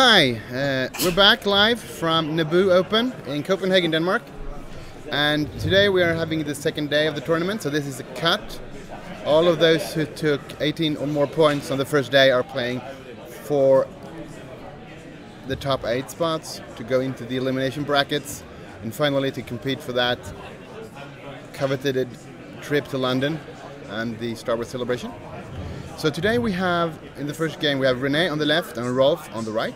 Hi, we're back live from Naboo Open in Copenhagen, Denmark. And today we are having the second day of the tournament, so this is a cut. All of those who took 18 or more points on the first day are playing for the top 8 spots to go into the elimination brackets and finally to compete for that coveted trip to London and the Star Wars celebration. So today we have, in the first game, we have René on the left and Rolf on the right.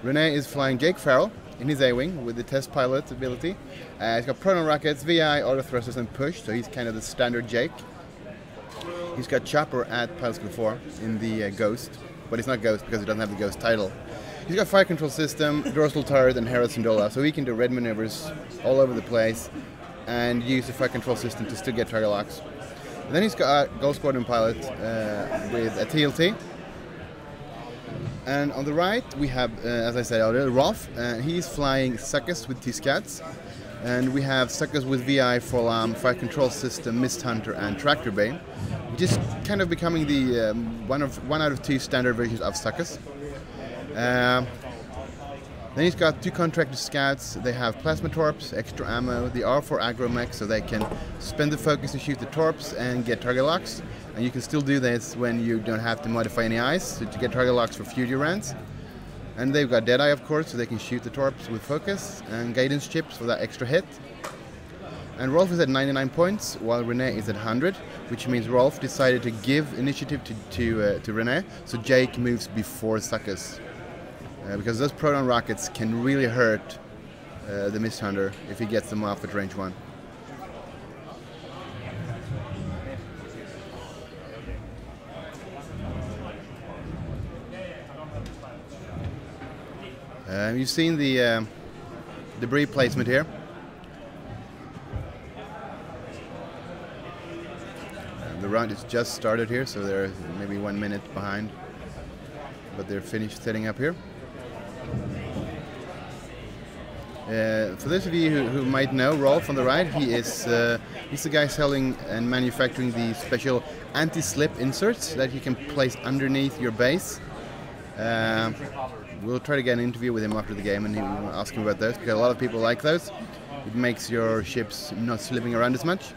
René is flying Jake Farrell in his A-wing with the test pilot ability. He's got proton rockets, VI, auto thrusters and push, so he's kind of the standard Jake. He's got Chopper at Pilot School 4 in the Ghost, but it's not Ghost because he doesn't have the Ghost title. He's got fire control system, dorsal turret and Hera Syndulla, so he can do red maneuvers all over the place and use the fire control system to still get target locks. And then he's got a Gold Squadron pilot with a TLT. And on the right we have, as I said earlier, Rolf. He's flying Succus with 2 scouts. And we have Succus with VI, for fire control system, Mist Hunter and Tractor Bay. Just kind of becoming the one out of 2 standard versions of Succus. Then he's got 2 contracted scouts. They have plasma torps, extra ammo, the R4 aggro mech, so they can spend the focus to shoot the torps and get target locks. And you can still do this when you don't have to modify any eyes to get target locks for future rounds. And they've got Deadeye, of course, so they can shoot the torps with focus, and guidance chips for that extra hit. And Rolf is at 99 points, while René is at 100, which means Rolf decided to give initiative to René, so Jake moves before Succus. Because those proton rockets can really hurt the Mist Hunter if he gets them off at range 1. You've seen the debris placement here. The round is just started here, so they're maybe 1 minute behind, but they're finished setting up here. For those of you who might know Rolf on the right, he's the guy selling and manufacturing the special anti-slip inserts that you can place underneath your base. We'll try to get an interview with him after the game and we'll ask him about those, because a lot of people like those. It makes your ships not slipping around as much.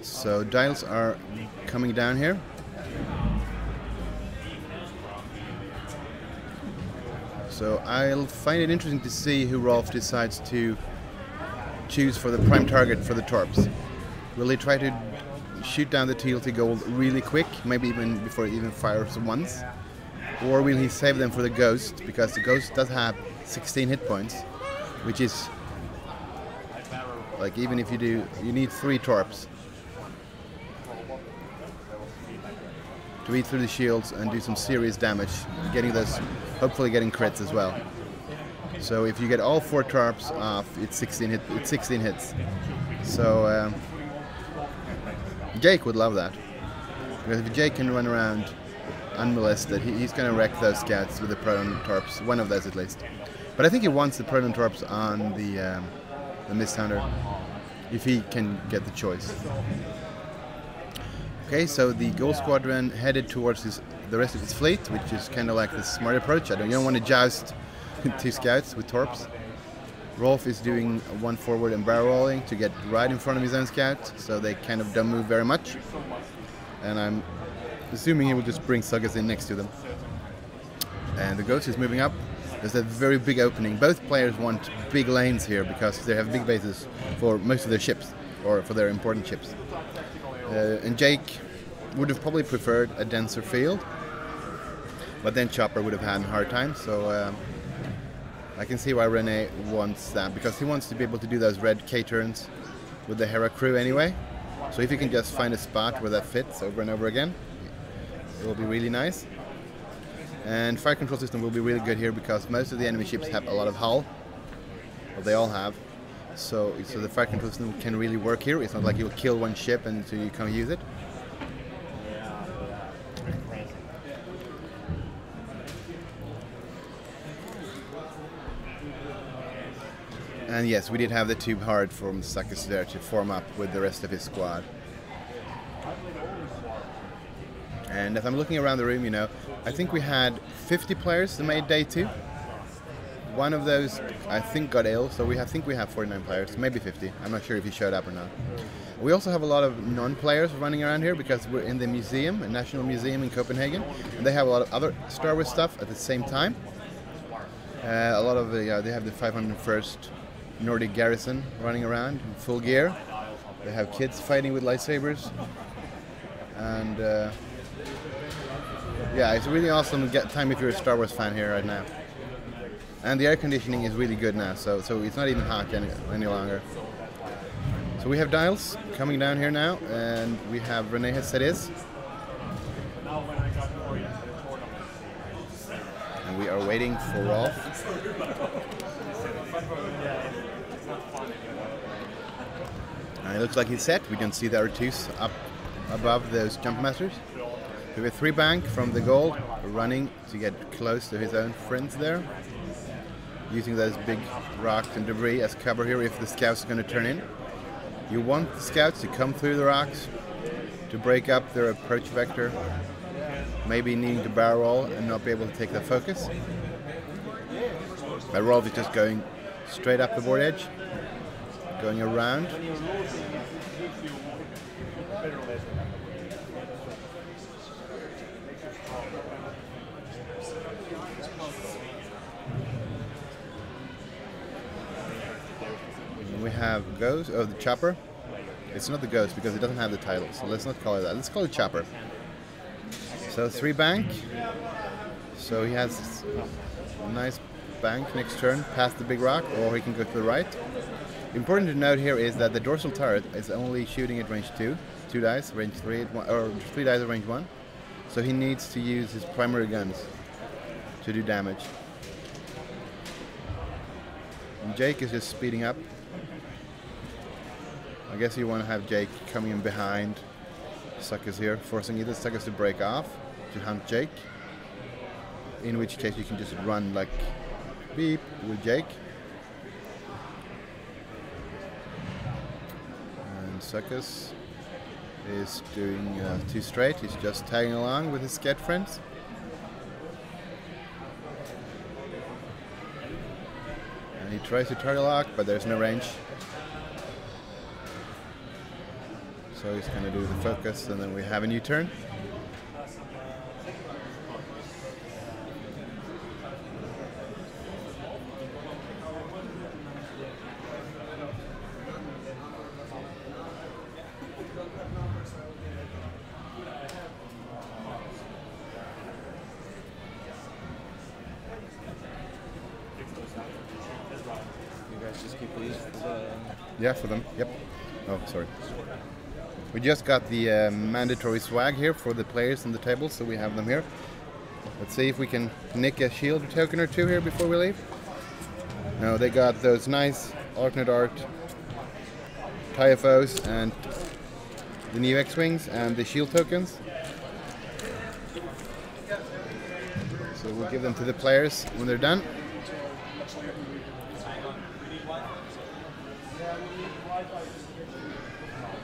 So dials are coming down here. So I'll find it interesting to see who Rolf decides to choose for the prime target for the torps. Will he try to shoot down the TLT gold really quick, maybe even before it even fires once? Or will he save them for the Ghost, because the Ghost does have 16 hit points, which is, like, even if you do, you need 3 torps to eat through the shields and do some serious damage, getting those, hopefully getting crits as well. So if you get all 4 torps off, it's 16 hits. So Jake would love that, because if Jake can run around unmolested, he's going to wreck those scouts with the proton torps, one of those at least. But I think he wants the proton torps on the Mist Hunter, if he can get the choice. Okay, so the Gold Squadron headed towards the rest of his fleet, which is kind of like the smart approach. You don't want to joust 2 scouts with torps. Rolf is doing 1 forward and barrel rolling to get right in front of his own scout, so they kind of don't move very much. And I'm assuming he will just bring Succus in next to them. And the Ghost is moving up. There's a very big opening. Both players want big lanes here because they have big bases for most of their ships, or for their important ships. And Jake would have probably preferred a denser field, but then Chopper would have had a hard time, so I can see why René wants that, because he wants to be able to do those red K-turns with the Hera crew anyway. So if you can just find a spot where that fits over and over again, it will be really nice. And fire control system will be really good here, because most of the enemy ships have a lot of hull, well, they all have. So the fire control system can really work here. It's not like you'll kill one ship and so you can't use it. And yes, we did have the tube hard from Succus there to form up with the rest of his squad. And as I'm looking around the room, you know, I think we had 50 players that made day 2. One of those, I think, got ill, so I think we have 49 players, maybe 50. I'm not sure if he showed up or not. We also have a lot of non-players running around here because we're in the museum, a national museum in Copenhagen, and they have a lot of other Star Wars stuff at the same time. A lot of they have the 501st Nordic Garrison running around in full gear. They have kids fighting with lightsabers, and yeah, it's really awesome time if you're a Star Wars fan here right now. And the air conditioning is really good now, so it's not even hot any longer. So we have dials coming down here now, and we have Renee has said is. And we are waiting for Rolf. And it looks like he's set. We can see the R2s up above those jump masters. We have a 3 bank from the gold running to get close to his own friends there, using those big rocks and debris as cover here if the scouts are going to turn in. You want the scouts to come through the rocks to break up their approach vector, maybe needing to barrel roll and not be able to take the focus. But Rolf is just going straight up the board edge, going around. We have Ghost, the Chopper. It's not the Ghost because it doesn't have the title, so let's not call it that. Let's call it Chopper. So 3 bank. So he has a nice bank next turn, past the big rock, or he can go to the right. Important to note here is that the dorsal turret is only shooting at range 2, 2 dice, range 3, or 3 dice at range 1. So he needs to use his primary guns to do damage. And Jake is just speeding up. I guess you want to have Jake coming in behind Suckers here, forcing either Suckers to break off to hunt Jake, in which case you can just run like beep with Jake. And Suckers is doing 2 straight, he's just tagging along with his scat friends. And he tries to target lock, but there's no range. So he's going to do the focus, and then we have a new turn. You guys just keep these for the... Yeah, for them. Yep. Oh, sorry. We just got the mandatory swag here for the players on the table, so we have them here. Let's see if we can nick a shield token or 2 here before we leave. No, they got those nice alternate art TIFOs and the new X-Wings and the shield tokens. So we'll give them to the players when they're done.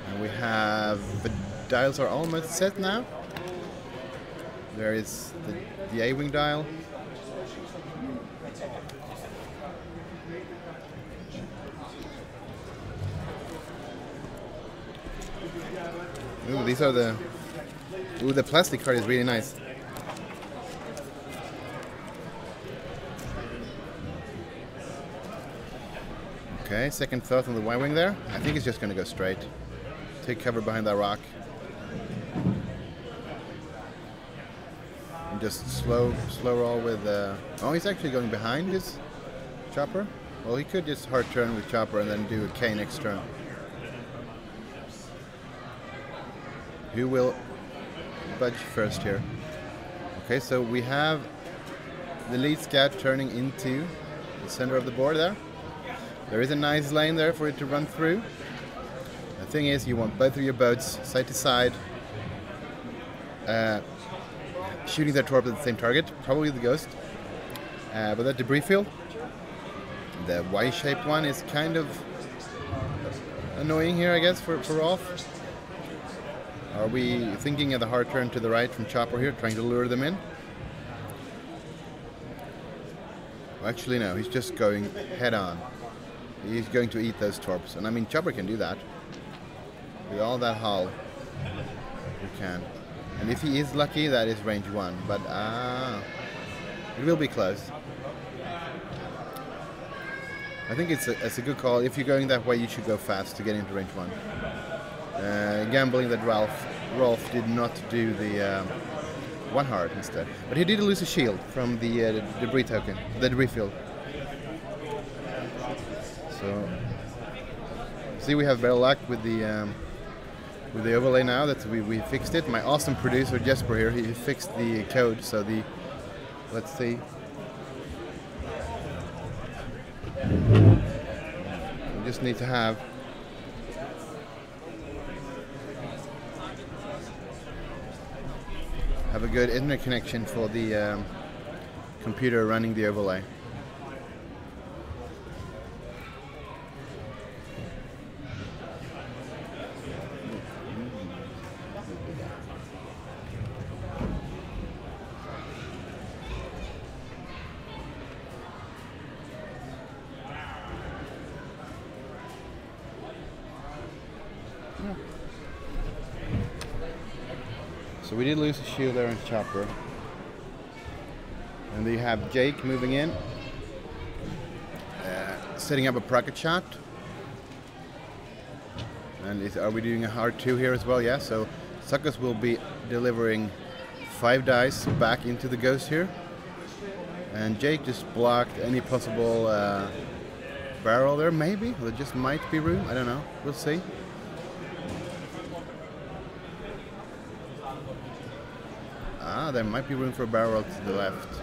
And we have the dials are almost set now. There is the A-Wing dial. Ooh, these are the... Ooh, the plastic card is really nice. Okay, second thought on the Y-Wing there. I think it's just going to go straight. Take cover behind that rock. And just slow roll with... Oh, he's actually going behind his chopper. Well, he could just hard turn with chopper and then do a K next turn. Who will budge first here? Okay, so we have the lead scout turning into the center of the board there. There is a nice lane there for it to run through. The thing is, you want both of your boats side to side, shooting their torp at the same target, probably the Ghost. But that debris field, the Y-shaped one, is kind of annoying here, I guess, for Rolf. Are we thinking of the hard turn to the right from Chopper here, trying to lure them in? Actually, no, he's just going head on. He's going to eat those torps. And I mean, Chopper can do that. With all that hull, he can. And if he is lucky, that is range 1. But, it will be close. I think it's a good call. If you're going that way, you should go fast to get into range 1. Gambling that Rolf did not do the 1 hard instead. But he did lose a shield from the debris token, the debris field. So, see, we have better luck with the overlay now that we fixed it. My awesome producer Jesper here, he fixed the code. So let's see. We just need to have a good internet connection for the computer running the overlay. So we did lose a shield there on Chopper. And they have Jake moving in, setting up a bracket shot. And are we doing a hard 2 here as well? Yeah, so Suckers will be delivering 5 dice back into the ghost here. And Jake just blocked any possible barrel there, maybe? There just might be room, I don't know, we'll see. There might be room for a barrel to the left.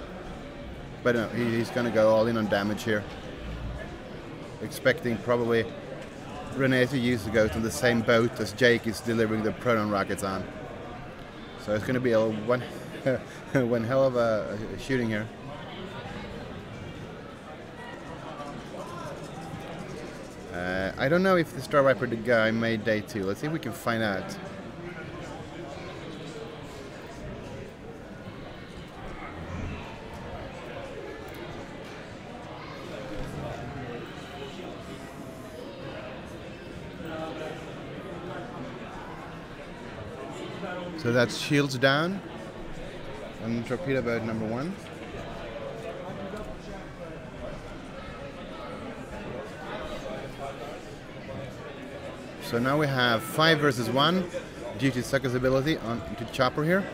But no, he's going to go all in on damage here. Expecting probably Rene to use the ghost on the same boat as Jake is delivering the proton rockets on. So it's going to be a one hell of a shooting here. I don't know if the Star Viper guy made day 2. Let's see if we can find out. So that's shields down on torpedo boat number 1. So now we have 5 versus 1 due to Sucker's ability on to Chopper here.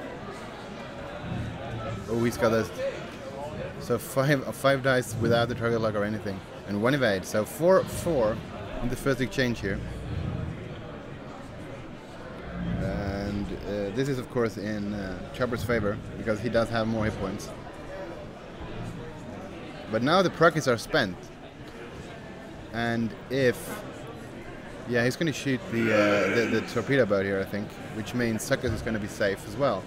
Oh, he's got this. So 5 dice without the target lock or anything, and 1 evade. So 4 in the first exchange here. This is of course in Chopper's favor because he does have more hit points. But now the prockets are spent, and if he's going to shoot the torpedo boat here, I think, which means Suckers is going to be safe as well.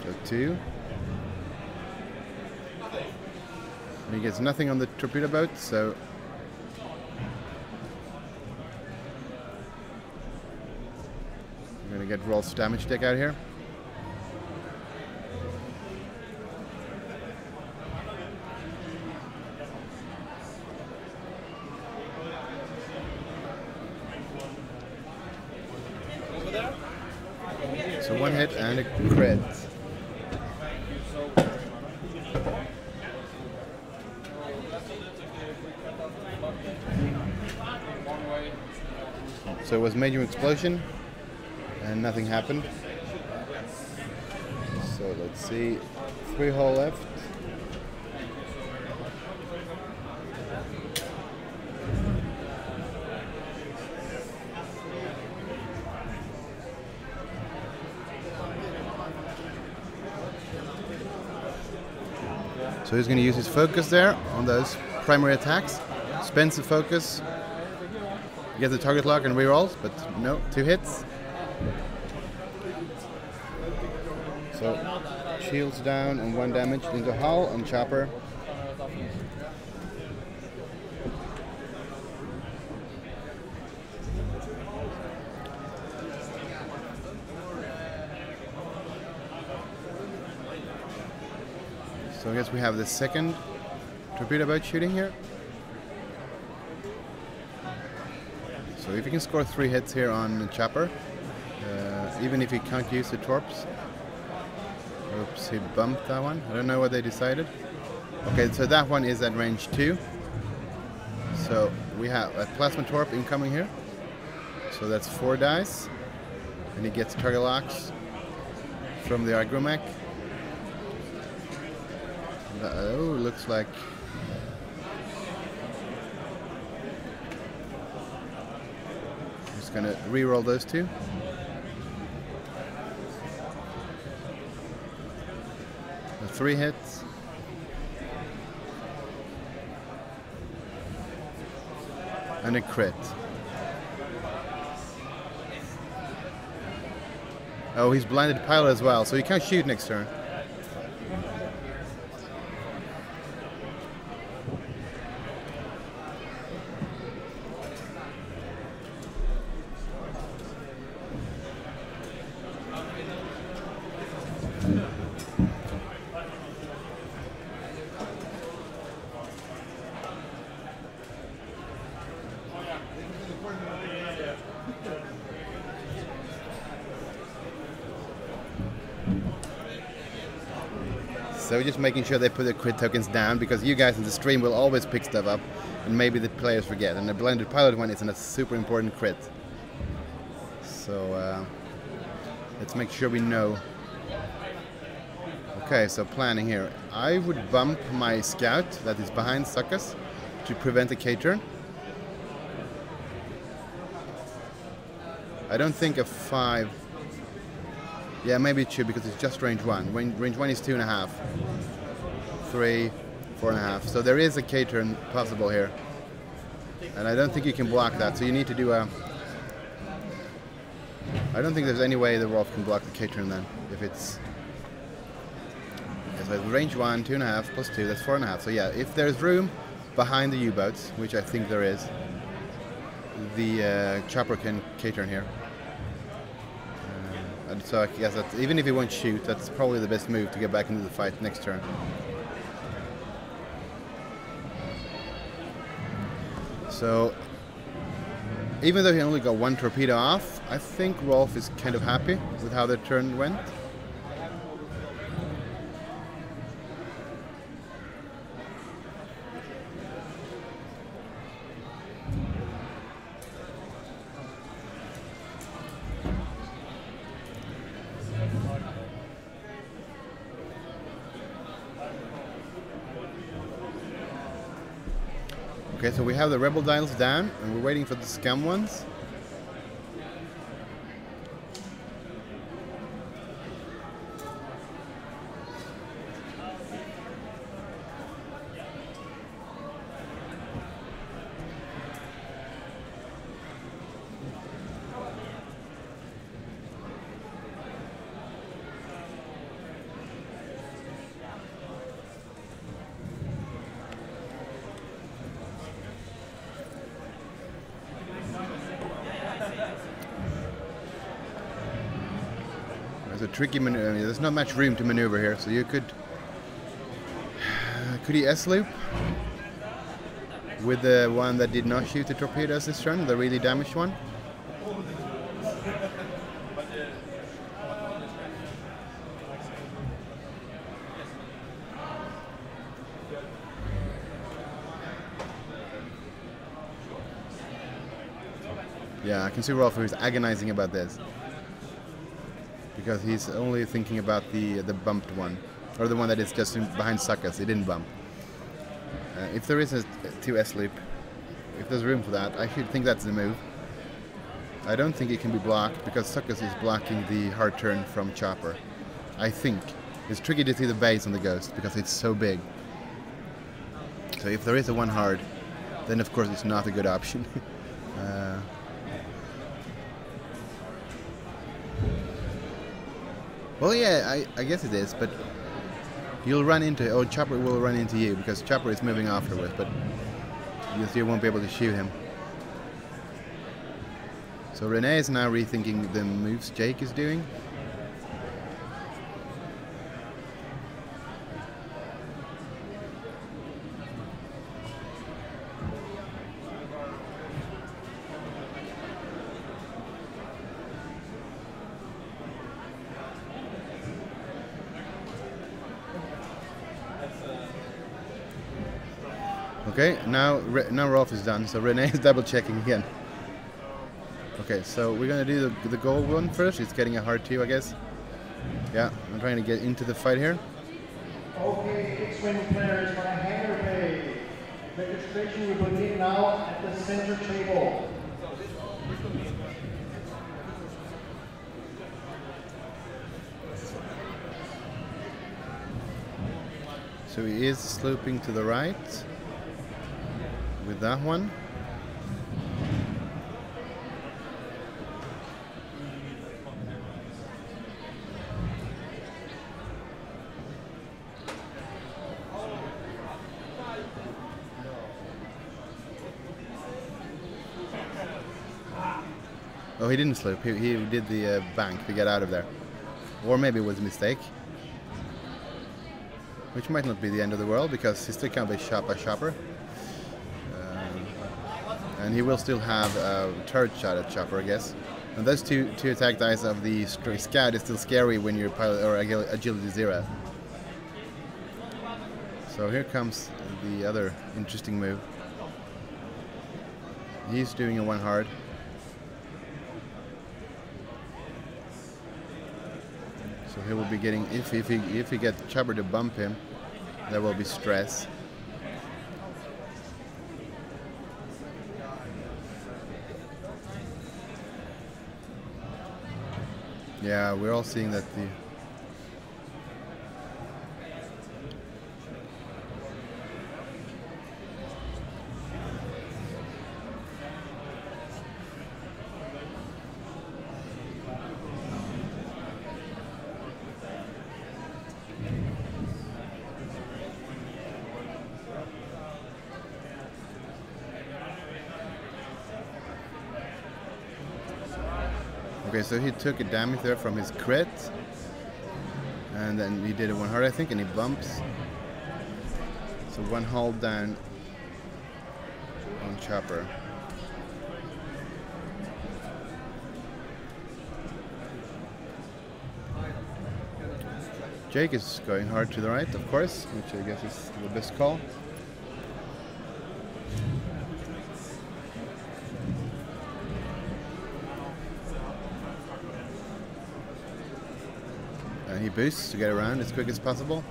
So 2. And he gets nothing on the torpedo boat, so I'm going to get Rolf's damage deck out here. So 1 hit and a crit. So it was major explosion and nothing happened. So let's see, 3 hull left. So he's going to use his focus there on those primary attacks. Spends the focus. Get the target lock and rerolls, but no, 2 hits. So shields down and 1 damage into hull on Chopper. So I guess we have the second torpedo boat shooting here. So if you can score 3 hits here on Chopper, even if you can't use the torps. Oops, he bumped that one. I don't know what they decided. Okay, so that one is at range 2. So we have a plasma torp incoming here. So that's 4 dice. And he gets target locks from the agromech. Oh, looks like just gonna re-roll those 2. The 3 hits. And a crit. Oh, he's blinded pilot as well, so he can't shoot next turn. So we're just making sure they put the crit tokens down, because you guys in the stream will always pick stuff up and maybe the players forget. And the blended pilot one is a super important crit. So let's make sure we know. Okay, so planning here. I would bump my scout that is behind Suckus to prevent a K-turn. I don't think a 5. Yeah, maybe it should, because it's just range 1. Range 1 is 2.5. 3, 4.5. So there is a K-turn possible here. And I don't think you can block that, so you need to do a... I don't think there's any way the Rolf can block the K-turn then, if it's... Okay, so range 1, 2.5 plus 2, that's 4.5. So yeah, if there's room behind the U-boats, which I think there is, the chopper can K-turn here. And so I guess that even if he won't shoot, that's probably the best move to get back into the fight next turn. So even though he only got 1 torpedo off, I think Rolf is kind of happy with how the turn went. Okay, so we have the rebel dials down, and we're waiting for the scum ones. There's a tricky maneuver. There's not much room to maneuver here, so you could he S-loop with the one that did not shoot the torpedoes this turn, the really damaged one? Yeah, I can see Rolf who's agonizing about this, because he's only thinking about the bumped one, or the one that is just behind Suckus. He didn't bump. If there is a 2S loop, if there's room for that, I should think that's the move. I don't think it can be blocked because Suckus is blocking the hard turn from Chopper. I think. It's tricky to see the base on the Ghost because it's so big. So if there is a 1 hard, then of course it's not a good option. Well, yeah, I guess it is, but You'll run into, oh, Chopper will run into you because Chopper is moving afterwards, but you won't be able to shoot him. So Renee is now rethinking the moves Jake is doing. Okay, now Rolf is done, so Renee is double checking again. Okay, so we're gonna do the gold one first. It's getting a hard 2, I guess. Yeah, I'm trying to get into the fight here. Okay, X-Wing players for a hangar bay. Registration will begin now at the center table. So he is sloping to the right with that one. Oh, he didn't slope. He did the bank to get out of there. Or maybe it was a mistake. Which might not be the end of the world, because he still can't be shot by Chopper. And he will still have a turret shot at Chopper, I guess. And those two attack dice of the Scout is still scary when you're pilot or agility 0. So here comes the other interesting move. He's doing a 1 hard. So he will be getting, if he gets Chopper to bump him, there will be stress. Yeah, we're all seeing that the Okay, so he took a damage there from his crit, and then he did a 1 hard, I think, and he bumps. So 1 hold down on Chopper. Jake is going hard to the right, of course, which I guess is the best call. And he boosts to get around as quick as possible.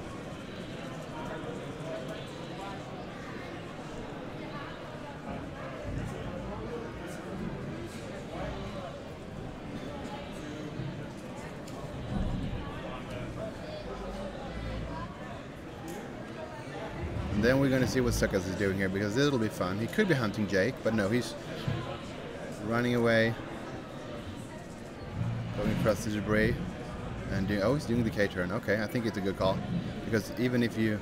And then we're going to see what Suckers is doing here, because this will be fun. He could be hunting Jake, but no, he's running away, going across the debris. And doing, oh, he's doing the K-turn. Okay, I think it's a good call, because even if you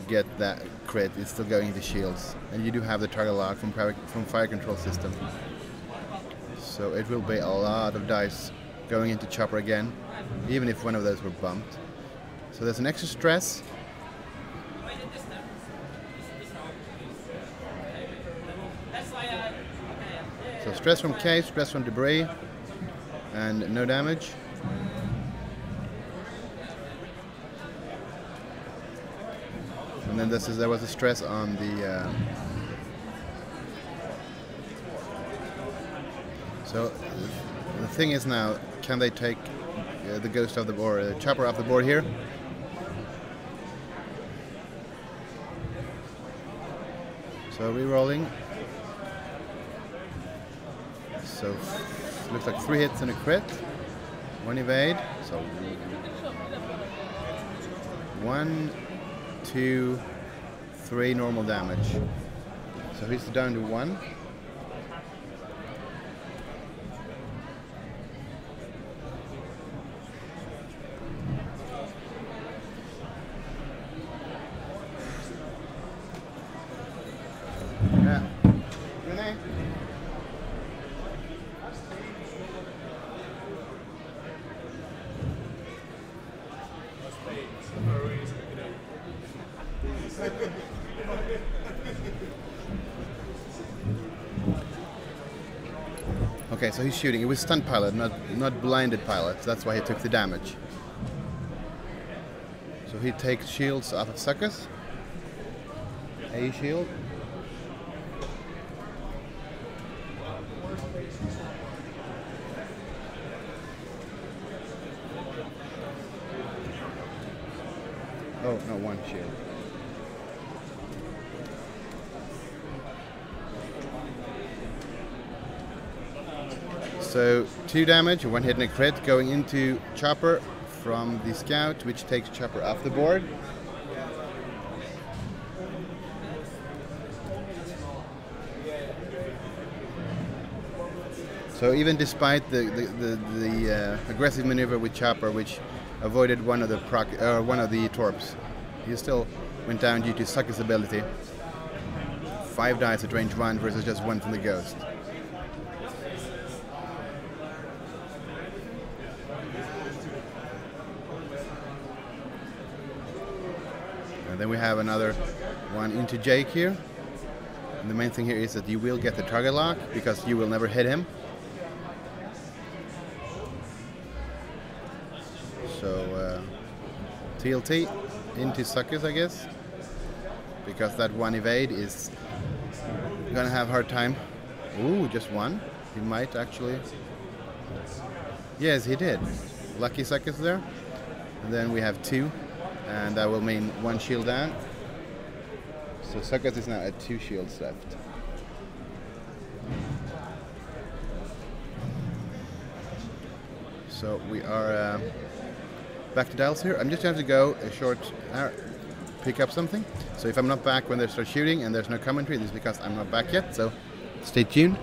get that crit, it's still going into shields, and you do have the target lock from fire control system. So it will be a lot of dice going into Chopper again, even if one of those were bumped. So there's an extra stress. So stress from K, stress from debris. And no damage. And then there was a stress on the. So the thing is now, can they take the ghost of the board, the Chopper off the board here? So re-rolling. So. Looks like 3 hits and a crit, 1 evade, so 1, 2, 3 normal damage. So he's down to 1. Okay, so he's shooting. It was stunt pilot, not blinded pilot. That's why he took the damage. So he takes shields off of suckers. A shield. Oh, no, one shield. So 2 damage, 1 hit and a crit going into Chopper from the scout, which takes Chopper off the board. So even despite the aggressive maneuver with Chopper, which avoided one of the torps, he still went down due to Sucker's ability. 5 dice at range 1 versus just 1 from the Ghost. And then we have another one into Jake here. And the main thing here is that you will get the target lock because you will never hit him. So TLT into Suckers, I guess, because that 1 evade is gonna have a hard time. Ooh, just 1. He might actually. Yes, he did. Lucky Suckers there. And then we have 2, and that will mean 1 shield down. So Suckers is now at 2 shields left. So we are back to dials here. I'm just going to go a short pick up something. So if I'm not back when they start shooting and there's no commentary, this is because I'm not back yet. So stay tuned.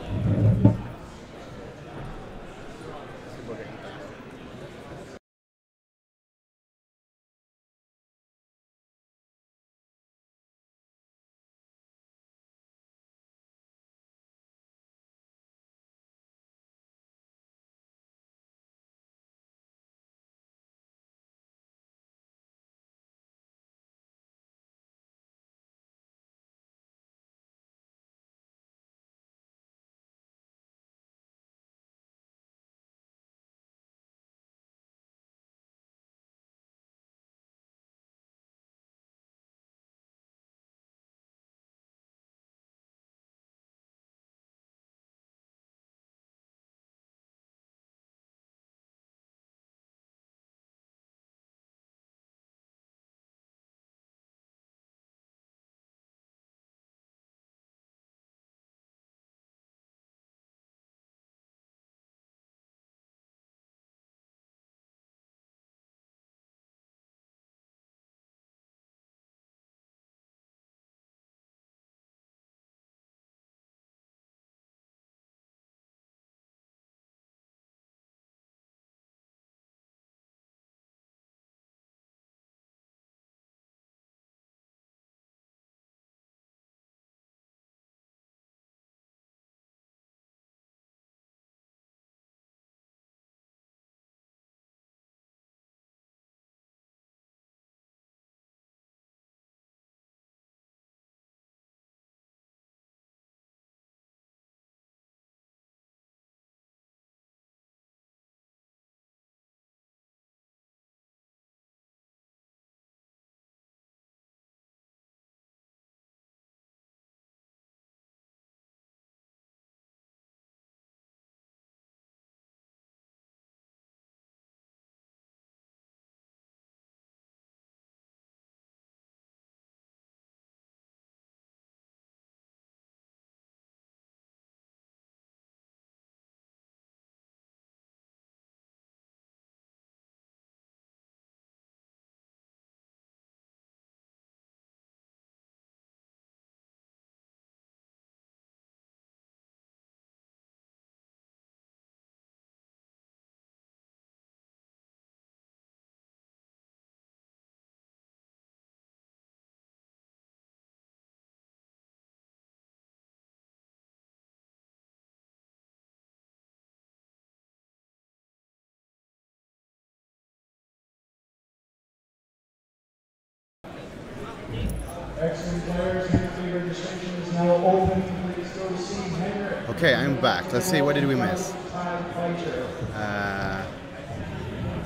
Excellent players, Henry registration is now open. Please go see Henry. Okay, I'm back. Let's see, what did we miss?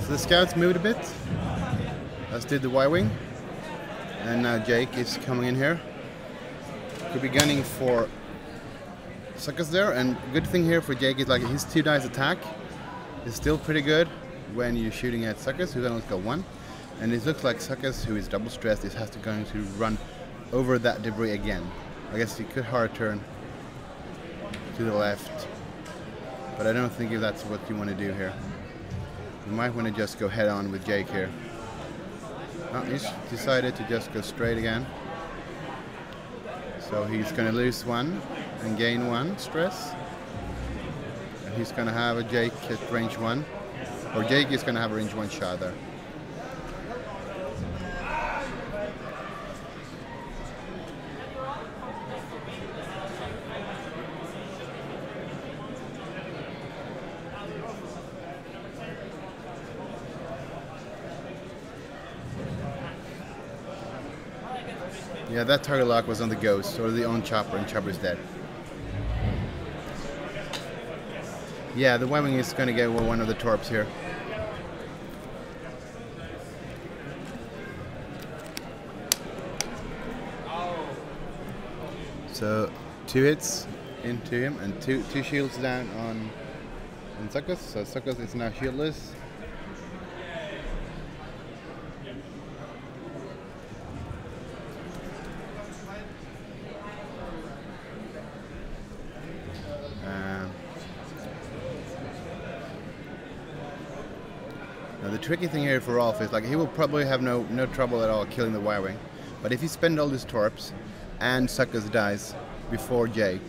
So the scouts moved a bit. As did the Y-Wing. And now Jake is coming in here. Could be gunning for Suckers there. And good thing here for Jake is like his 2 dice attack is still pretty good when you're shooting at Suckers, who's only got 1. And it looks like Suckers, who is double stressed, has to going to run over that debris again. I guess he could hard turn to the left, but I don't think if that's what you want to do here. You might want to just go head on with Jake here. Oh, he's decided to just go straight again. So he's going to lose 1 and gain 1 stress. And he's going to have a Jake at range 1. Or Jake is going to have a range 1 shot there. Yeah, that target lock was on the Ghost, or the on Chopper, and Chopper's dead. Yeah, the Y-Wing is going to get one of the torps here. So, 2 hits into him, and two shields down on Suckers. So Suckers is now shieldless. Now the tricky thing here for Rolf is like he will probably have no trouble at all killing the Y-Wing, but if he spends all his torps and Suckers dies before Jake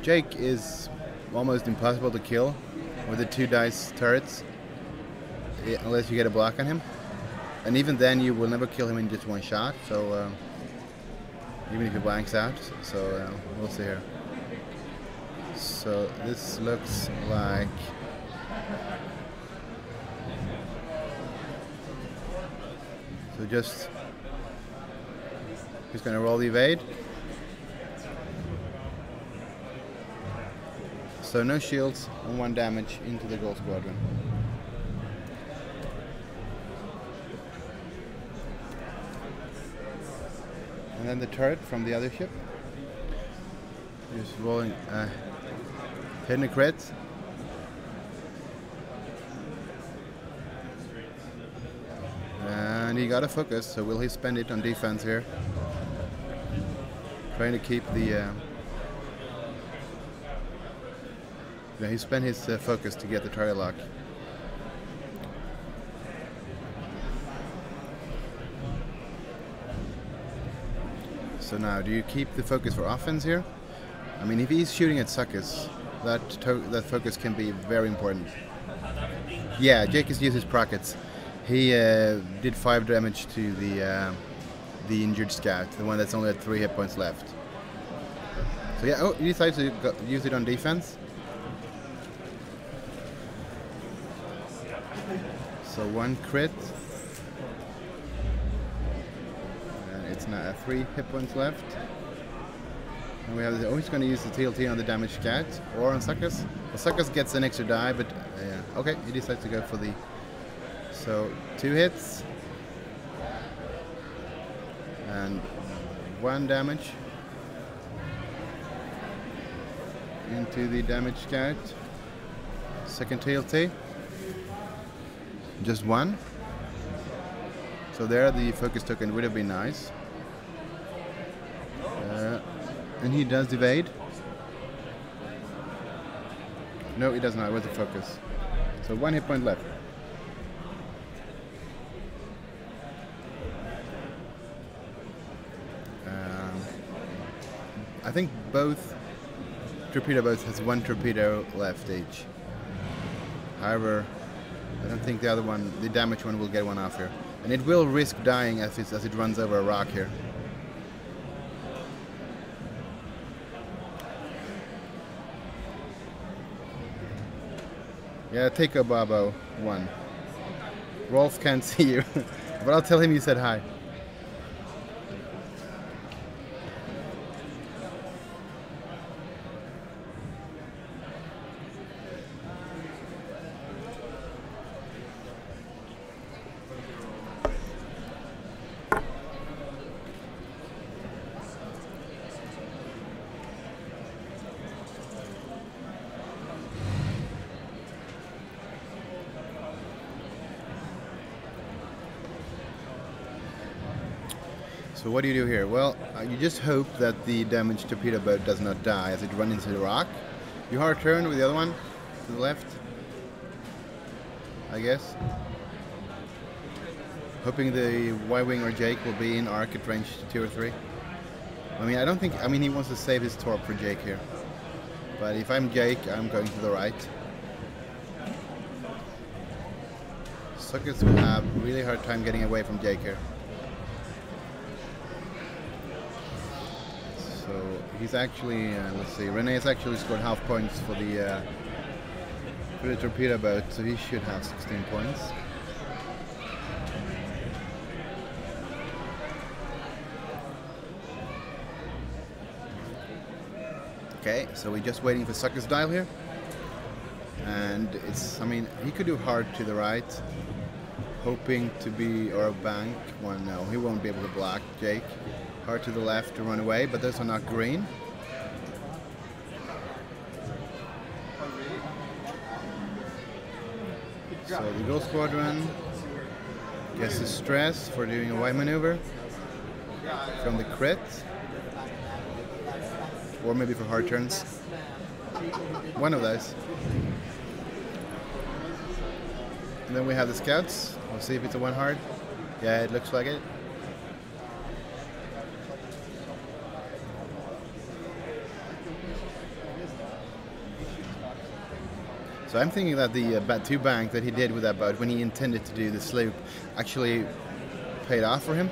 is almost impossible to kill with the 2 dice turrets, unless you get a block on him, and even then you will never kill him in just 1 shot. So even if he blanks out, so we'll see here. So this looks like. So just, he's going to roll the evade. So no shields and 1 damage into the Gold Squadron. And then the turret from the other ship. Just rolling, hitting a crit. And he got a focus, so will he spend it on defense here? Trying to keep the... Yeah, he spent his focus to get the target lock. So now, do you keep the focus for offense here? I mean, if he's shooting at Suckers, that focus can be very important. Yeah, Jake has used his prockets. He did 5 damage to the injured scout, the one that's only at 3 hit points left. So yeah, he decides to use it on defense. So 1 crit. And it's now at 3 hit points left. And we have he's going to use the TLT on the damaged scout or on Suckers. Well, Suckers gets an extra die, but okay, he decides to go for the. So 2 hits and 1 damage into the damaged scout. Second TLT, just 1. So there the focus token would have been nice. And he does evade. No, he does not. It was a focus. So 1 hit point left. I think both torpedo boats has 1 torpedo left each. However, I don't think the other one, the damaged one, will get 1 off here, and it will risk dying as it runs over a rock here. Yeah, take a Bobo 1. Rolf can't see you, but I'll tell him you said hi. So what do you do here? Well, you just hope that the damaged torpedo boat does not die as it runs into the rock. You hard turn with the other one to the left, I guess. Hoping the Y-wing or Jake will be in arc at range 2 or 3. I mean, I don't think. I mean, he wants to save his torp for Jake here. But if I'm Jake, I'm going to the right. Suckers will have a really hard time getting away from Jake here. So he's actually, let's see, Rene has actually scored half points for the torpedo boat, so he should have 16 points. Okay, so we're just waiting for Sucker's dial here. And it's, I mean, he could do hard to the right, hoping to be, or a bank one. No, he won't be able to block Jake. Hard to the left to run away, but those are not green. So the Gold Squadron gets the stress for doing a Y maneuver from the crit. Or maybe for hard turns. One of those. And then we have the scouts. We'll see if it's a one hard. Yeah, it looks like it. So I'm thinking that the two bank that he did with that boat when he intended to do the sloop actually paid off for him.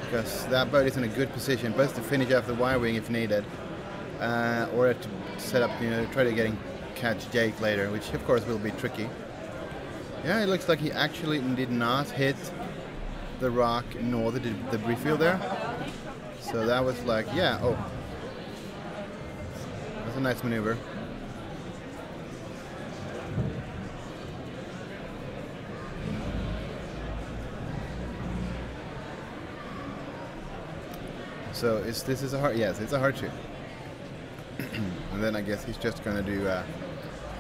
Because that boat is in a good position both to finish off the Y-wing if needed. Or to set up, try to catch Jake later, which of course will be tricky. Yeah, it looks like he actually did not hit the rock nor the debris field there. So that was like, yeah, oh. That's a nice maneuver. So this is a hard, yes, it's a hard shoot. And then I guess he's just going to do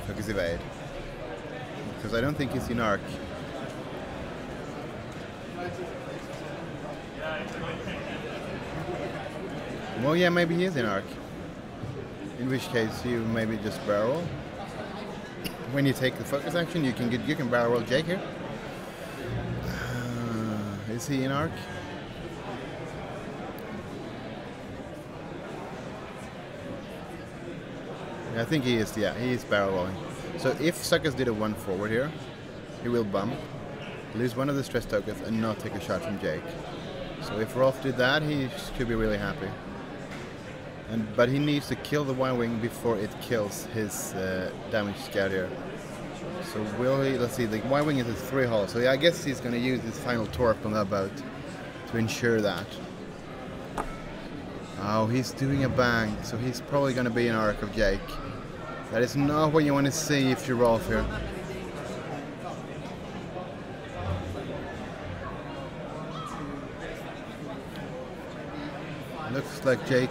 focus evade. Because I don't think he's in arc. Well, yeah, maybe he is in arc. In which case you maybe just barrel. When you take the focus action, you can barrel roll Jake here. Is he in arc? I think he is, yeah, he is barrel rolling. So if Suckers did a one forward here, he will bump, lose one of the stress tokens and not take a shot from Jake. So if Rolf did that, he should be really happy. But he needs to kill the Y-wing before it kills his damaged scout here. So will he, let's see, the Y-wing is a 3 hull, so yeah, I guess he's going to use his final torp on that boat to ensure that. Oh, he's doing a bank, so he's probably going to be an arc of Jake. That is not what you want to see if you're Rolf here. Looks like Jake.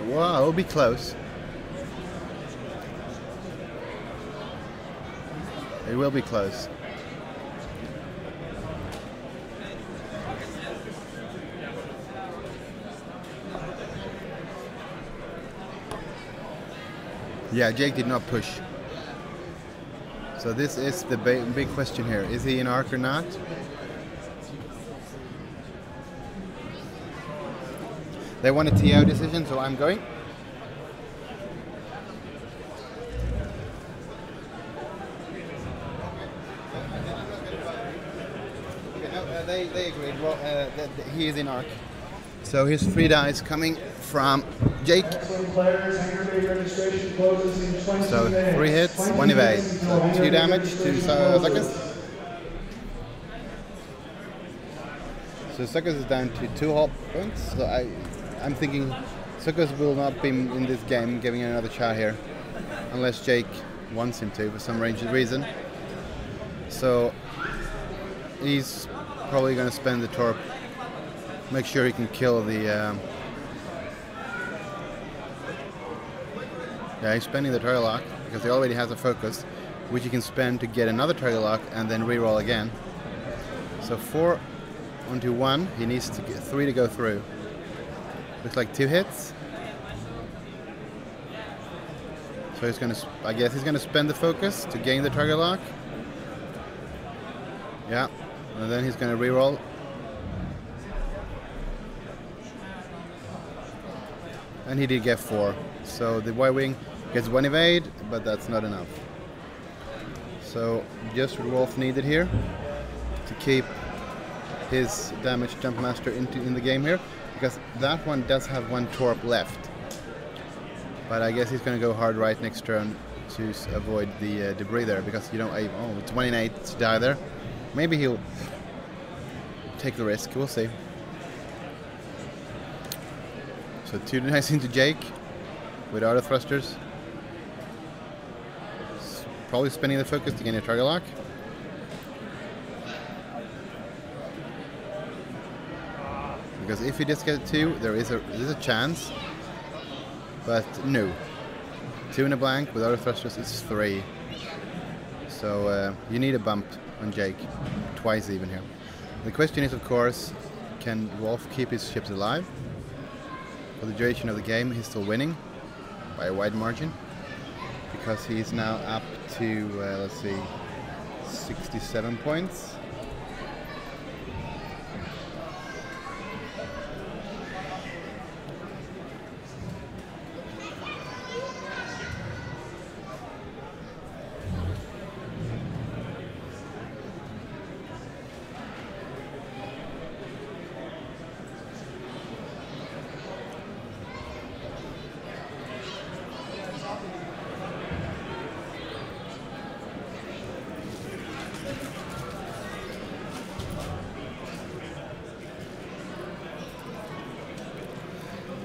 Wow, it'll be close. It will be close. Yeah, Jake did not push. So this is the big question here. Is he in arc or not? They want a TO decision, so I'm going. They agreed. Well, that he is in arc. So his 3 dice coming from Jake. So 3 hits, 1 evade. So 2 damage to Suckers. So Suckers is down to 2 hull points. So I'm thinking Suckers will not be in this game giving another shot here. Unless Jake wants him to for some ranged reason. So he's probably going to spend the torp. Make sure he can kill the... Yeah, he's spending the target lock because he already has a focus, which he can spend to get another target lock and then reroll again. So 4 onto 1. He needs to get 3 to go through. Looks like 2 hits. So he's gonna, I guess he's gonna spend the focus to gain the target lock. Yeah, and then he's gonna reroll. And he did get 4. So the Y-Wing gets 1 evade, but that's not enough. So just what Wolf needed here to keep his damaged Jumpmaster in the game here, because that one does have 1 torp left. But I guess he's going to go hard right next turn to avoid the debris there, because you don't. Oh, 28 to die there. Maybe he'll take the risk. We'll see. So 2 nice into Jake with auto thrusters. Probably spending the focus to gain a target lock. Because if he just gets 2, there is a chance. But no. 2 in a blank with auto thrusters is 3. So you need a bump on Jake. Twice even here. The question is, of course, can Wolf keep his ships alive? For the duration of the game, he's still winning by a wide margin. Because he's now up to, let's see, 67 points.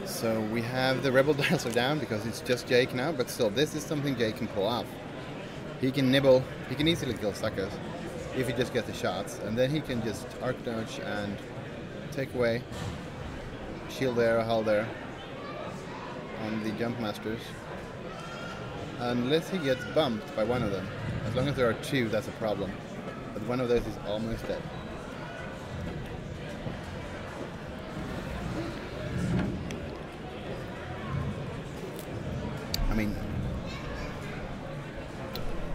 So we have the Rebel dials are down because it's just Jake now, but still, this is something Jake can pull off. He can nibble, he can easily kill suckers if he just gets the shots, and then he can just arc dodge and take away shield there, hull there on the Jumpmasters. Unless he gets bumped by one of them. As long as there are 2, that's a problem. But one of those is almost dead. I mean,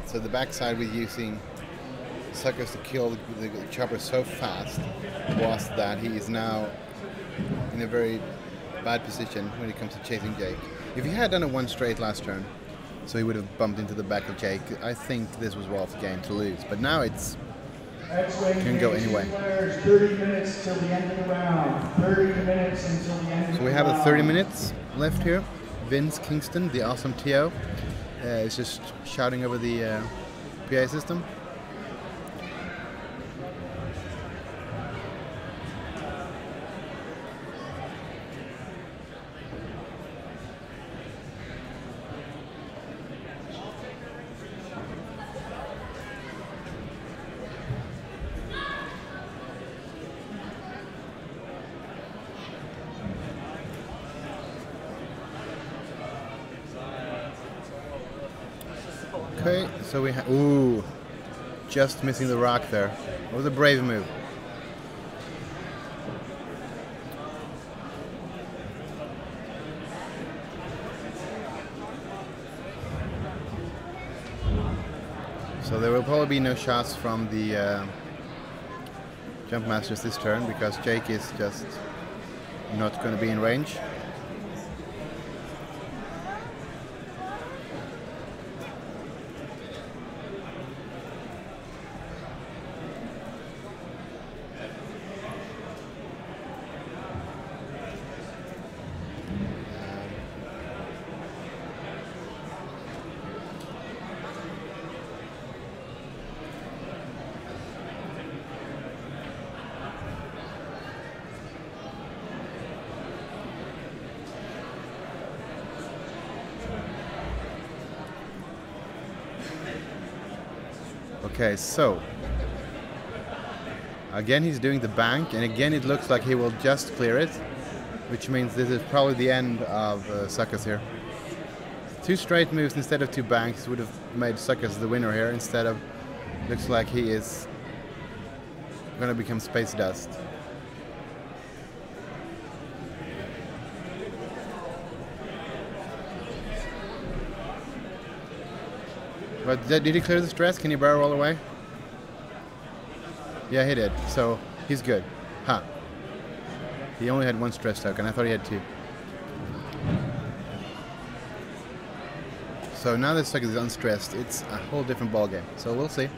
so the backside with using suckers to kill the chopper so fast was that he is now in a very bad position when it comes to chasing Jake. If he had done a 1 straight last turn, so he would have bumped into the back of Jake, I think this was Wolf's game to lose. But now it's can go anyway. 30 minutes till the end of the round. 30 minutes until the end of the round. So we have 30 minutes left here. Vince Kingston, the awesome TO, is just shouting over the PA system. Okay, so we have, ooh, just missing the rock there. That was a brave move. So there will probably be no shots from the Jumpmasters this turn because Jake is just not going to be in range. Okay, so again he's doing the bank, and again it looks like he will just clear it, which means this is probably the end of Suckers here. 2 straight moves instead of 2 banks would have made Suckers the winner here. Instead of, looks like he is going to become space dust. But did he clear the stress? Can he barrel roll away? Yeah, he did. So he's good. Huh. He only had one stress token. I thought he had two. So now this sucker is unstressed. It's a whole different ballgame. So we'll see.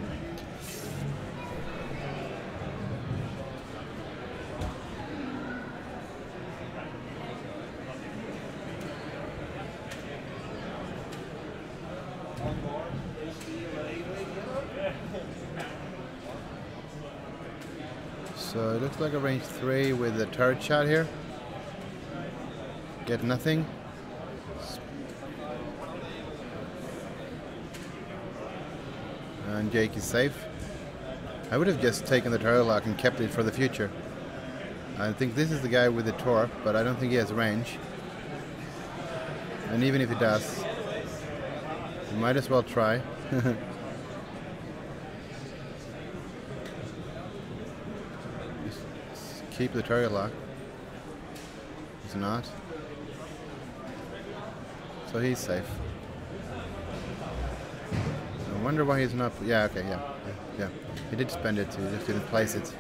So it looks like a range 3 with a turret shot here. Get nothing. And Jake is safe. I would have just taken the turret lock and kept it for the future. I think this is the guy with the torp, but I don't think he has range. And even if he does, you might as well try. Keep the target lock. He's not. So he's safe. I wonder why he's not. Yeah, okay, yeah. He did spend it too, he just didn't place it.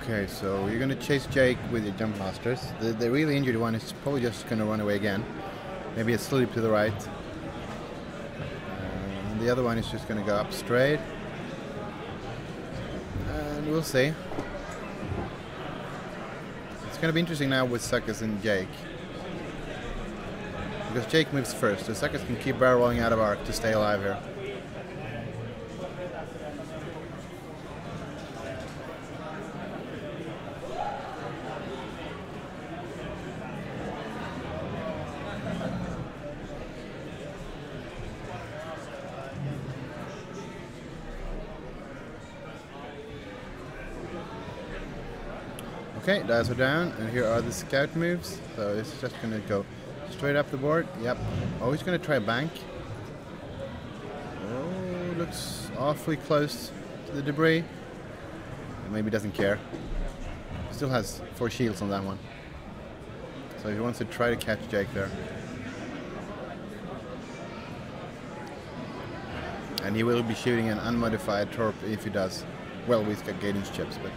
Okay, so you're going to chase Jake with your jump masters. The really injured one is probably just going to run away again. Maybe a sleep to the right. And the other one is just going to go up straight. And we'll see. It's going to be interesting now with Suckers and Jake. Because Jake moves first, so Suckers can keep barrel rolling out of arc to stay alive here. Okay, dials are down, and here are the scout moves. So it's just going to go straight up the board. Yep. Oh, he's going to try a bank. Oh, looks awfully close to the debris. Maybe doesn't care. Still has 4 shields on that one. So he wants to try to catch Jake there. And he will be shooting an unmodified torp if he does. Well, with Gaden's chips, but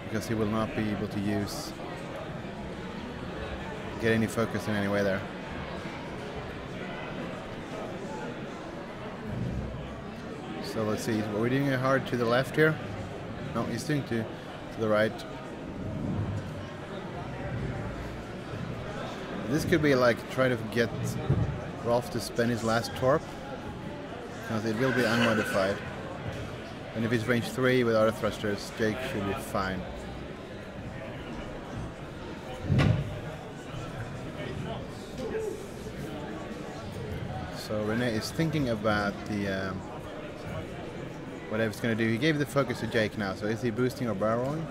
because he will not be able to get any focus in any way there. So let's see, are we doing it hard to the left here? No, he's doing to the right. This could be like try to get Rolf to spend his last torp, because it will be unmodified. And if he's range 3 with auto thrusters, Jake should be fine. So Rene is thinking about the whatever he's going to do. He gave the focus to Jake now, so is he boosting or barrel rolling?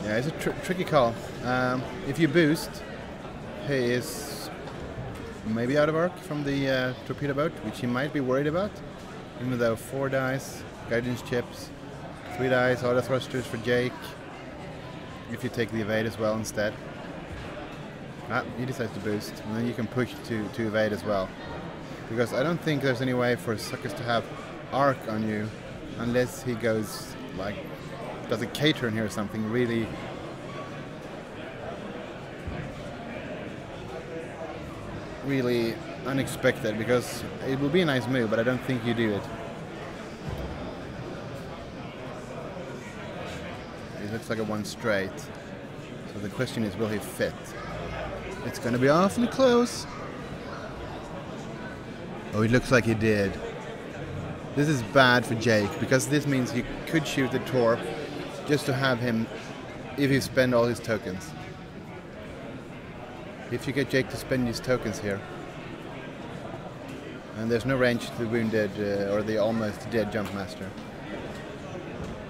Yeah, it's a tricky call. If you boost, he is maybe out of arc from the torpedo boat, which he might be worried about. Even though 4 dice, guidance chips, 3 dice, auto thrusters for Jake. If you take the evade as well instead. He decides to boost, and then you can push to evade as well. Because I don't think there's any way for Suckers to have arc on you unless he goes like does a K-turn here or something really unexpected, because it will be a nice move, but I don't think you do it. It looks like a 1 straight. So the question is, will he fit? It's gonna be awfully close. Oh, it looks like he did. This is bad for Jake, because this means he could shoot the Torp just to have him if he spend all his tokens. If you get Jake to spend his tokens here. And there's no range to the wounded or the almost dead Jumpmaster.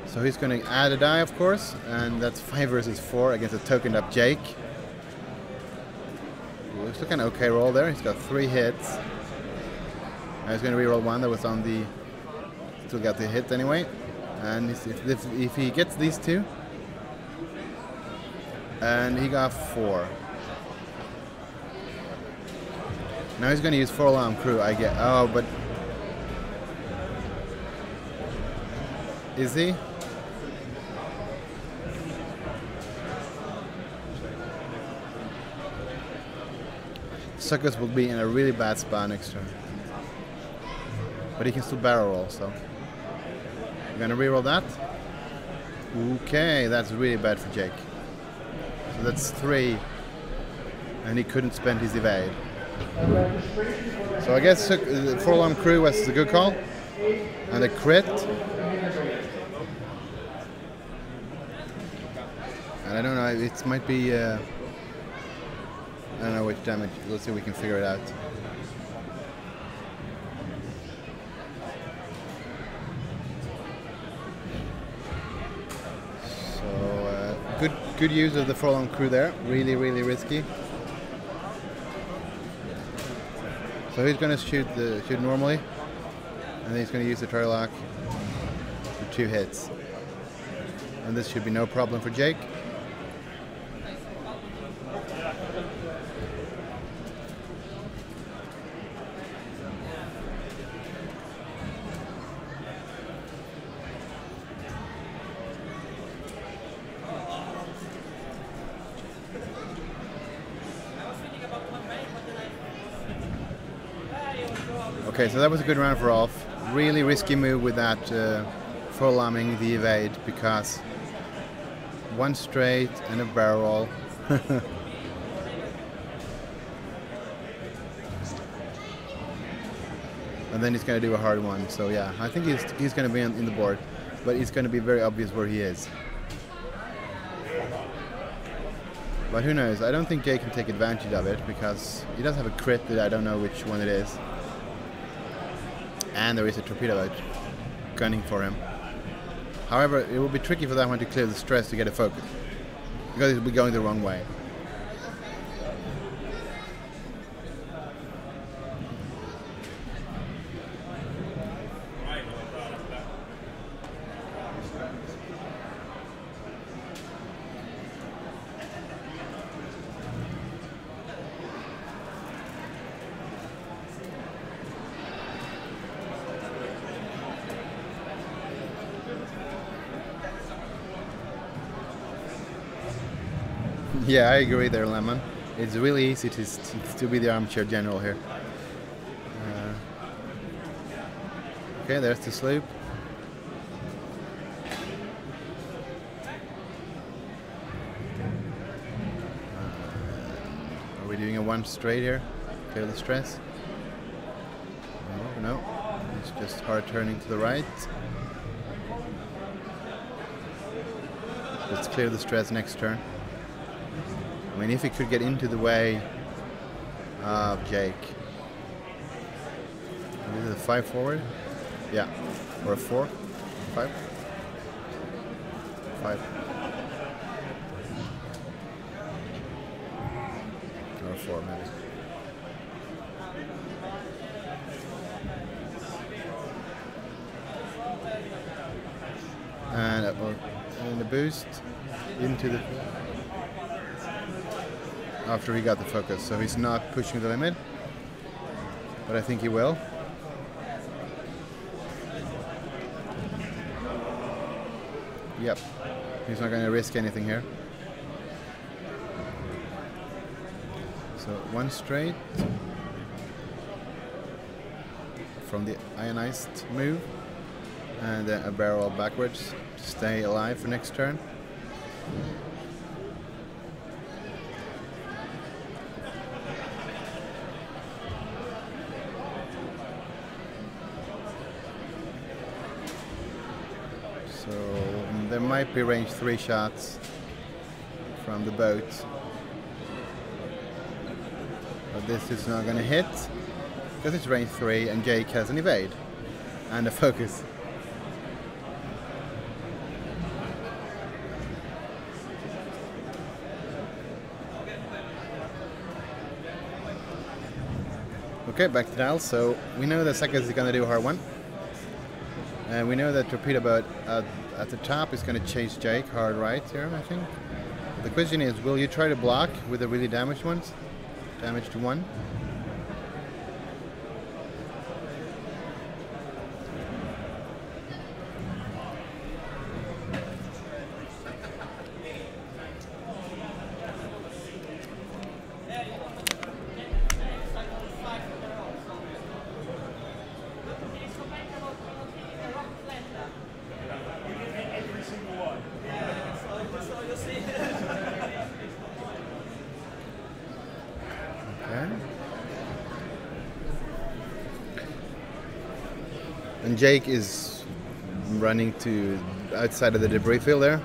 So he's going to add a die, of course, and that's 5 versus 4 against a tokened up Jake. Looks like an okay roll there. He's got 3 hits. Now he's going to reroll 1 that was on the... Still got the hit anyway. And if he gets these 2, and he got 4. Now he's going to use 4 alarm crew, I get. Oh, but is he? Suckers will be in a really bad spot next turn. But he can still barrel roll, so I'm gonna reroll that. Okay, that's really bad for Jake. So that's 3, and he couldn't spend his evade. So I guess 4 alarm crew was a good call, and a crit. And I don't know, it might be. I don't know which damage. Let's see if we can figure it out. Good use of the 4 alarm crew there. Really, really risky. So he's going to shoot normally, and then he's going to use the Turlock for 2 hits. And this should be no problem for Jake. Okay, so that was a good round for Rolf. Really risky move with that full alarming the evade, because 1 straight and a barrel roll. And then he's going to do a hard one. So yeah, I think he's going to be in the board, but it's going to be very obvious where he is. But who knows? I don't think Jay can take advantage of it, because he does have a crit that I don't know which one it is. And there is a torpedo boat gunning for him. However, it will be tricky for that one to clear the stress to get a focus, because it will be going the wrong way. Yeah, I agree there, Lemon. It's really easy to be the armchair general here. Okay, there's the sloop. Are we doing a 1 straight here? Clear the stress? No. It's just hard turning to the right. Let's clear the stress next turn. I mean, if he could get into the way of Jake. Is it a 5 forward? Yeah. Or a 4? 5? 5. Or a 4, maybe. And the boost into the... after he got the focus, so he's not pushing the limit, but I think he will. Yep, he's not going to risk anything here. So 1 straight from the ionized move, and then a barrel backwards to stay alive for next turn. So there might be range 3 shots from the boat. But this is not going to hit because it's range 3 and Jake has an evade and a focus. Okay, back to Dal. So we know that Sakas is going to do a hard one. And we know that Torpedo Boat at the top is going to chase Jake hard right here, I think. The question is, will you try to block with the really damaged ones? Damage to 1. And Jake is running to outside of the debris field there.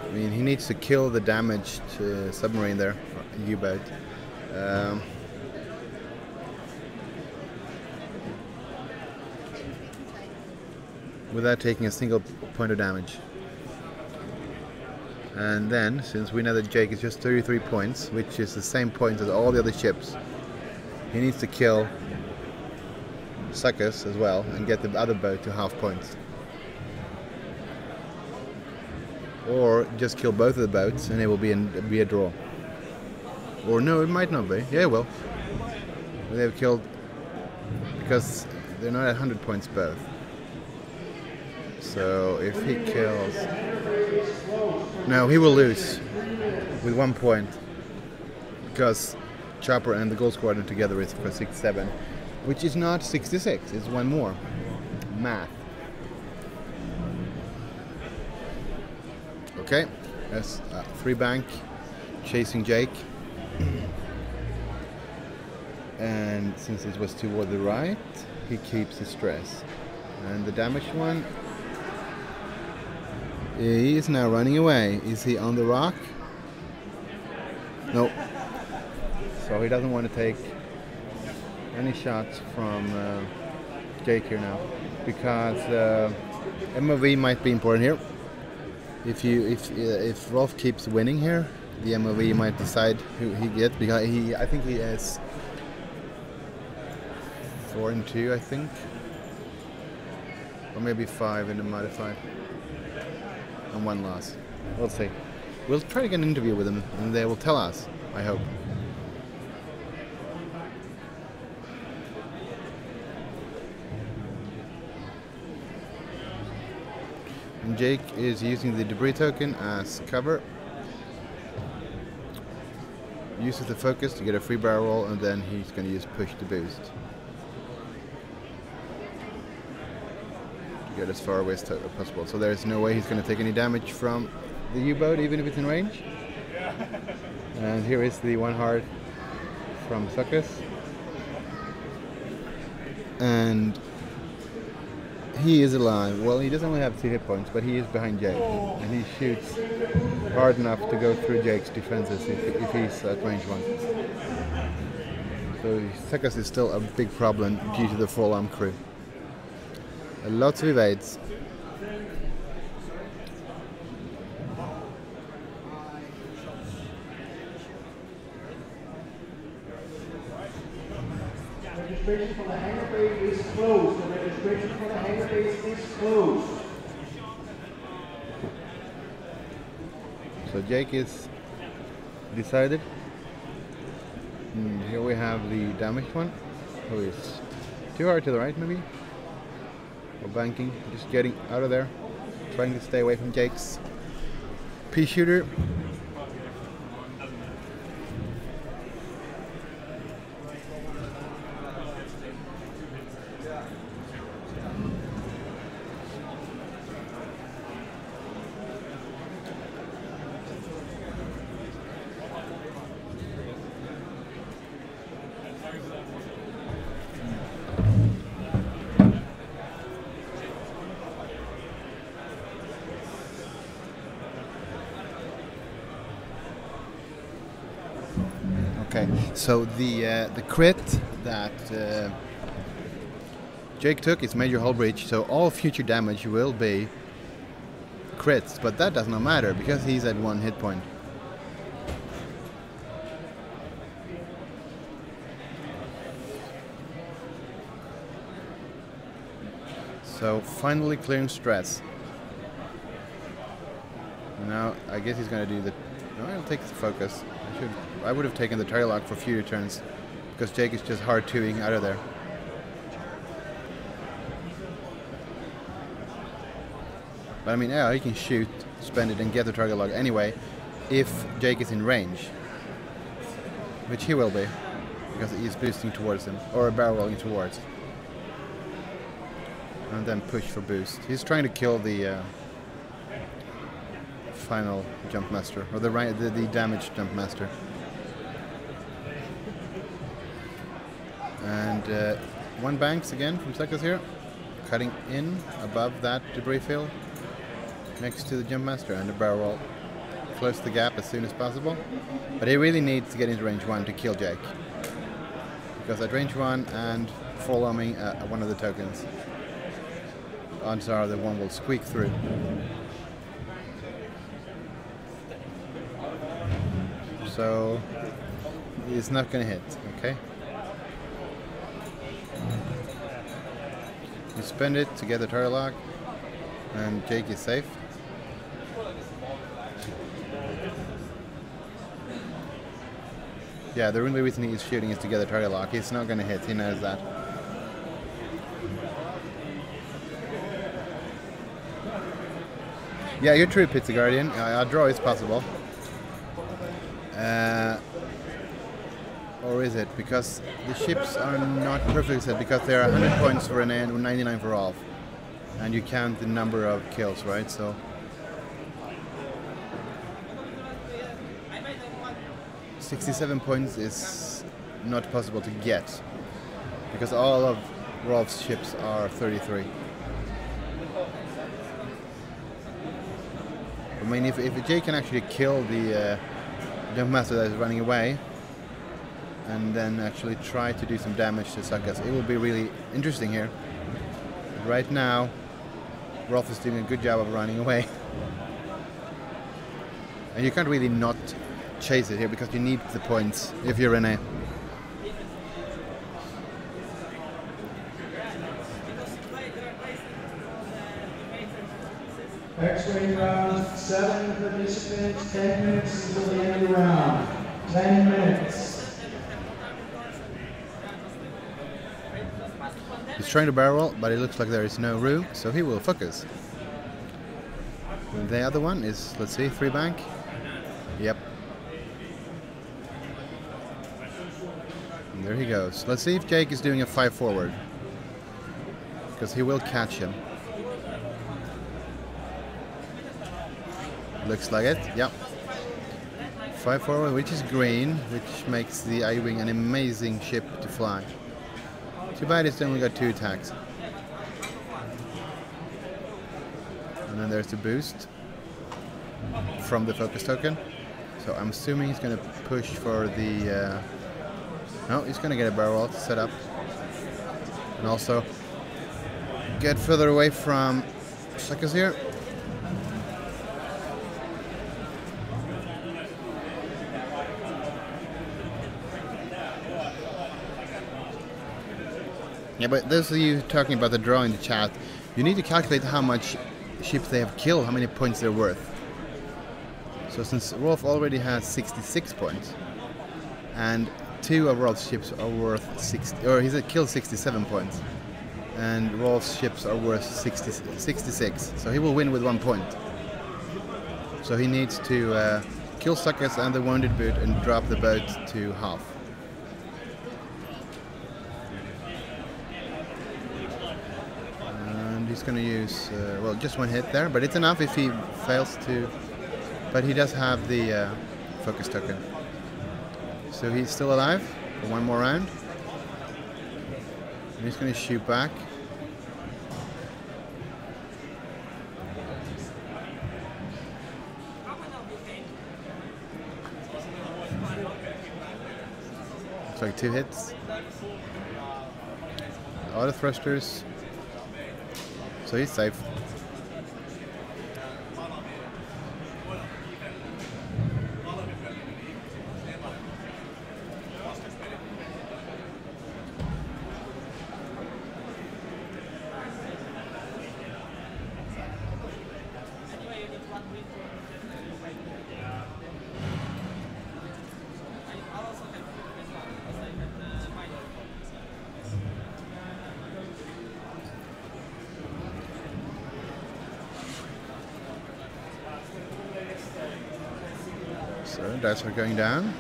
I mean, he needs to kill the damaged submarine there, U-boat. Without taking a single point of damage. And then, since we know that Jake is just 33 points, which is the same points as all the other ships, he needs to kill Suckers as well and get the other boat to half points. Or just kill both of the boats and it will be a draw. Or no, it might not be. Yeah, it will. They've killed, because they're not at 100 points both. So if he kills... No, he will lose with 1 point. Because Chopper and the Gold Squadron together is for 67. Which is not 66, it's one more. Math. Okay, that's 3 bank chasing Jake. And since it was toward the right, he keeps his stress. And the damaged one, he is now running away. Is he on the rock? No. So he doesn't want to take any shots from Jake here now, because MOV might be important here. If Rolf keeps winning here, the MOV might decide who he gets, because I think he has 4-2, I think, or maybe 5 in the modified, and 1 loss. We'll see. We'll try to get an interview with them, and they will tell us, I hope. And Jake is using the debris token as cover. Uses the focus to get a free barrel roll, and then he's going to use push to boost. To get as far away as possible. So there's no way he's going to take any damage from the U-boat, even if it's in range. And here is the 1 hard from Suckers. And he is alive. Well, he doesn't only have 2 hit points, but he is behind Jake. And he shoots hard enough to go through Jake's defenses if he's at range 1. So Suckers is still a big problem due to the 4-arm crew. Lots of evades. Registration for the hangar bay is closed. The registration for the hangar bay is closed. So Jake is decided. Here we have the damaged one, who is too hard to the right maybe, or banking, just getting out of there, trying to stay away from Jake's pea shooter. So the crit that Jake took is major hull breach, so all future damage will be crits, but that does not matter because he's at 1 hit point. So finally clearing stress. Now I guess he's going to do the... No, I'll take the focus. I would have taken the target lock for future turns because Jake is just hard 2ing out of there. But I mean, yeah, he can shoot, spend it and get the target lock anyway if Jake is in range. Which he will be because he's boosting towards him or barrel rolling towards. And then push for boost. He's trying to kill the final jump master or the damaged jump master. And one banks again from Sekas here, cutting in above that debris field next to the jump master and the barrel roll. Close the gap as soon as possible. But he really needs to get into range 1 to kill Jake. Because at range 1 and following one of the tokens, odds are the one will squeak through. So it's not going to hit, okay? You spend it to get the target lock, and Jake is safe. Yeah, the only reason he's shooting is to get the target lock. He's not going to hit, he knows that. Yeah, you're true, Pizza Guardian. A draw is possible. Or is it? Because the ships are not perfectly set, because there are 100 points for an and 99 for Rolf. And you count the number of kills, right? So 67 points is not possible to get, because all of Rolf's ships are 33. I mean, if Jake can actually kill the jump master that is running away, and then actually try to do some damage to Sekas, it will be really interesting here. But right now, Rolf is doing a good job of running away. And you can't really not chase it here because you need the points if you're Rene. X-Wing round, 7 participants, 10 minutes until the end of the round. 10 minutes. He's trying to barrel, but it looks like there is no room, so he will focus. And the other one is, let's see, 3 bank. Yep. And there he goes. Let's see if Jake is doing a 5 forward, because he will catch him. Looks like it, yep. 5 forward, which is green, which makes the I-Wing an amazing ship to fly. Too bad it's only got 2 attacks. And then there's the boost from the focus token. So I'm assuming he's going to push for the... no, he's going to get a barrel roll to set up. And also get further away from Sekas here. Yeah, but those of you talking about the draw in the chat, you need to calculate how much ships they have killed, how many points they're worth. So since Rolf already has 66 points, and 2 of Rolf's ships are worth 60, or he's killed 67 points, and Rolf's ships are worth 66, so he will win with 1 point. So he needs to kill Sekas and the Wounded Boot and drop the boat to half. He's going to use, well, just 1 hit there, but it's enough if he fails to, but he does have the focus token. So he's still alive for 1 more round. And he's going to shoot back. Sorry, 2 hits. Auto thrusters. So he's safe. So dice are going down.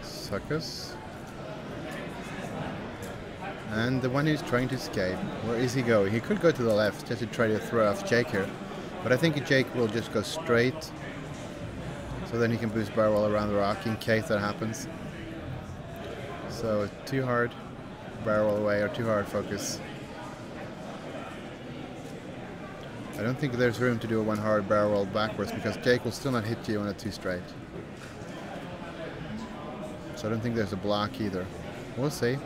Suckers. And the one who's trying to escape. Where is he going? He could go to the left just to try to throw off Jake here. But I think Jake will just go straight. So then he can boost barrel around the rock in case that happens. So too hard barrel away or too hard focus. I don't think there's room to do a 1 hard barrel roll backwards because Jake will still not hit you on a 2 straight. So I don't think there's a block either. We'll see.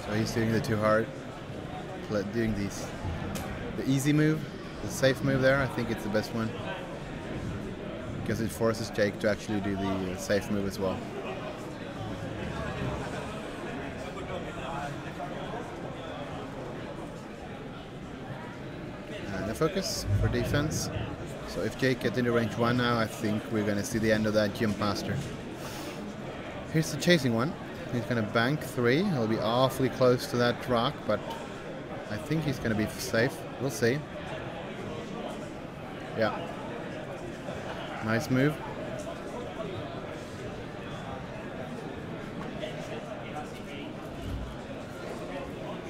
So he's doing the 2 hard, doing these. The easy move, the safe move there, I think it's the best one. Because it forces Jake to actually do the safe move as well. Focus for defense. So if Jake gets into range 1 now, I think we're going to see the end of that jump master. Here's the chasing one. He's going to bank 3. He'll be awfully close to that rock, but I think he's going to be safe. We'll see. Yeah. Nice move.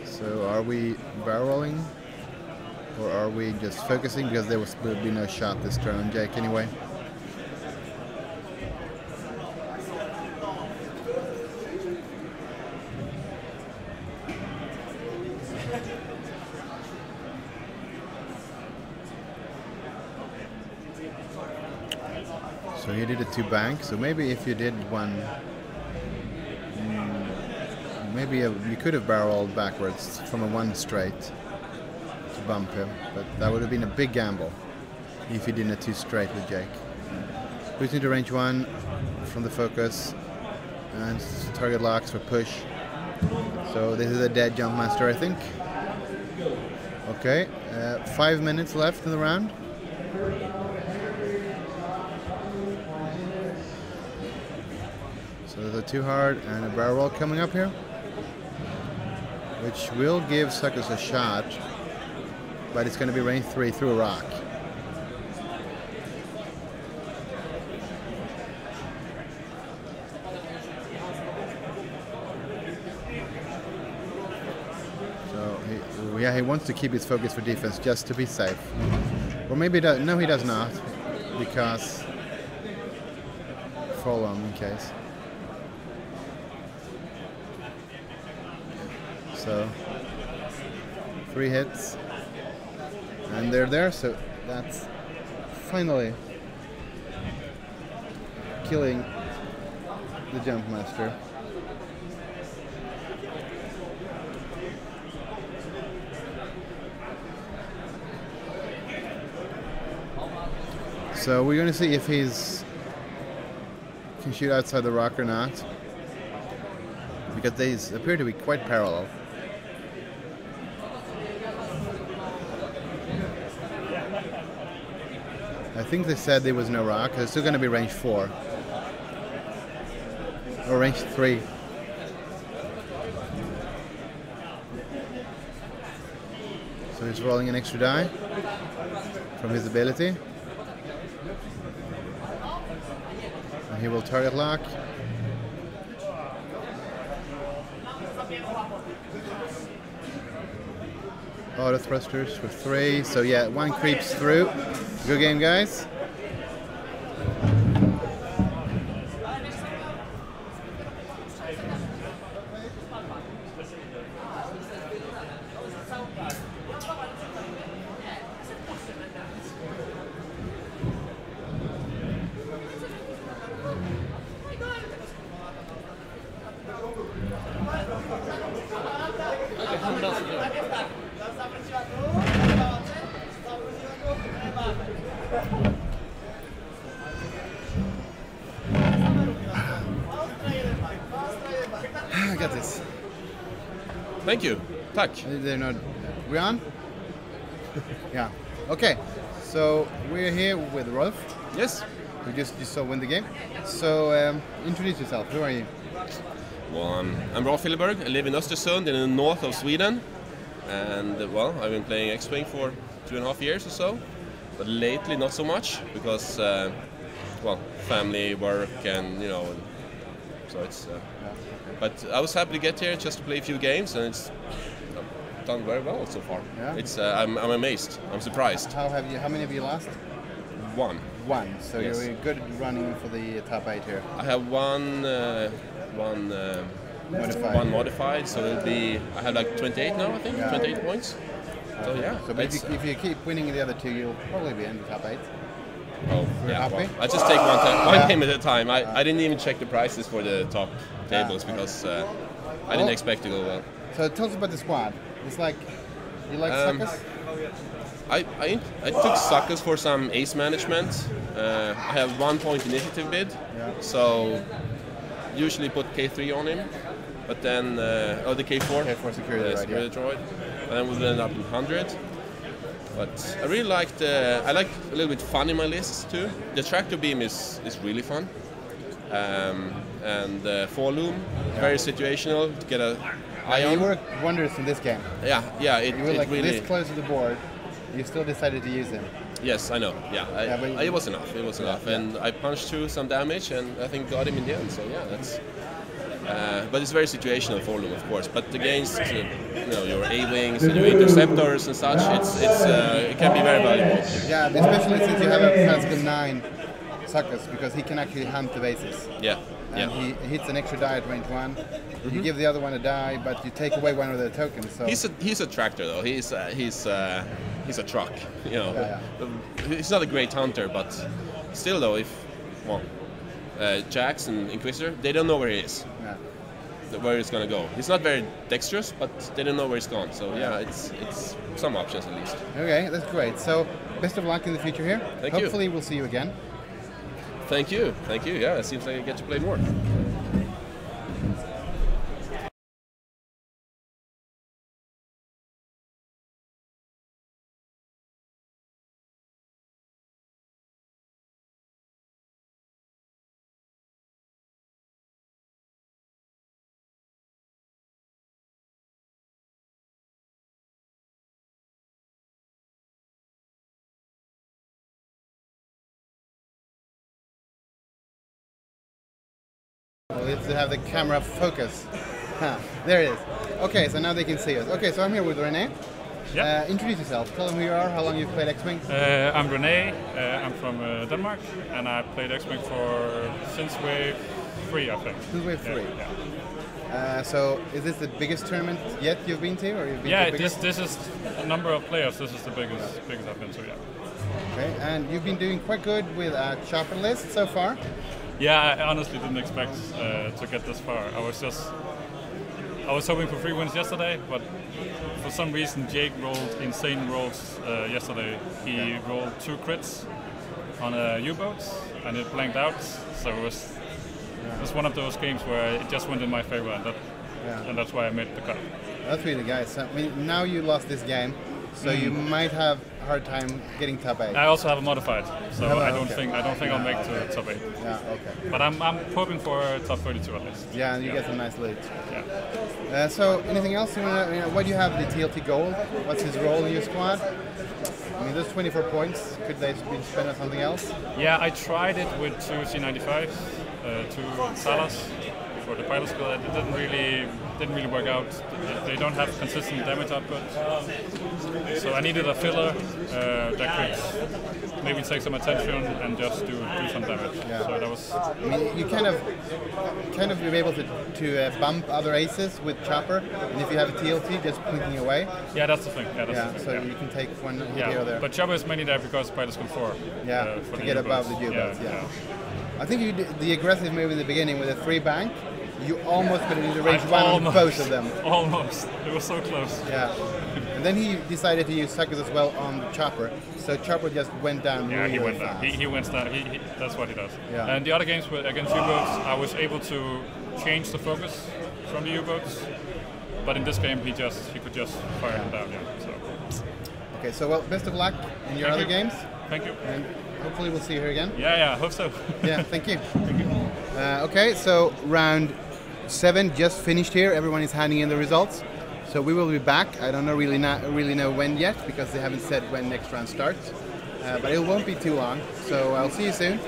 So are we barrel rolling? Or are we just focusing because there will be no shot this turn on Jake anyway? So you did a 2 bank, so maybe if you did one, maybe you could have barreled backwards from a 1 straight. Bump him, but that would have been a big gamble if he didn't 2 straight with Jake. Boosting to range 1 from the focus and target locks for push. So this is a dead jump master, I think. Okay, 5 minutes left in the round. So there's a 2 hard and a barrel roll coming up here, which will give Suckers a shot. But it's going to be range 3 through a rock. So he wants to keep his focus for defense just to be safe. Or maybe no, he does not, because fall on in case. So 3 hits. And they're there, so that's finally killing the jump master. So we're going to see if he's can shoot outside the rock or not, because they appear to be quite parallel. I think they said there was no rock. It's still going to be range 4 or range 3. So he's rolling an extra die from his ability, and he will target lock. Auto thrusters for 3. So yeah, 1 creeps through. Good game, guys. Grattis. Thank you. Tack. They're not. We on? Yeah. Okay. So we're here with Rolf. Yes. We just saw win the game. So introduce yourself. Who are you? Well, I'm Rolf Hilleberg. I live in Östersund in the north of Sweden. And well, I've been playing X-Wing for 2.5 years or so. But lately not so much because, well, family, work and, you know, so it's... But I was happy to get here just to play a few games and it's done very well so far. Yeah. It's I'm amazed. I'm surprised. How many have you lost? One. So Yes. you're good running for the top 8 here. I have one modified, so it'll be I have like 28 now, I think. Yeah. 28 points. So yeah. So maybe if you keep winning the other 2, you'll probably be in the top 8. Oh, You're yeah. happy? Well, I just take one game at a time. I didn't even check the prices for the top tables because I didn't expect to go well. So tell us about the squad. It's like you like suckers? I took suckers for some ace management. I have 1 point initiative bid, so usually put K3 on him, but then the K4, K4 security droid, security droid, and then we'll end up with 100. But I really liked. I like a little bit fun in my lists too. The tractor beam is really fun, and fall loom very situational to get a eye on. You worked wonders in this game. Yeah. You were It like really. this close to the board. You still decided to use him. Yes, I know. Yeah, but it was enough. It was enough, and I punched through some damage, and I think got him in the end. So yeah, that's. But it's very situational for them, of course. But against your A-wings and your interceptors and such, it can be very valuable. Yeah, especially since you have a Pascal 9 suckers, because he can actually hunt the bases. Yeah. And he hits an extra die at range 1. You give the other one a die, but you take away one of the tokens. So He's a tractor though. He's a truck. You know, he's not a great hunter, but still though, Jax and Inquisitor, they don't know where he is. Where he's gonna go. He's not very dexterous, but they don't know where he's gone. So yeah, it's some options at least. Okay, that's great. So best of luck in the future here. Thank you. Hopefully we'll see you again. Thank you. Yeah, it seems like I get to play more. Well, let's have the camera focus. There it is. Okay, so now they can see us. Okay, so I'm here with René. Yeah. Introduce yourself. Tell them who you are, how long you've played X-Wing. I'm René. I'm from Denmark, and I played X-Wing since Wave 3, I think. Since Wave 3. Yeah. So, is this the biggest tournament yet you've been to, or you've been to the biggest? this is a number of players. This is the biggest I've been to. Yeah. Okay, and you've been doing quite good with a chopper list so far. Yeah, I honestly didn't expect to get this far. I was hoping for 3 wins yesterday, but for some reason Jake rolled insane rolls yesterday. He rolled 2 crits on a U-boat, and it blanked out. So it was one of those games where it just went in my favor, and that's why I made the cut. That's really guys. So, I mean, now you lost this game, so you might have a hard time getting top 8. I also have a modified, so I don't think I'll make to top 8. Yeah, okay. But I'm hoping for top 32 at least. Yeah, and you get some nice loot. Yeah. So, anything else you want to? What do you have? The TLT Gold. What's his role in your squad? I mean, those 24 points. Could they be spent on something else? Yeah, I tried it with 2 C95s, 2 Salas for the pilot skill. It didn't really work out. They don't have consistent damage output, so I needed a filler that could maybe take some attention and just do some damage. Yeah. So that was. I mean, you kind of be able to bump other aces with chopper, and if you have a TLT, just plinking away. Yeah, that's the thing. Yeah, that's the thing. So you can take one hit here or there. But chopper is mainly there because pilot skill 4. Yeah, for to the get U-boats. above the U-boats. Yeah. I think you did the aggressive move in the beginning with a 3 bank. You almost got into range 1 on both of them. Almost. It was so close. Yeah. And then he decided to use suckers as well on the chopper. So chopper just went down. Yeah, really he went fast. down. He went down. That's what he does. Yeah. And the other games were against U-boats, I was able to change the focus from the U-boats. But in this game, he could just fire them down. Yeah. So. Okay, so well, best of luck in your other games. Thank you. And hopefully we'll see you here again. Yeah, I hope so. Yeah, thank you. Okay, so round 7 just finished here. Everyone is handing in the results. So we will be back. I don't really know when yet because they haven't said when next round starts. But it won't be too long. So I'll see you soon.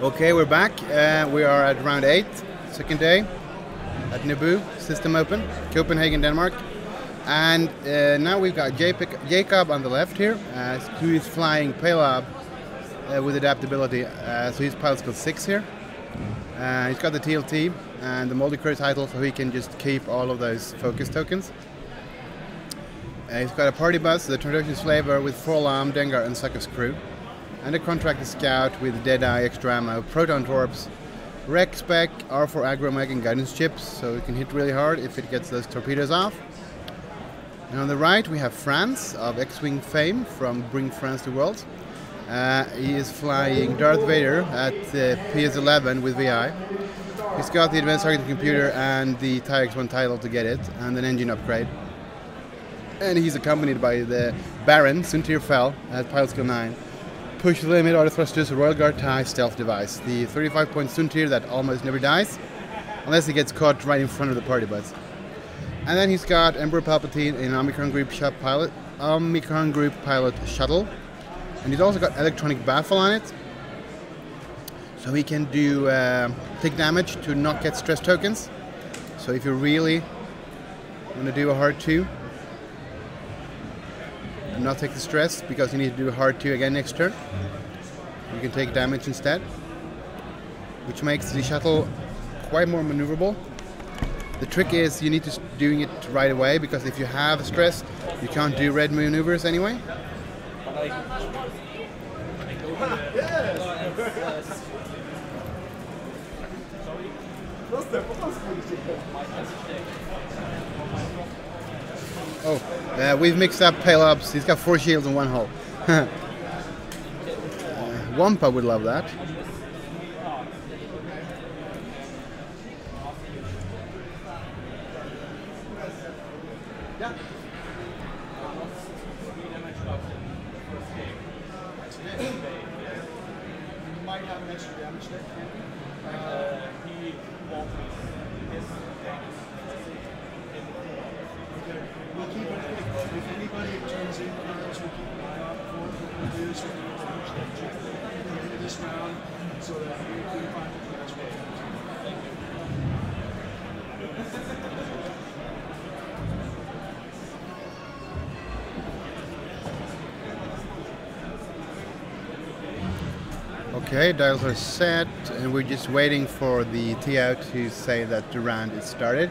Okay, we're back. We are at round 8, second day at Naboo System Open, Copenhagen, Denmark. And now we've got Jacob on the left here, who is flying Paylob with adaptability. So his pilot's got 6 here. He's got the TLT. and the multi-career title, so he can just keep all of those focus tokens. He's got a party bus, the Transition Slaver with Forlam, Dengar, and Sucker's crew, and a contracted scout with Deadeye, extra ammo, Proton Torps, Rec Spec, R4 aggro mag, and guidance chips, so it can hit really hard if it gets those torpedoes off. And on the right we have Franz of X-Wing fame from Bring France to Worlds. He is flying Darth Vader at the PS11 with VI. He's got the advanced targeting computer and the TIE X1 title to get it, and an engine upgrade. And he's accompanied by the Baron, Suntir Fel, at Pilot Skill 9. Push the limit, auto thrusters, Royal Guard TIE stealth device. The 35-point Suntir that almost never dies, unless he gets caught right in front of the party bus. And then he's got Emperor Palpatine in Omicron Group Pilot Shuttle. And he's also got electronic baffle on it, so he can do take damage to not get stress tokens. So if you really want to do a hard 2 and not take the stress because you need to do a hard 2 again next turn, you can take damage instead, which makes the shuttle quite more maneuverable. The trick is you need to doing it right away, because if you have stress you can't do red maneuvers anyway. Oh, we've mixed up payloads. He's got 4 shields and 1 hull. Wampa would love that. We'll keep it quick. If anybody turns in cards, we'll keep an eye out for what it is for the end of this round, so that we can find the cards. Okay, dials are set, and we're just waiting for the TO to say that the round is started.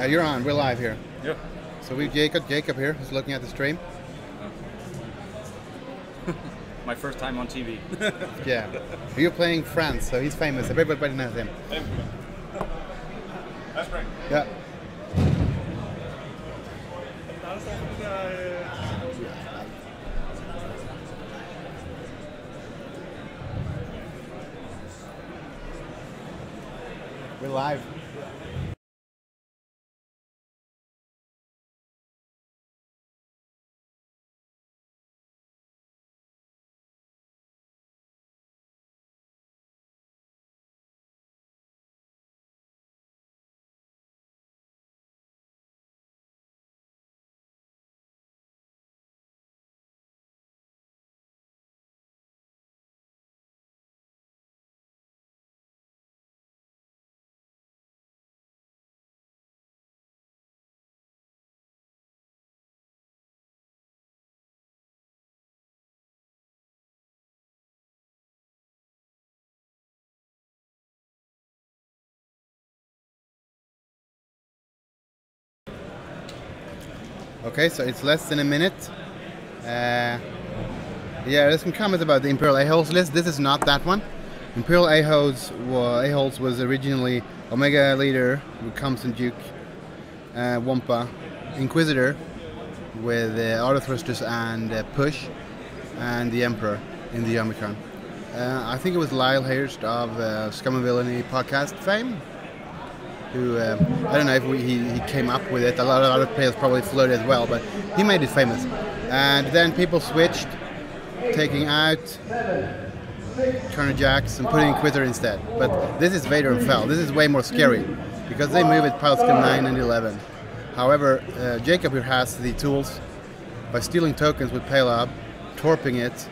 You're on, we're live here. Yeah. So we've Jacob here, who's looking at the stream. My first time on TV. Yeah. You're playing France, so he's famous. Everybody knows him. That's right. Yeah. We're live. Okay, so it's less than a minute. Yeah, there's some comments about the Imperial A-holes list. This is not that one. Imperial A-holes was originally Omega Leader with Compton Duke, Wampa, Inquisitor with auto thrusters and push, and the Emperor in the Omicron. I think it was Lyle Hurst of Scum and Villainy podcast fame, who, I don't know if he came up with it. A lot of other players probably floated as well, but he made it famous. And then people switched, taking out Colonel Jax and putting Inquisitor instead. But this is Vader and Fel. This is way more scary, because they move at Pilot Skill 9 and 11. However, Jacob here has the tools by stealing tokens with Paylob, torping it,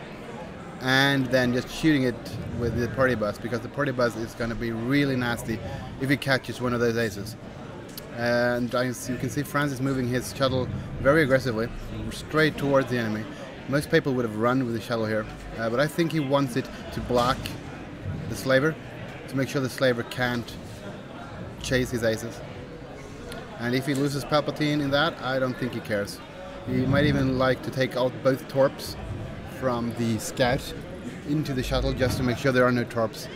and then just shooting it with the party bus, because the party bus is going to be really nasty if he catches one of those aces. And as you can see, Franz is moving his shuttle very aggressively, straight towards the enemy. Most people would have run with the shuttle here, but I think he wants it to block the slaver, to make sure the slaver can't chase his aces. And if he loses Palpatine in that, I don't think he cares. He might even like to take out both torps from the scout into the shuttle just to make sure there are no torps,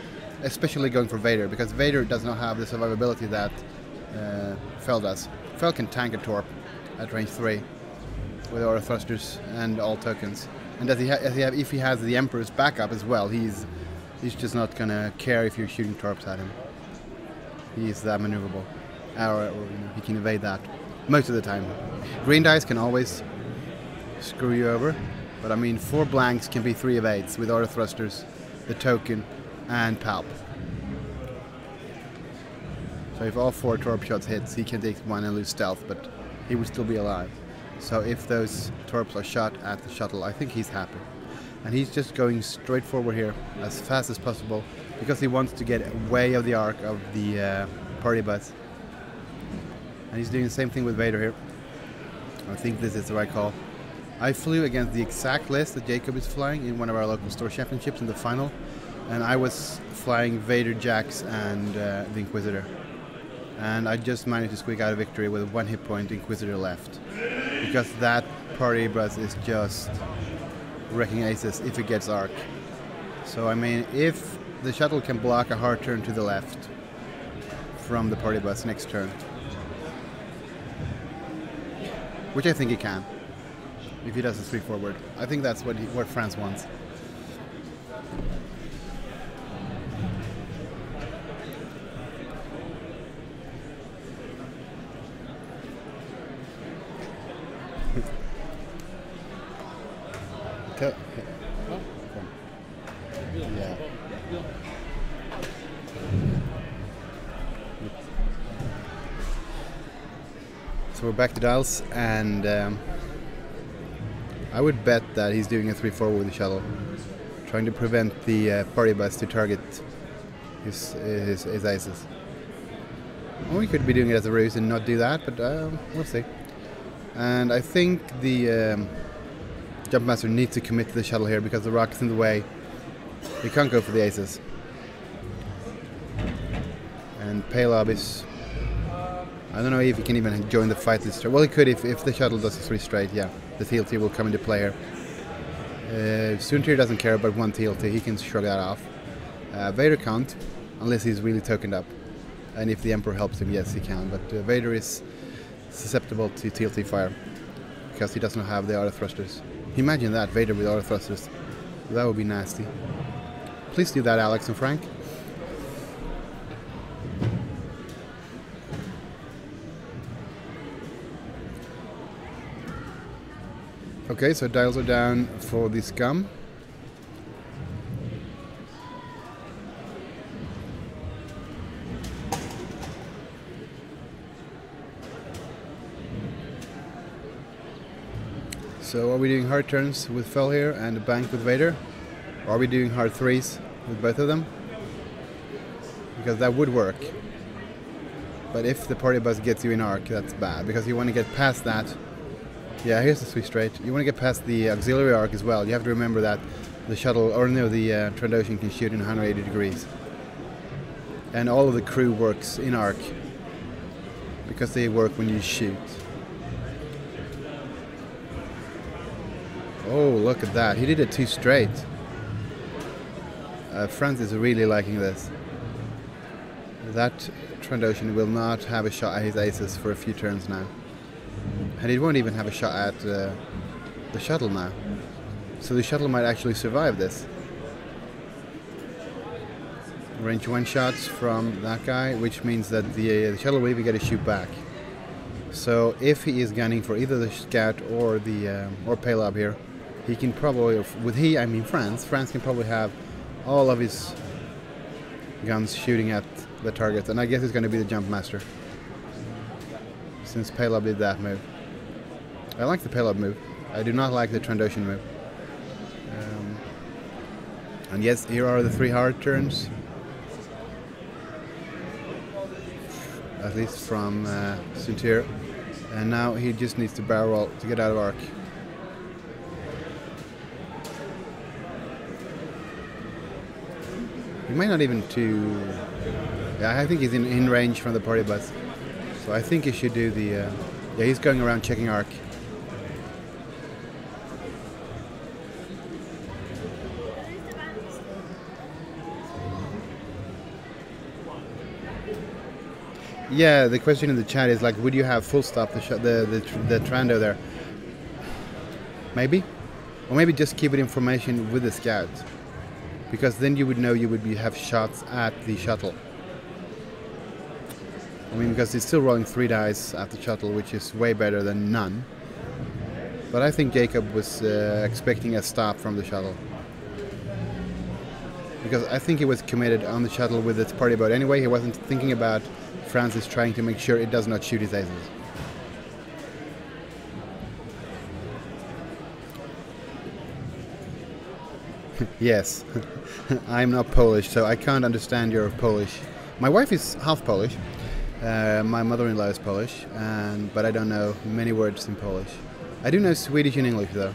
especially going for Vader, because Vader does not have the survivability that Fel does. Fel can tank a torp at range 3 with auto thrusters and all tokens. And if he has the Emperor's backup as well, he's just not gonna care if you're shooting torps at him. He's that maneuverable, or he can evade that most of the time. Green dice can always screw you over, but I mean 4 blanks can be 3 evades with auto thrusters, the token, and Palp. So if all 4 torp shots hits, he can take 1 and lose stealth, but he would still be alive. So if those torps are shot at the shuttle, I think he's happy. And he's just going straight forward here as fast as possible, because he wants to get way of the arc of the party bus. And he's doing the same thing with Vader here. I think this is the right call. I flew against the exact list that Jacob is flying in one of our local store championships in the final, and I was flying Vader, Jax, and the Inquisitor. And I just managed to squeak out a victory with 1 hit point Inquisitor left, because that party bus is just wrecking aces if it gets arc. So I mean, if the shuttle can block a hard turn to the left from the party bus next turn, which I think he can, if he does a 3 forward. I think that's what Franz wants. Yeah. So we're back to dials, and I would bet that he's doing a 3 forward with the shuttle, trying to prevent the party bus to target his aces. Or he could be doing it as a ruse and not do that, but we'll see. And I think the Jumpmaster needs to commit to the shuttle here, because the rock is in the way. He can't go for the aces. And Palob is... I don't know if he can even join the fight this turn. Well, he could if the shuttle does a 3 straight, yeah. The TLT will come into play here. Soontir doesn't care about 1 TLT, he can shrug that off. Vader can't, unless he's really tokened up. And if the Emperor helps him, yes, he can. But Vader is susceptible to TLT fire, because he doesn't have the auto thrusters. Imagine that, Vader with auto thrusters. That would be nasty. Please do that, Alex and Frank. Okay, so dials are down for the scum. So are we doing hard turns with Fel here and a bank with Vader? Or are we doing hard 3s with both of them? Because that would work. But if the party bus gets you in arc, that's bad, because you want to get past that. Yeah, here's the 3 straight. You want to get past the auxiliary arc as well. You have to remember that the shuttle, or no, the Trandoshan can shoot in 180 degrees. And all of the crew works in arc, because they work when you shoot. Oh, look at that. He did it 2 straight. Franz is really liking this. That Trandoshan will not have a shot at his aces for a few turns now. And he won't even have a shot at the shuttle now. So the shuttle might actually survive this. Range 1 shots from that guy, which means that the shuttle will even get a shoot back. So if he is gunning for either the scout or the or Palob here, he can probably, with he I mean Franz can probably have all of his guns shooting at the target, and I guess it's going to be the Jumpmaster, since Palob did that move. I like the Palob move. I do not like the Trandoshan move. And yes, here are the 3 hard turns. At least from Suntir. And now he just needs to barrel roll to get out of arc. He might not even to... Yeah, I think he's in range from the party bus. So I think he should do the... yeah, he's going around checking arc. Yeah, the question in the chat is like, would you have full stop the Trando there? Maybe, or maybe just keep it in formation with the scouts, because then you would know you would have shots at the shuttle. I mean, because he's still rolling 3 dice at the shuttle, which is way better than none. But I think Jacob was expecting a stop from the shuttle, because I think he was committed on the shuttle with its party boat anyway. He wasn't thinking about Francis trying to make sure it does not shoot his aces. Yes, I'm not Polish, so I can't understand your Polish. My wife is half Polish. My mother-in-law is Polish, but I don't know many words in Polish. I do know Swedish and English, though.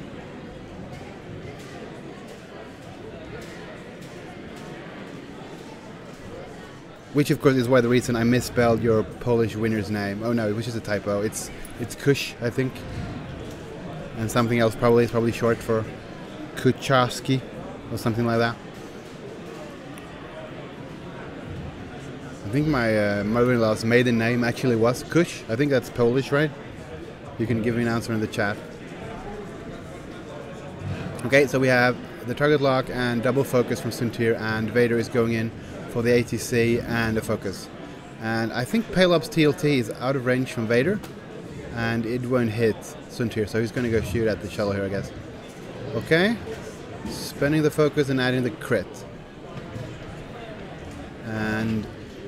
Which, of course, is why the reason I misspelled your Polish winner's name. Oh no, it was just a typo. It's Kush, I think, and something else probably. It's probably short for Kucharski or something like that. I think my mother-in-law's maiden name actually was Kush. I think that's Polish, right? You can give me an answer in the chat. Okay, so we have the target lock and double focus from Suntir, and Vader is going in for the ATC and a focus. And I think Palop's TLT is out of range from Vader, and it won't hit Suntir, so he's going to go shoot at the shuttle here, I guess. Okay, spending the focus and adding the crit. And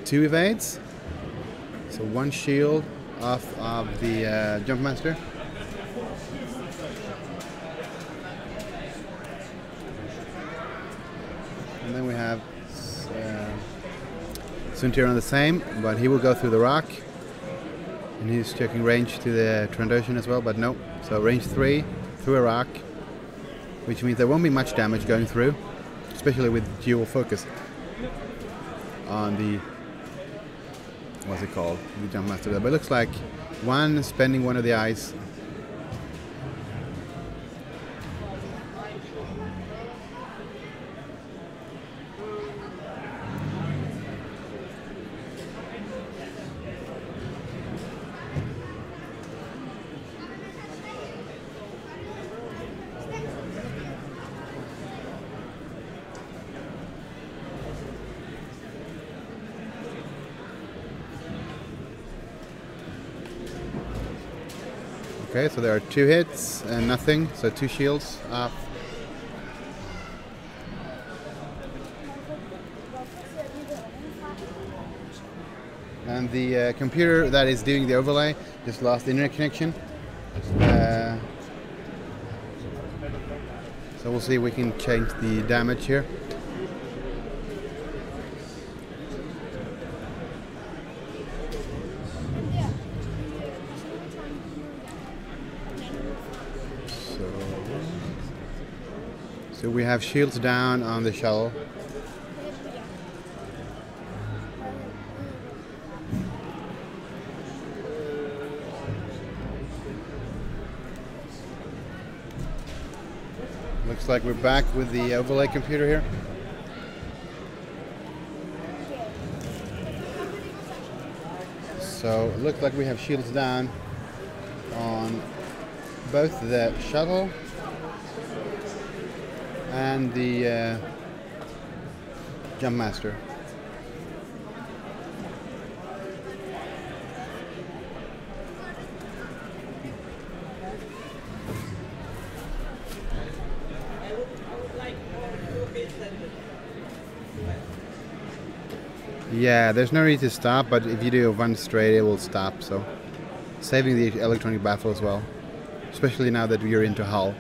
2 evades, so 1 shield off of the Jump Master. And then we have Suntir on the same, but he will go through the rock, and he's checking range to the Trandoshan as well, but no. So range 3 through a rock, which means there won't be much damage going through, especially with dual focus on the, what's it called, the Jump Master there. But it looks like one spending one of the eyes. Okay, so there are 2 hits and nothing, so 2 shields up. And the computer that is doing the overlay just lost the internet connection. So we'll see if we can change the damage here. So we have shields down on the shuttle. Looks like we're back with the overlay computer here. So it looks like we have shields down on both the shuttle and the Jump Master. Yeah, there's no need to stop, but if you do one straight, it will stop. So saving the electronic baffle as well, especially now that we're into hull.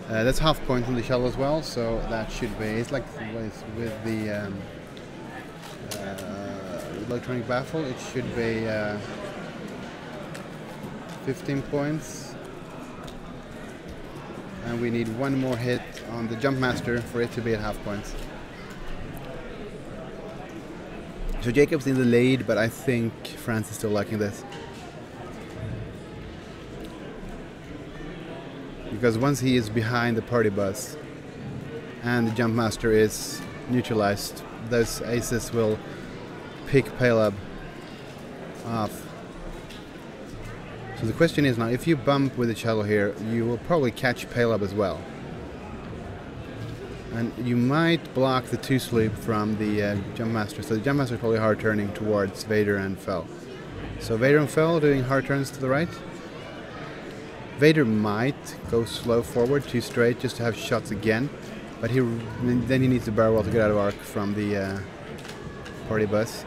That's half point on the shuttle as well, so that should be. It's like with the electronic baffle. It should be 15 points, and we need one more hit on the jump master for it to be at half points. So Jacob's in the lead, but I think France is still liking this. Because once he is behind the party bus and the jump master is neutralized, those aces will pick Palab off. So the question is now, if you bump with the cello here, you will probably catch Palab as well. And you might block the 2-sloop from the jump master. So the jump master is probably hard turning towards Vader and Fell. So Vader and Fell doing hard turns to the right. Vader might go slow forward, 2 straight, just to have shots again. But then he needs the barrel roll to get out of arc from the party bus.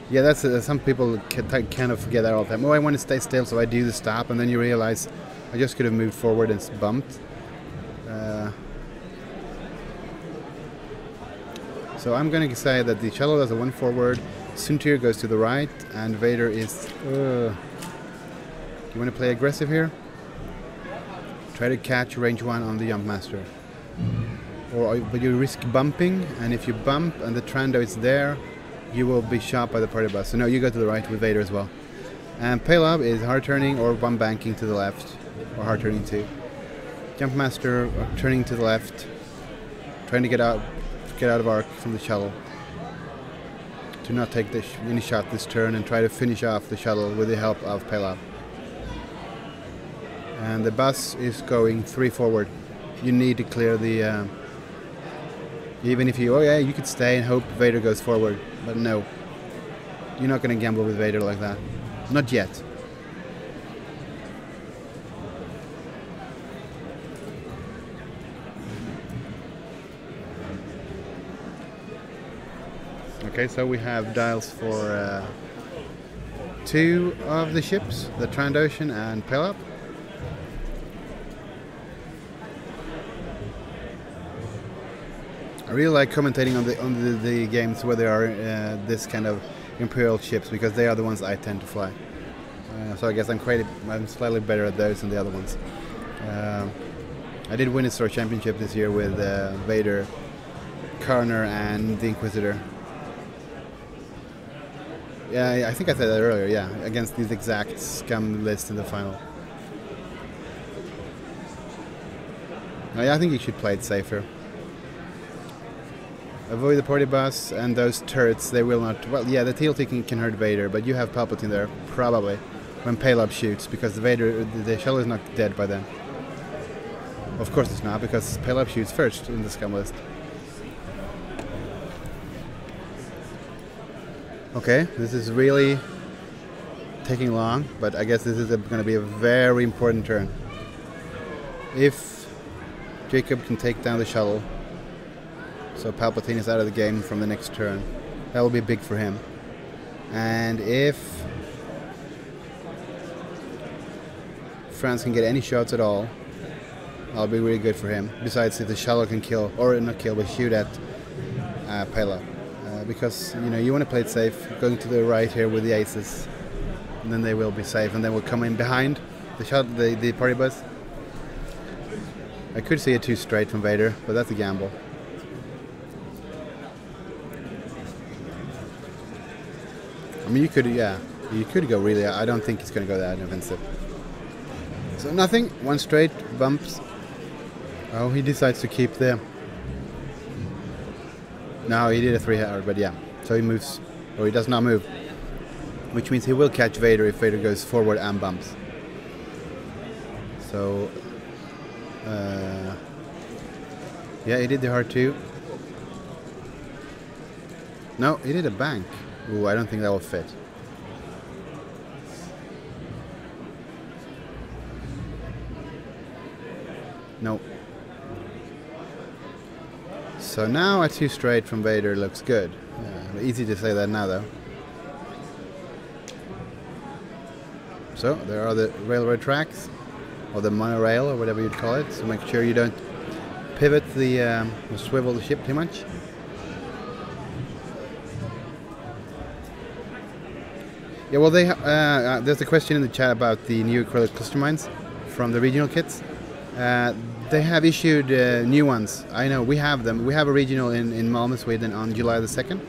Yeah, that's some people kind of forget that all the time. Oh, I want to stay still, so I do the stop, and then you realize I just could have moved forward and bumped. So I'm going to say that the cello does a 1 forward, Suntir goes to the right, and Vader is... you want to play aggressive here? Try to catch range 1 on the jump master. But you risk bumping, and if you bump and the Trando is there, you will be shot by the party bus. So no, you go to the right with Vader as well. And Palab is hard turning or bump banking to the left, or hard turning too. Jump master turning to the left, trying to get out of arc from the shuttle. Do not take any shot this turn, and try to finish off the shuttle with the help of Palab. And the bus is going 3 forward. You need to clear the... even if you... Oh yeah, you could stay and hope Vader goes forward. But no. You're not going to gamble with Vader like that. Not yet. Okay, so we have dials for 2 of the ships, the Trandoshan and Palab. I really like commentating on the games where there are this kind of Imperial ships, because they are the ones I tend to fly. So I guess I'm slightly better at those than the other ones. I did win a Star Championship this year with Vader, Karner, and the Inquisitor. Yeah, I think I said that earlier. Yeah, against these exact scum list in the final. Yeah, I think you should play it safer. Avoid the party bus and those turrets. They will not... Well, yeah, the TLT can hurt Vader, but you have Palpatine there, probably, when Palab shoots, because the shell is not dead by then. Of course it's not, because Palab shoots first in the scum list. Okay, this is really taking long, but I guess this is going to be a very important turn. If Jacob can take down the shuttle, so Palpatine is out of the game from the next turn, that will be big for him. And if France can get any shots at all, that'll be really good for him. Besides, if the shuttle can kill, or not kill, but shoot at Palab. Because you want to play it safe, going to the right here with the aces, and then they will be safe, and then we'll come in behind the party bus. I could see a 2 straight from Vader, but that's a gamble. I mean, you could go really. I don't think it's going to go that offensive. So nothing, 1 straight, bumps. Oh, he decides to keep the... No, he did a 3-hour, but yeah. So he moves, or he does not move. Which means he will catch Vader if Vader goes forward and bumps. So... yeah, he did the hard 2. No, he did a bank. Ooh, I don't think that will fit. No. So now a 2 straight from Vader looks good. Easy to say that now, though. So there are the railroad tracks. or the monorail, or whatever you'd call it. So make sure you don't pivot the or swivel the ship too much. Yeah, well, there's a question in the chat about the new acrylic cluster mines from the regional kits. They have issued new ones. I know, we have them. We have a regional in Malmö, Sweden on July the 2nd.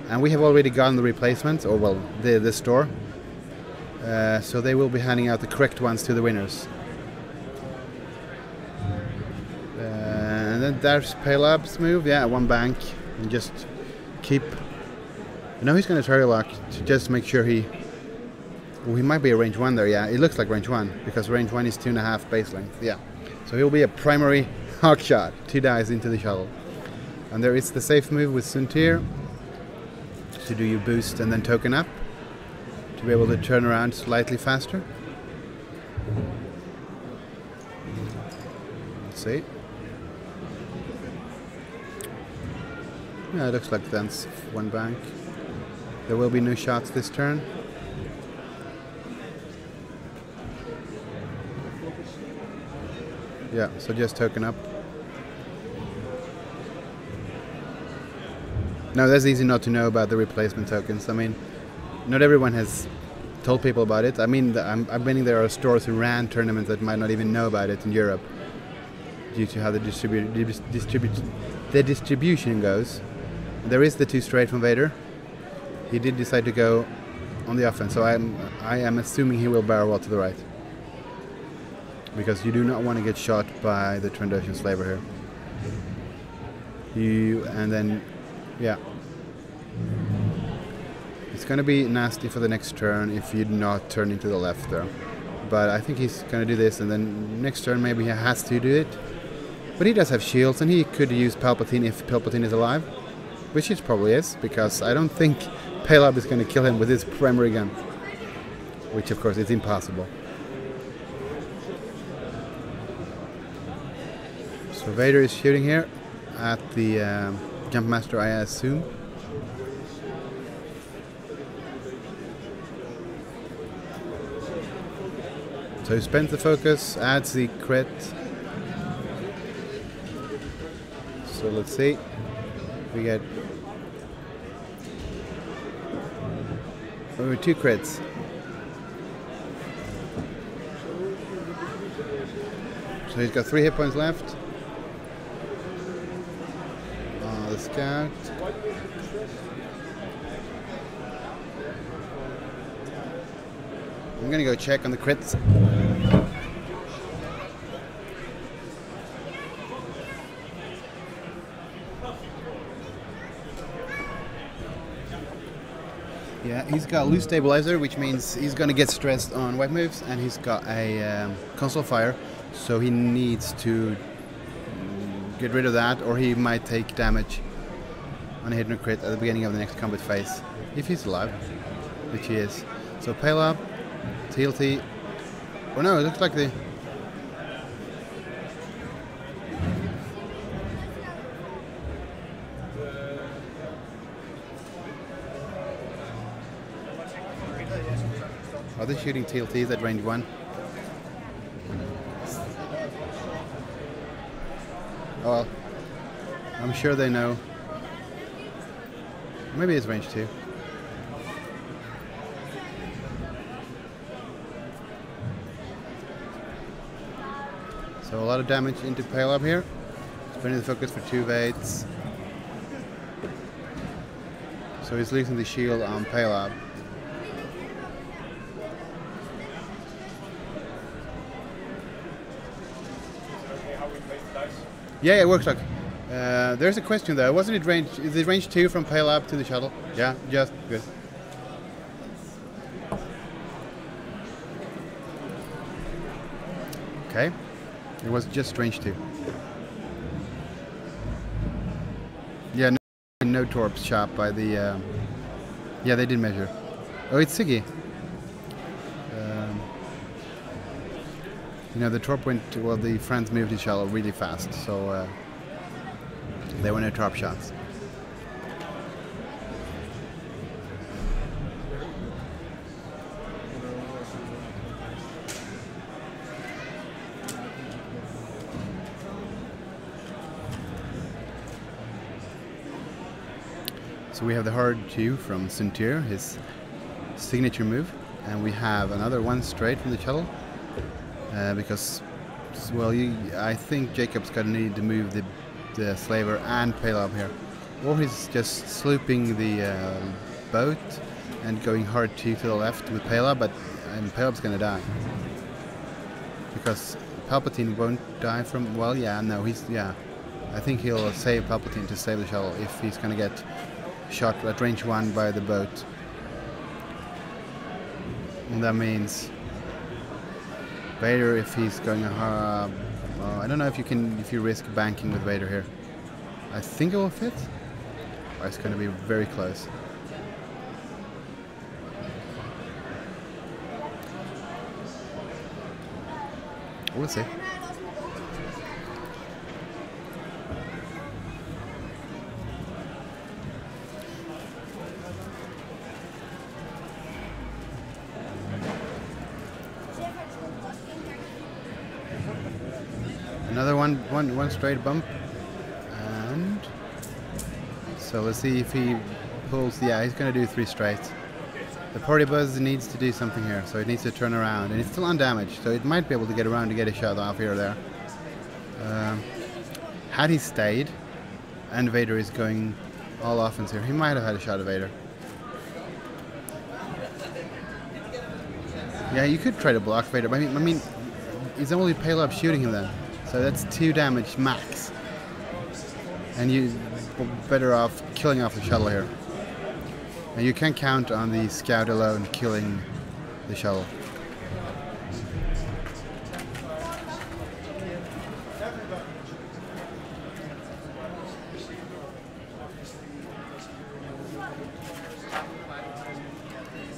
And we have already gotten the replacements, or well, the store. So they will be handing out the correct ones to the winners. And then there's Paylab's move. Yeah, one bank. And just keep... I know he's going to turtle lock to just make sure he... Well, he might be a range 1 there, yeah. It looks like range 1, because range 1 is 2.5 base length, yeah. So he'll be a primary hawk shot, 2 dice into the shuttle. And there is the safe move with Suntir to do your boost and then token up, to be able to turn around slightly faster. Let's see. Yeah, it looks like that's 1 bank. There will be no shots this turn. Yeah, so just token up. No, that's easy not to know about the replacement tokens. I mean, not everyone has told people about it. I mean, I'm betting there are stores who ran tournaments that might not even know about it in Europe, due to how the distribution goes. There is the 2 straight from Vader. He did decide to go on the offense, so I am assuming he will barrel roll to the right, because you do not want to get shot by the Trandoshan slaver here. And then, yeah. It's going to be nasty for the next turn if you do not turn into the left there. But I think he's going to do this, and then next turn maybe he has to do it. But he does have shields, and he could use Palpatine if Palpatine is alive, which he probably is, because I don't think Paylab is going to kill him with his primary gun, which of course is impossible. So Vader is shooting here at the Jumpmaster, I assume. So he spends the focus, adds the crit. So let's see. We get over 2 crits. So he's got 3 hit points left. The scout. I'm gonna go check on the crits. Yeah, he's got loose stabilizer, which means he's gonna get stressed on web moves, and he's got a console fire, so he needs to get rid of that, or he might take damage on a hit and crit at the beginning of the next combat phase, if he's alive, which he is. So Paylab, TLT, or no, it looks like the... Are they shooting TLTs at range 1? Oh well, I'm sure they know. Maybe it's range 2. So a lot of damage into Paylab here. Spending the focus for 2 Vates. So he's losing the shield on Paylab. Yeah, it works like. There's a question though. Wasn't it range? Is it range 2 from Paylab to the shuttle? Yeah, just good. Okay, it was just range 2. Yeah, no torps shot by the. Yeah, they did measure. Oh, it's Siggy. You know, the torp went, well, the friends moved the shuttle really fast, so there were no torp shots. So we have the hard 2 from Suntir, his signature move, and we have another one straight from the shuttle, because, well, I think Jacob's gonna need to move the slaver and Paylob here, or he's just slooping the boat and going hard 2 to the left with Paylob, but Paylob's gonna die because Palpatine won't die from. Well, yeah, no, I think he'll save Palpatine to save the shuttle if he's gonna get shot at range 1 by the boat. And that means Vader, if he's going well, I don't know if you risk banking with Vader here. I think it will fit, or it's going to be very close. We'll see. Another one straight bump, and so let's see if he pulls. Yeah, he's going to do 3 straights. The party buzz needs to do something here, so it needs to turn around, and it's still undamaged, so it might be able to get around to get a shot off here or there. Had he stayed, and Vader is going all offense here, he might have had a shot at Vader. Yeah, you could try to block Vader, but I mean, it's only Paylob shooting him then. So that's 2 damage max. And you're better off killing off the shuttle here. And you can count on the scout alone killing the shuttle.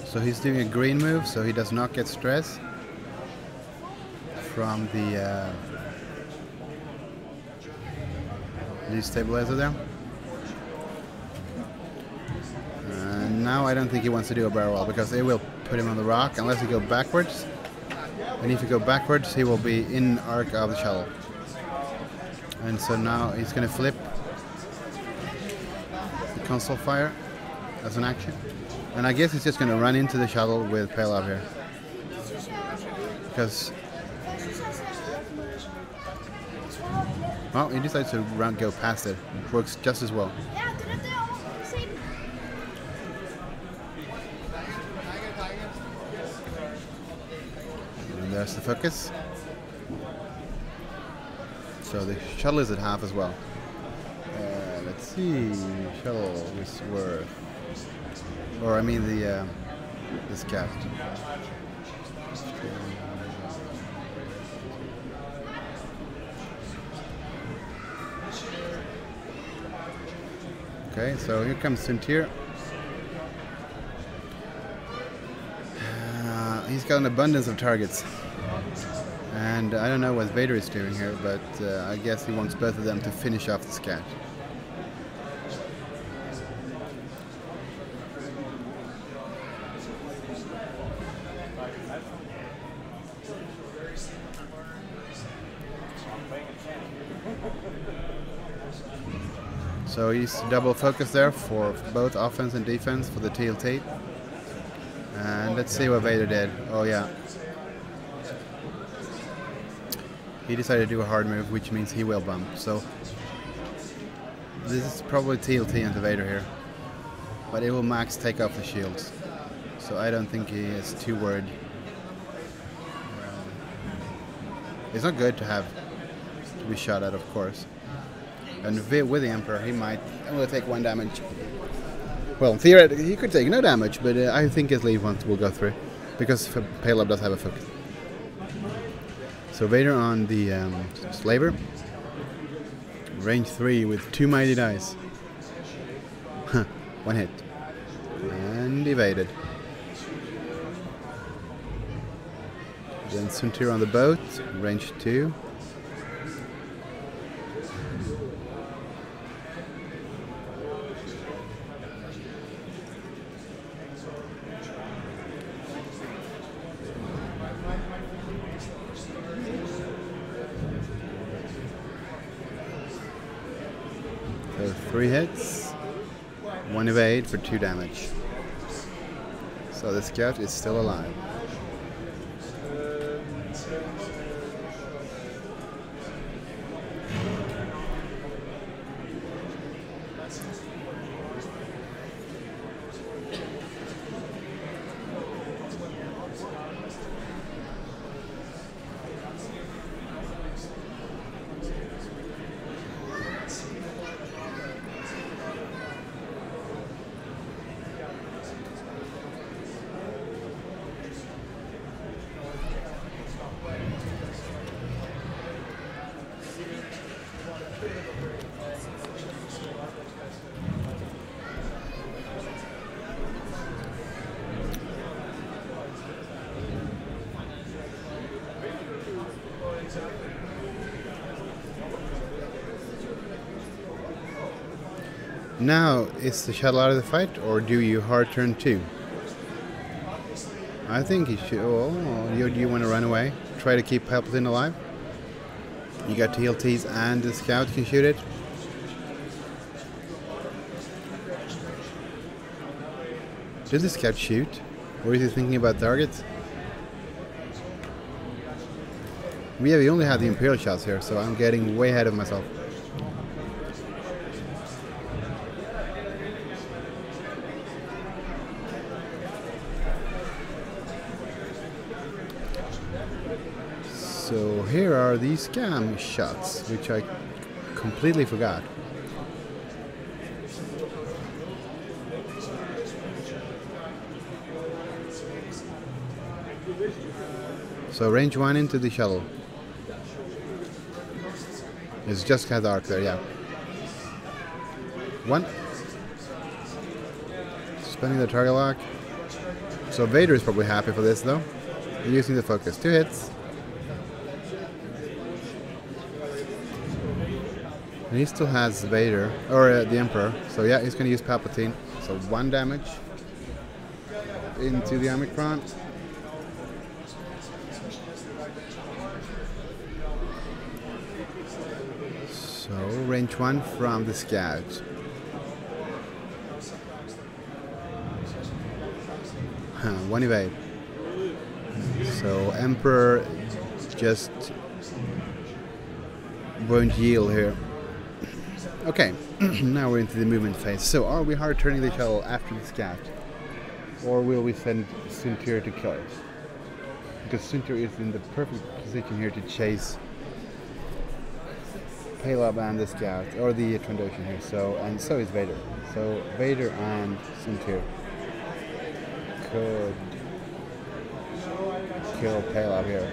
So he's doing a green move, so he does not get stress from the stabilizer there. And now I don't think he wants to do a barrel roll because it will put him on the rock unless he goes backwards. And if he goes backwards, he will be in arc of the shuttle. And so now he's going to flip the console fire as an action. And I guess he's just going to run into the shuttle with Paylob here. Because, well, he decides to go past it. It works just as well. And there's the focus. So the shuttle is at half as well. Let's see, shuttle is worth, or I mean the scout. Okay, so here comes Suntir. He's got an abundance of targets. And I don't know what Vader is doing here, but I guess he wants both of them to finish off the scout. So he's double focused there for both offense and defense for the TLT. And let's see what Vader did. Oh yeah. He decided to do a hard move, which means he will bump. So this is probably TLT into Vader here. But it will max take off the shields. So I don't think he is too worried. It's not good to be shot at, of course. And with the Emperor, he might only take 1 damage. Well, theoretically, he could take no damage, but I think his lead ones will go through. Because Paylob does have a focus. So Vader on the Slaver. Range 3 with 2 mighty dice. 1 hit. And evaded. Then Suntir on the boat. Range 2. So 3 hits, 1 evade for 2 damage. So the scout is still alive. Now, is the shuttle out of the fight, or do you hard turn 2? I think you should. Oh, you want to run away? Try to keep Palpatine alive? You got TLTs and the scout can shoot it. Did the scout shoot? Or is he thinking about targets? We only have the Imperial shots here, so I'm getting way ahead of myself. So here are the scam shots, which I completely forgot. So range 1 into the shuttle. It's just got the arc there, yeah. 1. Spending the target lock. So Vader is probably happy for this though. Using the focus. 2 hits. And he still has Vader, or the Emperor. So yeah, he's going to use Palpatine. So 1 damage into the Omicron. So range 1 from the scout. One evade. So Emperor just won't yield here. Okay, now we're into the movement phase. So are we hard turning the shuttle after the scout? Or will we send Suntir to kill it? Because Suntir is in the perfect position here to chase Caleb and the scout, or the Trandoshan here. So, and so is Vader. So Vader and Suntir could kill Caleb here.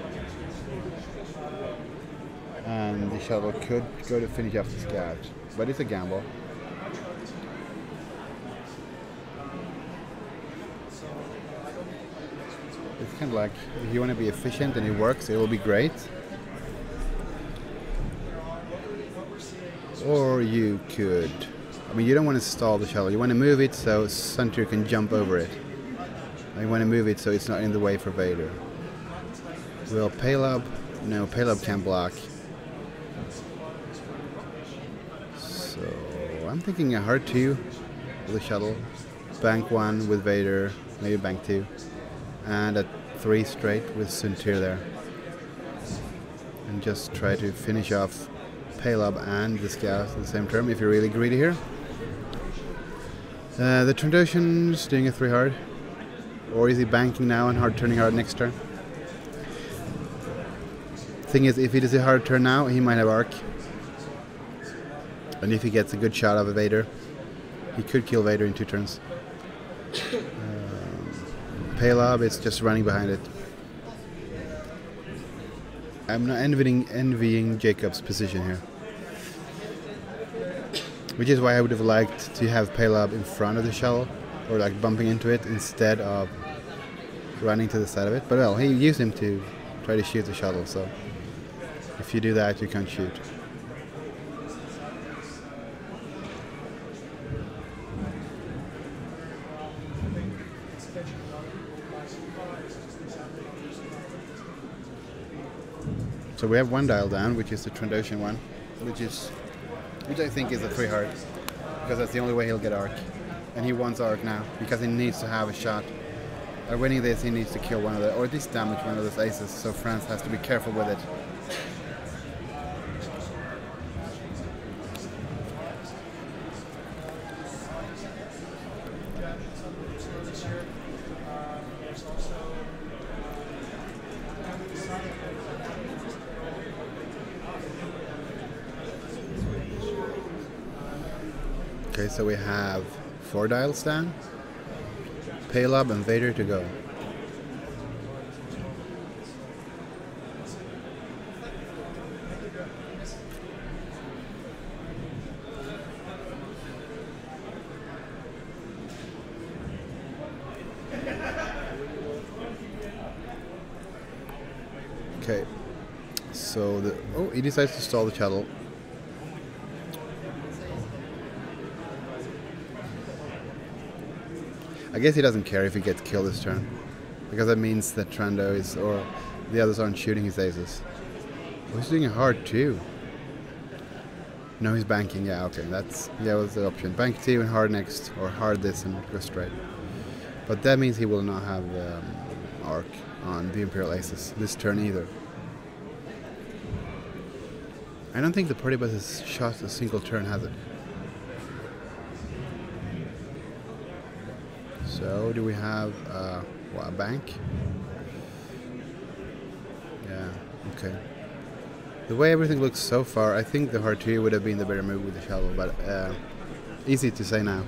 And the shuttle could go to finish off the scout. But it's a gamble. It's kind of like, if you want to be efficient and it works, it will be great. Or you could, I mean, you don't want to stall the shuttle. You want to move it so Suntir can jump over it. And you want to move it so it's not in the way for Vader. Will Caleb? No, Caleb can block. I'm thinking a hard 2 with the shuttle, bank 1 with Vader, maybe bank 2, and a 3 straight with Suntir there. And just try to finish off Caleb and the scout at the same term if you're really greedy here. The Trandoshan's doing a 3 hard, or is he banking now and hard turning hard next turn? Thing is, if he does a hard turn now, he might have arc. And if he gets a good shot of a Vader, he could kill Vader in 2 turns. Caleb is just running behind it. I'm not envying Jacob's position here. Which is why I would have liked to have Caleb in front of the shuttle, or like bumping into it instead of running to the side of it. But well, he used him to try to shoot the shuttle, so if you do that, you can't shoot. So we have 1 dial down, which is the Trandoshan one, which I think is a 3 hard, because that's the only way he'll get arc. and he wants arc now because he needs to have a shot. By winning this, he needs to kill one of the, or at least damage one of those aces. So France has to be careful with it. Okay, so we have 4 dials down, Paylob and Vader to go. Okay, so he decides to stall the shuttle. I guess he doesn't care if he gets killed this turn, because that means that Trando is, or the others aren't shooting his aces. Oh, he's doing a hard 2. No, he's banking. Yeah, okay, that's was the option. Bank 2 and hard next, or hard this and go straight. But that means he will not have arc on the Imperial aces this turn either. I don't think the party bus has shot a single turn, has it? So do we have what, a bank? Yeah, okay. The way everything looks so far, I think the hard 2 would have been the better move with the shuttle, but easy to say now.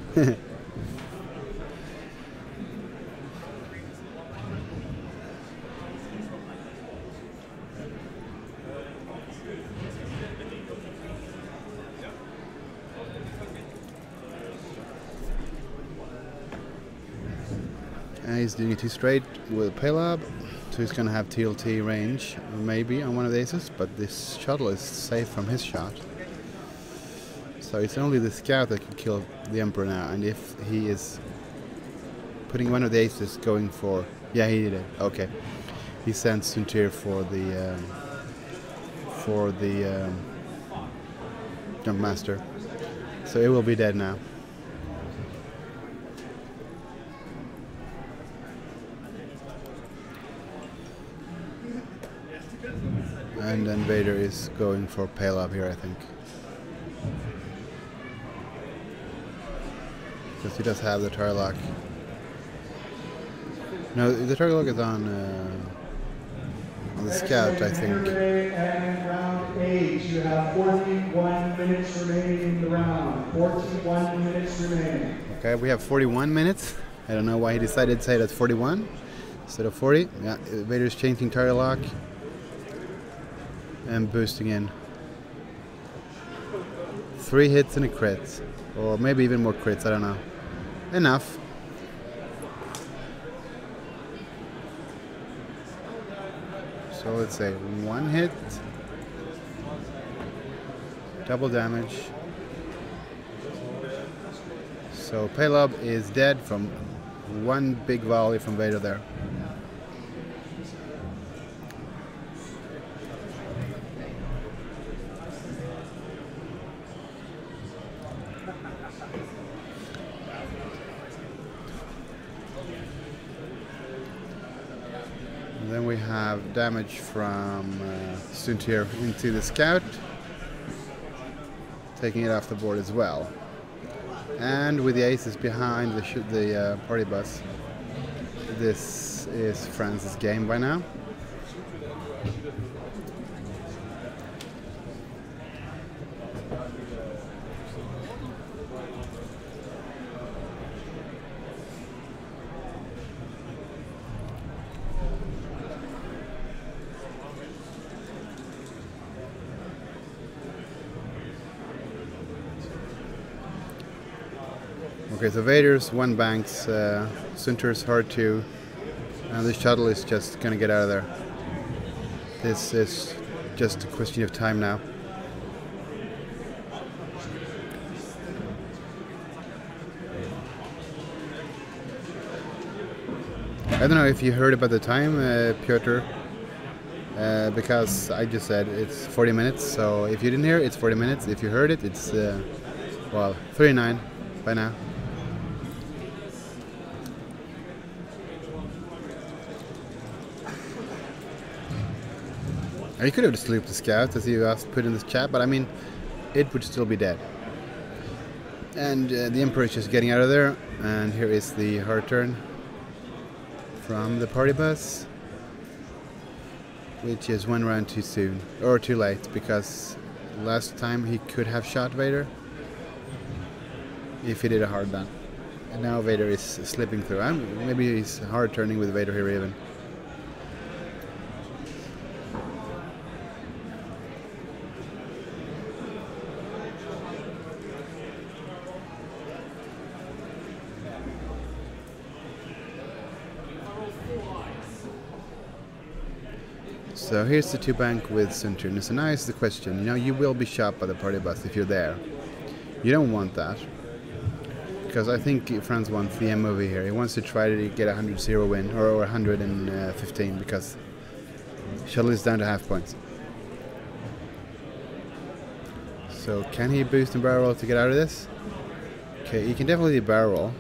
He's doing it 2 straight with Paylob, so he's going to have TLT range maybe on one of the aces, but this shuttle is safe from his shot. So it's only the scout that can kill the Emperor now, and if he is putting one of the aces going for... Yeah, he did it. Okay. He sends Suntir for the Jump Master. So it will be dead now. And then Vader is going for Paylob here, I think. Because he does have the Tarlock. No, the Tarlock is on the Scout, I think. And round 8, you have 41 minutes remaining in the round. 41 minutes remaining. Okay, we have 41 minutes. I don't know why he decided to say that's 41 instead of 40. Yeah, Vader's changing Tarlock and boosting in. 3 hits and a crit, or maybe even more crits, I don't know. Enough. So let's say 1 hit, double damage. So Paylob is dead from 1 big volley from Vader there. Then we have damage from Suntir into the Scout, taking it off the board as well. And with the aces behind the party bus, this is France's game by now. Okay, so Vader's 1 banks, Suntir's hard 2, and the shuttle is just gonna get out of there. This is just a question of time now. I don't know if you heard about the time, Piotr, because I just said it's 40 minutes, so if you didn't hear it, it's 40 minutes. If you heard it, it's, well, 39 by now. He could have just looped the scout, as you asked, put in the chat, but I mean, it would still be dead. And the Emperor is just getting out of there, and here is the hard turn from the party bus, which is one round too soon, or too late, because last time he could have shot Vader if he did a hard ban. And now Vader is slipping through. Maybe he's hard turning with Vader here even. So here's the 2-bank with Centurion. So now is the question. You know, you will be shot by the party bus if you're there. You don't want that. Because I think Franz wants the MOV here. He wants to try to get a 100-0 win, or 115, because shuttle is down to half points. So can he boost and barrel roll to get out of this? Okay, he can definitely barrel roll.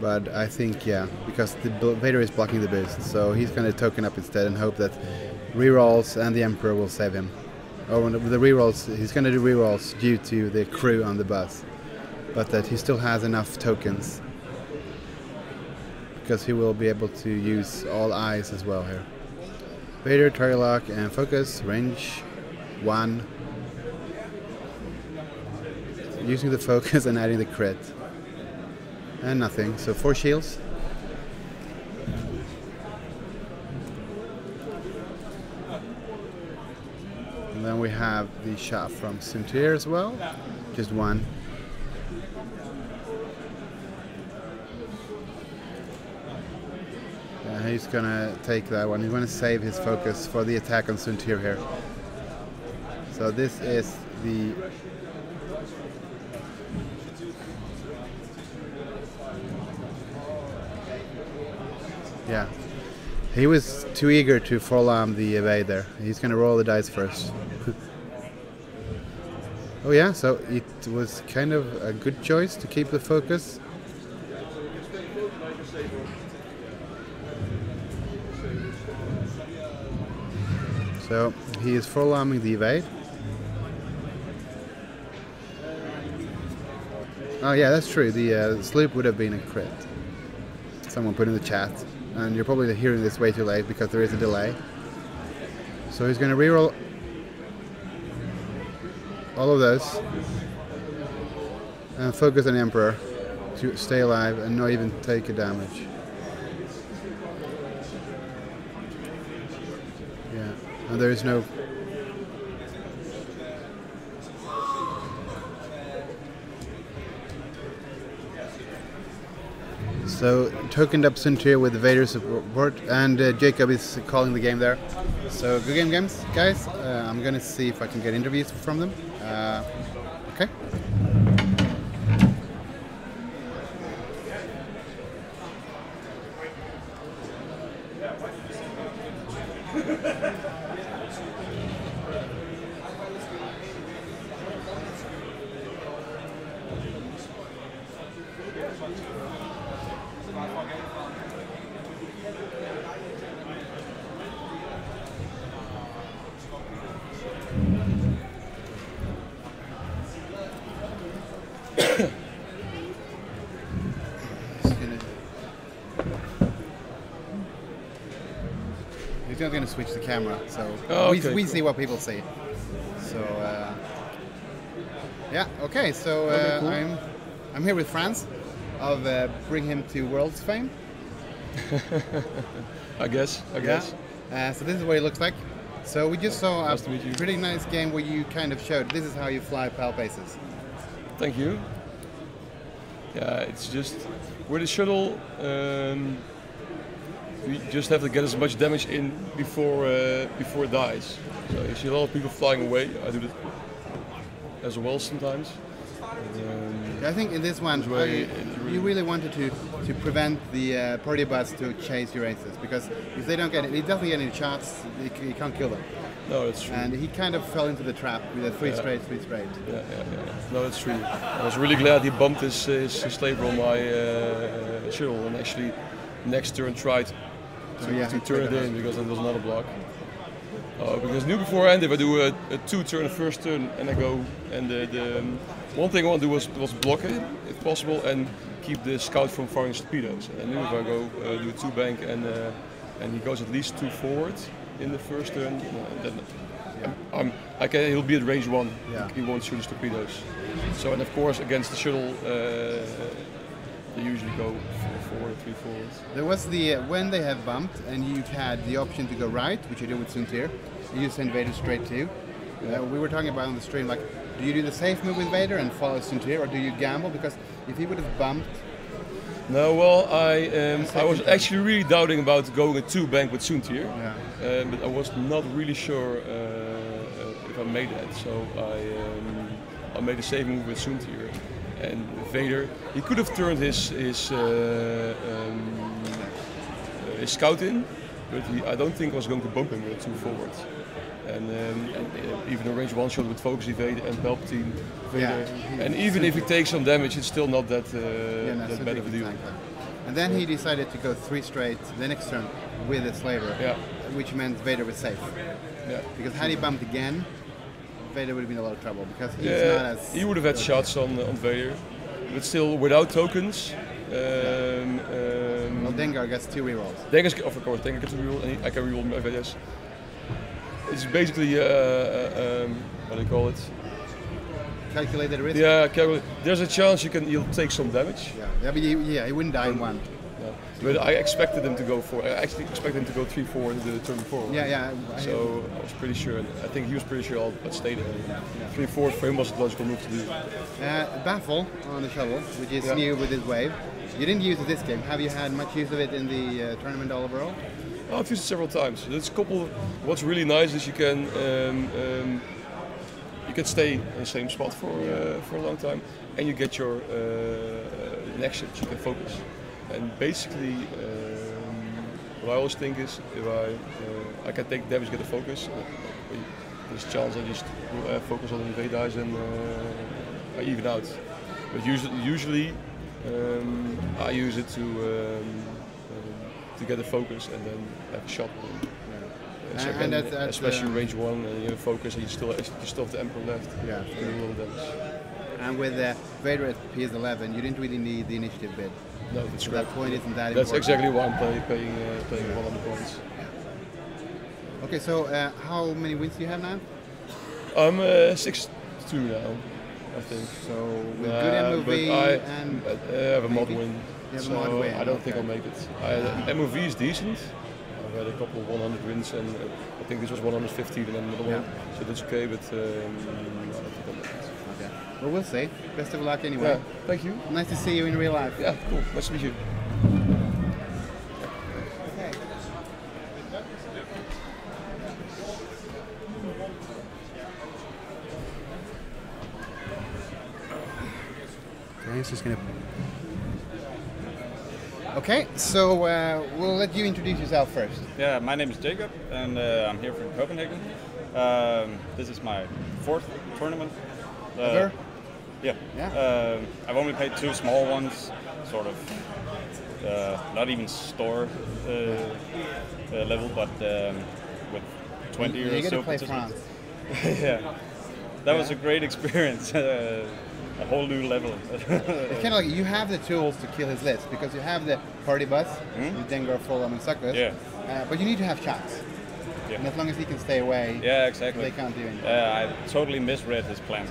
But I think, yeah, because the Vader is blocking the boost, so he's going to token up instead and hope that rerolls and the Emperor will save him. Or with the rerolls, he's going to do rerolls due to the crew on the bus, but that he still has enough tokens because he will be able to use all eyes as well here. Vader, target lock, and focus, range 1. Using the focus and adding the crit. And nothing, so 4 shields. And then we have the shot from Suntir as well, just 1. He's gonna take that one. He's gonna save his focus for the attack on Suntir here. So this is the yeah. He was too eager to full-arm the evade there. He's going to roll the dice first. Oh yeah, so it was kind of a good choice to keep the focus. So he is full-arming the evade. Oh yeah, that's true. The sloop would have been a crit. Someone put in the chat. And you're probably hearing this way too late because there is a delay. So he's going to reroll all of those and focus on Emperor to stay alive and not even take a damage. Yeah, and there is no... So tokened up Suntir with the Vader support, and Jacob is calling the game there. So good game, guys. I'm gonna see if I can get interviews from them. Okay. He's not going to switch the camera, so we see what people see. So yeah, okay. So cool. I'm here with Franz of Bring Him to World's Fame. I guess. So this is what it looks like. So we just saw a pretty nice game where you kind of showed this is how you fly PAL bases. Thank you. Yeah, it's just with the shuttle. We just have to get as much damage in before it dies. So you see a lot of people flying away. I do that as well sometimes. I think in this one, you really wanted to prevent the party bus to chase your aces, because if they don't get it, he doesn't get any shots, you can't kill them. No, that's true. And he kind of fell into the trap with a 3 straight. Yeah. No, that's true. I was really glad he bumped his slave on my shuttle and actually next turn tried to turn it in, because then there's another block. Because knew beforehand, if I do a 2-turn, first turn, and I go, and the one thing I want to do was block it, if possible, and keep the scout from firing torpedoes. And I knew if I go do a 2-bank and he goes at least 2 forward in the first turn, then he'll be at range 1. Yeah. He won't shoot his torpedoes. So, and of course against the shuttle, they usually go 4 forward, 3 forward. There was when they have bumped and you had the option to go right, which you do with Suntir, you send Vader straight too. We were talking about on the stream, like, do you do the safe move with Vader and follow Suntir, or do you gamble? Because if he would have bumped. No, well, I was actually really doubting about going a 2-bank with Suntir, but I was not really sure if I made that. So I made a safe move with Suntir, and Vader, he could have turned his scout in, but I don't think I was going to bump him with 2 forward. And even a range 1 shot with focus evade and Palpatine Vader. And even if he takes some damage, it's still not that bad of a deal. Exactly. And then he decided to go 3 straight the next turn with a slaver, which meant Vader was safe. Yeah. Because had he bumped again, Vader would have been in a lot of trouble, because he's not as... He would have had shots on Vader, but still without tokens. Well, Dengar gets 2 rerolls. Of course, Dengar gets a reroll, and I can reroll my Vaders. It's basically, what do you call it? Calculated risk? Yeah, there's a chance you'll take some damage. But he wouldn't die in 1. No. But I expected him to go I actually expected him to go 3 forward in the turn before. So I was pretty sure, and I think he was pretty sure I'd stay there. 3 forward for him was the logical move to do. Baffle on the shuttle, which is new with this wave. You didn't use it this game. Have you had much use of it in the tournament all overall? I've used it several times. What's really nice is you can stay in the same spot for a long time, and you get your next shot. You can focus. And basically, what I always think is, if I can take damage, get a focus. There's a chance I just focus on the evade dice and I even out. But usually I use it to get a focus and then have a shot. Especially range 1 and you focus and you still have the Emperor left. Yeah. To do a little damage. And with Vader at PS11, you didn't really need the initiative bid. No, that's so correct. That point isn't that That's important. exactly why I'm paying 100 points. Yeah. Okay, so how many wins do you have now? I'm 6-2 now, I think. So with good MOV and I have a mod win. You have a mod win. I don't think I'll make it. MOV is decent. I've had a couple of 100 wins, and I think this was 115 and then another one, so that's okay. But I don't think I'll make it. Okay. Well, we'll see. Best of luck anyway. Yeah, thank you. Nice to see you in real life. Yeah, cool. Nice to meet you. Okay. Okay, so we'll let you introduce yourself first. Yeah, my name is Jacob, and I'm here from Copenhagen. This is my 4th tournament. Ever? Yeah. I've only played 2 small ones, sort of, not even store level, but with 20 You're or gonna so play participants. France. Yeah, that was a great experience. A whole new level. It's kind of like you have the tools to kill his list, because you have the party bus, with Dengar, Fulham, and Suckers. Yeah. But you need to have shots. Yeah. And as long as he can stay away, Yeah, exactly. they can't do anything. I totally misread his plan.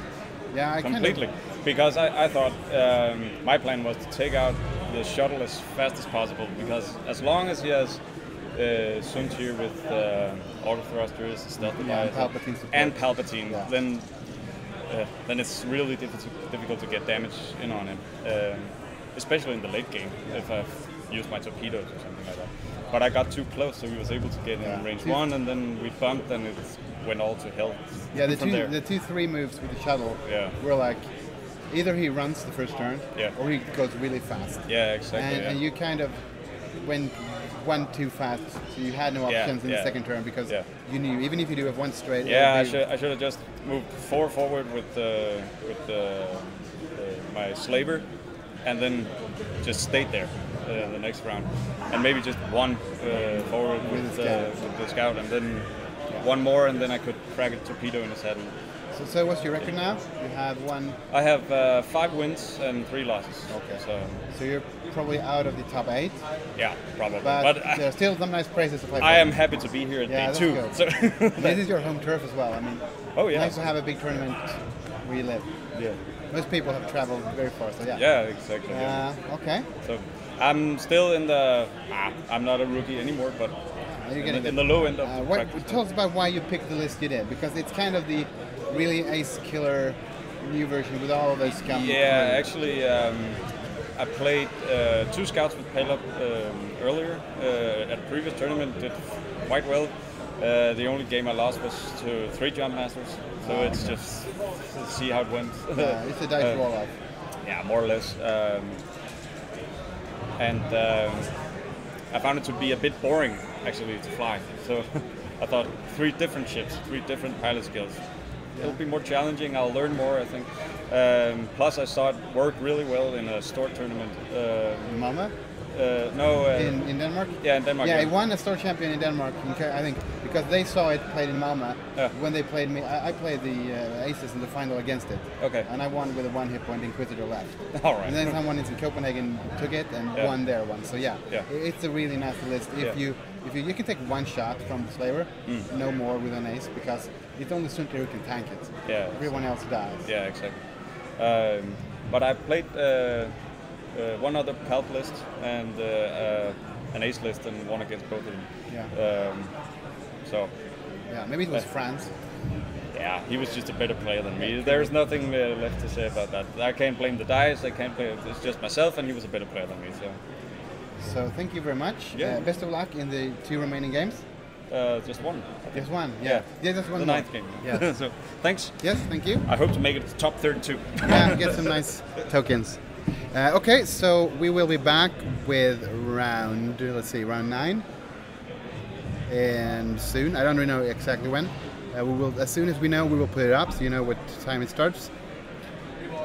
Yeah, I Completely. Because I thought my plan was to take out the shuttle as fast as possible, because as long as he has Suntir with auto thrusters, stealth device, and Palpatine, then it's really difficult to get damage in on him, especially in the late game if I've used my torpedoes or something like that. But I got too close, so he was able to get in range 1, and then we bumped, and it went all to hell. Yeah, the 2-3 moves with the shuttle were like, either he runs the first turn, or he goes really fast. Yeah, exactly. And you kind of went 1 too fast, so you had no options in the second turn, because you knew, even if you do have 1 straight. Yeah, I should have just moved 4 forward with my slaver, and then just stayed there. the next round, and maybe just one forward with the scout, and then one more, and then I could crack a torpedo in his head. So what's your record now? You have one. I have 5 wins and 3 losses. Okay. So you're probably out of the top 8. Yeah, probably. But there's still some nice places to play for. I am happy to be here at day 2. Good. So this is your home turf as well. I mean, nice to have a big tournament where you live. Yeah. Most people have traveled very far, so yeah. Yeah, exactly. Okay. So I'm still in the. I'm not a rookie anymore, but in the low end of practice. Tell us about why you picked the list you did, because it's kind of the really ace killer new version with all of those scum. Yeah, actually, I played 2 scouts with Palop earlier at a previous tournament. Did quite well. The only game I lost was to 3 jump masters, so it's just to see how it went. It's a dice roll off. Yeah, more or less. And I found it to be a bit boring actually to fly. So I thought 3 different ships, 3 different pilot skills. It'll be more challenging. I'll learn more, I think. Plus, I saw it work really well in a store tournament. In Malmö? No. In Denmark? Yeah, in Denmark. Yeah, I won a store champion in Denmark, I think, because they saw it played in Malmö. When they played me, I played the Aces in the final against it. Okay. And I won with a 1 hit point, Inquisitor left. All right. And then someone in Copenhagen took it and won their one. So yeah, it's a really nice list. If you can take 1 shot from the Slayer, no more with an ace, because it's only Sunter who can tank it. Yeah. Everyone else dies. Yeah, exactly. But I played 1 other Palp list and an ace list, and won against both of them. Yeah. So. Yeah, maybe it was France. Yeah, he was just a better player than me. There's nothing left to say about that. I can't blame the dice. I can't blame. It's just myself, and he was a better player than me. So thank you very much. Yeah. Best of luck in the 2 remaining games. Just 1. Just 1. Yeah. Yeah, just 1. The 9th game. Yeah. So thanks. Yes, thank you. I hope to make it to top 32. Yeah, get some nice tokens. Okay, so we will be back with round 9, and soon. I don't really know exactly when. We will, as soon as we know, we will put it up, so you know what time it starts.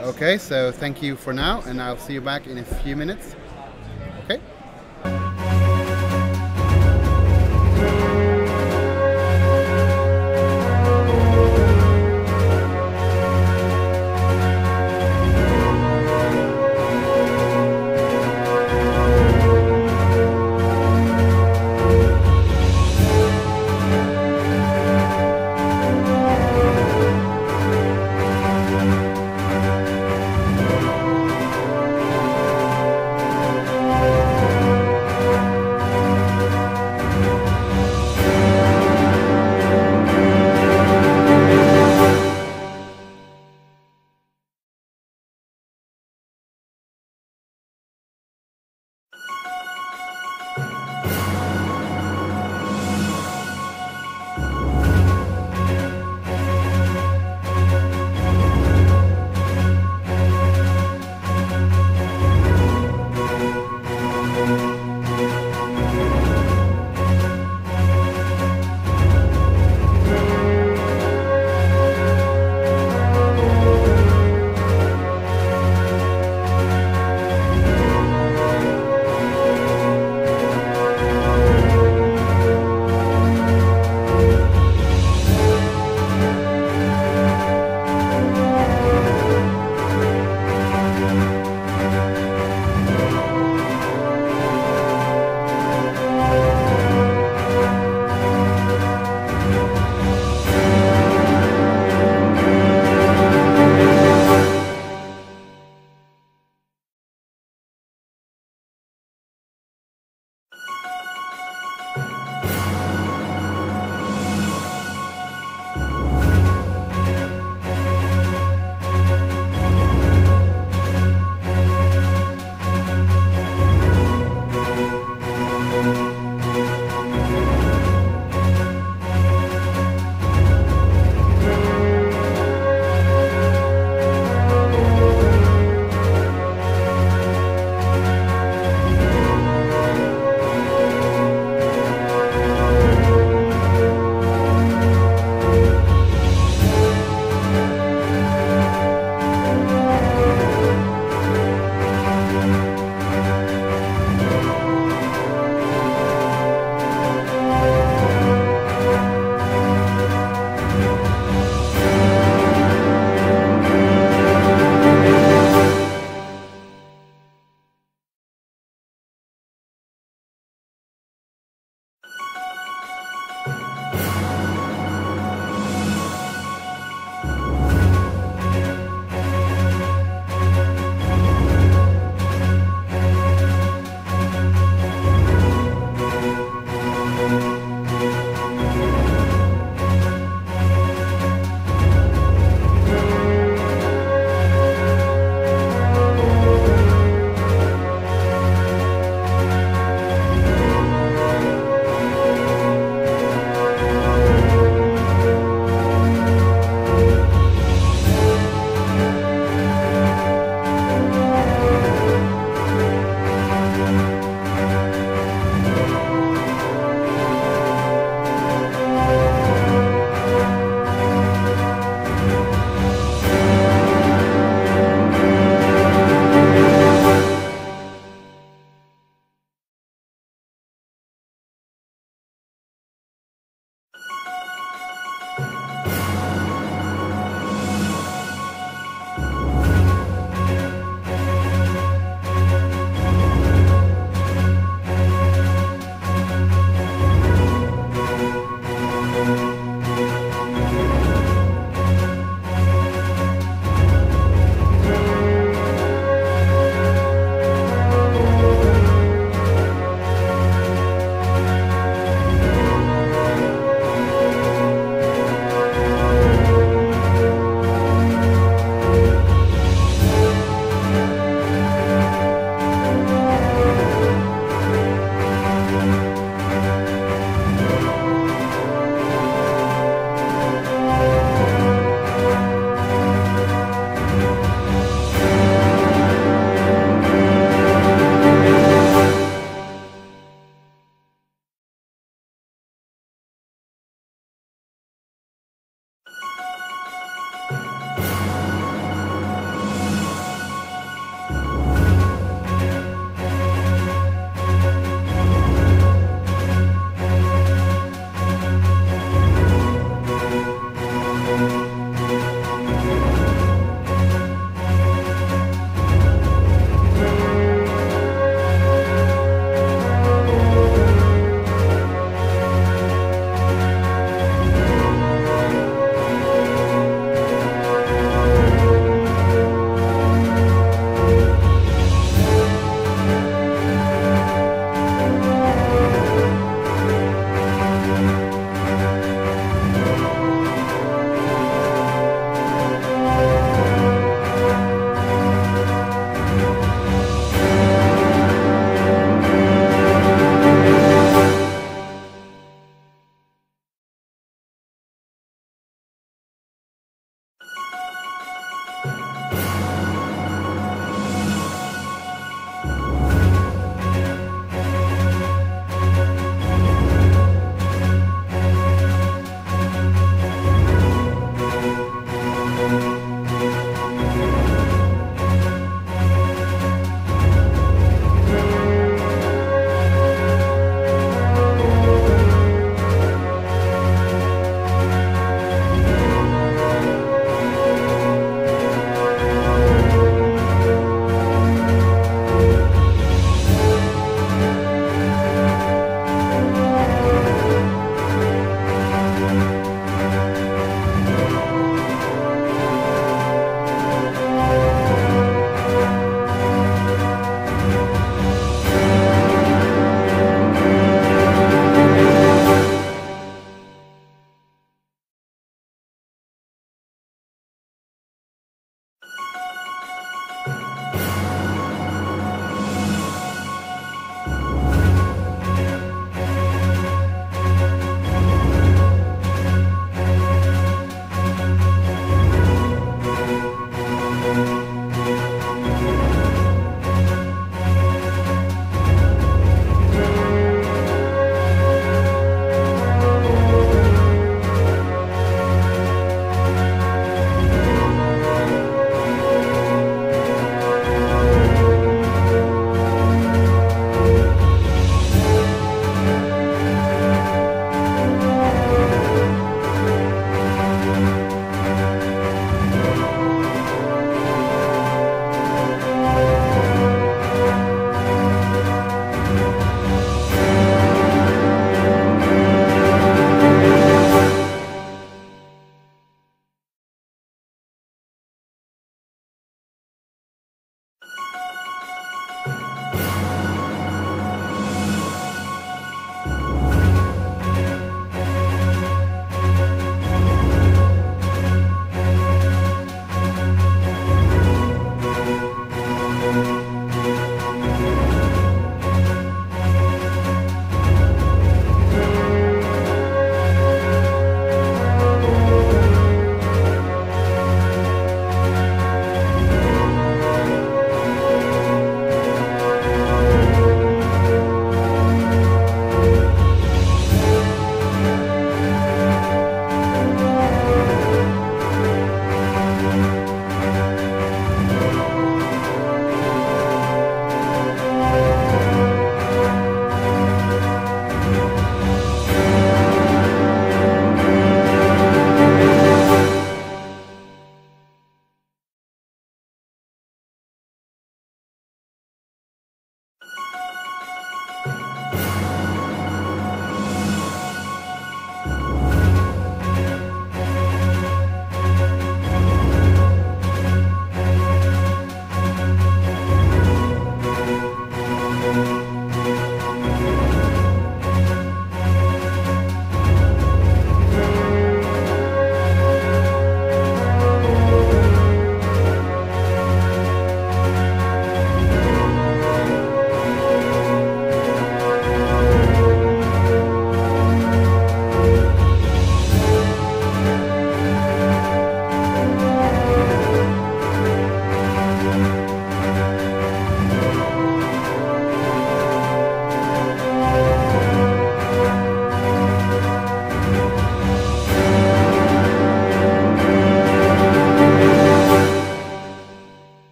Okay, so thank you for now, and I'll see you back in a few minutes. Okay.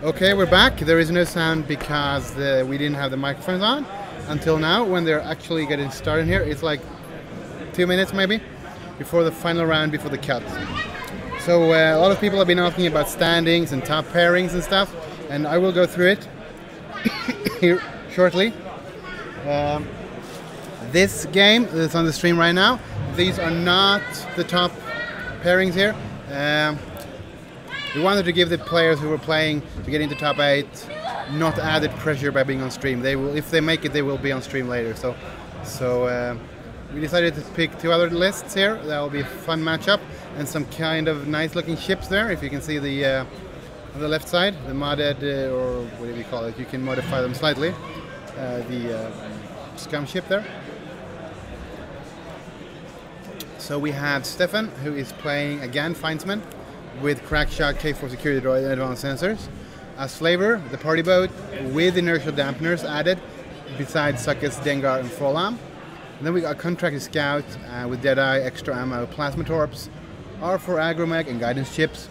Okay, we're back. There is no sound because we didn't have the microphones on until now. When they're actually getting started here, it's like 2 minutes maybe before the final round, before the cut. So a lot of people have been asking about standings and top pairings and stuff, and I will go through it here shortly. This game that's on the stream right now, these are not the top pairings here. We wanted to give the players who were playing to get into top 8 not added pressure by being on stream. They will, if they make it, they will be on stream later. So we decided to pick 2 other lists here. That will be a fun matchup and some kind of nice looking ships there. If you can see the on the left side, the modded or what do you call it? You can modify them slightly. The scum ship there. So we have Stefan, who is playing again Findsman with Crackshot, K4 security droid and advanced sensors. As flavor, the party boat with inertial dampeners added, besides Suckers, Dengar and Frolam. And then we got Contracted Scout with Deadeye, extra ammo, plasma torps, R4 agromech and guidance chips.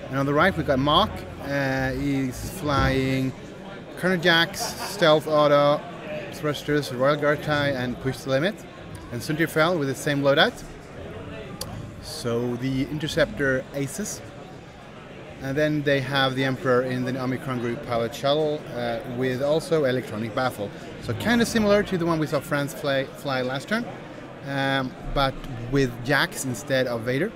And on the right we got Mark. He's flying Colonel Jacks, Stealth Auto, Thrusters, Royal Guard tie and Push the Limit. And Suntirfell with the same loadout. So the Interceptor Aces. And then they have the Emperor in the Omicron Group Pilot Shuttle with also Electronic Baffle. So kind of similar to the one we saw France fly last turn, but with Jax instead of Vader.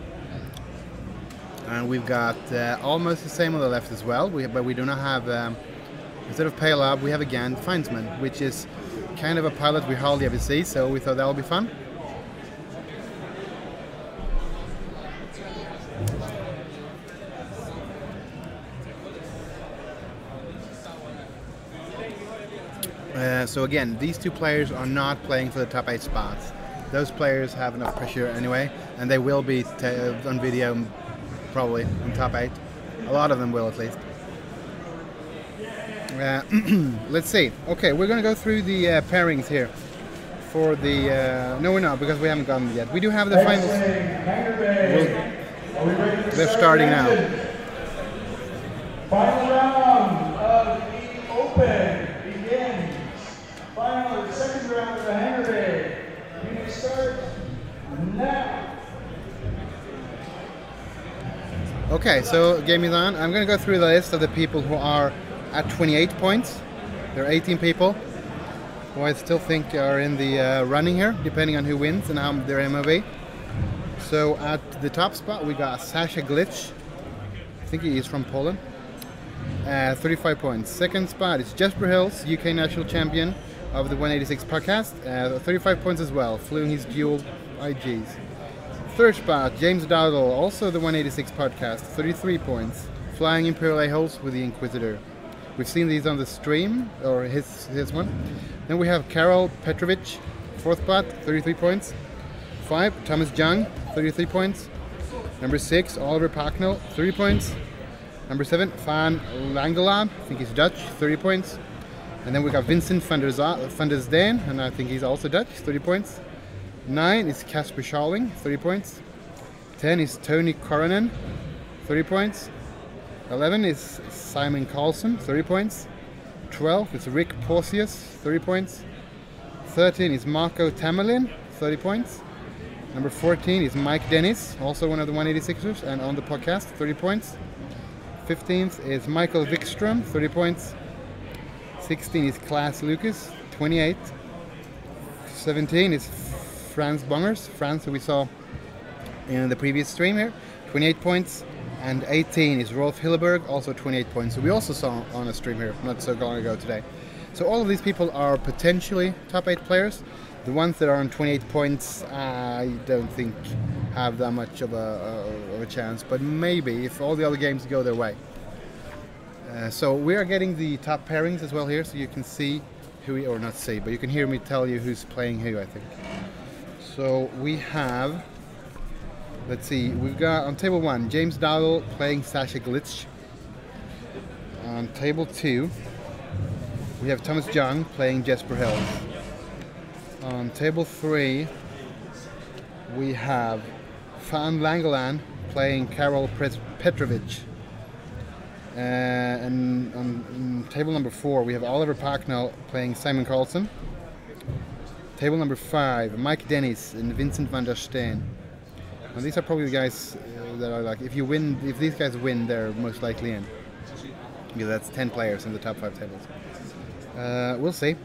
And we've got almost the same on the left as well, but we do not have, instead of Paylob, we have again Findsman, which is kind of a pilot we hardly ever see, so we thought that would be fun. So again, these 2 players are not playing for the top 8 spots. Those players have enough pressure anyway, and they will be on video probably in top 8. A lot of them will at least. Let's see. Okay, we're going to go through the pairings here. For the no, we're not, because we haven't gotten yet. We do have the finals. They're starting now. Final round of the Open begins. Final, second round of the Hangar Bay. You may start now. Okay, so game is on. I'm going to go through the list of the people who are at 28 points. There are 18 people who I still think are in the running here, depending on who wins and how their MOV. So at the top spot we got Sasha Glitch. I think he is from Poland. 35 points. Second spot is Jesper Hills, UK national champion of the 186 podcast. 35 points as well, flew in his dual IGs. Third spot, James Dowdle, also the 186 podcast, 33 points, flying Imperial A-holes with the Inquisitor. We've seen these on the stream, or his one. Then we have Karol Petrovich, fourth spot, 33 points. 5, Thomas Jung, 33 points. Number 6, Oliver Packnell, 30 points. Number 7, Van Langelaan, I think he's Dutch, 30 points. And then we got Vincent van der Steen, and I think he's also Dutch, 30 points. 9 is Casper Scharling, 30 points. 10 is Tony Coronen, 30 points. 11 is Simon Carlson, 30 points. 12 is Rick Porcius, 30 points. 13 is Marco Tamerlin, 30 points. Number 14 is Mike Dennis, also one of the 186ers and on the podcast, 30 points. 15th is Michael Wikström, 30 points. 16 is Klaas Lucas, 28. 17 is Franz Bongers, Franz, who we saw in the previous stream here, 28 points. And 18 is Rolf Hilleberg, also 28 points, who we also saw on a stream here not so long ago today. So all of these people are potentially top 8 players. The ones that are on 28 points, I don't think have that much of a chance, but maybe if all the other games go their way. So we are getting the top pairings as well here, so you can see who, or not see, but you can hear me tell you who's playing who, I think. So we have, let's see, we've got on table 1, James Dowdle playing Sasha Glitch. On table 2, we have Thomas Jung playing Jesper Hills. On table 3, we have Van Langelaan playing Karol Petrovich. And on table number 4 we have Oliver Parknell playing Simon Carlson. Table number 5, Mike Dennis and Vincent van der Steen. And these are probably the guys that are like, if these guys win, they're most likely in. Because that's 10 players in the top 5 tables. We'll see.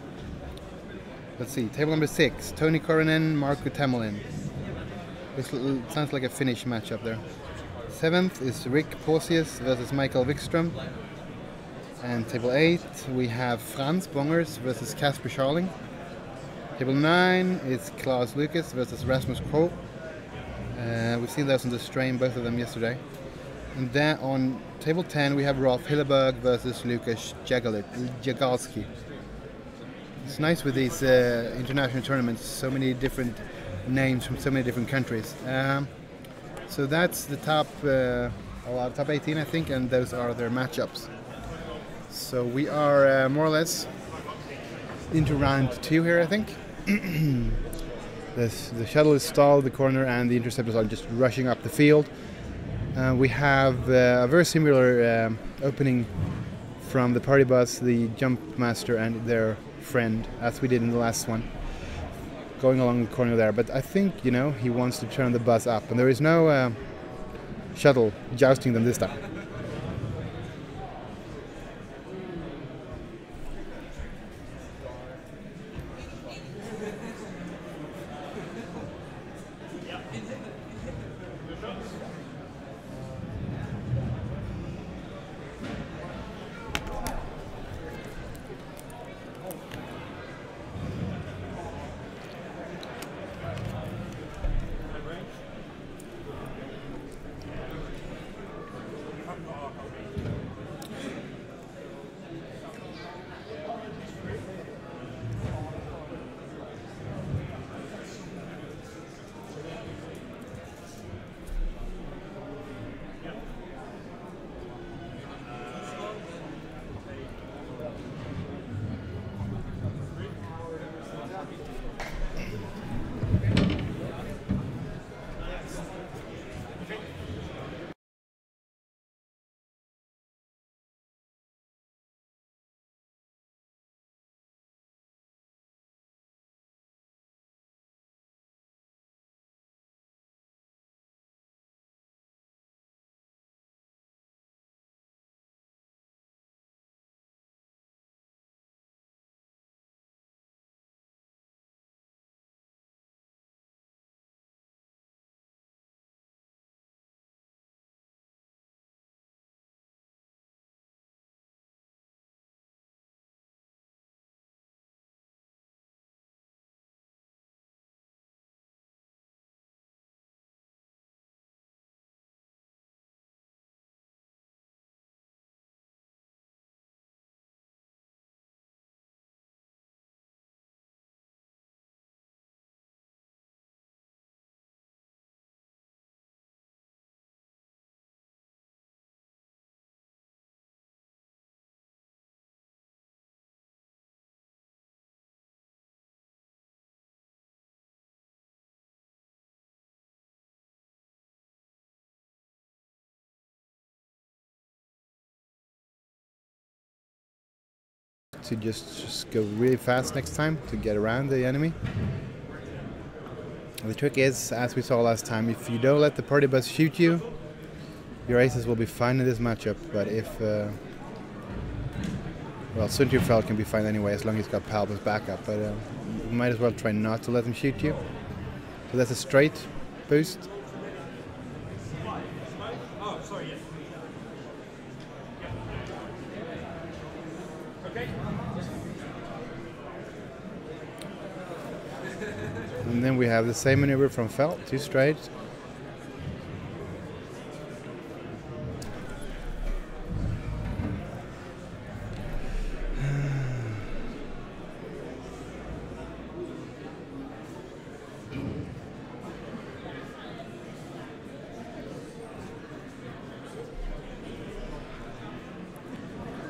Let's see, table number 6, Tony Korinen, Markku Tammelin. This sounds like a Finnish matchup there. 7th is Rick Porcius versus Michael Wikström. And table 8, we have Franz Bongers versus Kasper Scharling. Table 9 is Klaus Lucas versus Rasmus Kroh. We've seen those on the stream, both of them yesterday. And then on table 10 we have Rolf Hilleberg versus Lukas Jagalski. It's nice with these international tournaments, so many different names from so many different countries. So that's the top 18 I think, and those are their matchups. So we are more or less into round 2 here, I think. The shuttle is stalled, the corner, and the interceptors are just rushing up the field. We have a very similar opening from the party bus, the jump master and their friend, as we did in the last one, going along the corner there. But I think, he wants to turn the bus up, and there is no shuttle jousting them this time. To just go really fast next time to get around the enemy. The trick is, as we saw last time, if you don't let the party bus shoot you, your aces will be fine in this matchup. But if well, Sundtjufeld can be fine anyway as long as he's got Palp as backup, but you might as well try not to let him shoot you. So that's a straight boost. And then we have the same maneuver from Felt, 2 straight.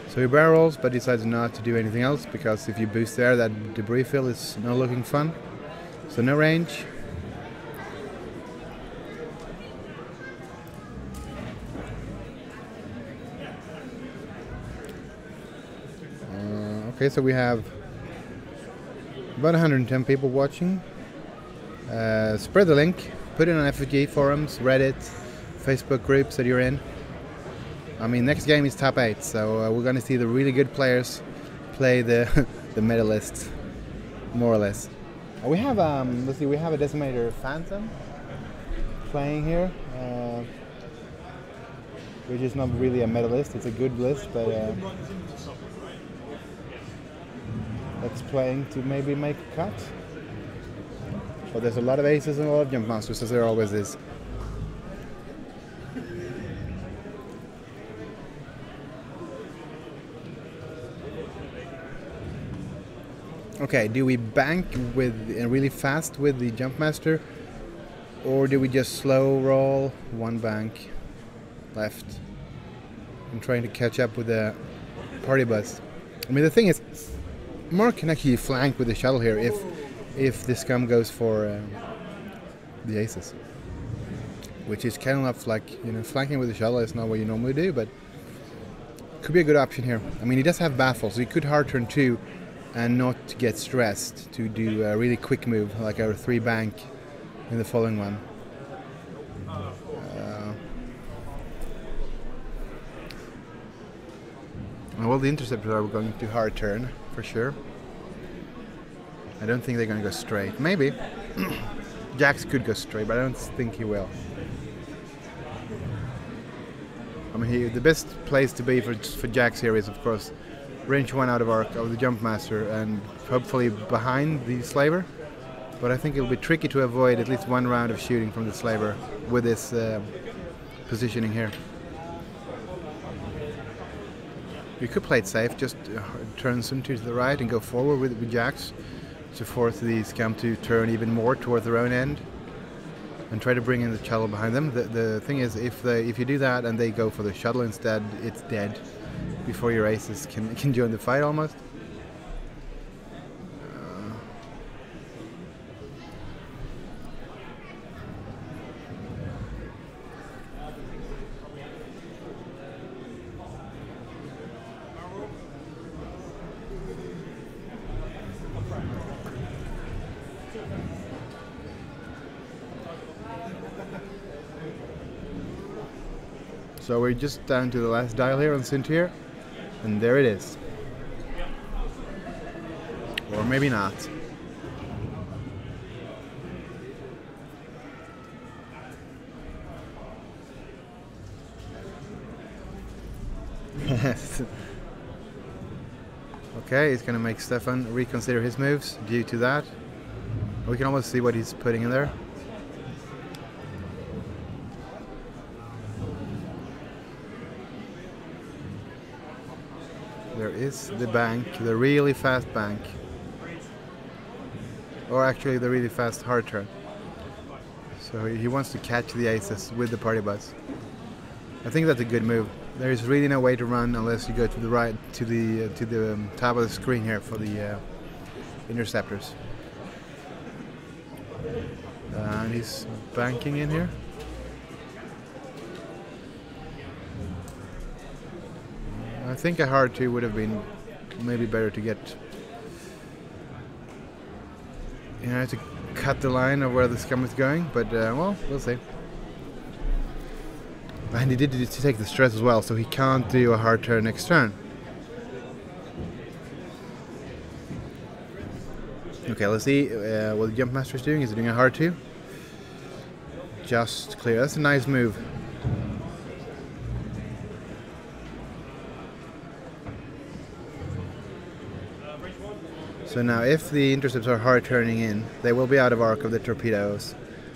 So he barrels, but decides not to do anything else, because if you boost there, that debris fill is not looking fun. So no range. Okay, so we have about 110 people watching. Spread the link, put it on FFG forums, Reddit, Facebook groups that you're in. I mean, next game is top 8, so we're going to see the really good players play the the medalists, more or less. We have let's see, we have a Decimator Phantom playing here, which is not really a medalist. It's a good list, but that's playing to maybe make a cut. But there's a lot of aces and a lot of jump masters, as there always is. Okay, do we bank with really fast with the jump master, or do we just slow roll one bank left and trying to catch up with the party bus? I mean, the thing is, Mark can actually flank with the shuttle here if the scum goes for the aces, which is kind of like, you know, flanking with the shuttle is not what you normally do, but could be a good option here. I mean, he does have baffle, so he could hard turn 2 and not get stressed to do a really quick move like our 3 bank in the following one. Well, the interceptors are going to hard turn for sure. I don't think they're going to go straight. Maybe. Jacks could go straight, but I don't think he will. I mean, the best place to be for Jacks here is, of course, range 1 out of arc of the jump master and hopefully behind the slaver. But I think it'll be tricky to avoid at least 1 round of shooting from the slaver with this positioning here. You could play it safe, just turn some to the right and go forward with Jacks to force the scum to turn even more toward their own end and try to bring in the shuttle behind them. The thing is, if you do that and they go for the shuttle instead, it's dead before your aces can join the fight almost. So we're just down to the last dial here on Cyntier, and there it is. Or maybe not. Okay, he's going to make Stefan reconsider his moves due to that. We can almost see what he's putting in there. There is the bank, the really fast bank. Or actually the really fast hard turn. So he wants to catch the aces with the party bus. I think that's a good move. There is really no way to run unless you go to the right, to the top of the screen here for the interceptors. And he's banking in here. I think a hard 2 would have been maybe better to get, you know, to cut the line of where the scum is going, but well, we'll see. And he did to take the stress as well, so he can't do a hard turn next turn. Okay, let's see what the jump master is doing. Is he doing a hard 2? Just clear. That's a nice move. So now if the intercepts are hard turning in, they will be out of arc of the torpedoes,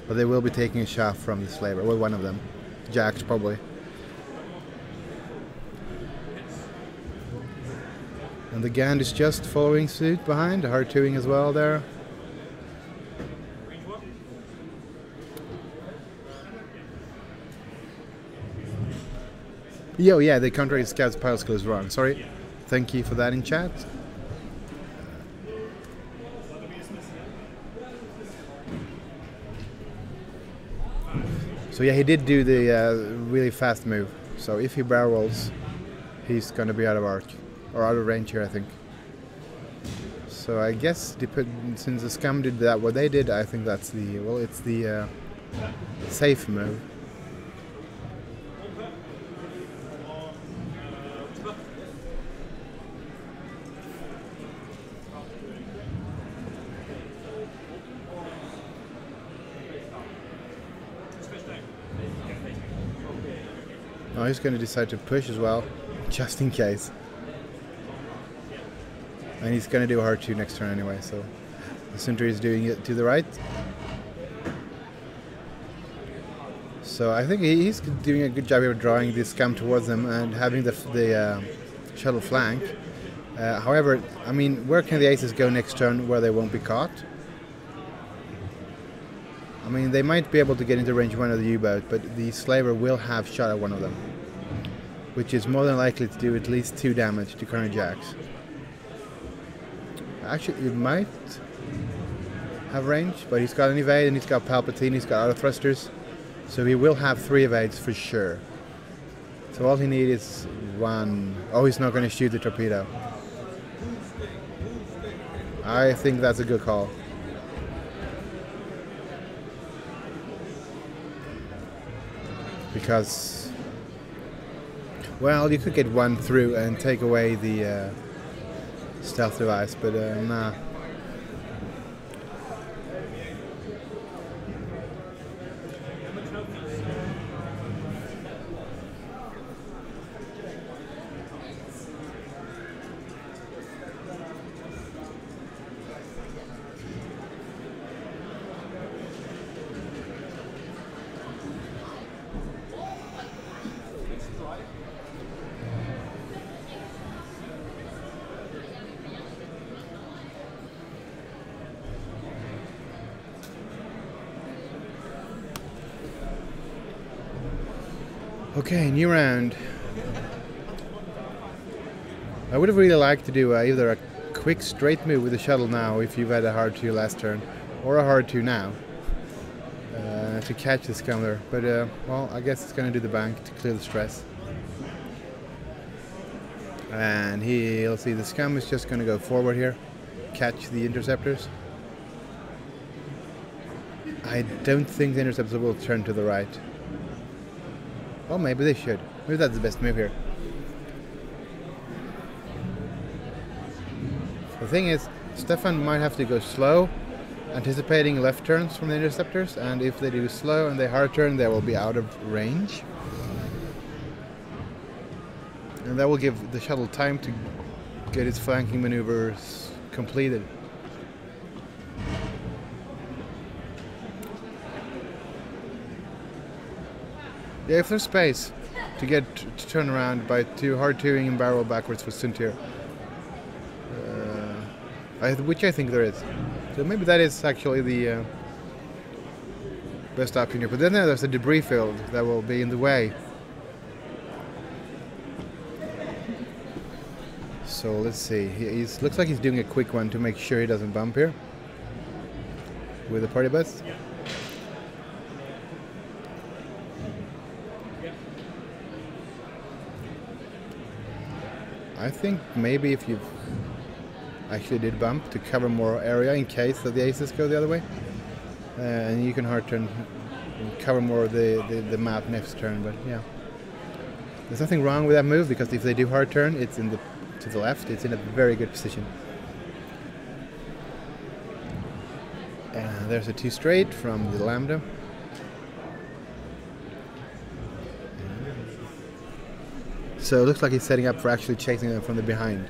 but they will be taking a shot from the slaver, well, one of them. Jacks probably. And the Gand is just following suit behind, hard 2ing as well there. Yo, yeah, the contrary scouts pile skill is wrong. Sorry. Thank you for that in chat. So yeah, he did do the really fast move. So if he barrel rolls, he's going to be out of arc. Or out of range here, I think. So I guess since the scum did that, what they did, I think that's the, well, it's the safe move. Oh, he's going to decide to push as well, just in case. And he's going to do a hard 2 next turn anyway, so the center is doing it to the right. So I think he's doing a good job here of drawing this scum towards them and having the shuttle flank. However, I mean, where can the aces go next turn where they won't be caught? I mean, they might be able to get into range 1 of the U-boat, but the slaver will have shot at one of them, which is more than likely to do at least 2 damage to current jacks. Actually, it might have range, but he's got an evade and he's got Palpatine, he's got auto thrusters, so he will have 3 evades for sure. So all he needs is 1. Oh, he's not going to shoot the torpedo. I think that's a good call. Because, well, you could get 1 through and take away the stealth device, but nah. Okay, new round. I would have really liked to do either a quick straight move with the shuttle now if you've had a hard 2 last turn, or a hard 2 now to catch the scum there. But well, I guess it's going to do the bank to clear the stress. And he'll see the scum is just going to go forward here, catch the interceptors. I don't think the interceptors will turn to the right. Well, maybe they should. Maybe that's the best move here. The thing is, Stefan might have to go slow, anticipating left turns from the interceptors, and if they do slow and they hard turn, they will be out of range. And that will give the shuttle time to get its flanking maneuvers completed. Yeah, if there's space to get to turn around by hard 2ing and barrel backwards for Suntir, which I think there is. So maybe that is actually the best option here. But then there's a debris field that will be in the way. So let's see. Looks like he's doing a quick one to make sure he doesn't bump here with the party bus. I think maybe if you actually did bump to cover more area in case that the aces go the other way, and you can hard turn and cover more of the map next turn. But yeah, there's nothing wrong with that move, because if they do hard turn, it's to the left. It's in a very good position. And there's a 2 straight from the Lambda. So it looks like he's setting up for actually chasing them from the behind.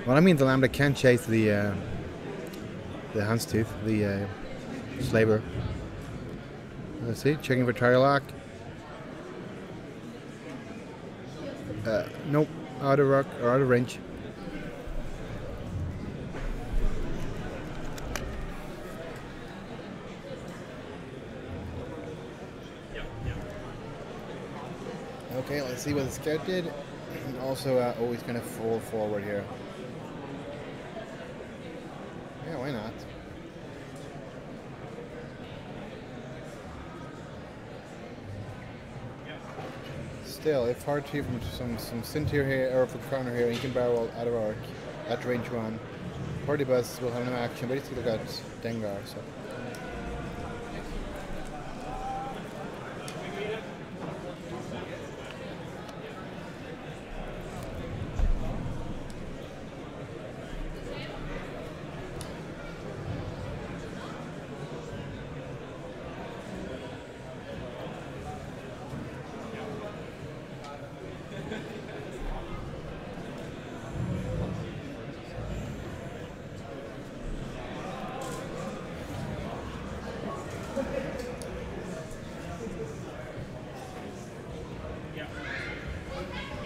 Well, I mean, the Lambda can chase the Houndstooth, the slaver. Let's see, checking for target lock. Nope, out of rock or out of range. Okay, let's see what the scout did. And also, always going to fall forward here. Yeah, why not? Still, if hard to from some Sintir here, or from corner here, you can barrel out of arc at range 1. party bus will have no action, but it's still got Dengar, so.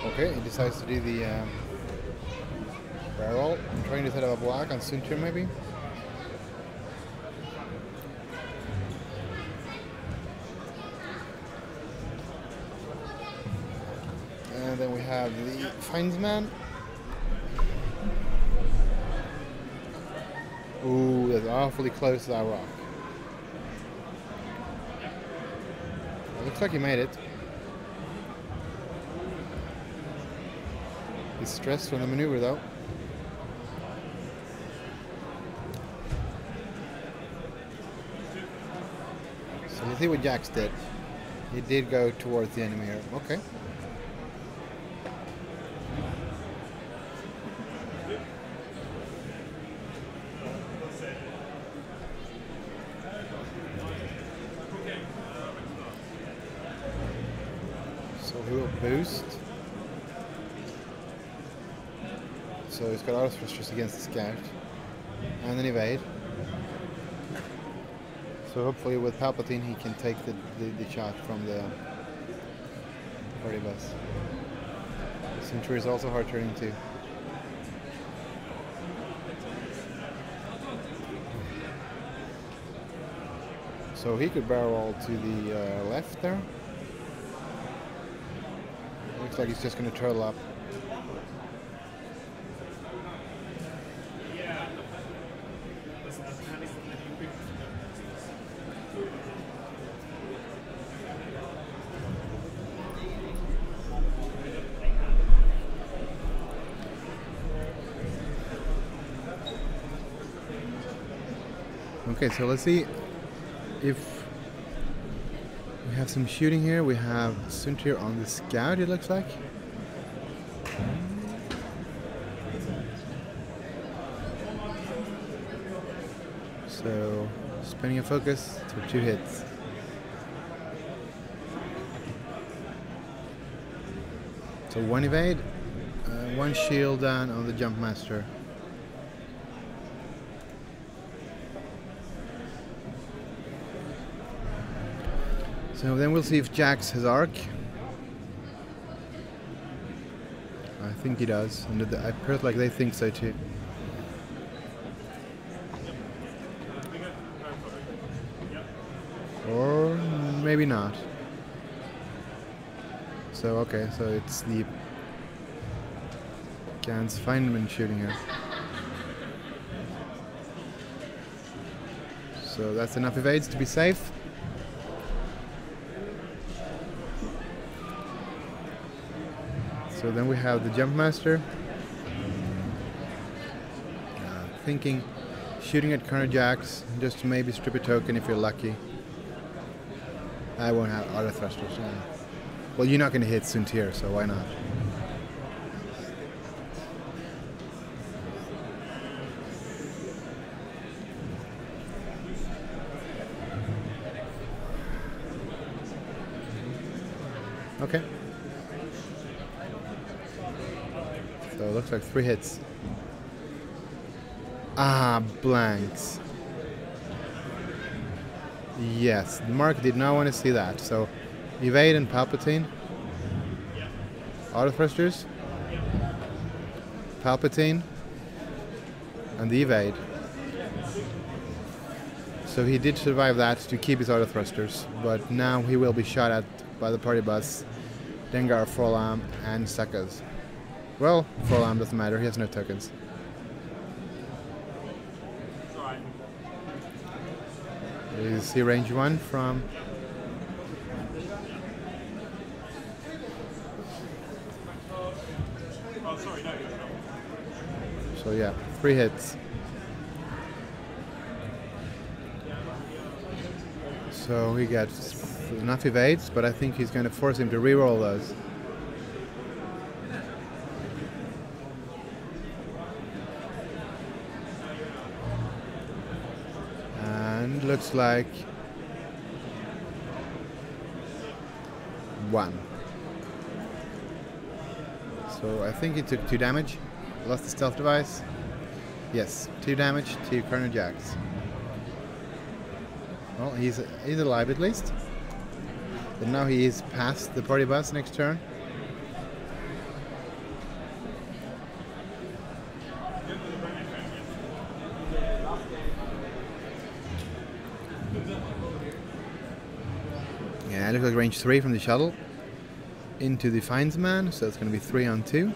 Okay, he decides to do the barrel. I'm trying to set up a block on Suntir maybe. And then we have the Findsman. Ooh, that's awfully close to that rock. It looks like he made it. He's stressed from the maneuver though. So let's see what Jax did. He did go towards the enemy here. Okay. So he will boost. So he's got auto thrusters against the scout and an evade. So hopefully with Palpatine he can take the shot from the party bus. Centauri is also hard turning too. So he could barrel roll to the left there. Looks like he's just going to turtle up. Okay, so let's see if we have some shooting here. We have Suntir on the scout, it looks like. So, spinning a focus for 2 hits. So 1 evade, 1 shield down on the jump master. So then we'll see if Jax has arc. I think he does, and I heard like they think so too. Or maybe not. So okay, so it's the Gans Feynman shooting here. So that's enough evades to be safe. So then we have the jump master, thinking shooting at corner Jax just to maybe strip a token if you're lucky. I won't have auto thrusters. Well, you're not going to hit Suntir, so why not? Okay. So it looks like 3 hits. Ah, blanks. Yes, Mark did not want to see that. So evade and Palpatine. Auto thrusters. Palpatine. And the evade. So he did survive that to keep his auto thrusters, but now he will be shot at by the party bus, Dengar, Frolam, and Sakas. Well, Frolam doesn't matter, he has no tokens. Is he range 1 from... So yeah, 3 hits. So he gets enough evades, but I think he's going to force him to reroll those. And looks like 1. So I think he took 2 damage. Lost the stealth device. Yes, 2 damage, 2 Corner Jacks. Well, he's alive at least. But now he is past the party bus next turn. Yeah, it looks like range 3 from the shuttle into the Findsman, so it's going to be 3 on 2.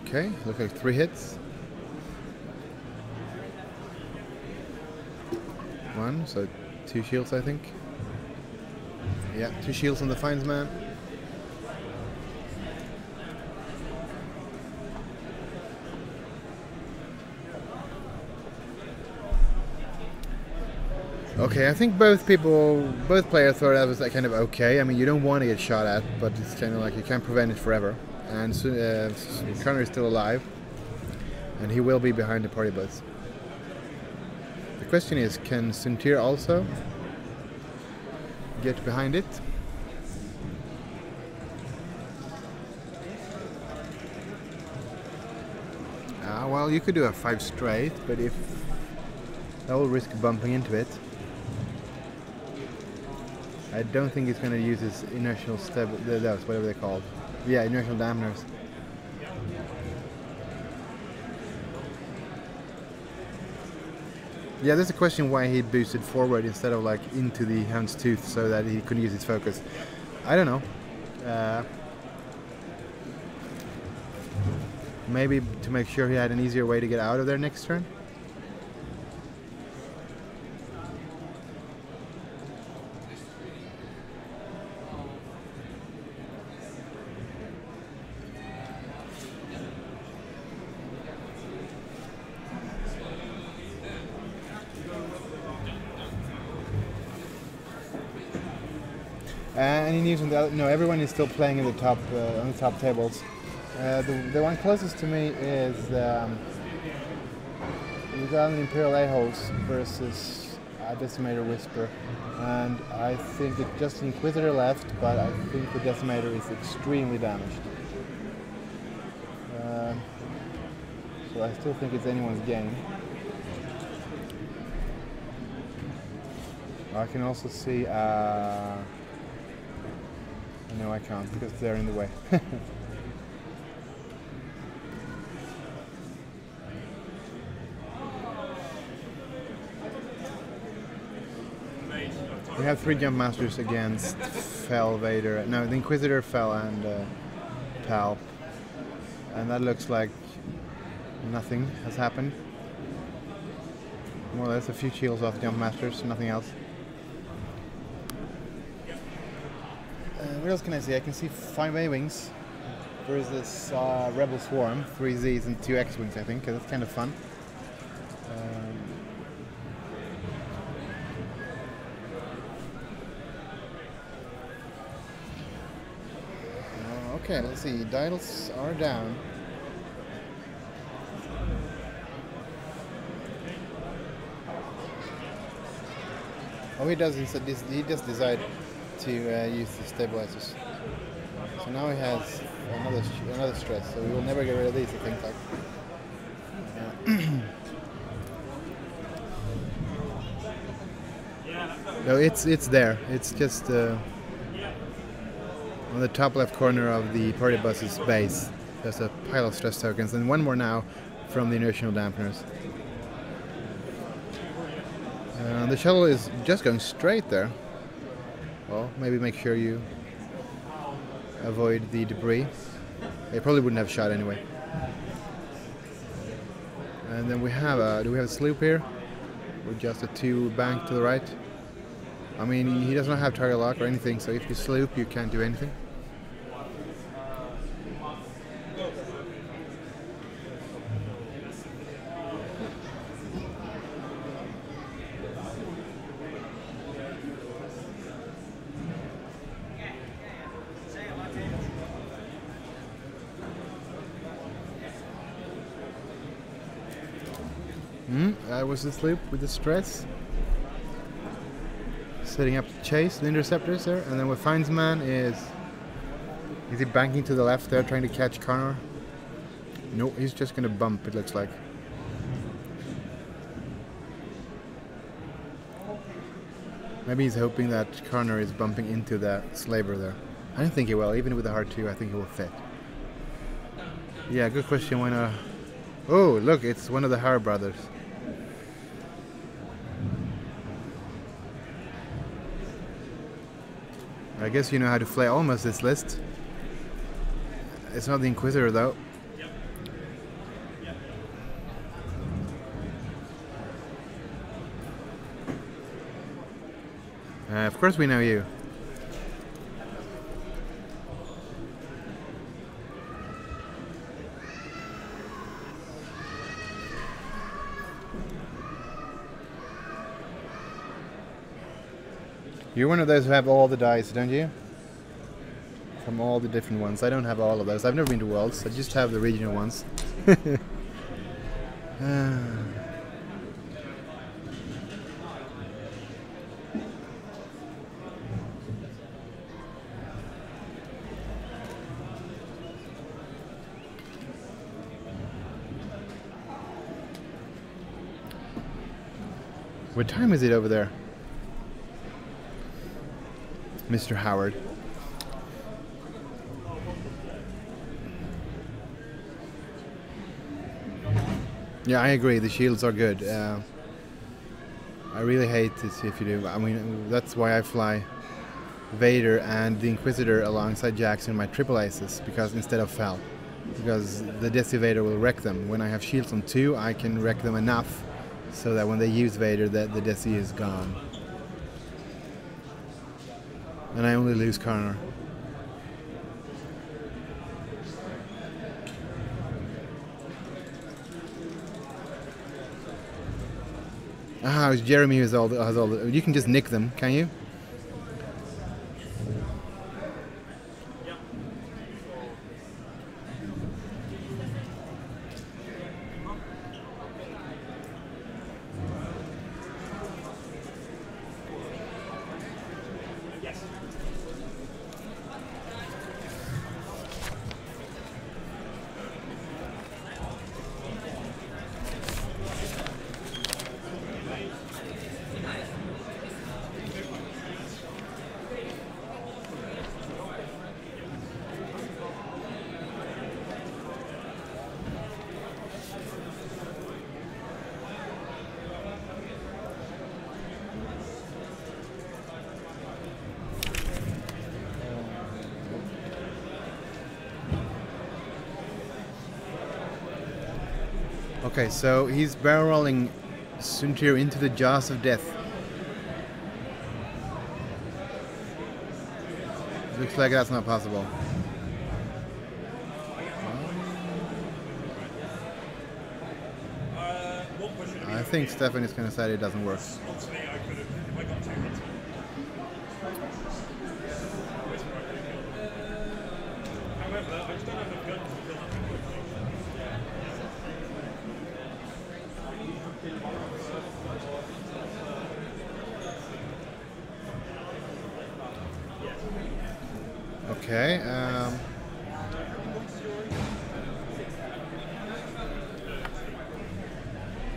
Okay, looks like 3 hits. 1, so 2 shields, I think. Yeah, 2 shields on the Findsman. Okay, I think both players thought that was like kind of okay. I mean, you don't want to get shot at, but it's kind of like you can't prevent it forever. And Connor is still alive, and he will be behind the party bus. The question is, can Suntir also get behind it? Well, you could do a 5 straight, but if that will risk bumping into it. I don't think he's going to use his inertial those, whatever they're called. Yeah, inertial dampeners. Yeah, there's a question why he boosted forward instead of like into the Hound's Tooth so that he could use his focus. I don't know. Maybe to make sure he had an easier way to get out of there next turn. And he needs no. Everyone is still playing in the top on the top tables. The one closest to me is we've got an Imperial A-holes versus a Decimator Whisper, and I think it's just Inquisitor left, but I think the Decimator is extremely damaged. So I still think it's anyone's game. I can also see. No, I can't because they're in the way. We have 3 jump masters against Fel, Vader. No, the Inquisitor, Fel, and Pal. And that looks like nothing has happened. More or less a few shields off jump masters, nothing else. What else can I see? I can see 5 A-wings versus Rebel Swarm, 3 Zs and 2 X-wings, I think, 'cause that's kind of fun. Okay, let's see. Dials are down. Oh, he does. He just decided to use the stabilizers. So now he has another stress. So we will never get rid of these, I think. No, it's there. It's just on the top left corner of the party bus's base. There's a pile of stress tokens, and 1 more now from the inertial dampeners. The shuttle is just going straight there. Well, maybe make sure you avoid the debris. They probably wouldn't have shot anyway. And then we have do we have a sloop here? With just a 2 bank to the right. I mean, he does not have target lock or anything, so if you sloop, you can't do anything. That was this loop with the stress. Setting up to chase the interceptors there, and then what finds man is he banking to the left there, trying to catch Connor? No, he's just gonna bump, it looks like. Maybe he's hoping that Connor is bumping into that slaver there. I don't think he will, even with the hard 2, I think he will fit. Yeah, good question. Why not? Oh, look, it's one of the Hare brothers. I guess you know how to play almost this list. It's not the Inquisitor though. Of course we know you. You're one of those who have all the dice, don't you? From all the different ones. I don't have all of those. I've never been to Worlds. I just have the regional ones. What time is it over there? Mr. Howard. Yeah, I agree. The shields are good. I really hate this if you do. I mean, that's why I fly Vader and the Inquisitor alongside Jackson in my triple aces, because instead of Fel. Because the Desi Vader will wreck them. When I have shields on 2, I can wreck them enough so that when they use Vader, the Desi is gone. And I only lose Connor. Ah, it's Jeremy who has all the... You can just nick them, can you? Okay, so he's barrel rolling Suntir into the jaws of death. Looks like that's not possible. I think Stephanie's going to say it doesn't work. Okay.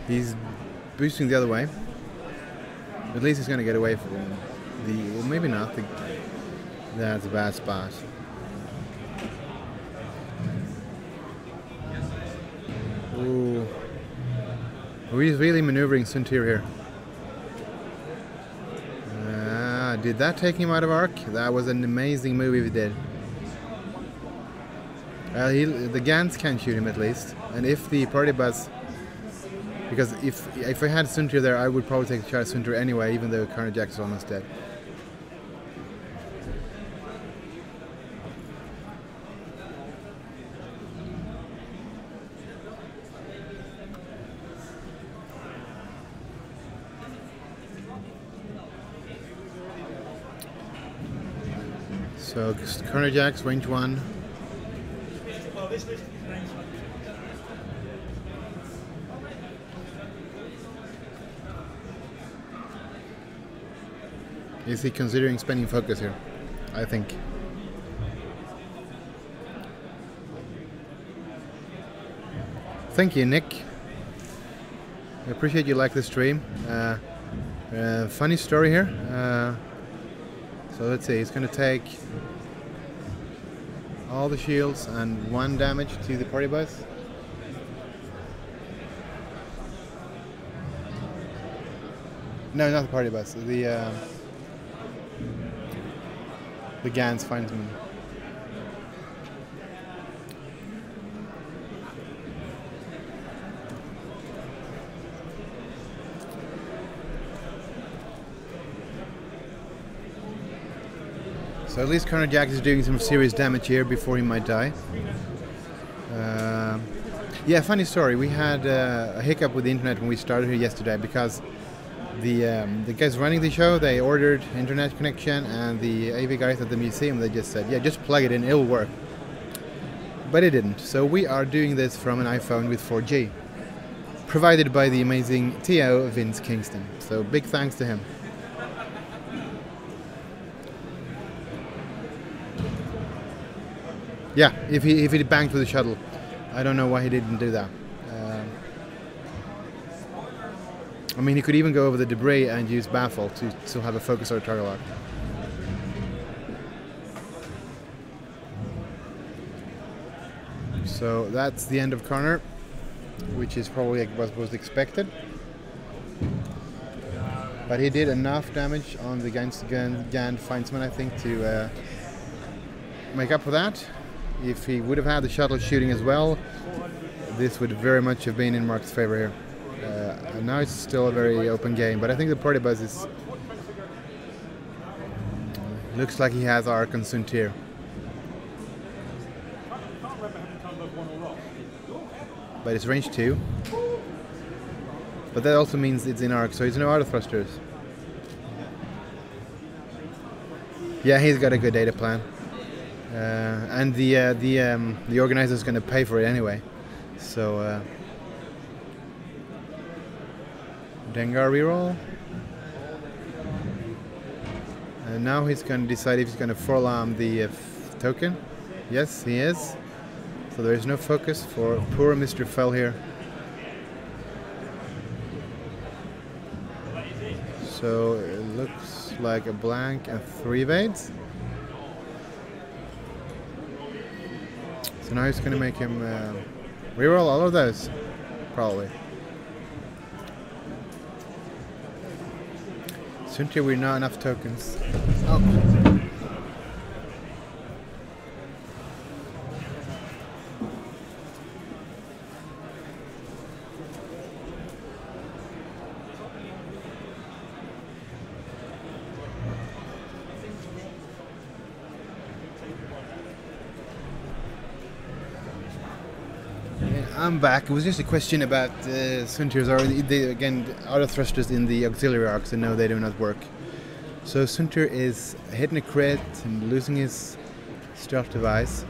He's boosting the other way. At least he's going to get away from the... Well, maybe not. That's a bad spot. Ooh. He's really maneuvering Suntir here. Did that take him out of arc? That was an amazing move if he did. The Gans can shoot him at least. And if the party bus... Because if I had Suntir there, I would probably take a shot at Suntir anyway, even though Connor Jack is almost dead. So Connor Jack's range 1. Is he considering spending focus here? I think. Thank you, Nick. I appreciate you like the stream. Funny story here. So let's see, he's going to take all the shields and 1 damage to the party bus. No, not the party bus. The Gans finds me. So at least Connor Jack is doing some serious damage here before he might die. Yeah, funny story. We had a hiccup with the internet when we started here yesterday because the guys running the show, they ordered internet connection, and the AV guys at the museum, they just said, yeah, just plug it in, it'll work. But it didn't. So we are doing this from an iPhone with 4G, provided by the amazing TO Vince Kingston. So big thanks to him. Yeah, if he banked with the shuttle, I don't know why he didn't do that. I mean, he could even go over the debris and use baffle to still have a focus or a target lock. So that's the end of Connor, which is probably what was expected. But he did enough damage on the Gan Feinsman, I think, to make up for that. If he would have had the shuttle shooting as well, this would very much have been in Mark's favor here. And now it's still a very open game, but I think the party bus is... looks like he has Arc on Suntir. But it's range 2. But that also means it's in Arc, so it's no auto thrusters. Yeah, he's got a good data plan. And the organizer is going to pay for it anyway. So Dengar reroll. And now he's going to decide if he's going to forearm the token. Yes, he is. So there is no focus for poor Mr. Fell here. So it looks like a blank and 3 evades. So now he's going to make him reroll all of those, probably. Suntir, we're not enough tokens. Oh. I'm back. It was just a question about Suntir's, or again, auto thrusters in the auxiliary arcs, and no, they do not work. So Suntir is hitting a crit and losing his stealth device.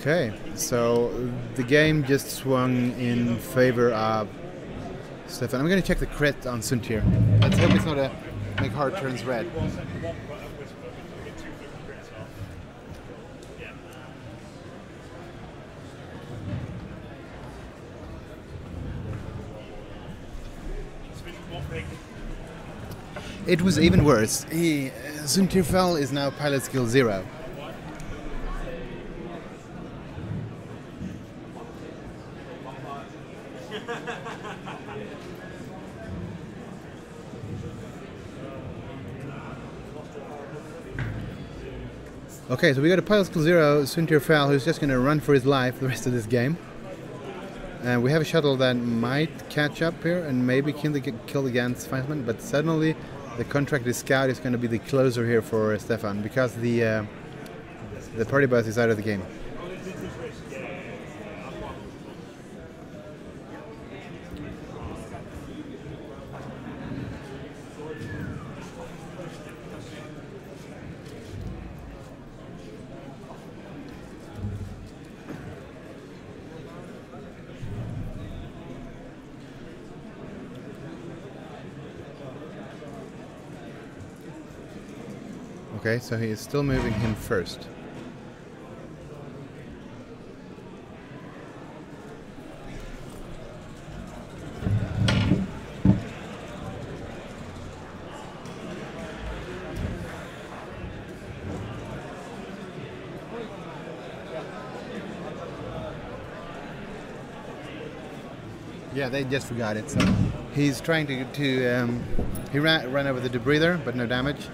Okay, so the game just swung in favor of Stefan. I'm going to check the crit on Suntir. Let's hope it's not a make hard turns red. It was even worse. Suntir Fell is now pilot skill 0. Okay, so we got a pilot skill 0, Suntir Fell, who's just going to run for his life the rest of this game. And we have a shuttle that might catch up here and maybe kill the Gans Feinsman, but suddenly the contracted scout is going to be the closer here for Stefan, because the party bus is out of the game. Okay, so he is still moving him first. Yeah, they just forgot it. So he's trying to he ran over the debreather, but no damage,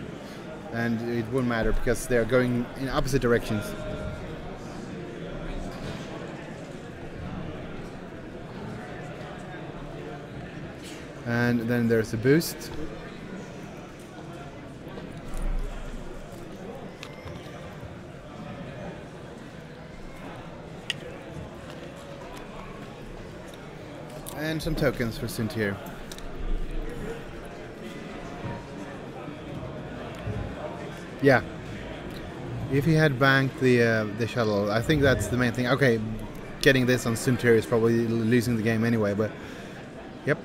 and it won't matter because they're going in opposite directions. And then there's a boost. And some tokens for Suntir. Yeah. If he had banked the shuttle, I think that's the main thing. Okay, getting this on Suntir is probably losing the game anyway, but yep.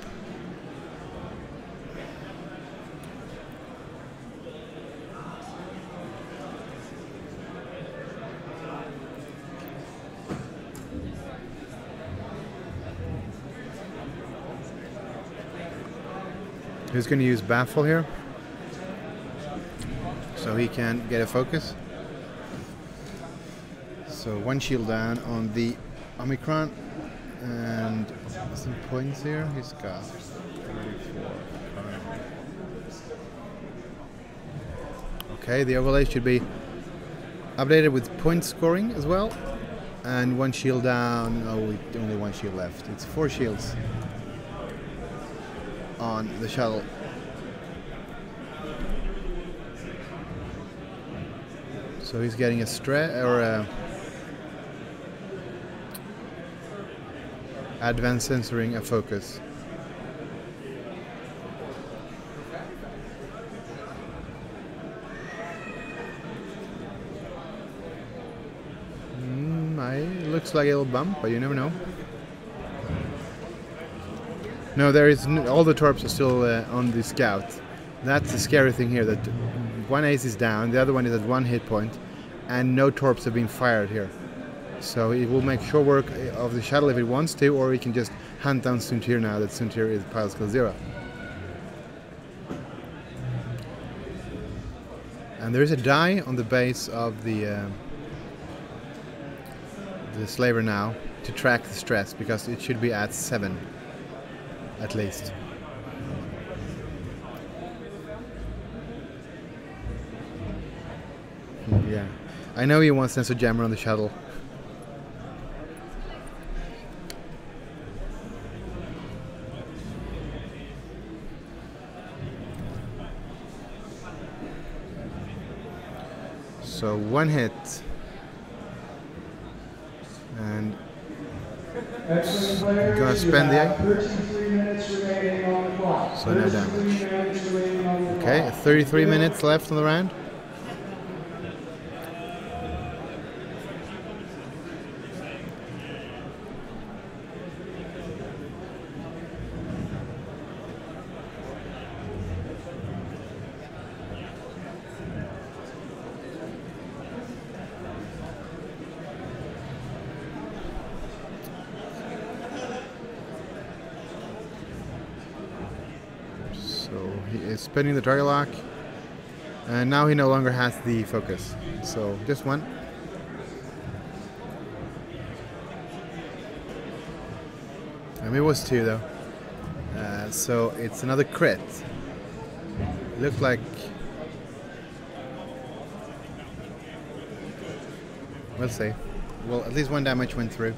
Who's going to use Baffle here so he can get a focus. So one shield down on the Omicron and some points here. He's got 34. Okay, the overlay should be updated with point scoring as well. And one shield down. Oh, only one shield left. It's 4 shields on the shuttle. So he's getting a advanced sensoring a focus. Looks like it'll bump, but you never know. No, there is all the torps are still on the scout. That's the scary thing here, that one ace is down, the other one is at 1 hit point, and no torps have been fired here. So it will make short work of the shuttle if it wants to, or we can just hunt down Suntir now that Suntir is pile skill 0. And there is a die on the base of the slaver now to track the stress, because it should be at 7 at least. Yeah, I know he wants sensor jammer on the shuttle. So 1 hit. And gonna spend the egg. So no damage. Okay, 33 minutes left on the round. He is spinning the target lock, and now he no longer has the focus, so just 1. It was 2 though, so it's another crit. Looked like, we'll see. Well, at least 1 damage went through,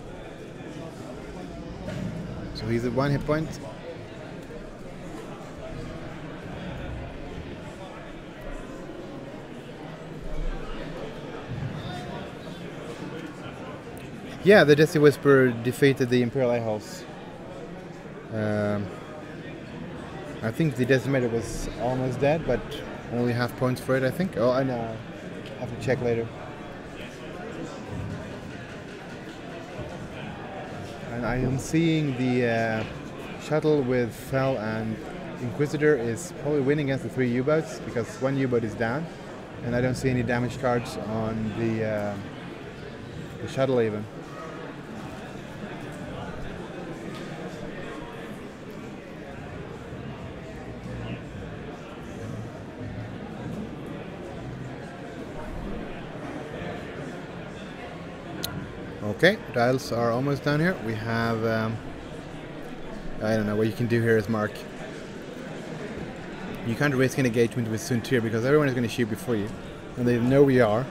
so he's at 1 hit point. Yeah, the Desi Whisperer defeated the Imperial A-Holes. I think the Decimator was almost dead, but only half points for it, I think. Oh, I know. I have to check later. And I am seeing the shuttle with Fel and Inquisitor is probably winning against the 3 U-boats, because 1 U-boat is down. And I don't see any damage cards on the shuttle even. Okay, dials are almost done here. We have, I don't know what you can do here is mark. You can't risk an engagement with Suntir because everyone is going to shoot before you. And they know we are.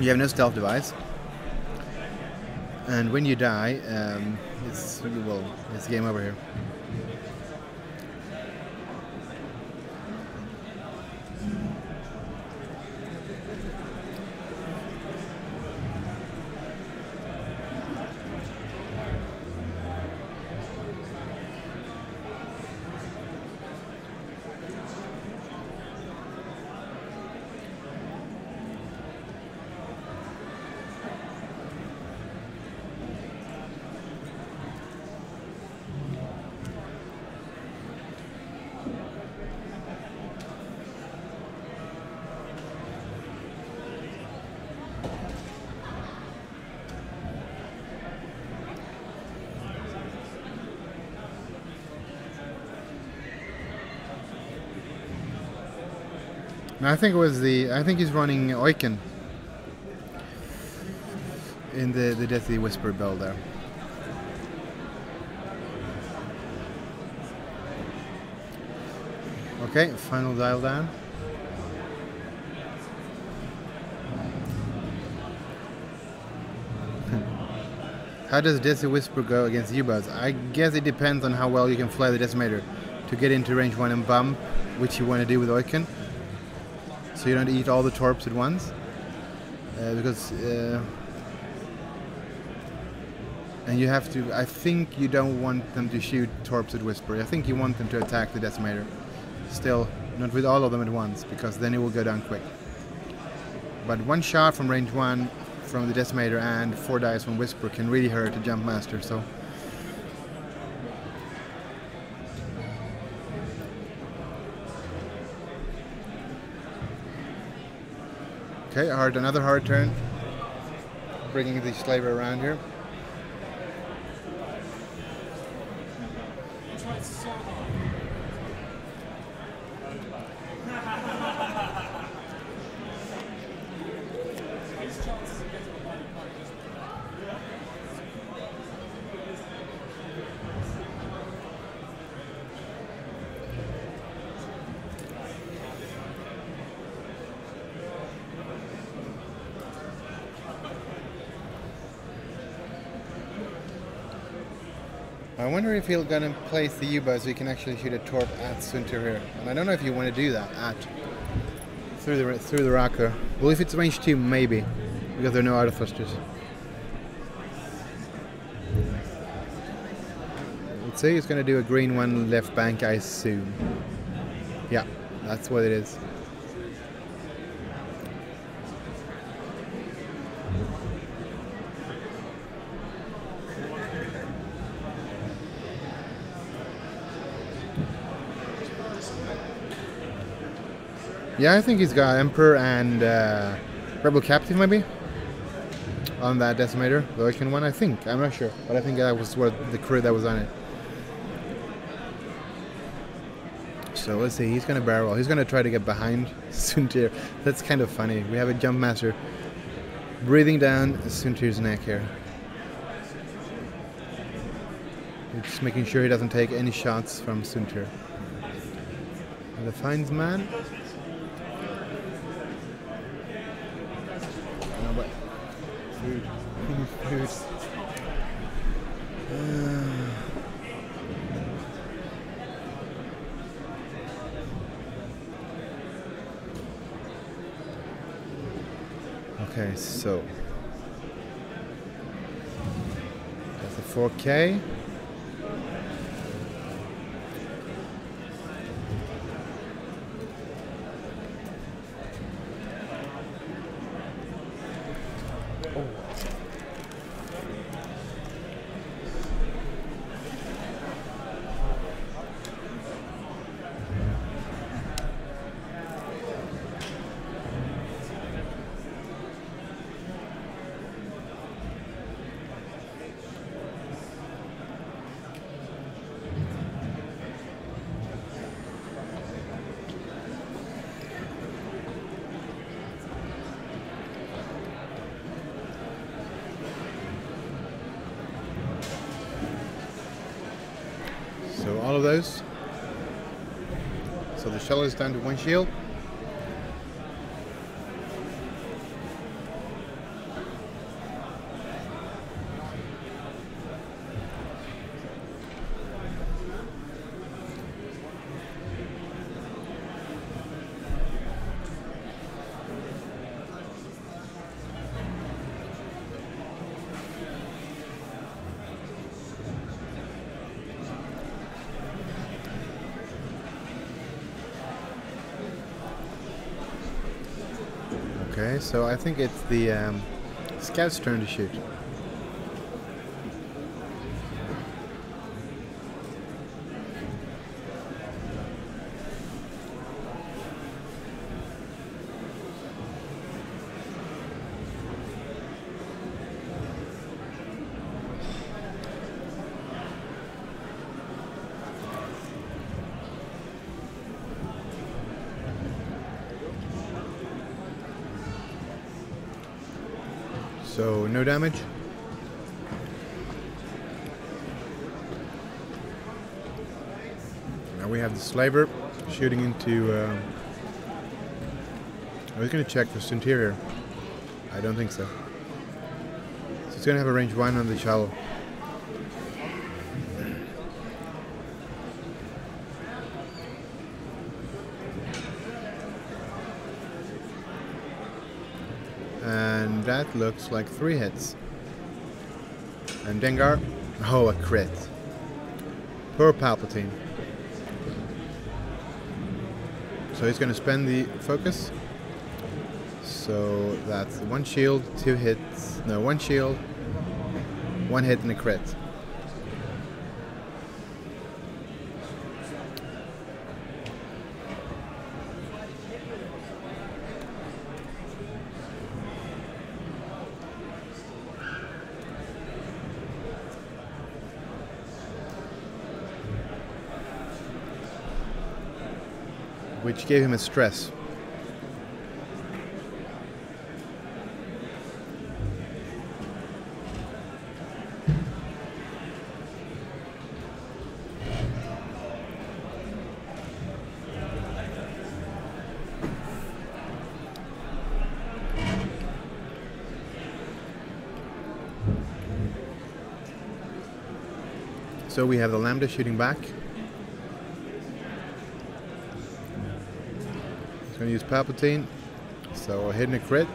You have no stealth device. And when you die, it's game over here. I think it was I think he's running Oiken in the Deathly Whisper build there. Okay, final dial down. How does Deathly Whisper go against U-boats? I guess it depends on how well you can fly the Decimator to get into range 1 and bump, which you want to do with Oiken. So you don't eat all the torps at once, because and you have to. I think you don't want them to shoot torps at Whisper. I think you want them to attack the Decimator. Still, not with all of them at once, because then it will go down quick. But one shot from range 1 from the Decimator and 4 dice from Whisper can really hurt a Jump Master. So. Okay, another hard turn, bringing the slaver around here. I wonder if he'll gonna place the U-boat so he can actually shoot a torp at Suntir here. And I don't know if you want to do that through the rocker. Well, if it's range 2, maybe, because there are no auto thrusters. Let's say he's gonna do a green one left bank, I assume. Yeah, that's what it is. Yeah, I think he's got Emperor and Rebel Captive maybe on that Decimator, the Oiken one. I think, I'm not sure, but I think that was what the crew that was on it. So let's see, he's gonna barrel. He's gonna try to get behind Suntir. That's kind of funny. We have a Jump Master breathing down Suntir's neck here. Just making sure he doesn't take any shots from Suntir. And the Finds Man. Food. Okay, so that's the 4K. those. So the shuttle is down to 1 shield. Okay, so I think it's the scout's turn to shoot. So no damage. Now we have the slaver shooting into. I was going to check for interior. I don't think so. So it's going to have a range 1 on the shuttle. And that looks like 3 hits. And Dengar, oh, a crit. Poor Palpatine. So he's going to spend the focus. So that's 1 shield, 2 hits. No, 1 shield, 1 hit and a crit. Which gave him a stress. So we have the Lambda shooting back. He's going to use Palpatine. So hitting a crit.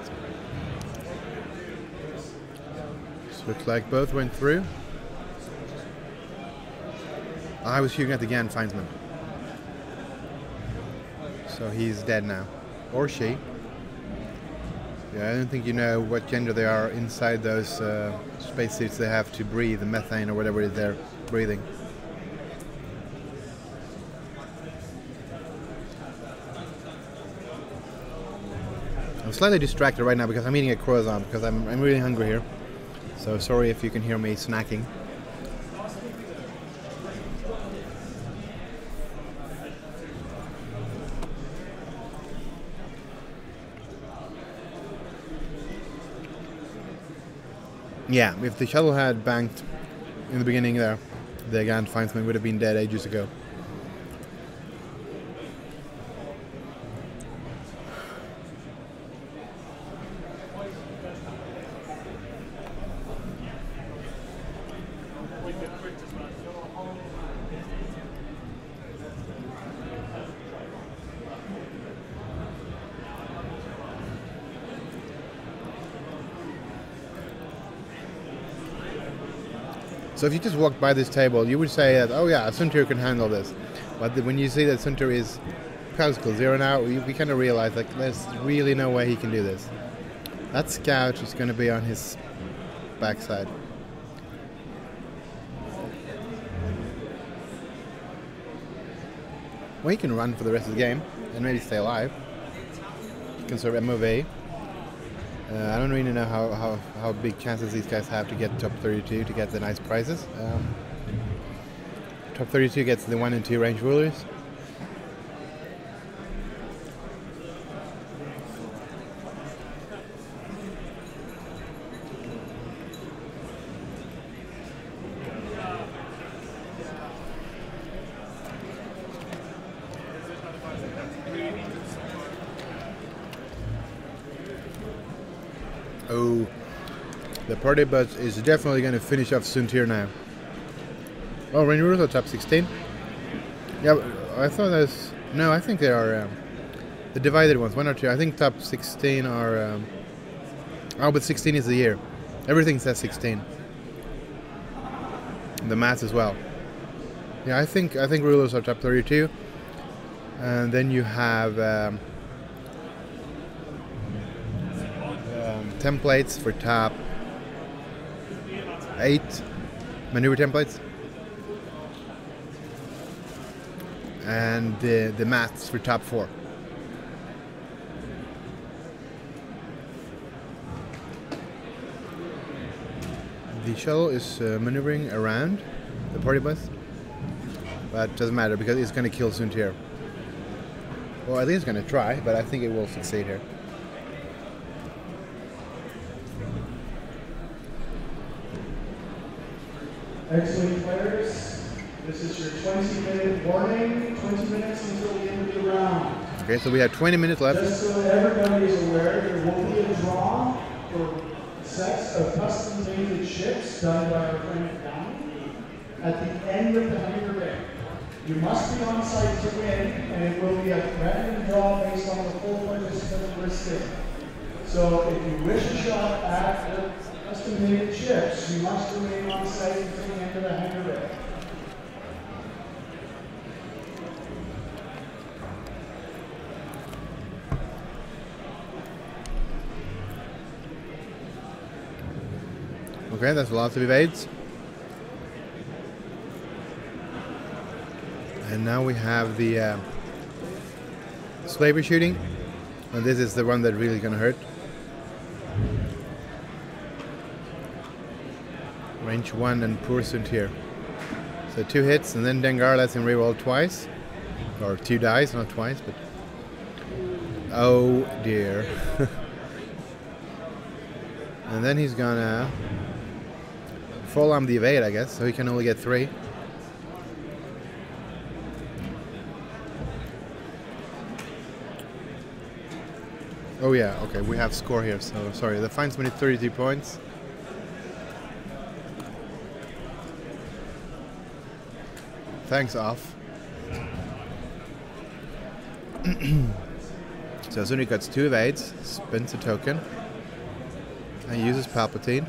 So looks like both went through. I was shooting at the Gan Finesman. So he's dead now. Or she. Yeah, I don't think you know what gender they are inside those spacesuits they have to breathe, the methane or whatever it is they're breathing. I'm slightly distracted right now because I'm eating a croissant because I'm really hungry here. So sorry if you can hear me snacking. Yeah, if the shuttle had banked in the beginning there, the Gan Finesman would have been dead ages ago. So if you just walked by this table, you would say that, oh yeah, Suntir can handle this. But when you see that Suntir is Pascal 0 now, we kind of realize like there's really no way he can do this. That scout is going to be on his backside. Well, he can run for the rest of the game and maybe stay alive. He can serve MOV. I don't really know how big chances these guys have to get top 32 to get the nice prizes. Top 32 gets the 1 and 2 range rulers. Oh, the party bus is definitely going to finish off Suntir now. Oh, Rain Rules are top 16. Yeah, I thought that's... No, I think they are the divided ones, 1 or 2. I think top 16 are... Oh, but 16 is the year. Everything says 16. The math as well. Yeah, I think Rulers are top 32. And then you have templates for top 8. Maneuver templates. And the maths for top 4. The shuttle is maneuvering around the party bus, but it doesn't matter because it's going to kill Suntir. Well, at least it's going to try, but I think it will succeed here. X-Wing players, this is your 20-minute warning, 20 minutes until the end of the round. Okay, so we have 20 minutes left. Just so that everybody is aware, there will be a draw for sets of custom-made ships done by our friend Downey at the end of the hangar bay. You must be on site to win, and it will be a random draw based on the full participant listing. So if you wish a shot at the custom-made ships, you must remain on site until the end of the hangar bay. Okay, that's lots of evades. And now we have the slaver shooting. And this is the one that really gonna hurt. Range 1 and poor Suntir. So 2 hits, and then Dengar lets him reroll twice. Or 2 dice, not twice, but... Oh dear. And then he's gonna... full arm the evade, I guess, so he can only get 3. Oh yeah, okay, we have score here, so sorry, the fines me 33 points. Thanks, off. So Zuni gets 2 evades, spins a token, and uses Palpatine.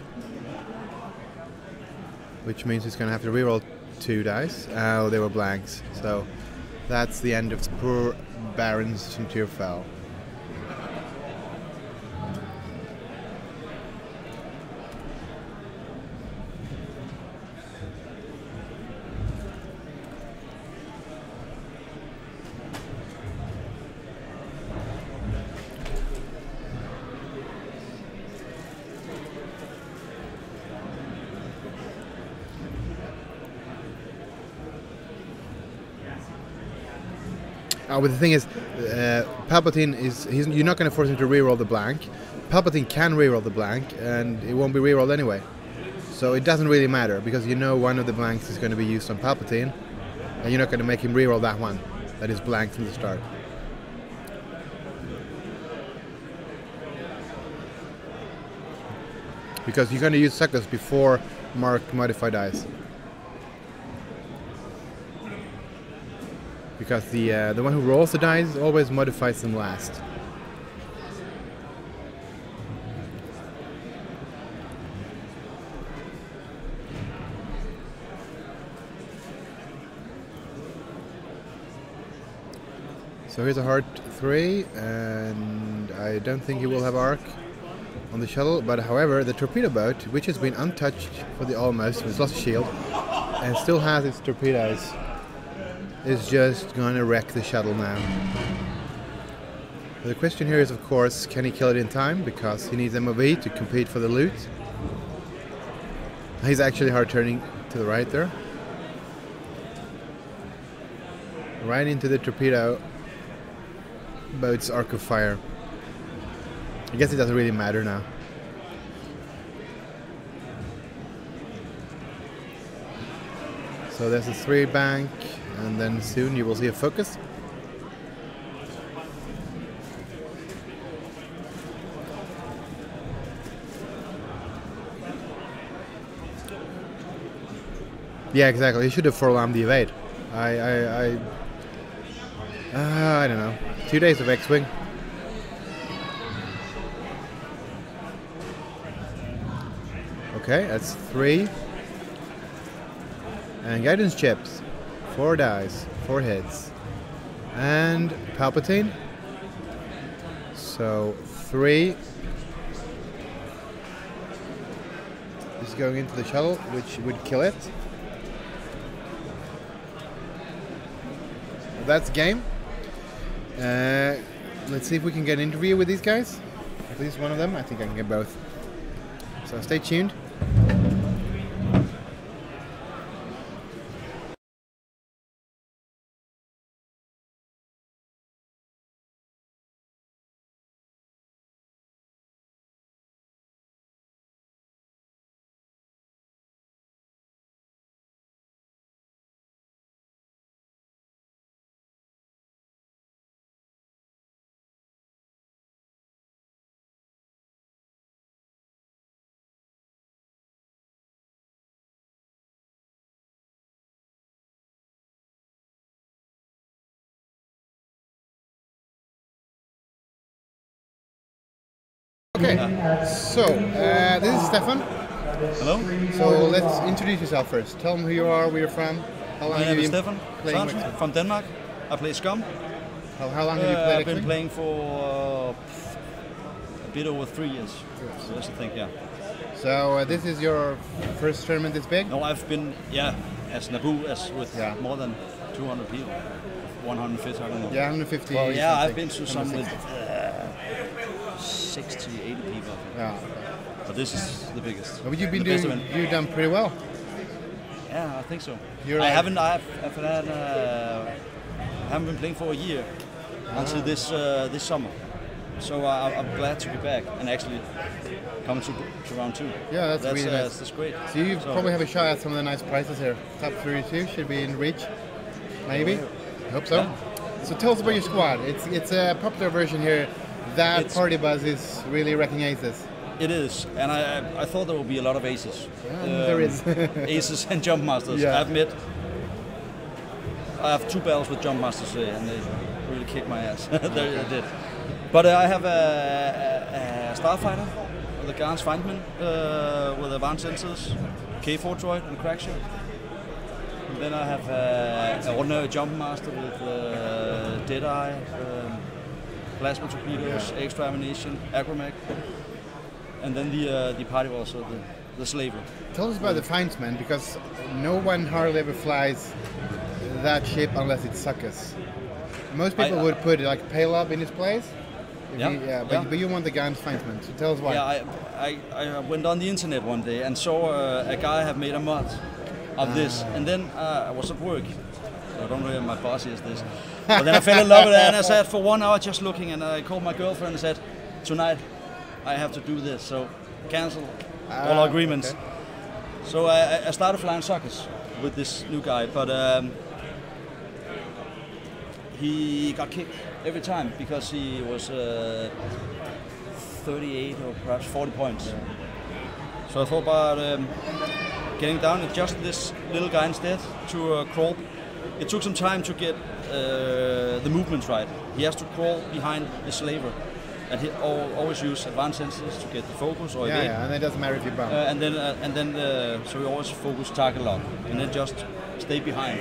Which means he's going to have to reroll 2 dice. Oh, they were blanks. So that's the end of poor Baron's Suntir fell. But the thing is, Palpatine you're not going to force him to reroll the blank. Palpatine can reroll the blank, and it won't be rerolled anyway. So it doesn't really matter, because you know one of the blanks is going to be used on Palpatine, and you're not going to make him reroll that one that is blank from the start. Because you're going to use suckers before mark modified dice. Because the one who rolls the dice always modifies them last. So here's a heart 3, and I don't think he will have arc on the shuttle. But however, the torpedo boat, which has been untouched for the almost, has lost a shield, and still has its torpedoes, is just gonna wreck the shuttle now. The question here is, of course, can he kill it in time? Because he needs MOV to compete for the loot. He's actually hard turning to the right there. Right into the torpedo boat's arc of fire. I guess it doesn't really matter now. So there's a 3 bank. And then soon you will see a focus. Yeah, exactly. He should have forearmed the evade. I don't know. 2 days of X-Wing. Okay, that's 3. And guidance chips. 4 dice, 4 heads. And Palpatine. So 3 is going into the shuttle, which would kill it. That's game. Let's see if we can get an interview with these guys. At least one of them. I think I can get both. So stay tuned. Okay, so this is Stefan. Hello, So let's introduce yourself first. Tell them who you are, where you're from. How long my have name you is been Stefan playing Sørensen with? from Denmark. I play Scum. How long have you played I've been X-Wing? playing for a bit over 3 years. So that's the thing, yeah. So this is your first tournament this big? No, I've been, as Naboo, as with Yeah. more than 200 people. 150, I don't know. Yeah, 150. Well, yeah, something. I've been to some with 160. 60, 80 people. Yeah. But this is the biggest. But you've been the best doing. event. You've done pretty well. Yeah, I think so. You're I like- haven't. I've had. I haven't been playing for a year until this summer. So I'm glad to be back and actually come to round 2. Yeah, that's really nice. That's great. So you probably have a shot at some of the nice prizes here. Top 32 should be in reach, maybe. I hope so. Yeah. So tell us about your squad. It's a popular version here. That It's- party buzz is really wrecking aces. It is, and I thought there would be a lot of aces. There is. Aces and jump masters. Yeah. I admit, I have 2 battles with jump masters today, and they really kicked my ass. They did. But I have a starfighter, the Garn's Feindman, with advanced sensors, K4 droid, and crack shot. And then I have an ordinary jump master with Deadeye, plasma torpedoes, extra ammunition, agromech. And then the party was also the slaver. Tell us about the Findsman, because no one hardly ever flies that ship unless it's suckers. Most people would put like Paylob in his place. But you want the Gans Findsman, so tell us why. Yeah, I went on the internet one day and saw a guy have made a mod of this, and then I was at work. I don't know if my boss is this, but then I fell in love with it, and I sat for 1 hour just looking, and I called my girlfriend and said, tonight I have to do this, so cancel all our agreements. Okay. So I started flying suckers with this new guy, but he got kicked every time because he was 38 or perhaps 40 points. So I thought about getting down and just this little guy instead to crawl. It took some time to get the movements right. He has to crawl behind the slaver, and he always use advanced sensors to get the focus or evade. Yeah, and it doesn't matter if you bump. So we always focus target lock, and then just stay behind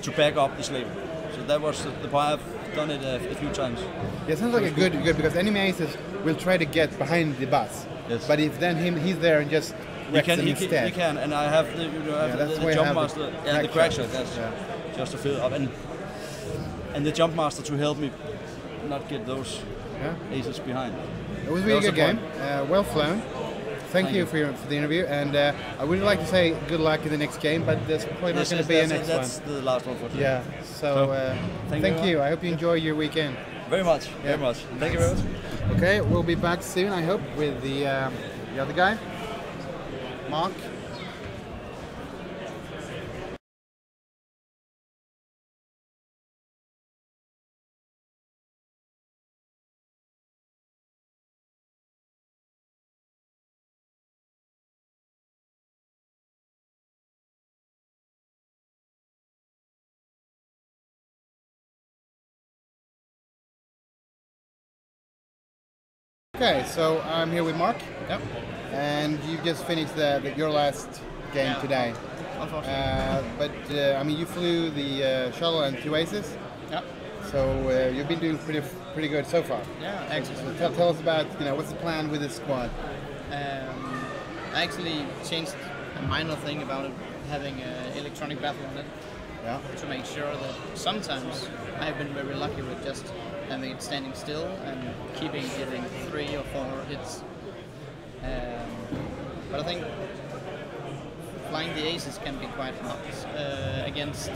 to back up the slaver. So that was the part. I've done it a few times. Yeah, it sounds like a good because enemy aces will try to get behind the bus. Yes. But if then he's there and just wrecks them instead. He can, and I have that's the why I jump have the master crack and the crack shot. shot. That's just to fill up, and the jump master to help me not get those aces behind. It was a really That good was game. Well flown. Thank you for the interview, and I would like to say good luck in the next game, but there's probably not going to be a next one. That's the last one for today. Yeah. So thank you. I hope you enjoy your weekend. Very much. Very much. Thank you very much. Okay, we'll be back soon, I hope, with the other guy, Mark. Okay, so I'm here with Mark, Yep. and you just finished your last game Yeah. today. Unfortunately. But I mean, you flew the shuttle and 2 aces, Yep. so you've been doing pretty good so far. Yeah, So excellent. tell us about what's the plan with this squad. I actually changed a minor thing about it, having electronic battle on it, Yeah. to make sure that sometimes I've been very lucky with just having it standing still and getting 3 or 4 hits. But I think flying the aces can be quite hard against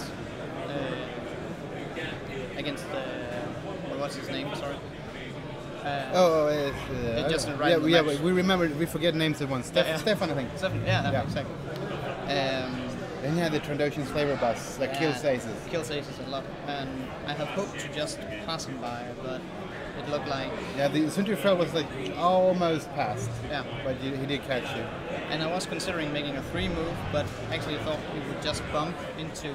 what's his name? Sorry. It doesn't ride the yeah, match. we remember, we forget names at once. Yeah. Stefan, I think. Yeah, Yeah. exactly. Then you had the Trandoshan's flavor bus that kills aces. Kills aces a lot, and I had hoped to just pass him by, but it looked like Yeah, the Sunterfell was like almost passed. Yeah. But he did catch you. And I was considering making a 3 move, but actually thought he would just bump into.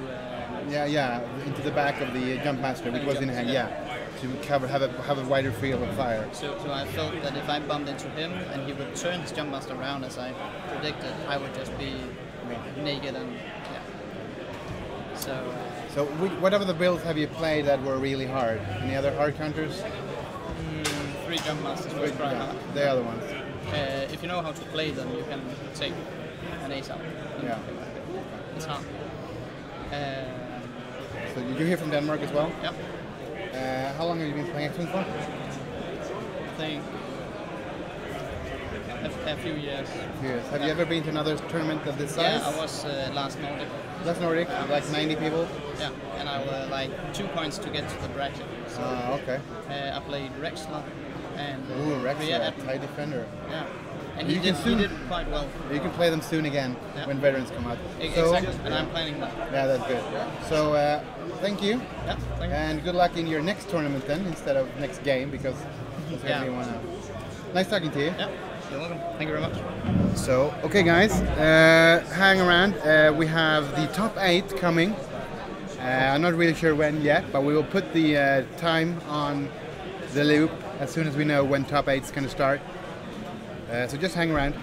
Yeah, into the back of the jump master, which was in hand. Yeah, to have a wider field of fire. So I felt that if I bumped into him and he would turn his jump master around as I predicted, I would just be naked and yeah. So What other builds have you played that were really hard? Any other hard counters? 3 jump masters was quite hard. They are the ones. If you know how to play them, you can take an ace out. Yeah. It's hard. So you're here from Denmark as well? Yep. How long have you been playing X-Wing for? I think a few years. Years. Have you ever been to another tournament of this size? Yeah, I was last Nordic. Last Nordic, like 90 people? Yeah, and I were like 2 points to get to the bracket. So Okay. I played Rexler and Ooh, Rex, Ria a Edmund. TIE defender. Yeah, and You he can did quite well. You can play them soon again Yeah. when veterans come out. Exactly, and I'm planning that. Yeah, that's good. So thank you, Yeah, thank you. and good luck in your next tournament then, instead of next game, because that's Yeah. going to be one out. Nice talking to you. Yeah, you're welcome. Thank you very much. So, okay guys, hang around. We have the top 8 coming. I'm not really sure when yet, but we will put the time on the loop as soon as we know when top 8 is going to start. So just hang around.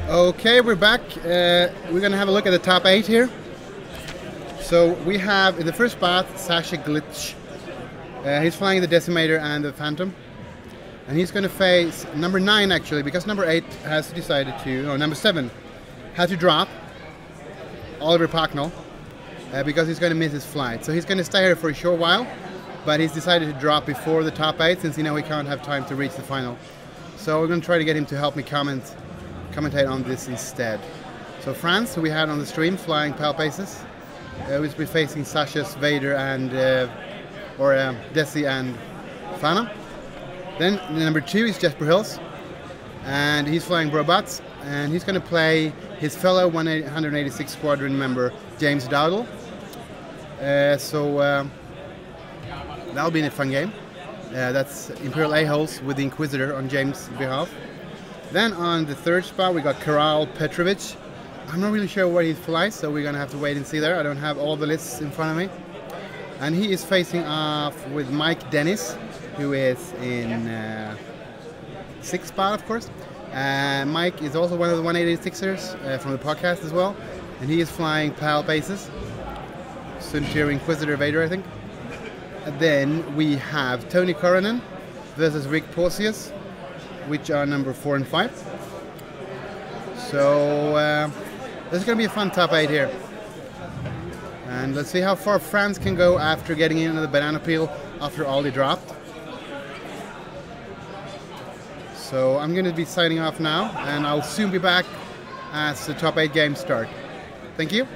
Okay, we're back. We're gonna have a look at the top 8 here. So we have in the first spot Sasha Glitch. He's flying the Decimator and the Phantom, and he's gonna face number 9 actually, because number 8 has decided to, no, number 7 had to drop Oliver Pocknell because he's gonna miss his flight. So he's gonna stay here for a short while, but he's decided to drop before the top 8 since he can't have time to reach the final. So we're gonna try to get him to help me commentate on this instead. So France, who we had on the stream, flying Pal Paces, will be facing Sasha's Vader and Desi and Fana. Then number 2 is Jesper Hills, and he's flying Robots, and he's going to play his fellow 186 Squadron member James Dowdle. That'll be a fun game. That's Imperial A-Holes with the Inquisitor on James' behalf. Then on the third spot we got Karal Petrovic. I'm not really sure where he flies, so we're gonna have to wait and see there. I don't have all the lists in front of me. And he is facing off with Mike Dennis, who is in 6th spot, of course. Mike is also one of the 186ers from the podcast as well, and he is flying Pal Bases, Suntir Inquisitor Vader, I think. And then we have Tony Coronan versus Rick Porcius, which are number 4 and 5. So this is going to be a fun top 8 here. And let's see how far France can go after getting into the banana peel after Ollie dropped. So I'm going to be signing off now, and I'll soon be back as the top 8 games start. Thank you.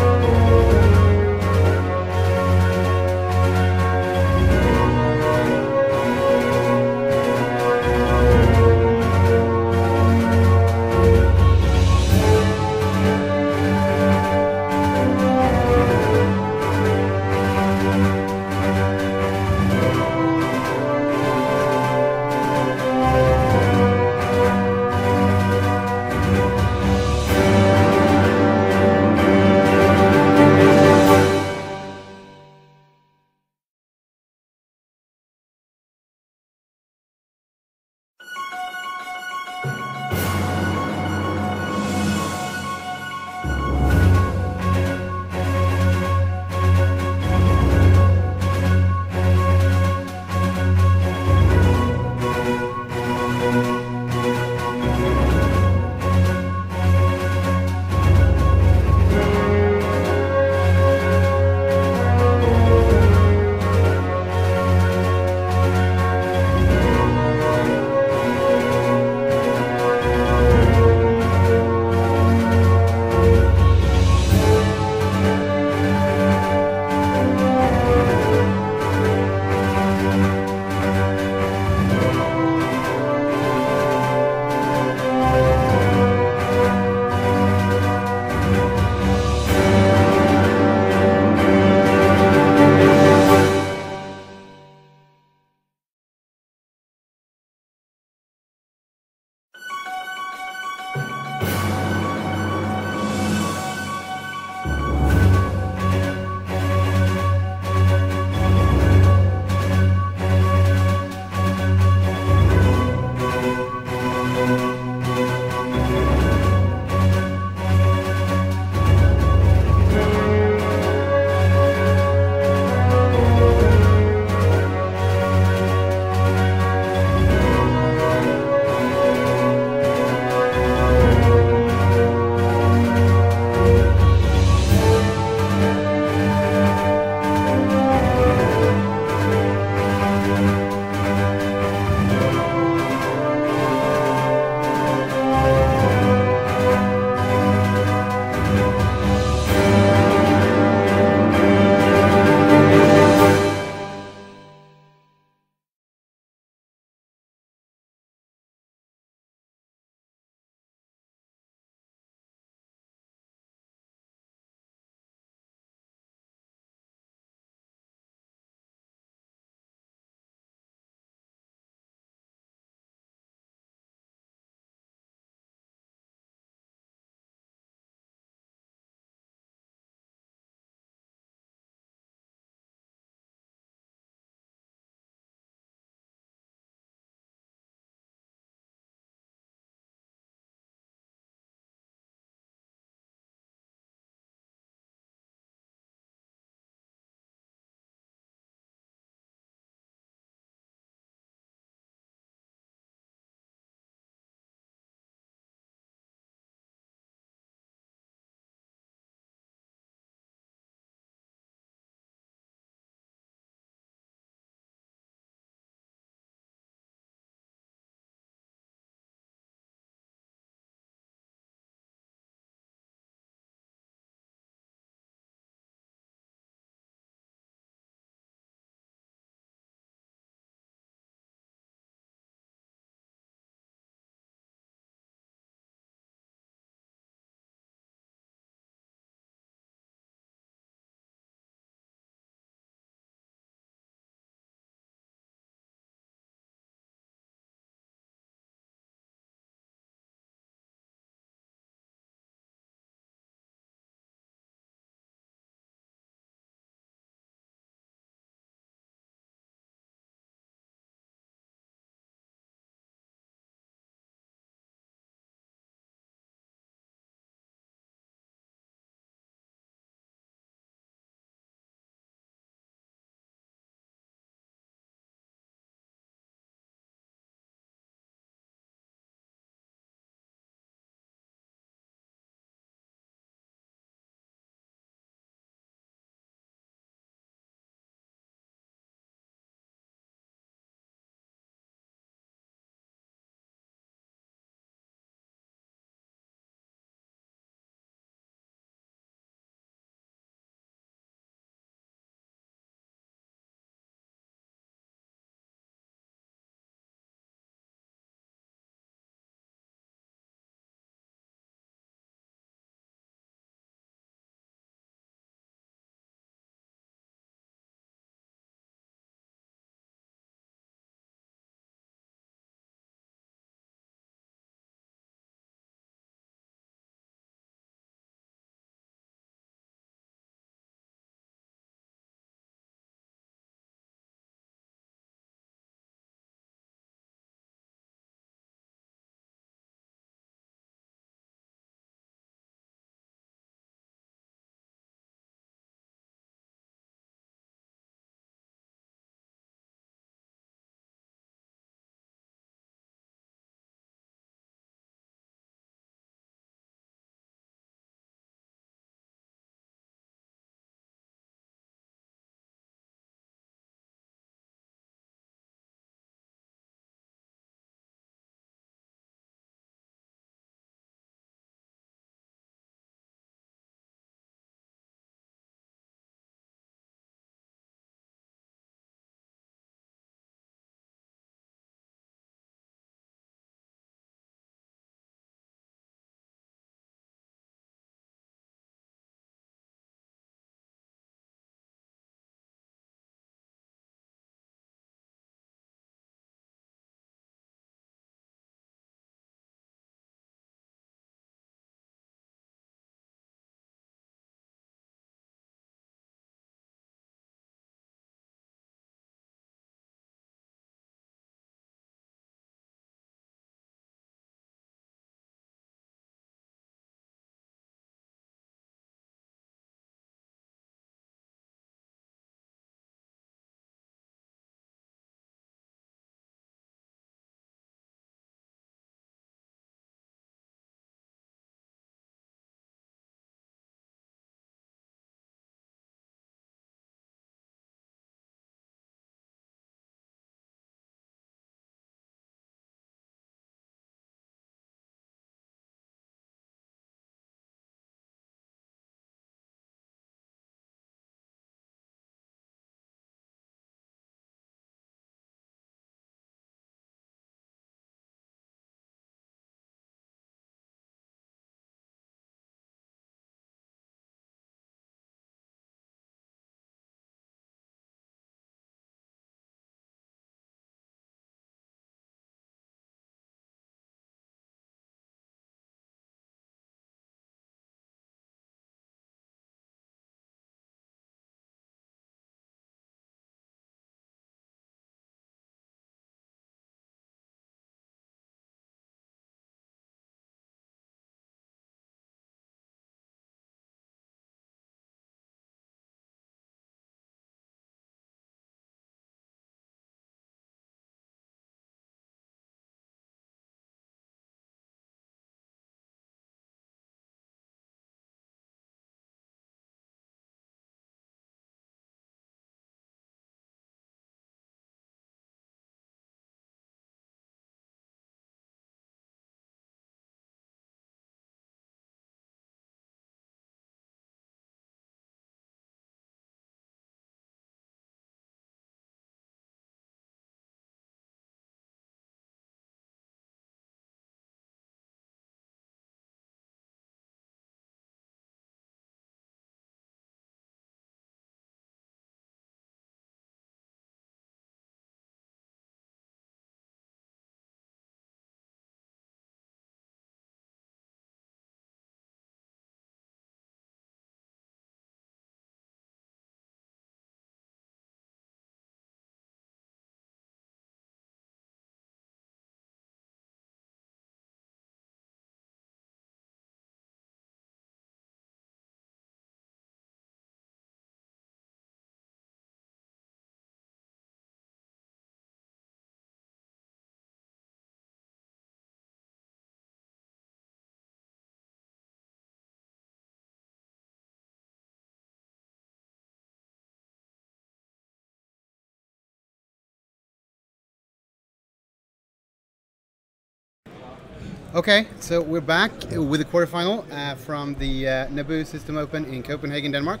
Okay, so we're back with the quarterfinal from the Naboo System Open in Copenhagen, Denmark.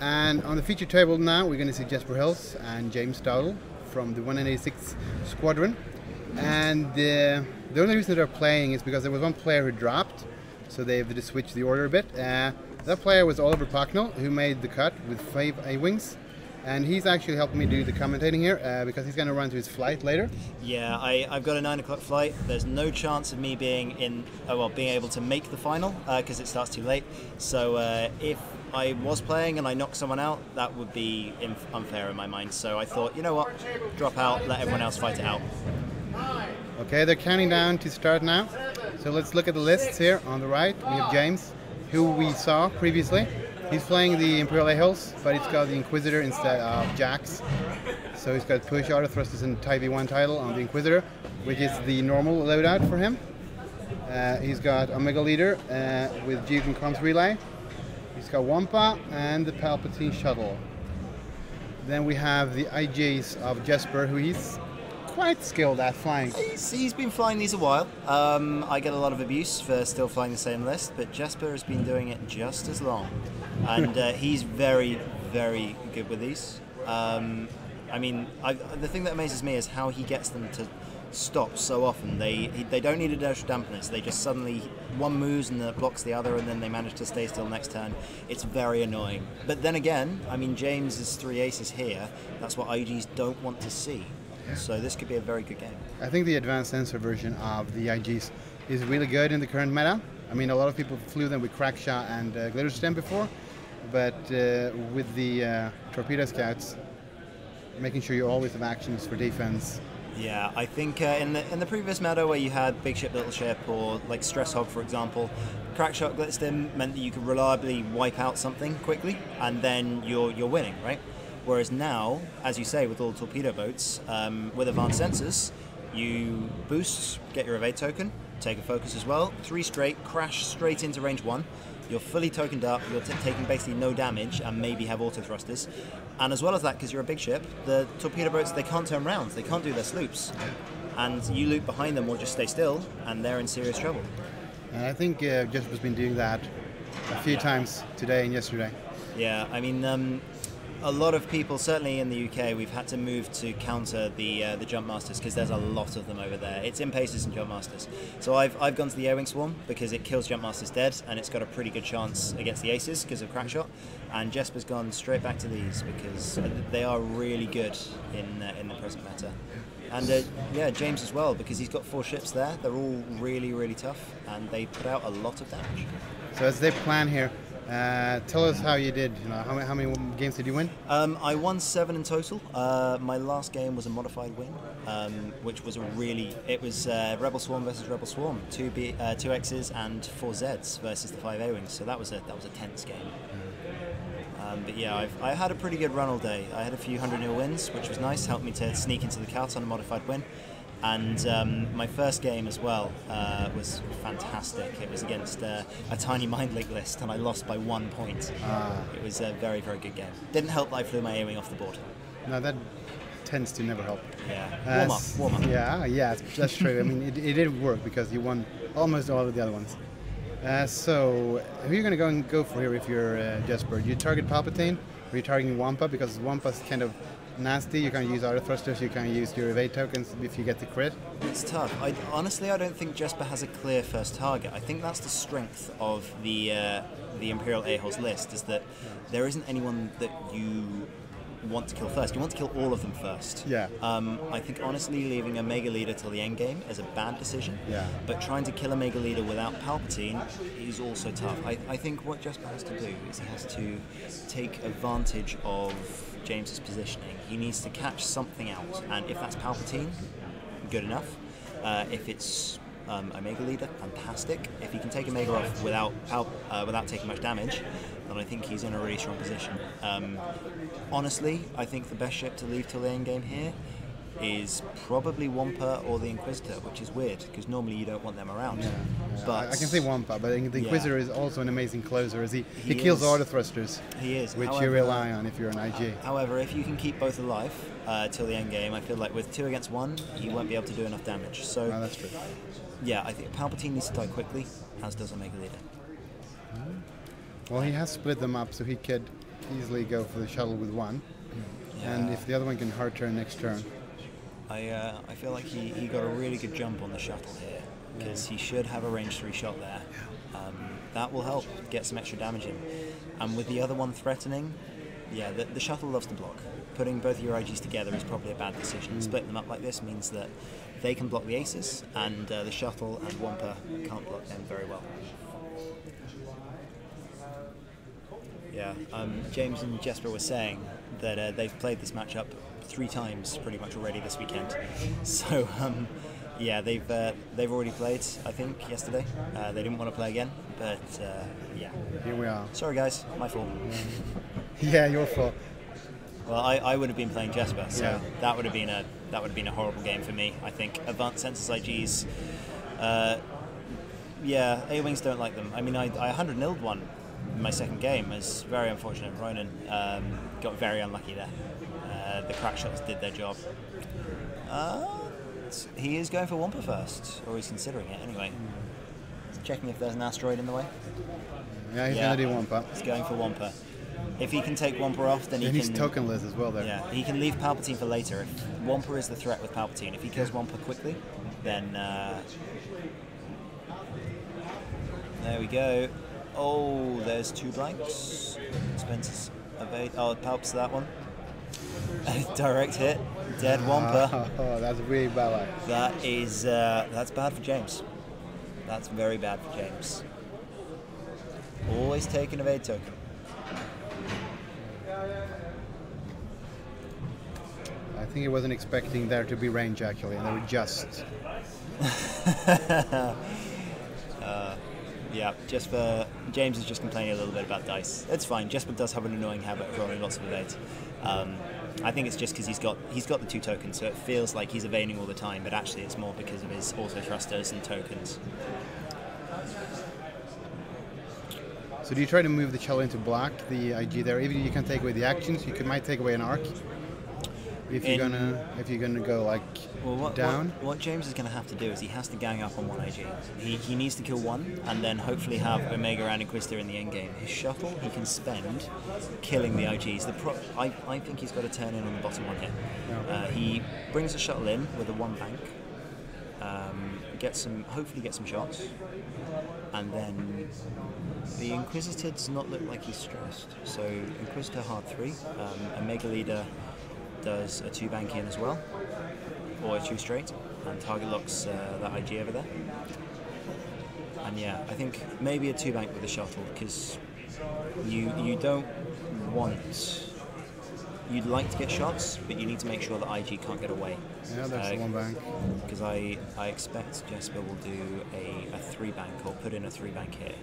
And on the feature table now, we're going to see Jesper Hills and James Dowdle from the 186 Squadron. And the only reason they're playing is because there was one player who dropped, so they have to switch the order a bit. That player was Oliver Pocknell, who made the cut with 5 A-Wings. And he's actually helping me do the commentating here because he's going to run to his flight later. Yeah, I've got a 9 o'clock flight. There's no chance of me being being able to make the final because it starts too late. So if I was playing and I knocked someone out, that would be unfair in my mind. So I thought, you know what, drop out, let everyone else fight it out. Okay, they're counting down to start now. So let's look at the lists here. On the right, we have James, who we saw previously. He's playing the Imperial A-Hulls, but he's got the Inquisitor instead of Jax. So he's got push auto thrusters and Type V1 title on the Inquisitor, which is the normal loadout for him. He's got Omega Leader with Duke and Comms Relay. He's got Wampa and the Palpatine Shuttle. Then we have the IGs of Jesper, who he's quite skilled at flying. He's been flying these a while. I get a lot of abuse for still flying the same list, but Jesper has been doing it just as long. And he's very, very good with these. I mean, the thing that amazes me is how he gets them to stop so often. They don't need inertial dampeners. They just suddenly, one moves and it blocks the other, and then they manage to stay still next turn. It's very annoying. But then again, I mean, James's 3 aces here, that's what IGs don't want to see. So this could be a very good game. I think the advanced sensor version of the IGs is really good in the current meta. I mean, a lot of people flew them with Crackshot and Glitter Stem before, but with the Torpedo Scouts, making sure you always have actions for defense. Yeah, I think in the previous meta where you had Big Ship, Little Ship, or like Stress Hog, for example, Crackshot, Glitter Stem meant that you could reliably wipe out something quickly, and then you're winning, right? Whereas now, as you say, with all the torpedo boats, with advanced sensors, you boost, get your evade token, take a focus as well, 3 straight, crash straight into range 1. You're fully tokened up, you're taking basically no damage and maybe have auto thrusters. And as well as that, because you're a big ship, the torpedo boats, they can't turn round, they can't do their sloops. And you loop behind them or just stay still, and they're in serious trouble. And I think Jesper's been doing that a few times today and yesterday. Yeah, I mean, a lot of people, certainly in the UK, we've had to move to counter the Jump Masters because there's a lot of them over there. It's Impaces and Jump Masters. So I've gone to the Air-Wing Swarm because it kills Jump Masters dead and it's got a pretty good chance against the Aces because of Crackshot. And Jesper's gone straight back to these because they are really good in the present meta. And yeah, James as well, because he's got 4 ships there. They're all really, really tough and they put out a lot of damage. So as they plan here, tell us how you did. You know, how many games did you win? I won 7 in total. My last game was a modified win, which was it was Rebel Swarm versus Rebel Swarm, 2 X's and 4 Z's versus the 5 A-Wings. So that was a tense game. But yeah, I had a pretty good run all day. I had a few 100-0 wins, which was nice. Helped me to sneak into the count on a modified win. And my first game as well was fantastic. It was against a tiny Mind Link list, and I lost by 1 point. It was a very, very good game. Didn't help that I flew my A-Wing off the board. No, that tends to never help. Yeah, warm up. Yeah, that's true. I mean, it did work because you won almost all of the other ones. So, who are you going to go for here if you're Jesper? Do you target Palpatine, or are you targeting Wampa? Because Wampa's kind of nasty. You can use auto thrusters, you can use your evade tokens if you get the crit. It's tough. Honestly, I don't think Jesper has a clear first target. I think that's the strength of the Imperial A-Hulls list, is that there isn't anyone that you want to kill first. You want to kill all of them first. Yeah. I think honestly leaving a Mega Leader till the end game is a bad decision. Yeah. But trying to kill a Mega Leader without Palpatine is also tough. I think what Jesper has to do is he has to take advantage of James's positioning. He needs to catch something out, and if that's Palpatine, good enough. If it's Omega Leader, fantastic. If he can take Omega off without taking much damage, then I think he's in a really strong position. Honestly, I think the best ship to leave till the end game here is probably Wampa or the Inquisitor, which is weird because normally you don't want them around. Yeah. But I can say Wampa, but the Inquisitor is also an amazing closer as he kills is. auto thrusters. He is. Which However, you rely on if you're an IG. However, if you can keep both alive till the end game, I feel like with 2 against 1, he won't be able to do enough damage. So No, that's true. yeah, I think Palpatine needs to die quickly, as does Omega Leader. Well, he has split them up, so he could easily go for the shuttle with one. And if the other one can hard turn next turn. I feel like he got a really good jump on the shuttle here, because he should have a range 3 shot there. That will help get some extra damage in. And with the other one threatening, yeah, the shuttle loves to block. Putting both your IGs together is probably a bad decision. Splitting them up like this means that they can block the aces, and the shuttle and Wampa can't block them very well. Yeah, James and Jesper were saying that they've played this matchup 3 times pretty much already this weekend. So yeah, they've already played, I think, yesterday. They didn't want to play again, but yeah. Here we are. Sorry guys, my fault. Yeah, your fault. Well, I would have been playing Jesper, so that would have been a horrible game for me. I think advanced census IGs. Yeah, A-Wings don't like them. I mean, I 100-0'd one in my second game. It was very unfortunate. Ronan got very unlucky there. The crack shots did their job. He is going for Wampa first, or he's considering it anyway. Checking if there's an asteroid in the way. Yeah, he's going to do Wampa. He's going for Wampa. If he can take Wampa off, then he can... he's tokenless as well there. Yeah, he can leave Palpatine for later. If Wampa is the threat with Palpatine, if he kills Wampa quickly, then... there we go. Oh, there's 2 blanks. Spencer's evade. Oh, Palps that one. Direct hit. Dead Wampa. Oh, that's really bad. That is... that's bad for James. That's very bad for James. Always take an evade token. I think he wasn't expecting there to be range actually, and they were just. Yeah, James is just complaining a little bit about dice. It's fine. Jesper does have an annoying habit of rolling lots of evades. I think it's just because he's got the 2 tokens, so it feels like he's evading all the time, but actually it's more because of his auto thrusters and tokens. So do you try to move the shell into block the IG there? Even you can take away the actions, might take away an arc. If you're gonna go like down. What James is gonna have to do is he has to gang up on one IG. He needs to kill one and then hopefully have Omega and Inquisitor in the end game. His shuttle he can spend killing the IGs. I think he's got to turn in on the bottom one here. Yeah. He brings the shuttle in with a 1 bank. Hopefully get some shots, and then the Inquisitor does not look like he's stressed. So Inquisitor hard 3, Omega Leader does a 2 bank in as well, or a 2 straight, and target locks that IG over there. And yeah, I think maybe a 2 bank with the shuttle, because you don't want. You'd like to get shots, but you need to make sure that IG can't get away. Yeah, that's the 1 bank. Because I expect Jesper will do a 3 bank or put in a 3 bank here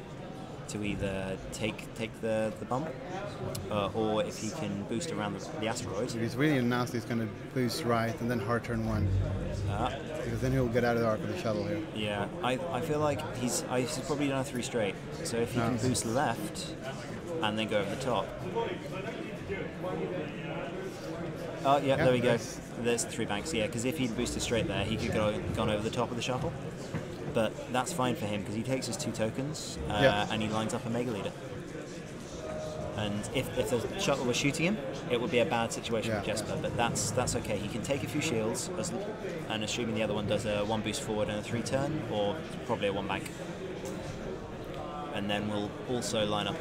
to either take the bump, or if he can boost around the asteroid. If he's really nasty, he's going to boost right and then hard turn 1. Because then he'll get out of the arc of the shuttle here. Yeah, I feel like he's probably done a 3 straight. So if he can boost left and then go over the top. Oh, yeah, there we go. There's the 3 banks, yeah, because if he'd boosted straight there, he could have gone over the top of the shuttle. But that's fine for him, because he takes his 2 tokens, and he lines up a Mega Leader. And if the shuttle was shooting him, it would be a bad situation for Jesper, but that's okay. He can take a few shields, and assuming the other one does a 1 boost forward and a 3 turn, or probably a 1 bank. And then we'll also line up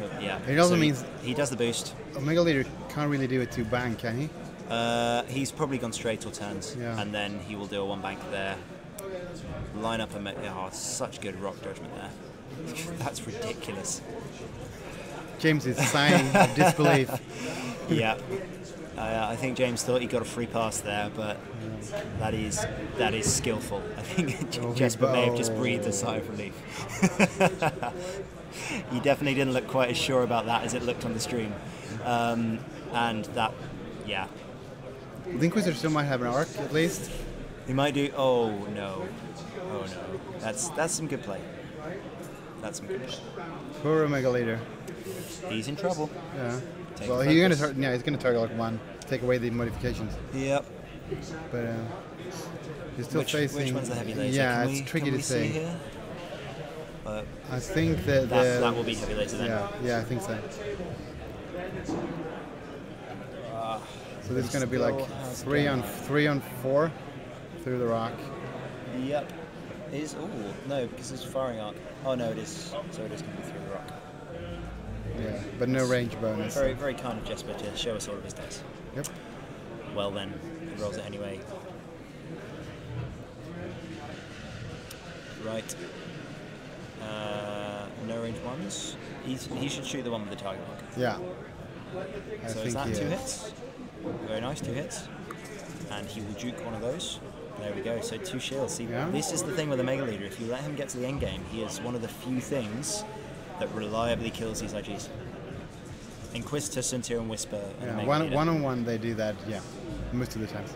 It also means he does the boost. Omega Leader can't really do a 2 bank, can he? He's probably gone straight or turns, and then he will do a 1 bank there. Line up such good rock judgment there. That's ridiculous. James is sighing of disbelief. Yeah, I think James thought he got a free pass there, but that is skillful. I think Jesper may have just breathed a sigh of relief. He definitely didn't look quite as sure about that as it looked on the stream, and that, The Inquisitor still might have an arc at least. He might do. Oh no. Oh no. That's some good play. That's some good play. Poor Omega Leader. He's in trouble. Yeah. Take Well, the he's gonna focus. he's gonna target like one, take away the modifications. Yep. But he's still facing. Which one's the heavy laser? Yeah, Can it's we, tricky can to we say. see here? I think that that will be heavy laser then. Yeah, I think so. So there's going to be like three on 4 through the rock. Yep. No, because it's firing arc. Oh no, it is. So it is going to be through the rock. Yeah, but no range bonus. Very, very kind of Jesper to show us all of his dice. Yep. Well then, he rolls it anyway. Right. No range ones. He should shoot the one with the target lock. Yeah. So is that 2 hits? Very nice, 2 hits. And he will juke one of those. There we go, so 2 shields. See, this is the thing with the Mega Leader. If you let him get to the end game, he is one of the few things that reliably kills these IGs. Inquisitor, Centurion, Whisper, and Yeah, Mega one Leader. on one they do that. Yeah, most of the times.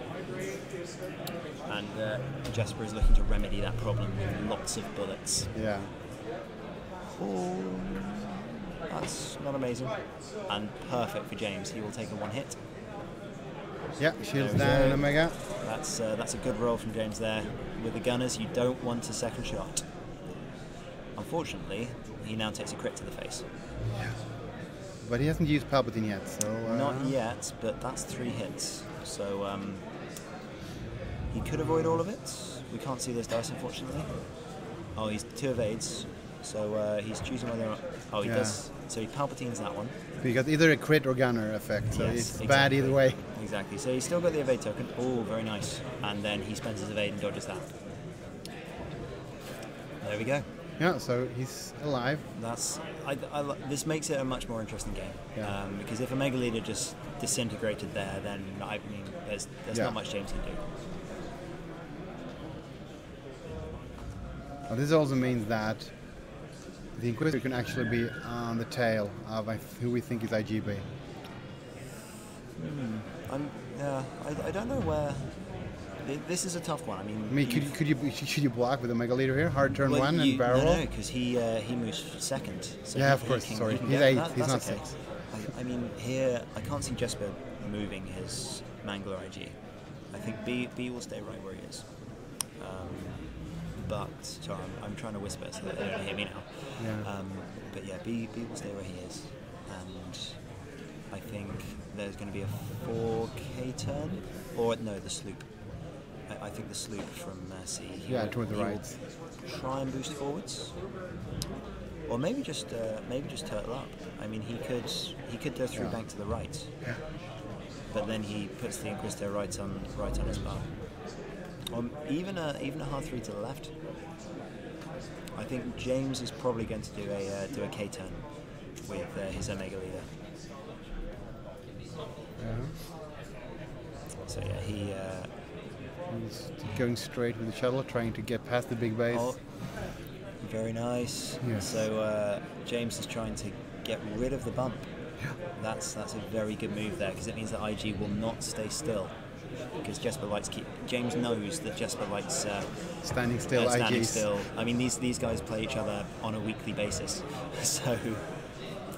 And Jesper is looking to remedy that problem with lots of bullets. Yeah. Oh, that's not amazing. And perfect for James. He will take a 1 hit. Yeah, shields There we down go. and Omega. That's a good roll from James there. With the gunners, you don't want a second shot. Unfortunately, he now takes a crit to the face. But he hasn't used Palpatine yet, so... Not yet, but that's 3 hits. So he could avoid all of it. We can't see those dice, unfortunately. Oh, he's 2 evades. So he's choosing whether or not... Oh, he does. So he Palpatines that one. Because either a crit or gunner effect, so Yes, it's bad either way. Exactly. So he's still got the evade token. Oh, very nice. And then he spends his evade and dodges that. There we go. Yeah, so he's alive. This makes it a much more interesting game. Yeah. Because if a Mega Leader just disintegrated there, then I mean, there's not much James can do. Well, this also means that the Inquisitor can actually be on the tail of who we think is IGB. I don't know where. This is a tough one. I mean, should you block with a Mega Leader here? Hard turn 1 and barrel roll? No, because he moves second. So yeah, of course. Sorry, he's 8. He's not 6. I mean, here I can't see Jesper moving his Mangler IG. I think B will stay right where he is. But sorry, I'm trying to whisper so that they don't hear me now. Yeah. But yeah, B will stay where he is, and I think there's going to be a 4K turn, or no, the sloop. I think the sloop from C. Toward the right. Try and boost forwards, or maybe just turtle up. I mean, he could go through bank to the right, but then he puts the Inquisitor right on his bar. Or even a hard 3 to the left. I think James is probably going to do a K turn with his Omega Leader. So yeah, he's going straight with the shuttle, trying to get past the big base. Oh, very nice. Yes. So James is trying to get rid of the bump. Yeah. That's a very good move there, because it means that IG will not stay still. Because Jesper likes James knows that Jesper likes standing still. Standing IGs. still. I mean, these guys play each other on a weekly basis, so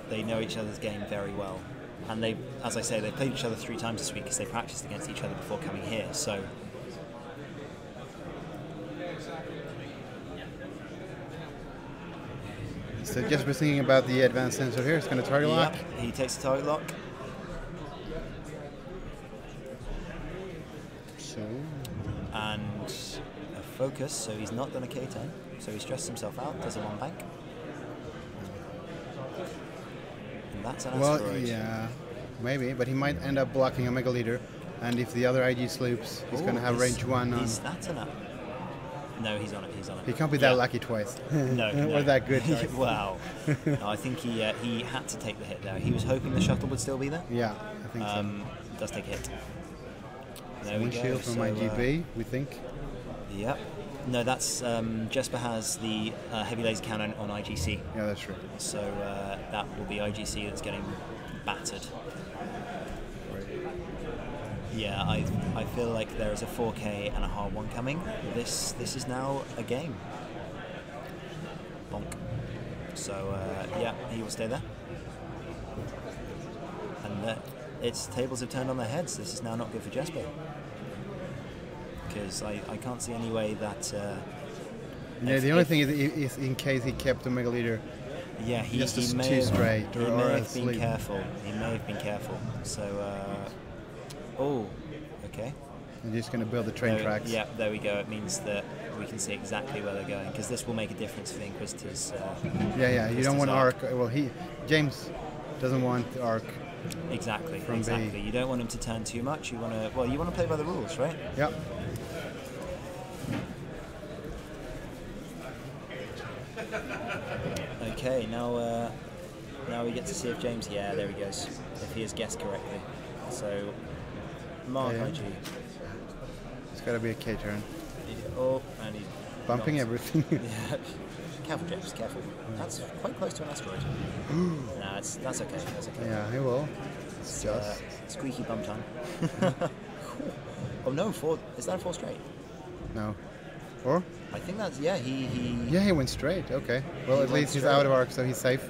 they know each other's game very well. And they, as I say, they played each other 3 times this week because they practiced against each other before coming here. So. So just we're thinking about the advanced sensor here. It's going to target lock. He takes the target lock. So. And a focus, so he's not done a K-10. So he stressed himself out, does a 1 bank. And that's an asteroid. Yeah, maybe, but he might end up blocking a Mega Leader. And if the other IG sloops, he's going to have range 1 on. That's enough. No, he's on it. He can't be that lucky twice. No. Or that good. Wow. No, I think he had to take the hit there. He was hoping the shuttle would still be there. Yeah, I think so. Does take a hit. There One we go. shield from IGB, we think. Yep. No, that's Jesper has the heavy laser cannon on IGC. Yeah, that's true. So that will be IGC that's getting battered. Yeah, I feel like there is a 4K and a hard one coming. This is now a game. Bonk. So yeah, he will stay there. And its tables have turned on their heads. This is now not good for Jesper. Because I can't see any way that... yeah, the only thing is in case he kept the Mega Leader. Yeah, he may have been careful. He may have been careful. So, oh, okay. I'm just going to build the train tracks. Yeah, there we go. It means that we can see exactly where they're going, because this will make a difference for the Inquisitors. Yeah. You don't want arc. Well, James doesn't want arc. Exactly. From exactly. B. You don't want him to turn too much. You want to. Well, you want to play by the rules, right? Yep. Okay, now we get to see if James, there he goes, if he has guessed correctly. So, Mark IG. It's got to be a K turn. Oh, and he's bumping everything. Yeah. Careful, James, careful. That's quite close to an asteroid. No, that's okay, that's okay. Yeah, he will. It's just... squeaky bum time. Oh no, is that a 4 straight? No. 4? I think that's, yeah, he... Yeah, he went straight, okay. Well, at least he's out of arc, so he's safe.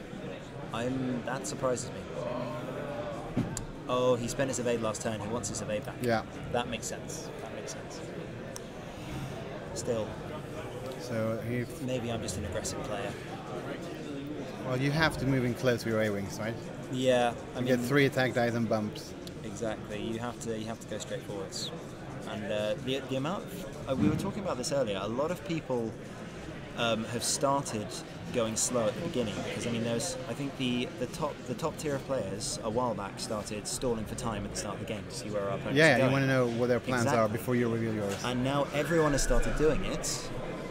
That surprises me. Oh, he spent his evade last turn, he wants his evade back. Yeah. That makes sense, Still. So maybe I'm just an aggressive player. Well, you have to move in close with your A-wings, right? Yeah, I mean, get 3 attack dice and bumps. Exactly. You have to go straight forwards. And the amount we were talking about this earlier. A lot of people have started going slow at the beginning, because I mean, I think the top tier of players a while back started stalling for time at the start of the game to see where our opponents are going. You want to know what their plans are before you reveal yours. And now everyone has started doing it.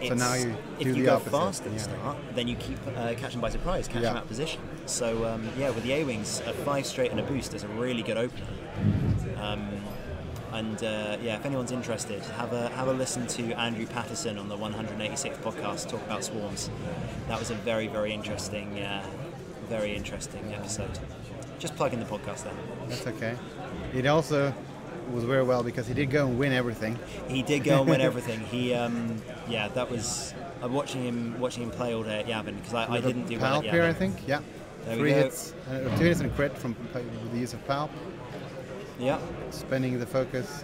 So now you do if you the go opposite. fast at the start, then you keep catching by surprise, catching out position. So with the A-wings, a 5 straight and a boost is a really good opener. If anyone's interested, have a listen to Andrew Patterson on the 186th podcast talk about swarms. That was a very, very interesting episode. Just plug in the podcast there. That's okay. It also was very well because he did go and win everything. He did go and win everything. He that was watching him play all day at Yavin, because I didn't do well at Yavin. Palp, I think. Yeah. There 3 hits, 2 hits and a crit from the use of Palp. Yeah. Spending the focus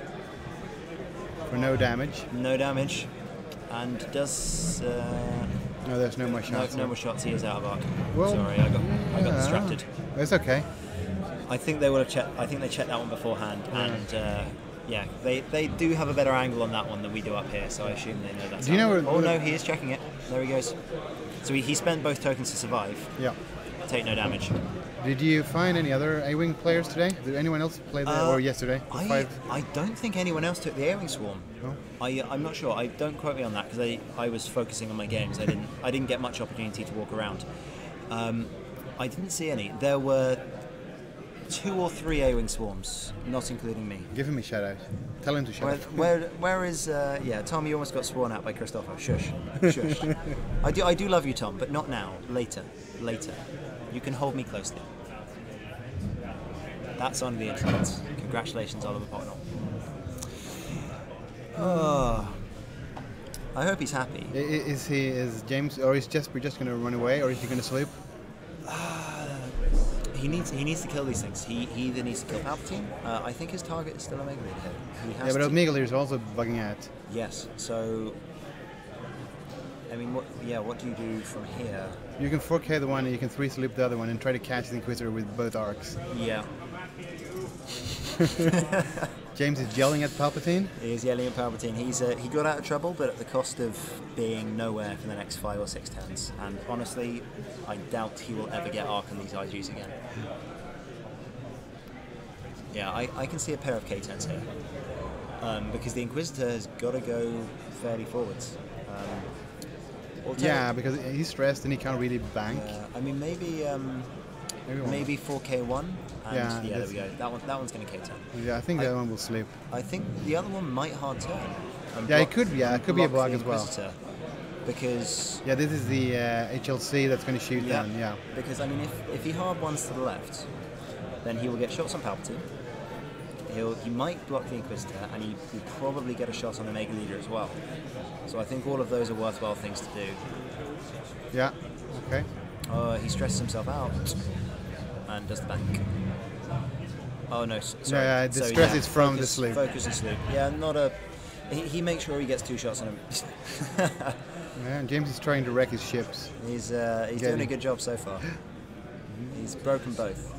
for no damage. No damage. And does... no, there's no more shots. No more shots. He is out of arc. Well, sorry, I got distracted. It's okay. I think they would have checked. I think they checked that one beforehand, and they do have a better angle on that one than we do up here. So I assume they know that. Do you know? No, he is checking it. There he goes. So he spent both tokens to survive. Yeah. Take no damage. Did you find any other A-wing players today? Did anyone else play there or yesterday? I don't think anyone else took the A-wing swarm. No? I'm not sure. Don't quote me on that, because I was focusing on my games. I didn't get much opportunity to walk around. I didn't see any. There were 2 or 3 A-wing swarms, not including me. Give him a shout out. Tell him to shout out. Where is Tom? You almost got sworn at by Christopher. Shush. I do love you, Tom, but not now. Later. You can hold me closely. That's on the internet. Congratulations, Oliver Pocknell. Oh, I hope he's happy. Is James, or is Jesper just going to run away, or is he going to sleep? He needs to kill these things. He either needs to kill Palpatine. I think his target is still Omega Leader. But Omega Leader is also bugging out. Yes. So, I mean, what do you do from here? You can 4K the one, and you can 3 sleep the other one, and try to catch the Inquisitor with both arcs. Yeah. James is yelling at Palpatine. He is yelling at Palpatine. He got out of trouble, but at the cost of being nowhere for the next 5 or 6 turns. And honestly, I doubt he will ever get arc on these IGs again. Yeah, I can see a pair of K turns here, because the Inquisitor has got to go fairly forwards. Yeah, because he's stressed and he can't really bank. I mean, maybe 4K1. And there we go. That one's going to K-turn. Yeah, I think the other one will sleep. I think the other one might hard turn. It could be. Yeah, it could be a block as well. Because this is the HLC that's going to shoot down. Yeah. Because I mean, if he hard ones to the left, then he will get shots on Palpatine. he might block the Inquisitor, and he will probably get a shot on the Mega Leader as well. So I think all of those are worthwhile things to do. Yeah. Okay. He stresses himself out and does the bank. Oh no, sorry. Yeah, the stress is from the sleep. Focus and sleep. Yeah, not a. He makes sure he gets 2 shots on him. Yeah, James is trying to wreck his ships. He's doing a good job so far. He's broken both.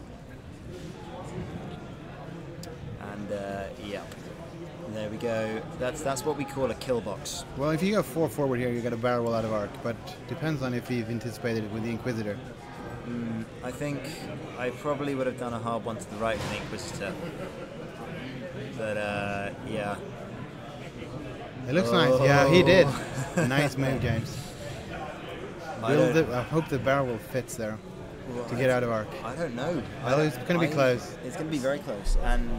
And yeah, there we go. That's what we call a kill box. Well, if you go 4 forward here, you got a barrel roll out of arc, but depends on if you've anticipated it with the Inquisitor. I think I probably would have done a hard one to the right with the Inquisitor. But yeah. It looks nice. Yeah, he did. Nice move, James. I hope the barrel roll fits there to get out of arc. I don't know. Well, it's going to be close. It's going to be very close, and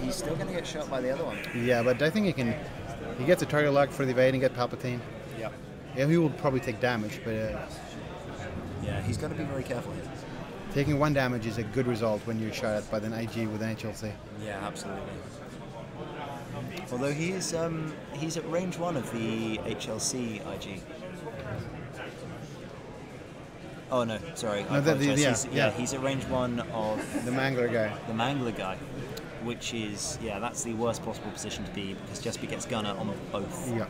he's still going to get shot by the other one. Yeah, but I think he can. He gets a target lock for the evade and get Palpatine. Yeah. Yeah, he will probably take damage, but yeah, he's got to be very careful here. Taking 1 damage is a good result when you're shot at by an IG with an HLC. Yeah, absolutely. Although he's at range 1 of the HLC IG. Oh no, sorry. No, he's at range 1 of the Mangler guy. The Mangler guy, which is that's the worst possible position to be because Jesper gets gunner on both. Yeah.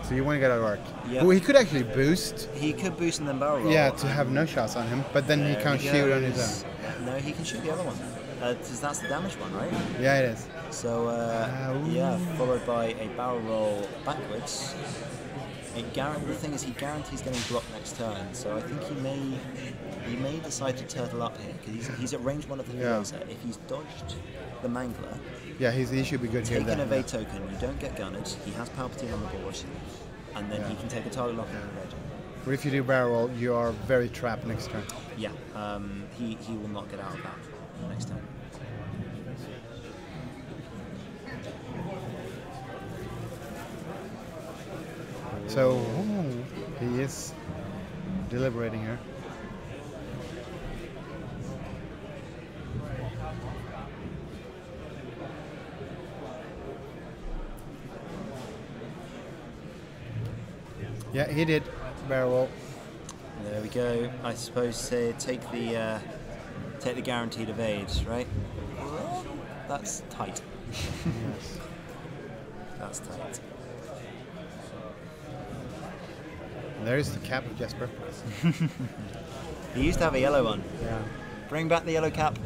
So you want to get out of arc. Yep. Well, he could actually boost. He could boost and then barrel roll. Yeah, to have no shots on him, but then he can't shoot on his own. No, he can shoot the other one. Because that's the damage one, right? Yeah, it is. So yeah, followed by a barrel roll backwards. The thing is, he guarantees getting blocked next turn. So I think he may decide to turtle up here because he's at range 1 of the laser. If he's dodged the Mangler, yeah, he should be good here. Take an evade token. You don't get gunned. He has Palpatine on the board, and then he can take a target lock and evade. Or if you do barrel roll, you are very trapped next turn. Yeah, he will not get out of that next turn. So he is deliberating here. Yeah, he did barrel roll. There we go. I suppose take the guaranteed evade, right? That's tight. Yes. That's tight. There is the cap of Jesper. He used to have a yellow one. Yeah. Bring back the yellow cap.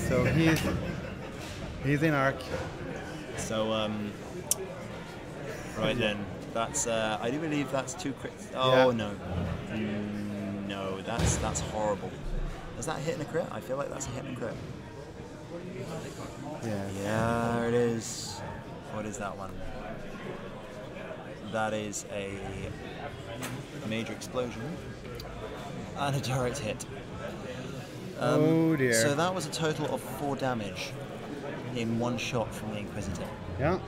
So he's in arc. So right then, that's I do believe that's 2 crits. Oh yeah. No, no, that's horrible. Is that a hit and a crit? I feel like that's a hit and a crit. Yeah. Yeah, it is. What is that one? That is a major explosion and a direct hit. Oh dear. So that was a total of 4 damage in 1 shot from the Inquisitor. Yeah.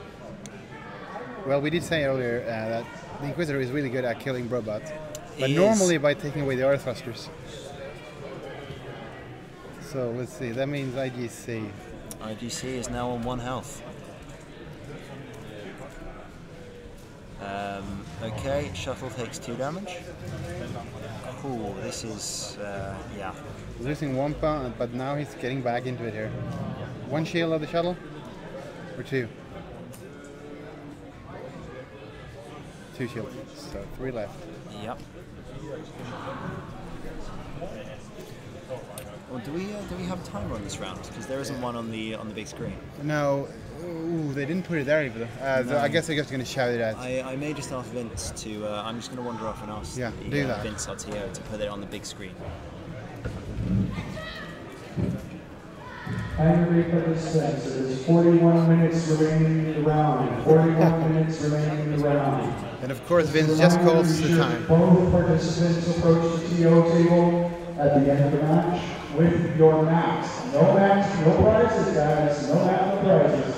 Well, we did say earlier that the Inquisitor is really good at killing robots, but normally by taking away the air thrusters. So let's see. That means IGC. IGC is now on 1 health. Okay, shuttle takes 2 damage. Cool, this is, yeah. Losing 1 pound, but now he's getting back into it here. 1 shield of the shuttle? Or 2? 2 shields, so 3 left. Yep. Well, do we have a timer on this round? Because there isn't one on the big screen. No. Ooh, they didn't put it there either. So I guess they're just going to shout it out. I may just ask Vince to. I'm just going to wander off and ask do that. Vince Artio to put it on the big screen. Time to read for this sense. There's 41 minutes remaining in the round. 41 minutes remaining in the round. And of course, Vince just calls the time. Both participants approach the TO table at the end of the match with your max. No max, no prizes, guys. No max, no prizes.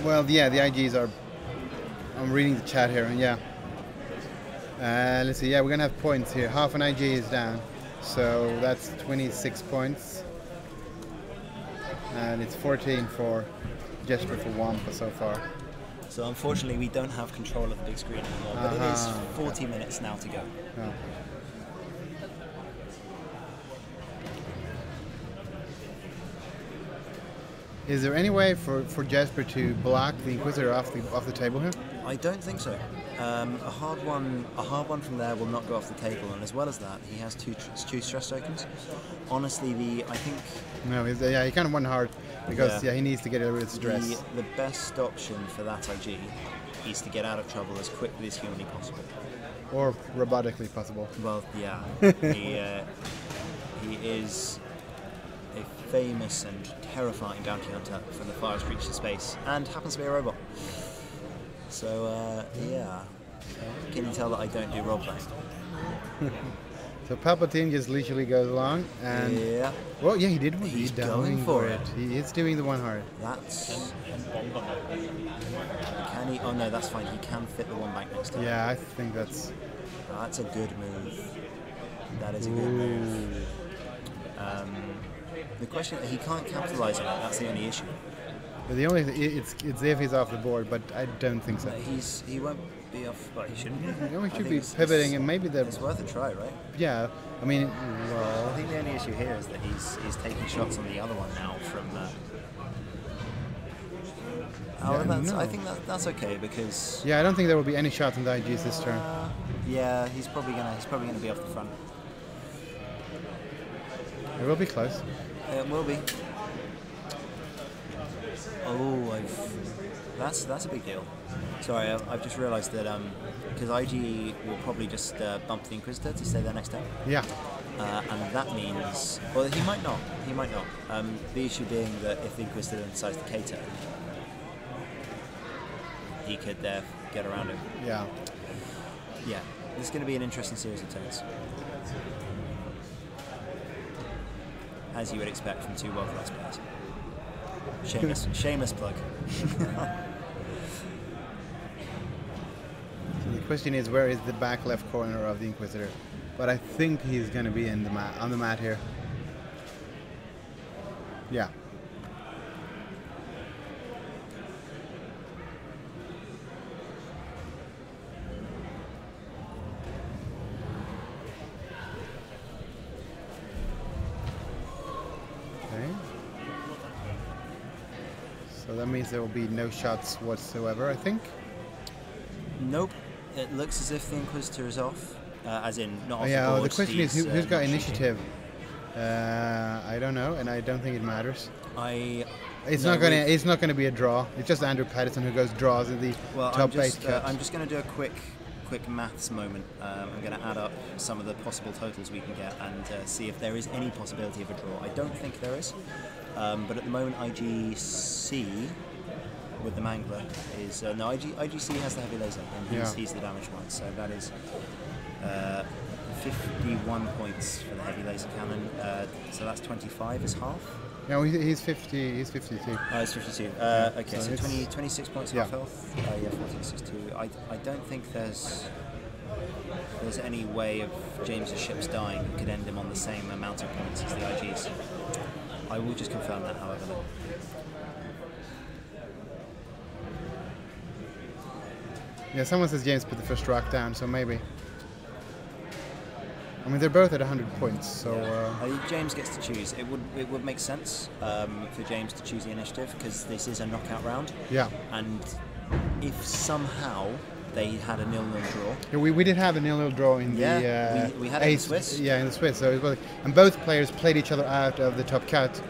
Well, yeah, the IGs are. I'm reading the chat here, and yeah. Let's see. Yeah, we're gonna have points here. Half an IG is down, so that's 26 points, and it's 14 for Jesper for Wampa so far. So unfortunately, we don't have control of the big screen anymore. But it is 40 minutes now to go. Oh. Is there any way for Jesper to block the Inquisitor off the table here? I don't think so. A hard one from there will not go off the table, and as well as that, he has two stress tokens. Honestly, I think no, he kind of won hard because he needs to get rid of stress. The best option for that IG is to get out of trouble as quickly as humanly possible, or robotically possible. Well, yeah, he is a famous and terrifying bounty hunter from the farthest reaches of space, and happens to be a robot. So, yeah. Can you tell that I don't do roleplay? So Palpatine just literally goes along, and yeah. Well, yeah, he did. He's going for it. He is doing the one hard. That's. Can he? Oh no, that's fine. He can fit the one back next time. Yeah, I think that's. That's a good move. That is a good move. The question, he can't capitalize on it. That's the only issue. But the only it's if he's off the board, but I don't think so. He won't be off, but he shouldn't. He should be pivoting, and maybe it's worth a try, right? Yeah, I mean, well, I think the only issue here is that he's taking shots on the other one now from. I think that's okay because. Yeah, I don't think there will be any shots on the IGs this turn. Yeah, he's probably gonna be off the front. It will be close. It will be. Oh, that's a big deal. Sorry, I've just realised that because IG will probably just bump the Inquisitor to stay there next turn. Yeah. And that means, well, he might not. The issue being that if the Inquisitor decides to cater, he could get around him. Yeah. Yeah. This is going to be an interesting series of turns. As you would expect from two world-class players. Shameless plug. So the question is, where is the back left corner of the Inquisitor? But I think he's going to be on the mat here. Yeah. So that means there will be no shots whatsoever, I think. Nope. It looks as if the Inquisitor is off, as in not off the board. board. The question is who's got initiative. I don't know, and I don't think it matters. It's not going to be a draw. It's just Andrew Patterson who draws in the top 8 cuts. I'm just going to do a quick maths moment. I'm going to add up some of the possible totals we can get and see if there is any possibility of a draw. I don't think there is. But at the moment, IGC with the Mangler is IGC has the heavy laser, and he's the damaged one. So that is 51 points for the heavy laser cannon. So that's 25 is half. No, he's 50. He's 52. Oh, he's 52. Okay, so 26 points half health. Yeah, 1462. I don't think there's any way of James's ships dying that could end him on the same amount of points as the IGs. I will just confirm that, however. Yeah, someone says James put the first rock down, so maybe. I mean, they're both at 100 points, so. I think James gets to choose. It would make sense for James to choose the initiative because this is a knockout round. Yeah. And if somehow they had a 0-0 draw. Yeah, we did have a 0-0 draw in the we had it in the Swiss. Yeah, in the Swiss. So it was, and both players played each other out of the top cut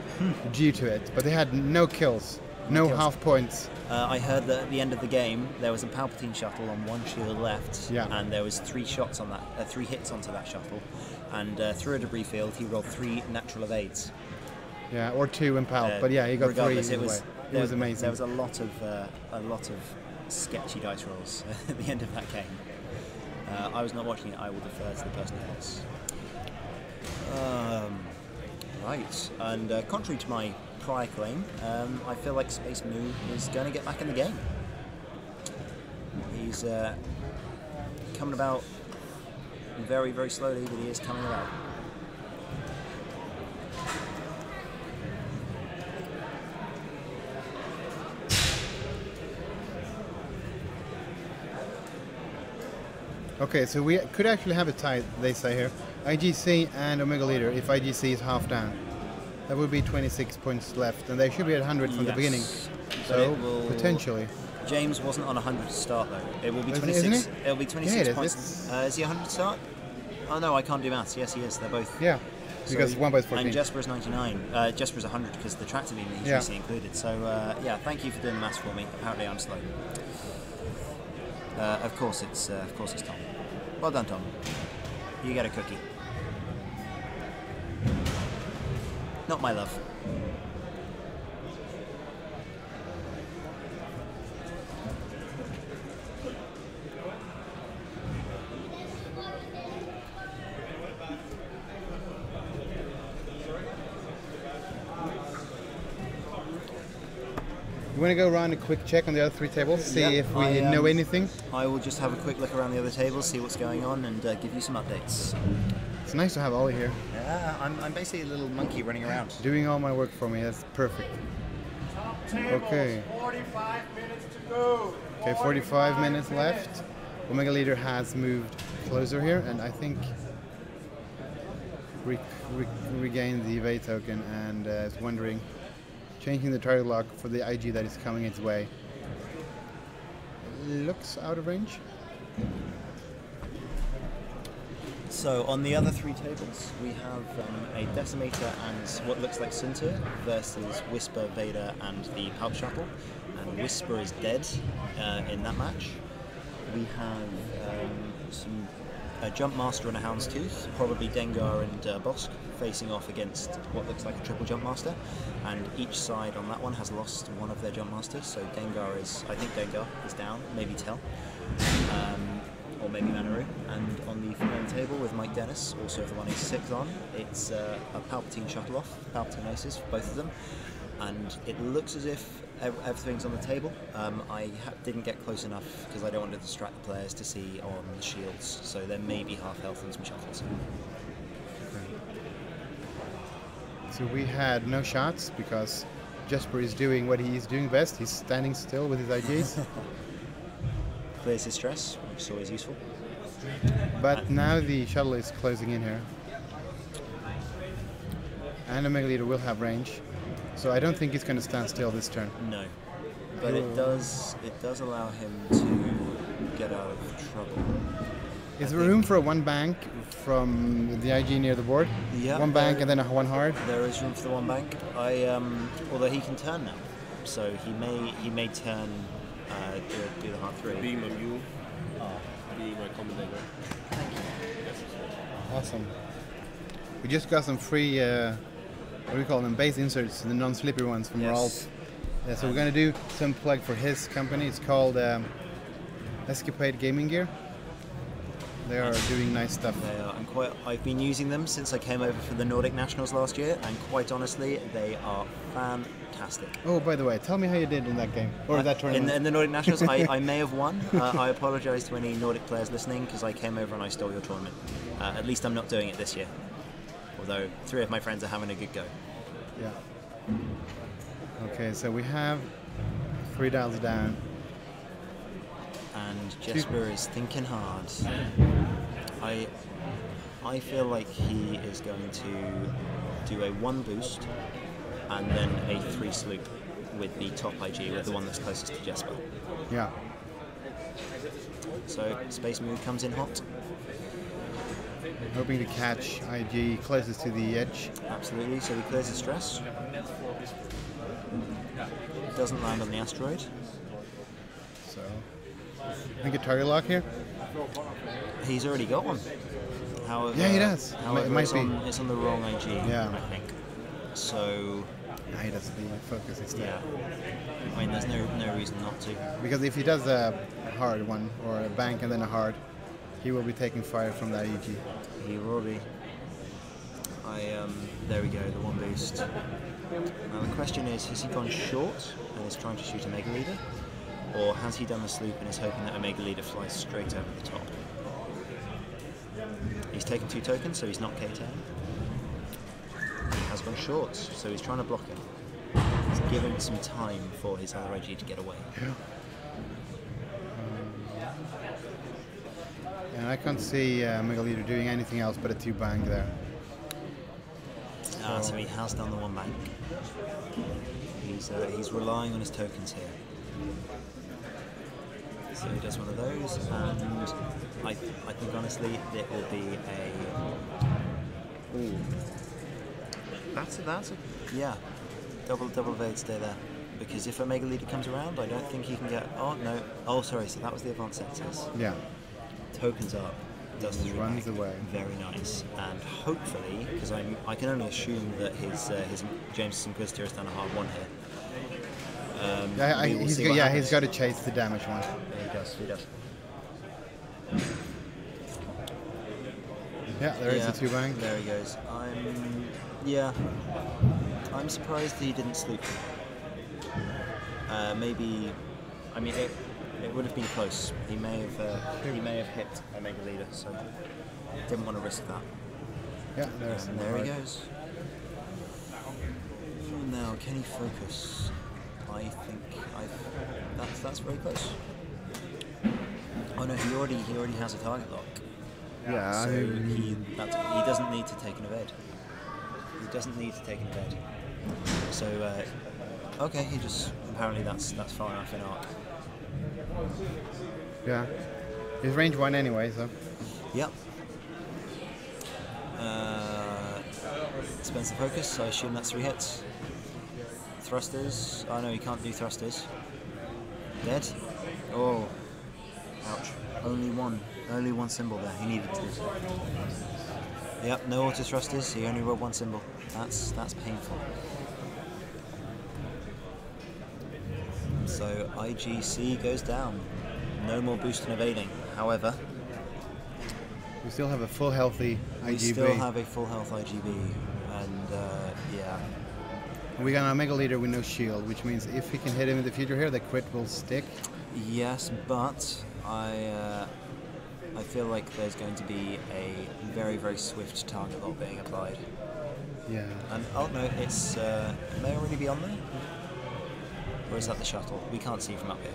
due to it, but they had no kills, no half points. I heard that at the end of the game there was a Palpatine shuttle on one shield left, and there was 3 shots on that, 3 hits onto that shuttle, and through a debris field he rolled 3 natural evades. Yeah, or 2 in Pal, but yeah, he got 3. It was amazing. There was a lot of sketchy dice rolls at the end of that game. I was not watching it. I will defer to the person who was. Right, and contrary to my prior claim, I feel like Space Moo is going to get back in the game. He's coming about Very, very slowly, but he is coming about. Okay, so we could actually have a tie, they say here. IGC and Omega Leader, if IGC is half down. That would be 26 points left, and they should be at 100 from the beginning. So, potentially. James wasn't on 100 to start, though. It will be 26. Isn't he? It'll be 26 yeah, points. Is he 100 to start? Oh no, I can't do maths. Yes, he is. They're both. Yeah, because one both 14. And Jesper is 99. Jesper is 100 because the tractor beam that he's recently included. So yeah, thank you for doing the maths for me. Apparently, I'm slow. Of course it's Tom. Well done, Tom. You get a cookie. Not my love. You want to go around a quick check on the other three tables, see if we know anything? I will just have a quick look around the other tables, see what's going on, and give you some updates. It's nice to have Ollie here. Yeah, I'm basically a little monkey running around. Doing all my work for me, that's perfect. Okay. 45 minutes to go. Okay, 45 minutes left. Omega Leader has moved closer here, and I think regained the evade token and is wondering, changing the target lock for the IG that is coming its way. Looks out of range. So on the other three tables, we have a Decimator and what looks like Suntir versus Whisper, Vader, and the Pulp Shuttle. And Whisper is dead in that match. We have a Jump Master and a Houndstooth, probably Dengar and Bosk, facing off against what looks like a triple Jump Master. And each side on that one has lost one of their Jump Masters. So Dengar is, I think Dengar is down, maybe Tell. Or maybe Manaru. And on the final table with Mike Dennis, also with the 186 on, it's a Palpatine shuttle off, Palpatine Aces for both of them. And it looks as if everything's on the table. I didn't get close enough because I don't want to distract the players to see on the shields, so there may be half health and some shuttles. So we had no shots because Jesper is doing what he's doing best. He's standing still with his IGs. Clears his stress, which is always useful. But now the shuttle is closing in here. And Omega Leader will have range. So I don't think he's going to stand still this turn. No. But it does allow him to get out of trouble. Is there room for a one bank from the IG near the board? Yeah. One bank and then a one hard? There is room for the one bank. Although he can turn now. So he may turn do the hard three. Being my mule. Being my commentator. Awesome. We just got some free, what do we call them, base inserts, the non-slippery ones from Rolf. Yeah, so we're going to do some plug for his company. It's called Escapade Gaming Gear. They are doing nice stuff. They are, and I've been using them since I came over for the Nordic Nationals last year, and quite honestly, they are fantastic. Oh, by the way, tell me how you did in that game, or that tournament. In the Nordic Nationals, I may have won. I apologise to any Nordic players listening, because I came over and I stole your tournament. At least I'm not doing it this year. Although 3 of my friends are having a good go. Yeah. Okay, so we have 3 dials down. And Jesper is thinking hard. I feel like he is going to do a 1 boost and then a 3 sloop with the top IG, with the one that's closest to Jesper. Yeah. So Space Mood comes in hot. Hoping to catch IG closest to the edge. Absolutely, so he clears the stress. Doesn't land on the asteroid. So, I think a target lock here? He's already got one. However, yeah, he does. However, it might be. It's on the wrong IG, yeah. I think. So... No, he doesn't need focus instead. Yeah. I mean, there's no reason not to. Because if he does a hard one, or a bank and then a hard, he will be taking fire from that EG. He will be. There we go, the 1 boost. Now the question is, has he gone short and is trying to shoot a Mega Leader? Or has he done the sloop and is hoping that a Mega Leader flies straight over the top? He's taken 2 tokens, so he's not K-10. He has gone short, so he's trying to block him. He's giving some time for his other IG to get away. And I can't see Mega Leader doing anything else but a 2 bank there. So he has done the 1 bank. He's relying on his tokens here. So he does one of those, and I think honestly it will be a. Ooh. That's a yeah. Double evade, stay there. Because if a Mega Leader comes around, I don't think he can get. Oh no! Oh sorry. So that was the advanced sensors. Yeah. Tokens up. Does the runs away. Very nice, and hopefully, because I can only assume that his James Inquisitor has done a hard 1 here. He's got to chase the damage one. He does. Yeah, there is a 2 bank. There he goes. I'm surprised he didn't sleep. Maybe, I mean, it would have been close. He may have hit a Mega Leader, so didn't want to risk that. Yeah, there he goes. Now, can he focus? I think that's very close. Oh no, he already has a target lock. Yeah. So he doesn't need to take an evade. He doesn't need to take an evade. So okay, he just apparently that's far enough in arc. Yeah. He's range 1 anyway, so. Yep. Spends the focus. I assume that's 3 hits. Thrusters. Oh no, he can't do thrusters. Dead. Oh. Ouch. Only one symbol there. He needed 2. Yep, no auto thrusters. He only rolled 1 symbol. That's painful. So IGC goes down. No more boost and evading. However, we still have a full healthy IGB. We still have a full health IGB, and yeah. We got a Mega Leader with no shield, which means if he can hit him in the future here, the crit will stick. Yes, but I feel like there's going to be a very, very swift target lock being applied. Yeah. And oh no, it may already be on there. Or is that the shuttle? We can't see from up here.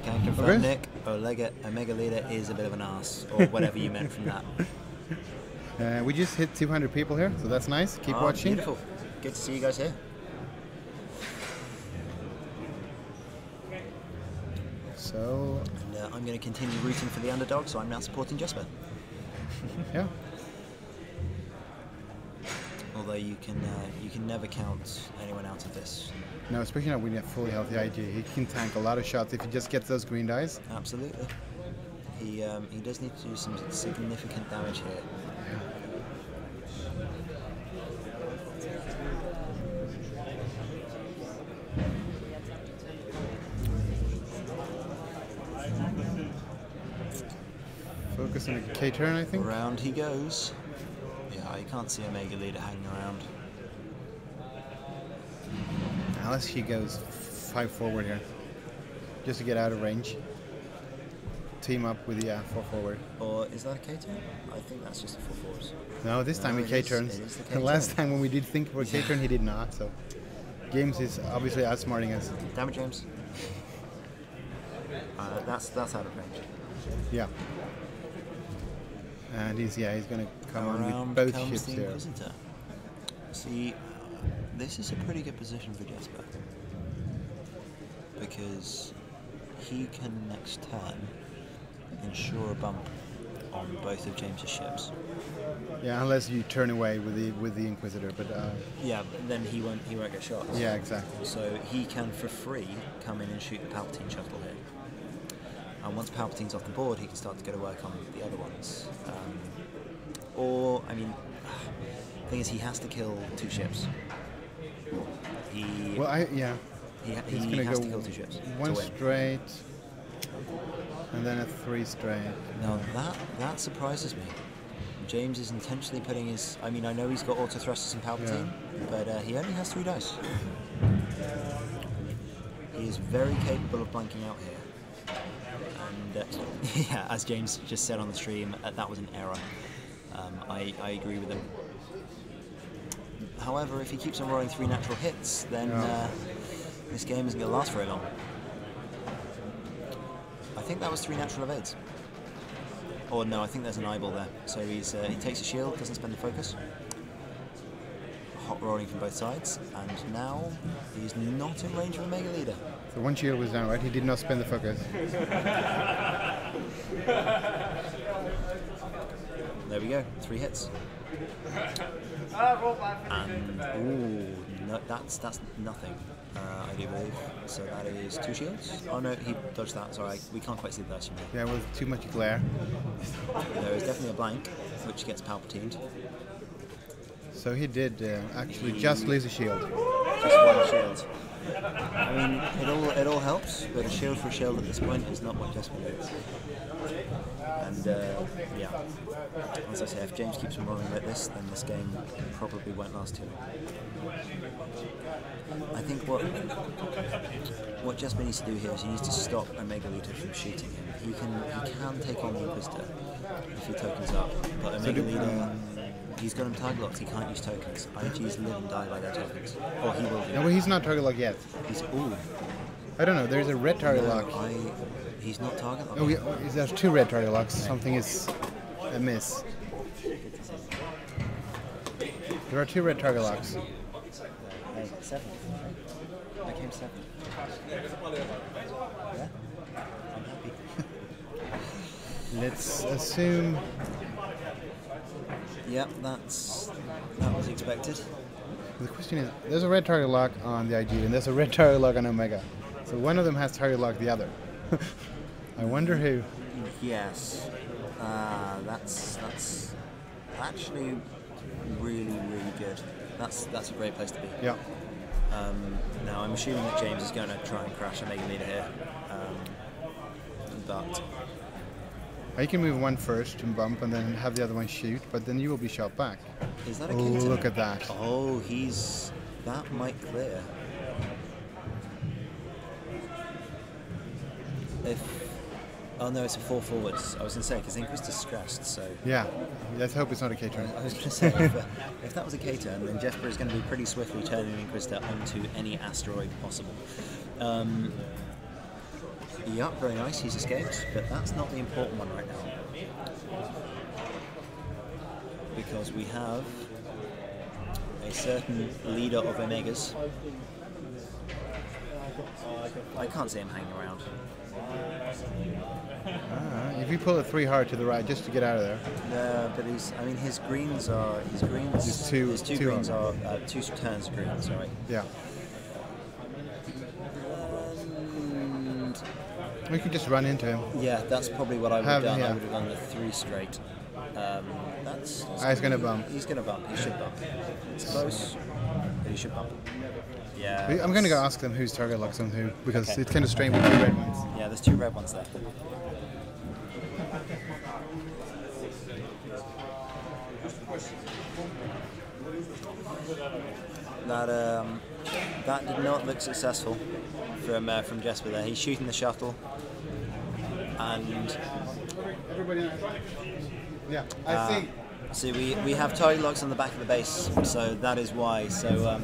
Can confirm, Nick, a Mega Leader is a bit of an ass, or whatever you meant from that. We just hit 200 people here, so that's nice. Keep watching. Beautiful. Good to see you guys here. So, and I'm going to continue rooting for the underdog, so I'm now supporting Jesper. Yeah. Although you can never count anyone out of this. No, especially now when you have fully healthy IG, he can tank a lot of shots if he just gets those green dice. Absolutely. He does need to do some significant damage here. Focus on a K-turn, I think. Around he goes. Yeah, you can't see a Mega Leader hanging around. Unless he goes 5 forward here. Just to get out of range. Team up with the 4 forward. Or is that a K-turn? I think that's just a 4 forward. No, this time he K-turns. The last time when we did think for a K-turn, he did not. So James is obviously outsmarting us. Damn it, James. That's out of range. Yeah. And he's going to come on with both ships here. Inquisitor. See, this is a pretty good position for Jesper, because he can next turn ensure a bump on both of James's ships. Yeah, unless you turn away with the Inquisitor, but yeah, then he won't get shot. Yeah, exactly. So he can for free come in and shoot the Palpatine shuttle here. And once Palpatine's off the board, he can start to go to work on the other ones. Or, I mean, the thing is, he has to kill 2 ships. He's he going to has go to kill 2 ships. one straight. And then a 3 straight. Now that surprises me. James is intentionally putting his... I mean, I know he's got auto thrusters and Palpatine, but he only has 3 dice. He is very capable of blanking out here. And yeah, as James just said on the stream, that was an error. I agree with him. However, if he keeps on rolling 3 natural hits, then this game isn't going to last very long. I think that was 3 natural evades. Or no, I think there's an eyeball there. So he takes a shield, doesn't spend the focus. Hot rolling from both sides, and now he's not in range of a Mega Leader. So 1 shield was down, right? He did not spend the focus. There we go, 3 hits. And ooh, no, that's nothing. I do believe. So that is 2 shields. Oh no, he dodged that. Sorry, we can't quite see the dice from here. Yeah, with too much glare. There is definitely a blank, which gets Palpatined. So he did actually just lose a shield. Just 1 shield. I mean, it all helps, but a shield for a shield at this point is not what Jesper needs. And yeah, as I say, if James keeps on rolling like this, then this game probably won't last too long. I think what Jesper needs to do here is he needs to stop a Mega Leader from shooting him. He can take on the Inquisitor if he tokens up, but a Mega Leader, he's got him target locked, he can't use tokens. IGs live and die by their tokens. Or he will do. No, well, he's not target locked yet. He's ooh. I don't know, there's a red target lock. He's not target locked. Oh, yeah, there's 2 red target locks. Something is amiss. There are 2 red target locks. 7. I came 7. Yeah? I'm happy. Let's assume... Yep, that was expected. The question is, there's a red target lock on the IG and there's a red target lock on Omega. So one of them has target lock the other. I wonder who. Yes. That's actually really good. That's a great place to be. Yeah. Now I'm assuming that James is going to try and crash a Mega Leader here, but You can move 1 first and bump, and then have the other one shoot, but then you will be shot back. Is that a Oh, Kingston? look at that! Oh, that might clear. Oh no, it's a 4 forwards. I was going to say, because Inquisitor's stressed, so... Yeah, let's hope it's not a K-turn. I was going to say, if that was a K-turn, then Jesper is going to be pretty swiftly turning Inquisitor onto any asteroid possible. Yep, very nice, he's escaped, but that's not the important one right now. Because we have a certain leader of Omegas. I can't see him hanging around. If you pull it 3 hard to the right just to get out of there. No, but his greens are, his two greens are, 2 turns of green, sorry. Yeah. We could just run into him. Yeah, that's probably what I would have done. Yeah. I would have done the 3 straight. That's he's going to bump. He's going to bump. He should bump. It's close, but he should bump. Yeah. I'm going to go ask them who's target locks on who, because it's kind of strange with 2 red ones. Yeah, there's 2 red ones there. That did not look successful from Jesper there. He's shooting the shuttle, and yeah, I see. See, we have target locks on the back of the base, so that is why. So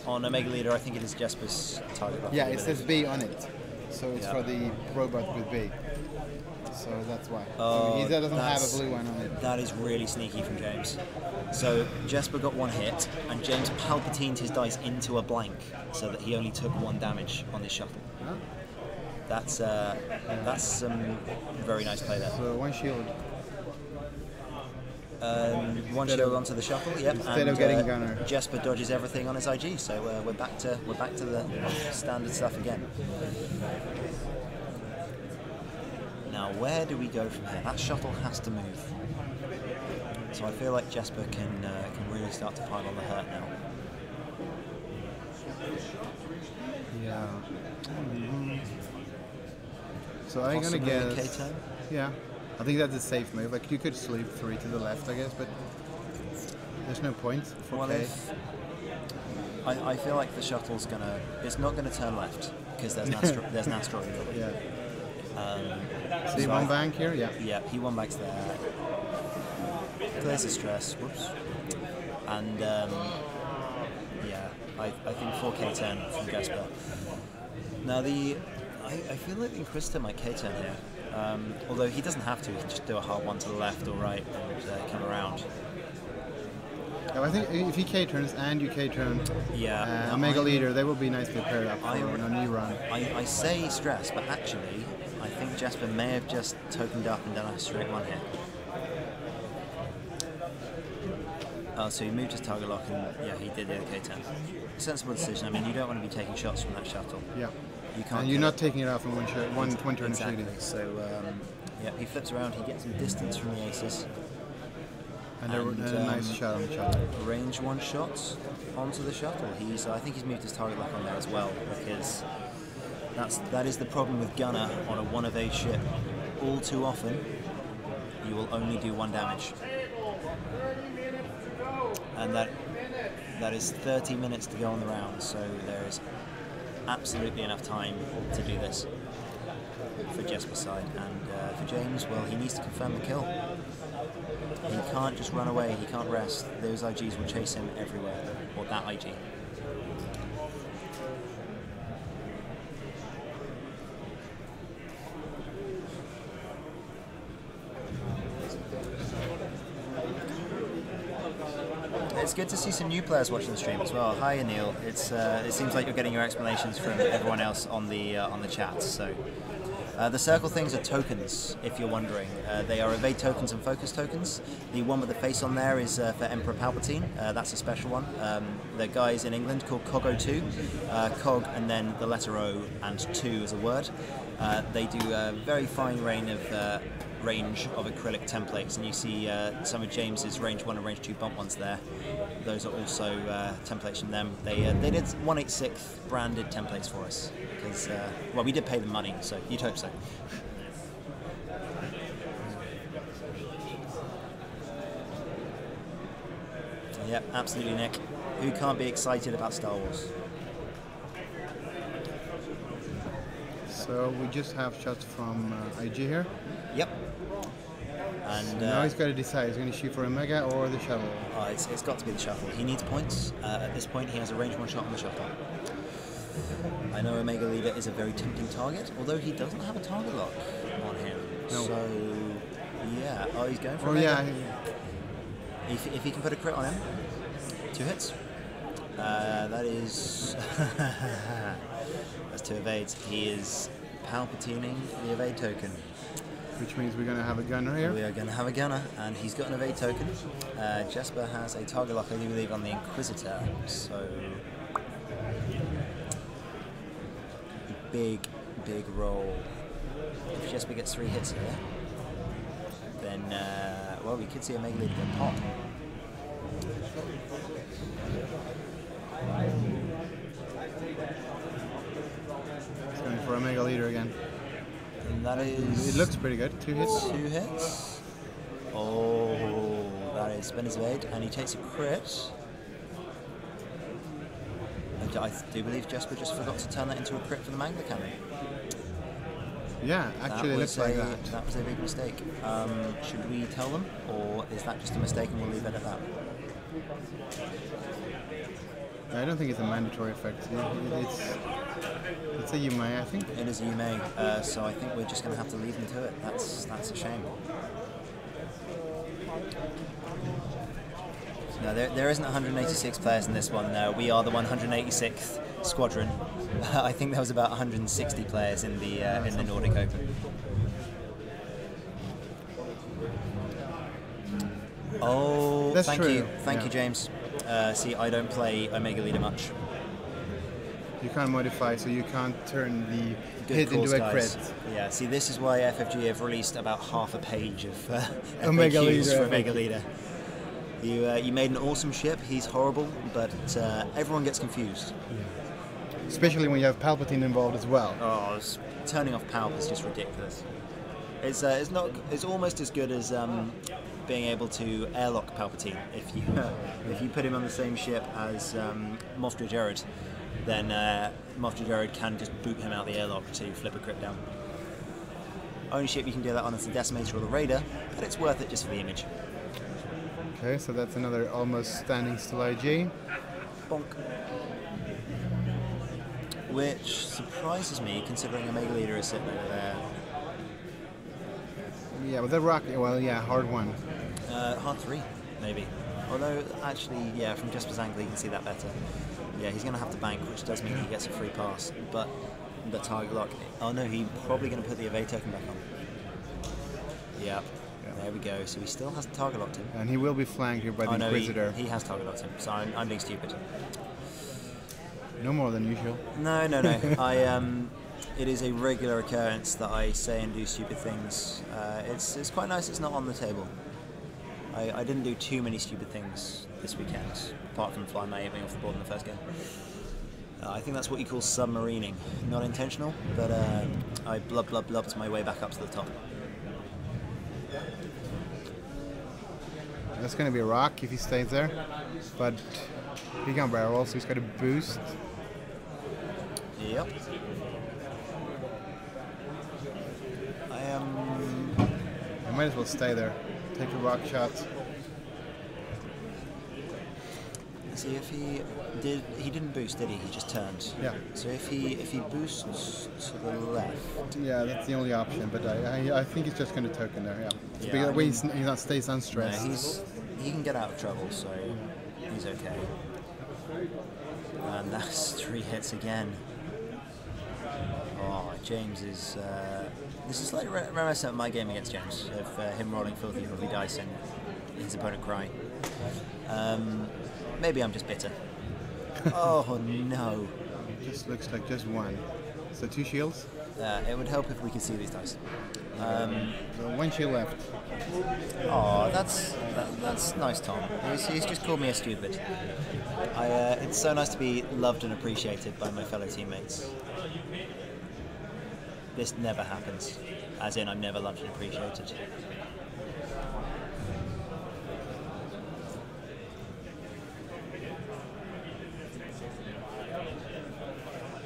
on Omega Leader, I think it is Jesper's target lock. Yeah, it says B on it, so it's for the robot with B. So that's why. So he doesn't have a blue one on it. That is really sneaky from James. So Jesper got 1 hit, and James Palpatined his dice into a blank, so that he only took 1 damage on his shuttle. Huh? That's some very nice play there. So 1 shield. 1 shield onto the shuttle. Yep. Instead of getting gunner. Jesper dodges everything on his IG, so we're back to the standard stuff again. Now, where do we go from here? That shuttle has to move. So I feel like Jesper can really start to pile on the hurt now. Yeah. So I'm gonna Possibly a guess. K-turn? Yeah, I think that's a safe move. Like you could sleep 3 to the left, I guess, but there's no point for Well, K. I feel like the shuttle's it's not gonna turn left because there's an asteroid. Yeah. So See I- one bank here. Yeah. Yeah, he one backs there. Clears the stress. Whoops. And yeah, I think 4K turn from Jesper. Now I feel like the Inquisitor might K-turn here. Although he doesn't have to, he can just do a hard one to the left or right and come around. Yeah, I think if he K-turns and you K-turn Yeah. Omega Leader, they will be nicely paired up for a knee run. I say stress, but actually, I think Jesper may have just tokened up and done a straight one here. Oh, so he moved his target lock and yeah, he did the K-turn. Sensible decision. I mean, you don't want to be taking shots from that shuttle. Yeah. You can't. And you're not taking it out from one turn exactly. shooting. So yeah, he flips around. He gets some distance from the aces. And a nice shot on the shuttle. Range 1 shots onto the shuttle. I think he's moved his target lock on there as well because that is the problem with Gunner on a 1 of 8 ship. All too often, you will only do 1 damage, and that is 30 minutes to go on the round. So there is absolutely enough time to do this for Jesper's side, and for James, well, he needs to confirm the kill. He can't just run away, he can't rest. Those IGs will chase him everywhere, or that IG. It's good to see some new players watching the stream as well. Hi Anil, it seems like you're getting your explanations from everyone else on the chat. So the circle things are tokens, if you're wondering. They are evade tokens and focus tokens. The one with the face on there is for Emperor Palpatine. That's a special one. The guys in England called COG02, COG and then the letter O and 2 as a word. They do a very fine range of acrylic templates, and you see some of James's range 1 and range 2 bump ones there. Those are also templates from them. They did 1/86 branded templates for us because well, we did pay them money, so you'd hope so. Yep, absolutely, Nick. Who can't be excited about Star Wars? So we just have shots from IG here. Yep. And now he's got to decide. He's going to shoot for Omega or the shuttle. It's got to be the shuttle. He needs points. At this point, he has a range 1 shot on the shuttle. I know Omega Leader is a very tempting target, although he doesn't have a target lock on him. No. So, yeah. Oh, he's going for Omega. Yeah. If he can put a crit on him, 2 hits. That is... That's 2 evades. He is Palpatining the evade token. Which means we're going to have a gunner here. We are going to have a gunner, and he's got an evade token. Jesper has a target lock, I do believe, on the Inquisitor. So, big roll. If Jesper gets 3 hits here, then, well, we could see a Omega Leader get pop. He's going for Omega Leader again. And that is... It looks pretty good. 2 hits. 2 hits. Oh, that is spin his evade, and he takes a crit. I do believe Jesper just forgot to turn that into a crit for the Mangler cannon. Yeah, actually it looks like that. That was a big mistake. Should we tell them, or is that just a mistake and we'll leave it at that? I don't think it's a mandatory effect. It's a you may, I think. It is a you may, so I think we're just going to have to leave them to it. That's a shame. No, there isn't 186 players in this one. We are the 186th squadron. I think there was about 160 players in the Nordic Open. Oh, That's thank true. you, thank you, James. See, I don't play Omega Leader much. You can't modify, so you can't turn the Good hit calls, into a guys. crit. Yeah, see, this is why FFG have released about half a page of Omega FAQs Leader, for Omega Leader. You made an awesome ship. He's horrible, but everyone gets confused. Especially when you have Palpatine involved as well. Oh, turning off Palp is just ridiculous. It's not. It's almost as good as being able to airlock Palpatine. If you put him on the same ship as Moff Jared, then Moff Jared can just boot him out the airlock to flip a crypt down. Only ship you can do that on is the Decimator or the Raider, but it's worth it just for the image. Okay, so that's another almost standing still IG. Bonk. Which surprises me, considering Omega Leader is sitting over there. Yeah, with the rock, well, yeah, hard one. Hard 3, maybe. Although, actually, yeah, from Jesper's angle, you can see that better. Yeah, he's going to have to bank, which does mean he gets a free pass. But the target lock. Oh no, he's probably going to put the evade token back on. Yeah, there we go. So he still has target locked him. And he will be flanked here by the Inquisitor. He has target locked him, so I'm being stupid. No more than usual. No. It is a regular occurrence that I say and do stupid things. It's quite nice it's not on the table. I didn't do too many stupid things this weekend, apart from flying my 8-wing off the board in the first game. I think that's what you call submarining. Not intentional, but I blubbed my way back up to the top. That's going to be a rock if he stays there, but he can barrel, so he's got a boost. Yep. I might as well stay there. Take a rock shot. See if he didn't boost, did he? He just turned. Yeah. So if he boosts to the left. Yeah, that's the only option. But I think he's just going to token there. Yeah. Yeah, because he stays unstressed. No, he can get out of trouble, so he's okay. And that's 3 hits again. Oh, James is. This is slightly reminiscent of my game against James, of him rolling filthy dice and his opponent crying. Maybe I'm just bitter. Oh no! It just looks like just one. So 2 shields. It would help if we could see these dice. So 1 shield left. Oh, that's nice, Tom. He's just called me a stupid. It's so nice to be loved and appreciated by my fellow teammates. This never happens, as in I'm never loved and appreciated.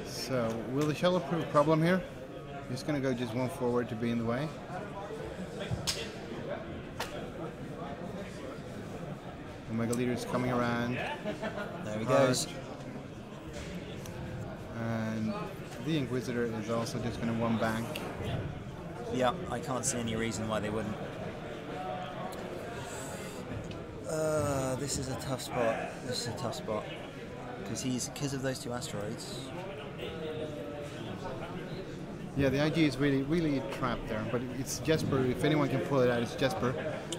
So, will the shuttle prove a problem here? He's going to go just 1 forward to be in the way. Omega Leader is coming around. There he goes. And the Inquisitor is also just going to 1 bank. Yeah, I can't see any reason why they wouldn't. This is a tough spot. Because of those 2 asteroids. Yeah, the IG is really trapped there, but it's Jesper. If anyone can pull it out, it's Jesper.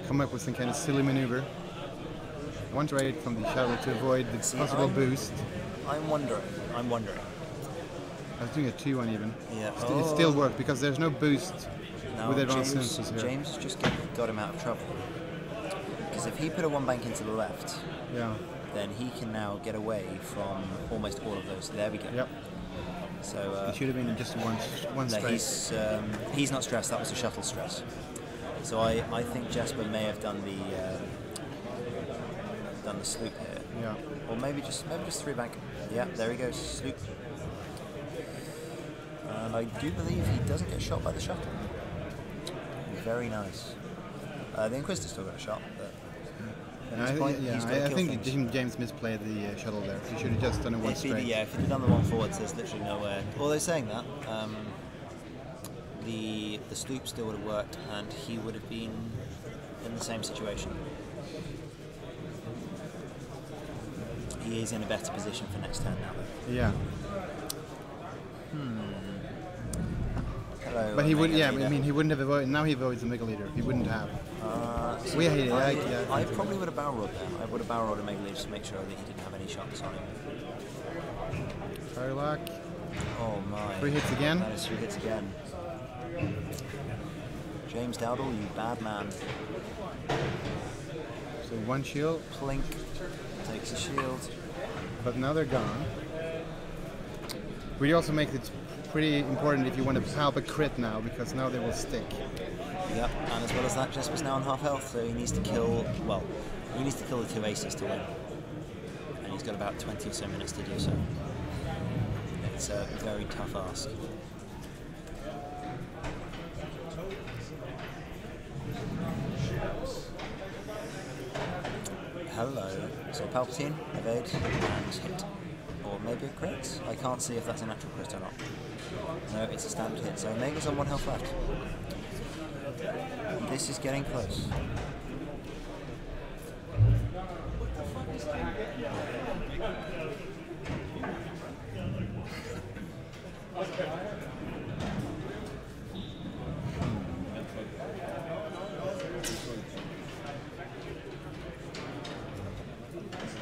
Come up with some kind of silly maneuver. One trade from the shuttle to avoid the possible boost. I'm wondering. I was doing a 2-1 even. Yeah. It still worked because there's no boost with advanced sensors here. James just got him out of trouble. Because if he put a 1 bank into the left, then he can now get away from almost all of those. There we go. Yep. So it should have been just one straight. He's not stressed. That was a shuttle stress. So I think Jesper may have done the sloop here. Yeah. Or maybe just 3 bank. Yeah, there he goes, sloop. And I do believe he doesn't get shot by the shuttle. Very nice. The Inquisitor still got a shot, but at this point, I think James misplayed the shuttle there. He should have just done it 1 straight. If he'd have done the 1 forwards, there's literally nowhere. Although saying that, the sloop still would have worked, and he would have been in the same situation. He is in a better position for next turn now, though. Yeah. Hello, but he would, he wouldn't have avoided. Now he avoids the Omega Leader. He wouldn't have. I probably would have barrel rolled there. I would have barrel rolled Omega Leader just to make sure that he didn't have any shots on him. Firelock. Oh my. 3 hits again. That is 3 hits again. James Dowdle, you bad man. So 1 shield. Plink. Takes a shield. But now they're gone. We also make it pretty important if you want to help a crit now, because now they will stick. Yep, and as well as that, Jesper's now on half health, so he needs to kill, well, he needs to kill the 2 aces to win. And he's got about 20 or so minutes to do so. It's a very tough ask. Hello. So Palpatine, evade, and hit. Or maybe a crit? I can't see if that's an actual crit or not. No, it's a standard hit. So Omega's on 1 health left. This is getting close.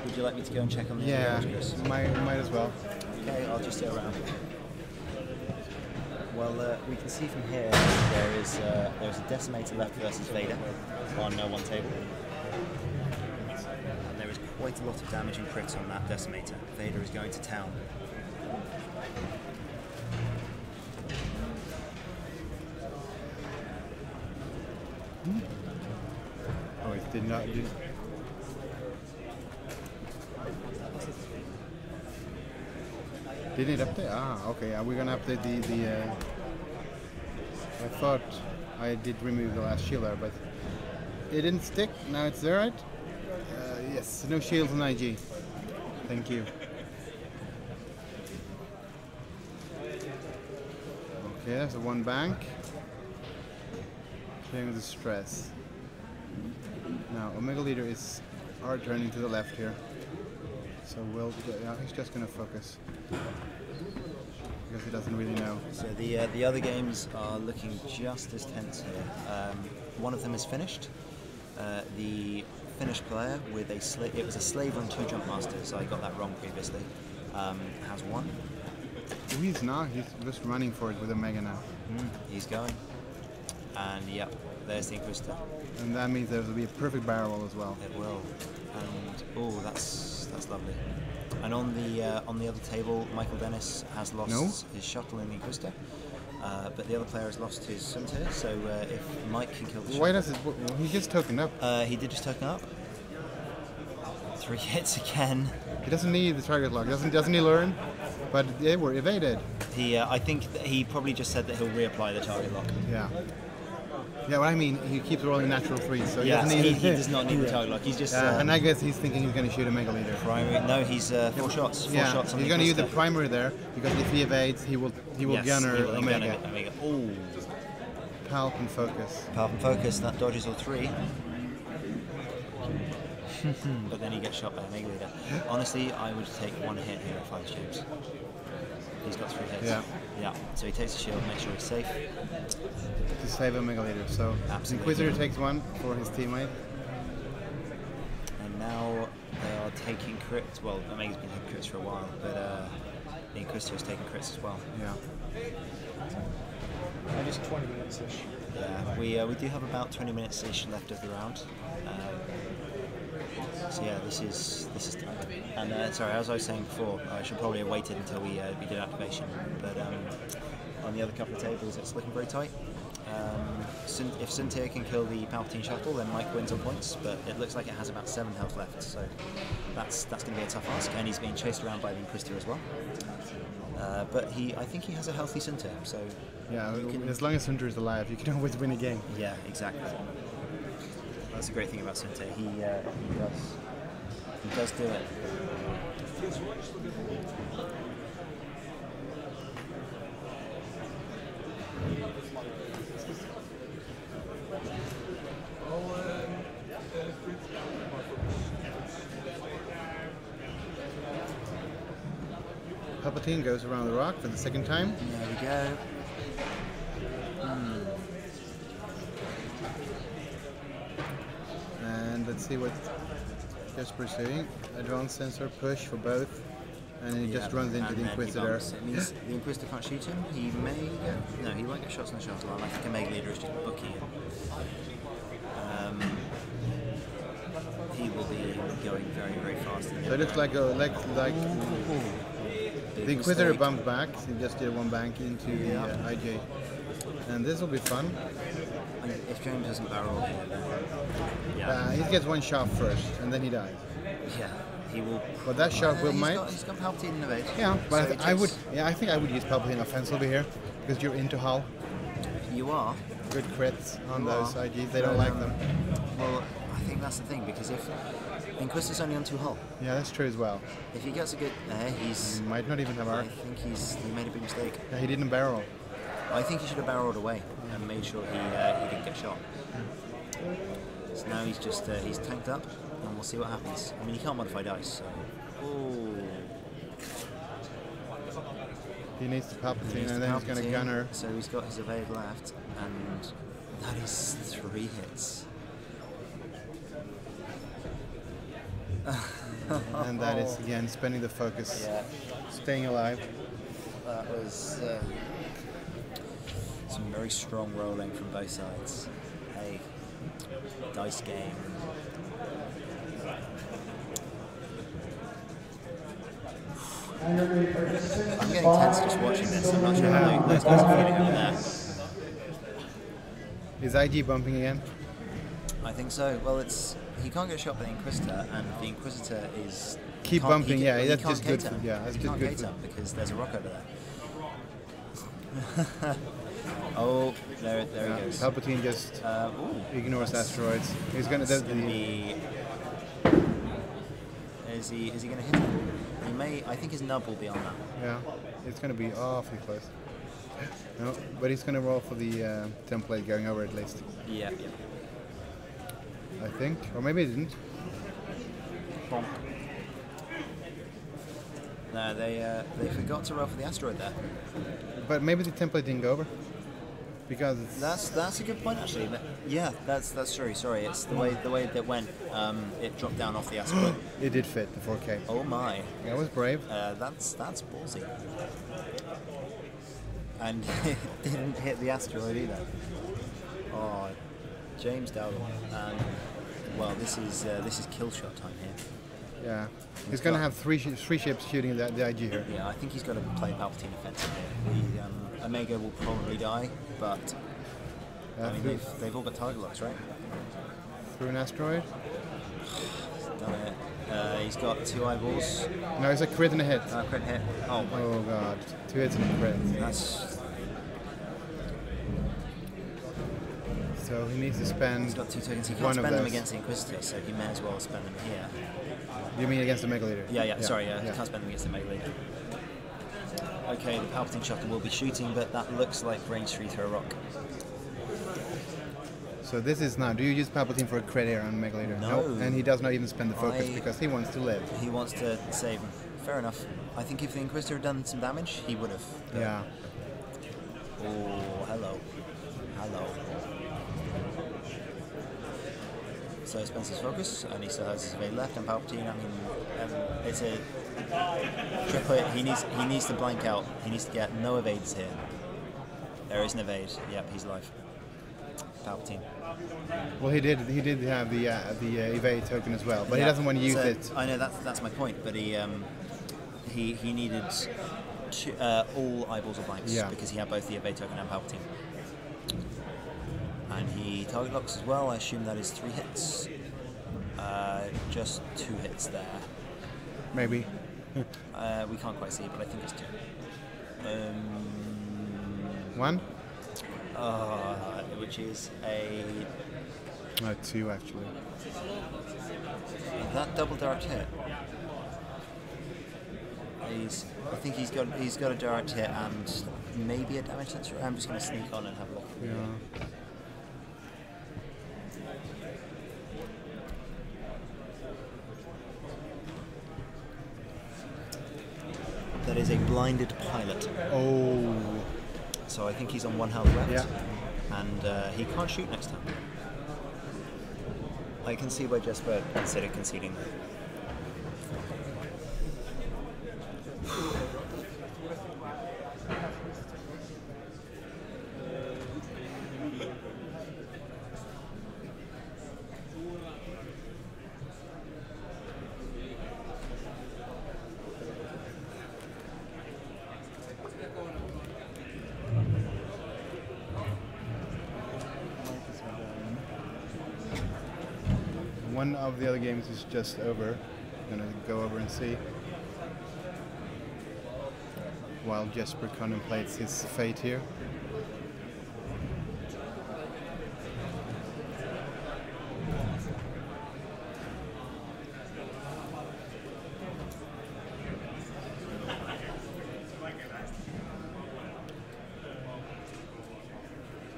Would you like me to go and check on the images? Might as well. Okay, I'll just go around. Well, we can see from here there's a Decimator left versus Vader on 1 table. And there is quite a lot of damage and crits on that Decimator. Vader is going to town. Oh, it did not. Didn't it update? Ah, okay. We're gonna update the. I thought I did remove the last shield there, but it didn't stick. Now it's there, right? Yes. No shields on IG. Thank you. Okay, that's a 1 bank. Clearing the stress. Now Omega Leader is hard turning to the left here. So he's just going to focus because he doesn't really know. So the other games are looking just as tense here. One of them is finished. The Finnish player with it was a slave on 2 jump masters. I got that wrong previously. Has won. He's not. He's just running for it with Omega now. He's going. And yep, there's the Inquisitor. And that means there will be a perfect barrel roll as well. It will. And oh, that's lovely. And on the other table, Michael Dennis has lost his shuttle in the Inquisitor, but the other player has lost his Suntir. So if Mike can kill the shuttle, why does it? He gets tokened up. He did just token up. 3 hits again. He doesn't need the target lock. Doesn't he learn? But they were evaded. I think that he probably just said that he'll reapply the target lock. Yeah. Yeah, what I mean, he keeps rolling natural 3s, so he he does not need the target lock. He's just. And I guess he's thinking he's going to shoot a Mega Leader. Primary? No, he's 4 shots. 4 shots on he's going to use the primary there because if he evades, he will gunner Omega. Oh. Palp and focus. Palp and focus. That dodges all 3. But then he gets shot by a Mega Leader. Honestly, I would take 1 hit here if I was James. He's got 3 hits. Yeah. So he takes the shield, makes sure he's safe. To save a Mega Leader. So Inquisitor takes 1 for his teammate. And now they are taking crits. Well, Omega's been taking crits for a while, but the Inquisitor is taking crits as well. Yeah. And it's 20 minutes-ish. Yeah, we do have about 20 minutes-ish left of the round. So yeah, this is time. And sorry, as I was saying before, I should probably have waited until we did activation. But on the other couple of tables, it's looking very tight. If Suntir can kill the Palpatine shuttle, then Mike wins on points. But it looks like it has about 7 health left, so that's going to be a tough ask. And he's being chased around by the Inquisitor as well. But I think he has a healthy Suntir, so yeah. As long as Suntir is alive, you can always win a game. Yeah, exactly. That's the great thing about Suntir. He does do it. Palpatine goes around the rock for the 2nd time. There we go. And let's see what Jesper's doing. Advanced sensor push for both. And he just runs into the Inquisitor. It means the Inquisitor can't shoot him. He may get... No, he won't get shots in the shuttle. I think a Mega Leader is just booking him. He will be going very, very fast. So it looks like big The Inquisitor bumped back, so he just did one bank into the IJ. And this will be fun. If James doesn't barrel here, then He gets one shot first, and then he dies. yeah, he will. But that shot will might. He's got Palpatine in evade. Yeah, but So I would. Yeah, I think I would use Palpatine offensively here because you're into Hull. You are. Good crits on You those are. IGs. They don't like them. Well, I think that's the thing because if Inquisitor's only on 2 hull, Yeah, that's true as well. if he gets a good, he's. He might not even have I arc. think he made a big mistake. Yeah, he didn't barrel. I think he should have barreled away and made sure he didn't get shot. So now he's just he's tanked up, and we'll see what happens. I mean, he can't modify dice. So. Ooh. He needs the He Palpatine, needs and the then he's going to Palpatine, gunner. So he's got his evade left, and that is 3 hits. And that is again spending the focus, Yeah, staying alive. that was some very strong rolling from both sides. Hey, dice game. And your great participants. I'm getting tense just watching this. I'm not sure how those guys are feeling over there. Is IG bumping again? I think so. Well, he can't get shot by the Inquisitor, and the Inquisitor is Keep can't- bumping, he- yeah, he that's can't just good cater. for- yeah, that's he just can't good cater for- because there's a rock over there. Oh, there he goes. Palpatine just Ooh. ignores asteroids. He's going It's to. gonna be. Is he going to hit him? He may. I think his nub will be on that. Yeah, it's going to be awfully close. No, but he's going to roll for the template going over at least. Yeah. I think, or maybe he didn't. Bonk. No, they forgot to roll for the asteroid there. But maybe the template didn't go over because it's, That's a good point actually. Yeah, that's true. Sorry, it's the way that went. It dropped down off the asteroid. it did fit the 4K. Oh my. That was brave. That's ballsy. And it didn't hit the asteroid either. Oh, James Dowdle. And well, this is kill shot time here. Yeah, he's going to have three ships shooting the IG here. Yeah, I think he's got to play Palpatine offensive here. The Omega will probably die, but I mean they've all got target locks, right? Through an asteroid. Done it. He's got 2 eyeballs. No, it's a crit and a hit. Crit hit. Oh my. Oh god, 2 hits and a crit. That's. So he needs to spend. He's got 2 tokens. He can't one of spend them those. against the Inquisitor, so he may as well spend them here. You mean against the Mega Leader? Yeah. Sorry, he can't spend them against the Mega Leader. Okay, the Palpatine shotgun will be shooting, but that looks like range 3 through a rock. So this is now. Do you use Palpatine for a crit here on Mega Leader? No. And he does not even spend the focus I- because he wants to live. He wants to save him. Fair enough. I think if the Inquisitor had done some damage, he would have. Yeah. Oh, hello. So he spends his focus, and he still has his evade left, and Palpatine, I mean, it's a triple hit. He needs to blank out. He needs to get no evades here. There is an evade. Yep, he's alive. Palpatine. Well, he did have the evade token as well, but he doesn't want to use So, it. I know that's my point, but he needed all eyeballs or blanks because he had both the evade token and Palpatine. And he target locks as well. I assume that is 3 hits. Just 2 hits there. Maybe. We can't quite see, but I think it's 2. 1? Which is a 2 actually. that double direct hit. I think he's got a direct hit and maybe a damage sensor. I'm just going to sneak on and have a look. Yeah. That is a blinded pilot. Oh. So I think he's on 1 health left. Yeah. And he can't shoot next time. I can see why Jesper considered conceding that. one of the other games is just over. I'm gonna go over and see. While Jesper contemplates his fate here.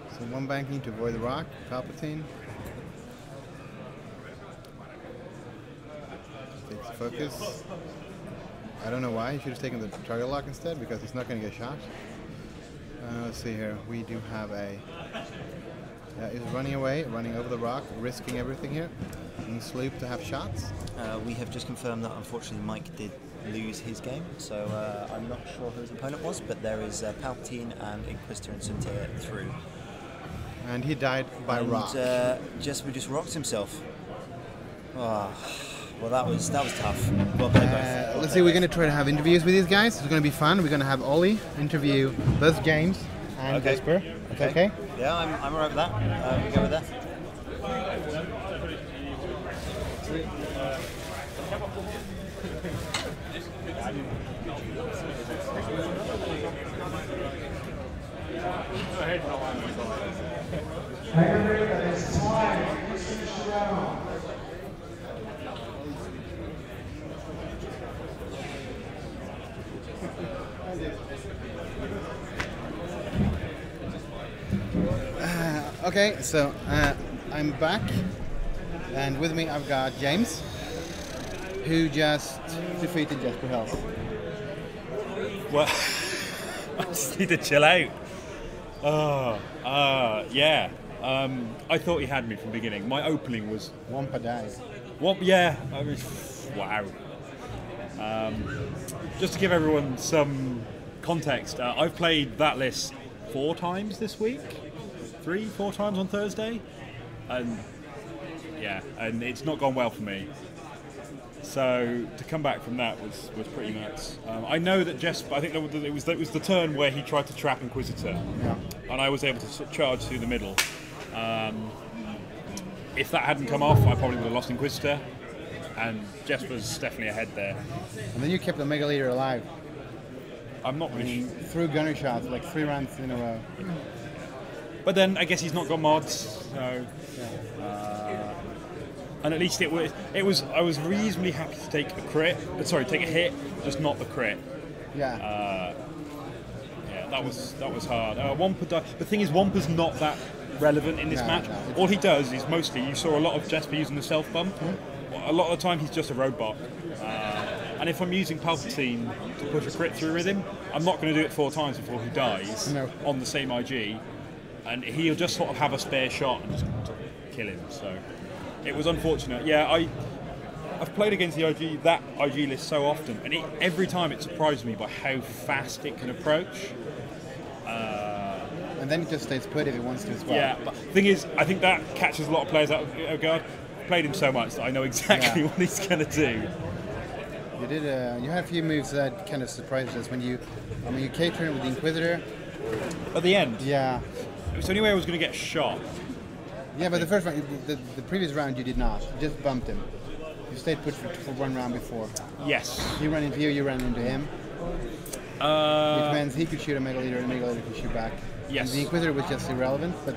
So one banking to avoid the rock, Palpatine. Takes focus. I don't know why, he should have taken the target lock instead, because he's not going to get shot. Let's see here, we do have a... he's running away, running over the rock, risking everything here. And Sloop to have shots. We have just confirmed that unfortunately Mike did lose his game, so I'm not sure who his opponent was, but there is Palpatine and Inquisitor and Suntier through. And he died by rock. Jesper just rocked himself. Oh. Well, that was tough. Well played, both. Let's see, we're going to try to have interviews with these guys. It's going to be fun. We're going to have Ollie interview both James and Jesper. Okay. Yeah, I'm alright with that. We go with that. It's time. Please finish the round. Okay, so I'm back, and with me I've got James, who just defeated Jesper Hells. Well, I just need to chill out. Yeah. I thought he had me from the beginning. My opening was Wampa died. Yeah. I mean, wow. Just to give everyone some context, I've played that list 4 times this week. 3-4 times on Thursday, and it's not gone well for me. So to come back from that was pretty nuts. I know that Jesper, I think it was the turn where he tried to trap Inquisitor, and I was able to charge through the middle. If that hadn't come off, I probably would have lost Inquisitor, and Jesper's definitely ahead there. And then you kept the Mega Leader alive. I'm not really through gunner shots, like 3 rounds in a row. But then I guess he's not got mods, so and at least it was. I was reasonably happy to take take a hit, just not the crit. Yeah. That was hard. Wampa died. The thing is, Wampa's not that relevant in this match. All he does is mostly, you saw a lot of Jesper using the self bump. A lot of the time he's just a roadblock. And if I'm using Palpatine to push a crit through with him, I'm not going to do it 4 times before he dies on the same IG. And he'll just sort of have a spare shot and just kill him. So it was unfortunate. Yeah, I've played against the that IG list so often, and every time it surprised me by how fast it can approach. And then it just stays put if it wants to as well. Yeah, but the thing is, I think that catches a lot of players out of guard. I've played him so much that I know exactly what he's going to do. You did. You had a few moves that kind of surprised us when you K-turn with the Inquisitor. At the end? Yeah. It was the only way I was going to get shot. Yeah, but the first round, the previous round you did not. You just bumped him. You stayed put for 1 round before. Yes. He ran into you, you ran into him. Which means he could shoot a Mega Leader and Mega Leader could shoot back. Yes. And the Inquisitor was just irrelevant, but...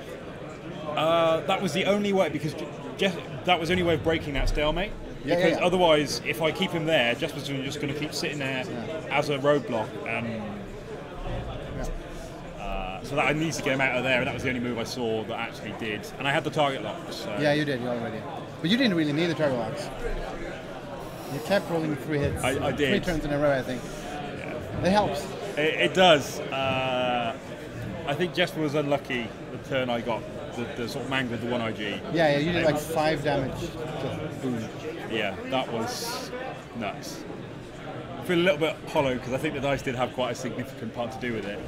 that was the only way, because that was the only way of breaking that stalemate. Because otherwise, if I keep him there, Jesper's just going to keep sitting there as a roadblock, and so that I needed to get him out of there, and that was the only move I saw that actually did. And I had the target locks. So. Yeah, you did, you already. But you didn't really need the target locks. You kept rolling 3 hits. I did. 3 turns in a row, I think. Yeah. It helps. It does. I think Jesper was unlucky the turn I got, the sort of mangled the 1 IG. Yeah, you did like 5 damage. Just boom. Yeah, that was nuts. I feel a little bit hollow because I think the dice did have quite a significant part to do with it.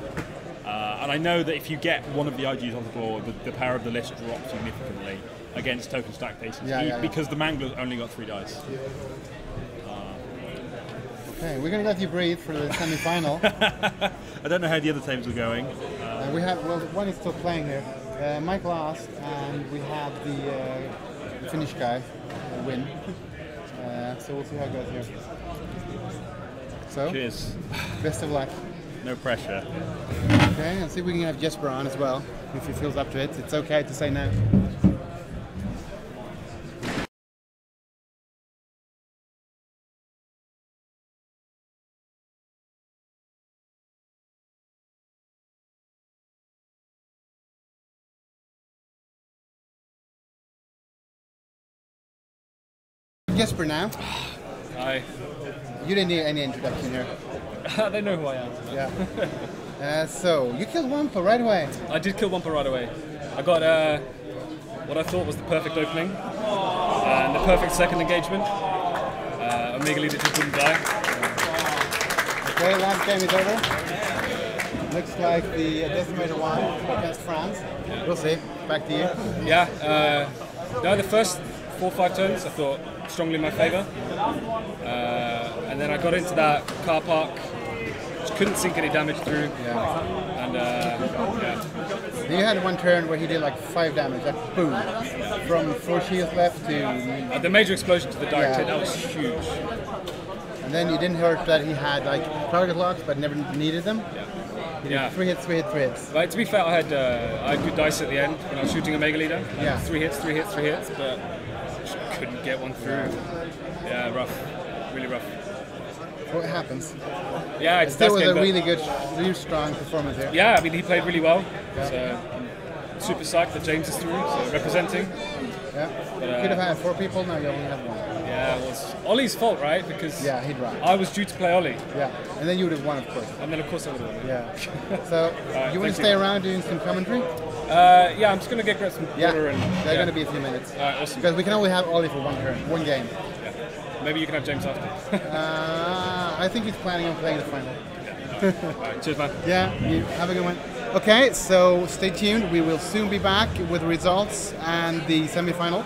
And I know that if you get one of the IGs on the floor, the power of the list drops significantly against token stack cases. Because the Mangler's only got 3 dice. Okay, we're going to let you breathe for the semi-final. I don't know how the other teams are going. We have, one is still playing here. Mike lost, and we have the Finnish guy win. So we'll see how it goes here. So, cheers. Best of luck. No pressure. Okay, and see if we can have Jesper on as well, if he feels up to it. It's okay to say no. Jesper now. Hi. You didn't need any introduction here. They know who I am. Yeah. So, you killed Wampa right away. I did kill Wampa right away. I got what I thought was the perfect opening and the perfect second engagement. Omega Leader just wouldn't die. Okay, last game is over. Looks like the Decimator won against France. Yeah. We'll see. Back to you. Yeah. No, the first 4 or 5 turns I thought strongly in my favour. And then I got into that car park, just couldn't sink any damage through. Yeah. And yeah. You had one turn where he did like 5 damage, like boom, from 4 shields left to... the major explosion to the direct hit, that was huge. And then you didn't hurt that he had like target locks but never needed them. He did 3 hits, 3 hits, 3 hits. Right, to be fair, I had good dice at the end when I was shooting Omega Leader. Yeah. 3 hits, 3 hits, 3 hits, but just couldn't get one through. Yeah, rough. Really rough. Well, it happens. Yeah, it's still was game, a really good, really strong performance here. Yeah, I mean, he played really well. Yeah. So I'm super psyched that James is through, so representing. Yeah. But, you could have had 4 people, now you only have 1. Yeah, it was Ollie's fault, right? Because yeah, he'd run. I was due to play Ollie. Yeah, and then you would have won, of course. And then, of course, I would have won. Yeah. So, you want to stay around doing some commentary? Yeah, I'm just going to get some water and... They're going to be a few minutes. All right, awesome. Because we can only have Ollie for 1 turn, 1 game. Yeah. Maybe you can have James after. I think he's planning on playing the final. Yeah. All right, cheers, man. Yeah, you have a good one. Okay, so stay tuned. We will soon be back with the results and the semi-final.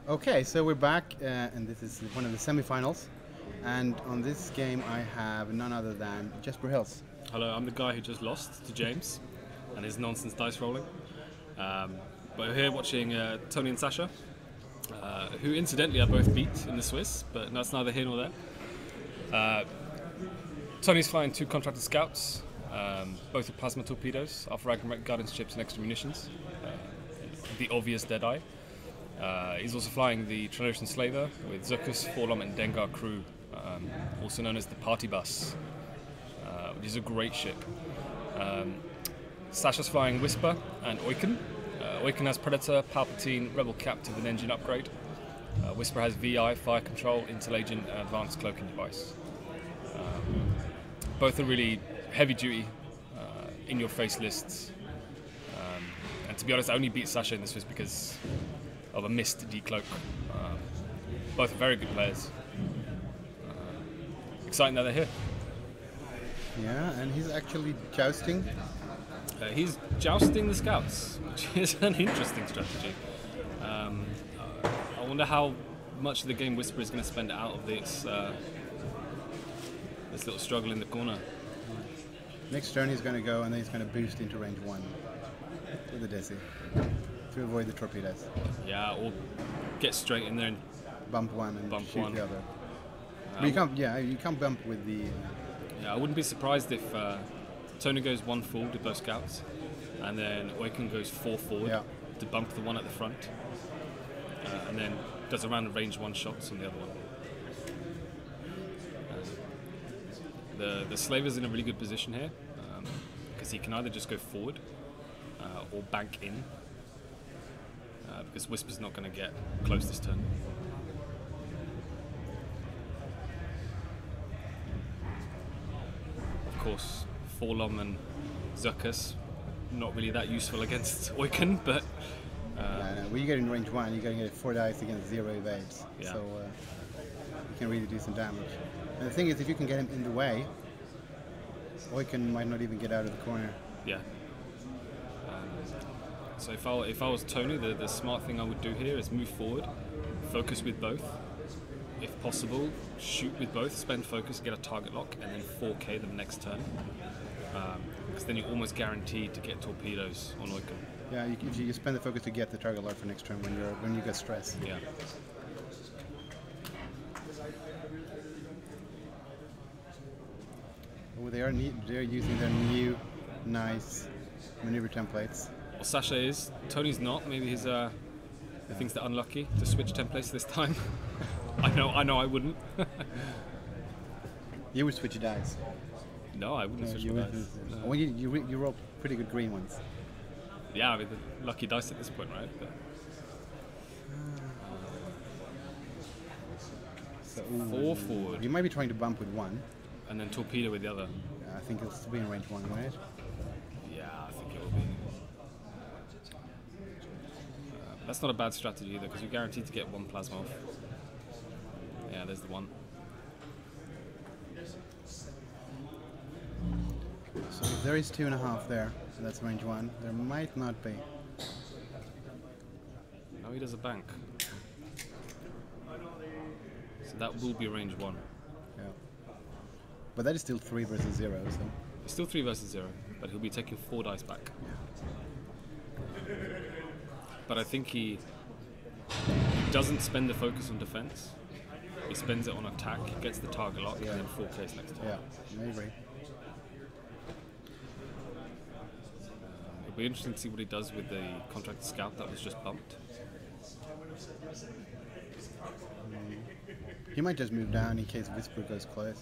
Okay, so we're back, and this is one of the semifinals. And on this game, I have none other than Jesper Hills. Hello, I'm the guy who just lost to James and his nonsense dice rolling. But we're here watching Tony and Sasha, who incidentally are both beat in the Swiss, but that's neither here nor there. Tony's flying 2 contracted scouts, both with plasma torpedoes, off Ragnarok guidance ships and extra munitions. The obvious Deadeye. He's also flying the Trandoshan Slaver with Zuckus, Forlom and Dengar crew, also known as the Party Bus, which is a great ship. Sasha's flying Whisper and Oiken. Oiken has Predator, Palpatine, Rebel Captive and engine upgrade. Whisper has VI, fire control, Intel Agent and advanced cloaking device. Both are really heavy duty, in your face lists. And to be honest, I only beat Sasha in this was because of a missed decloak. Both are very good players. Exciting that they're here. Yeah, and he's actually jousting. He's jousting the scouts, which is an interesting strategy. I wonder how much of the game Whisper is going to spend out of this this little struggle in the corner. Next turn he's going to go, and then he's going to boost into range 1 with the Desi to avoid the torpedoes. Yeah, or get straight in there and bump one and bump shoot one. the other. But you can't. Yeah, you can't bump with the. Yeah, I wouldn't be surprised if Tony goes 1 forward with both scouts, and then Oiken goes 4 forward to bump the one at the front, and then does a round of range 1 shots on the other one. The Slaver's in a really good position here because he can either just go forward or bank in, because Whisper's not going to get close this turn. Of course, Forlom and Zuckus, not really that useful against Oiken, but... no, when you get in range 1, you're going to get 4 dice against 0 evades, so you can really do some damage. And the thing is, if you can get him in the way, Oiken might not even get out of the corner. Yeah. So if I was Tony, the smart thing I would do here is move forward, focus with both. If possible, shoot with both, spend focus, get a target lock, and then 4K them next turn. Because then you're almost guaranteed to get torpedoes on Oiken. Yeah, you spend the focus to get the target lock for next turn when you get stressed. Yeah. Oh, they're using their new, nice maneuver templates. Well, Sasha is. Tony's not. Maybe he thinks they're unlucky to switch templates this time. I know I wouldn't. You would switch your dice. No, I wouldn't switch my dice. No. Well, you roll pretty good green ones. Yeah, I mean, the lucky dice at this point, right? But, so, 4 forward. You might be trying to bump with 1. And then torpedo with the other. I think it'll still be in range 1, right? Yeah, I think it will be. That's not a bad strategy either, because you're guaranteed to get 1 plasma off. Yeah, there's the 1. So if there is 2.5 there, so that's range 1. There might not be. No, he does a bank. So that will be range 1. Yeah. But that is still 3 versus 0, so... It's still 3 versus 0, but he'll be taking 4 dice back. Yeah. But I think he doesn't spend the focus on defense. He spends it on attack, gets the target lock, and then 4Ks next turn. Yeah, I agree. It'll be interesting to see what he does with the contracted scout that was just bumped. He might just move down in case Whisper goes close.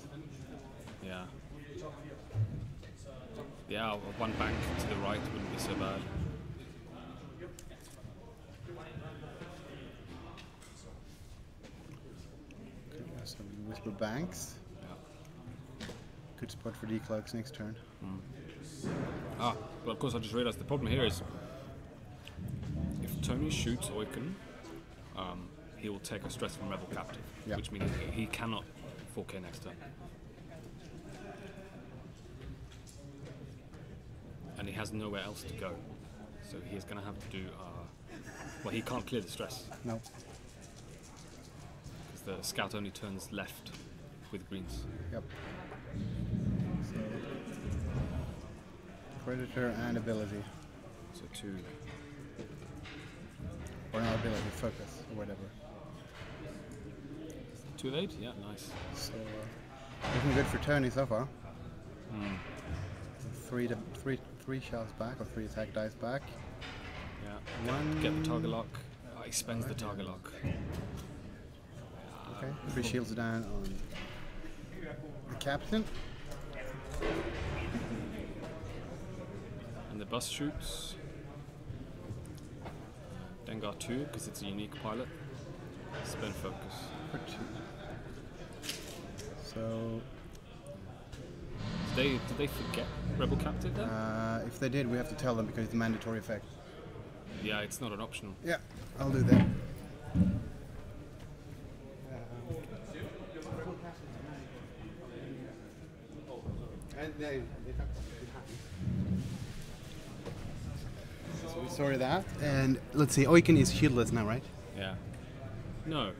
Yeah. Yeah, 1 bank to the right wouldn't be so bad. So Whisper banks. Yeah. Good spot for decloaks next turn. But of course I just realised the problem here is if Tony shoots Oiken, he will take a stress from Rebel Captive, which means he cannot 4K next turn. and he has nowhere else to go. So he's going to have to do. Well, he can't clear the stress. No. Because the scout only turns left with greens. Yep. So, predator and ability. So 2. Or not ability, focus, or whatever. 2 of 8? Yeah, nice. So, looking good for Tony so far. Mm. Three shells back, or 3 attack dice back. Yeah. One. Get the target lock. Oh, he spends the target lock. Okay. 3 shields down on the captain. And the bus shoots. Dengar 2, because it's a unique pilot. Spend focus. For 2. So. Did they forget Rebel Captive then? If they did, we have to tell them because it's a mandatory effect. Yeah, it's not an optional. Yeah, I'll do that. So we sorted that, and let's see. Oiken is shieldless now, right? Yeah. No.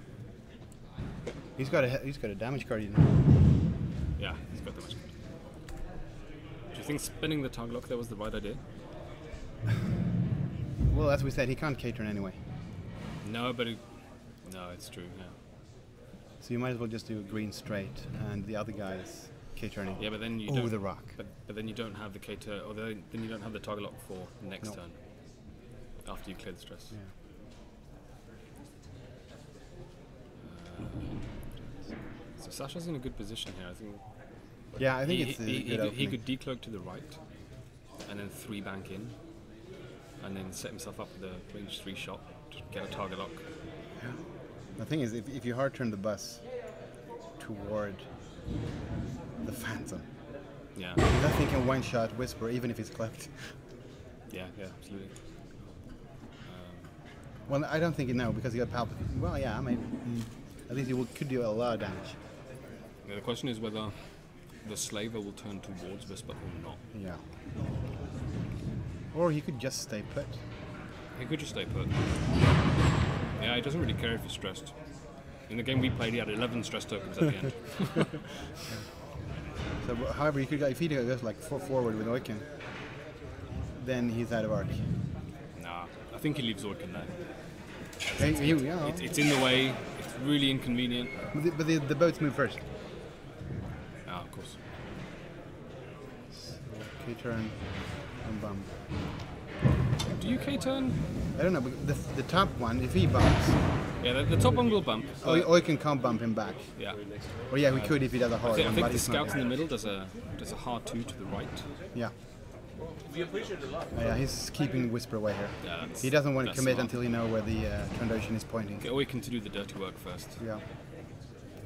He's got a damage card, you know. Yeah, he's got damage card. Do you think spinning the target lock there was the right idea? Well, as we said, he can't K-turn anyway. No, but no, it's true. Yeah. So you might as well just do a green straight, and the other guy is K-turning. Yeah, but then you over don't. the rock. But then you don't have the K-turn, or then you don't have the target lock for next No. turn. After you clear the stress. Yeah. So Sasha's in a good position here. I think. Yeah, I think it's a good opening. He could decloak to the right, and then 3 bank in, and then set himself up with a range 3 shot to get a target lock. Yeah. The thing is, if you hard turn the bus toward the Phantom, Yeah. nothing can one shot Whisper, even if it's cleft. Yeah, absolutely. Well, I don't think it now because he got Palpatine. Well, yeah, maybe. At least he could do a lot of damage. Yeah, the question is whether the Slaver will turn towards Whisper or not. Yeah. Or he could just stay put. He could just stay put. Yeah, he doesn't really care if he's stressed. In the game we played, he had 11 stress tokens at the end. So, however, he could go, if he goes like 4 forward with Oiken, then he's out of arc. Nah, I think he leaves Orkin there. It's in the way. It's really inconvenient. But the boats move first. Ah, of course. So, K-turn and bump. Do you K-turn? I don't know, but the top one, if he bumps... Yeah, the top one will bump. Oiken can't bump him back. Yeah. Or yeah, we could if he does a hard one. I think but the it's scout not. in the middle does a hard 2 to the right. Yeah. We appreciate it a lot. Yeah, he's keeping Whisper away here. Yeah, he doesn't want to commit smart. until he knows where the Trandoshan is pointing. Get Oiken to do the dirty work first. Yeah.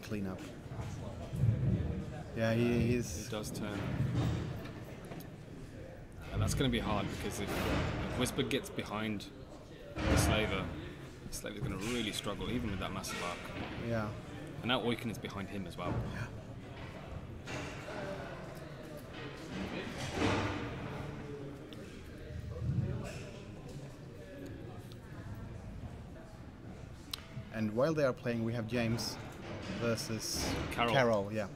Clean up. Yeah, he does turn. And that's going to be hard because if Whisper gets behind the Slaver's going to really struggle, even with that massive arc. Yeah. And now Oiken is behind him as well. Yeah. And while they are playing, we have James versus Carol. Yeah.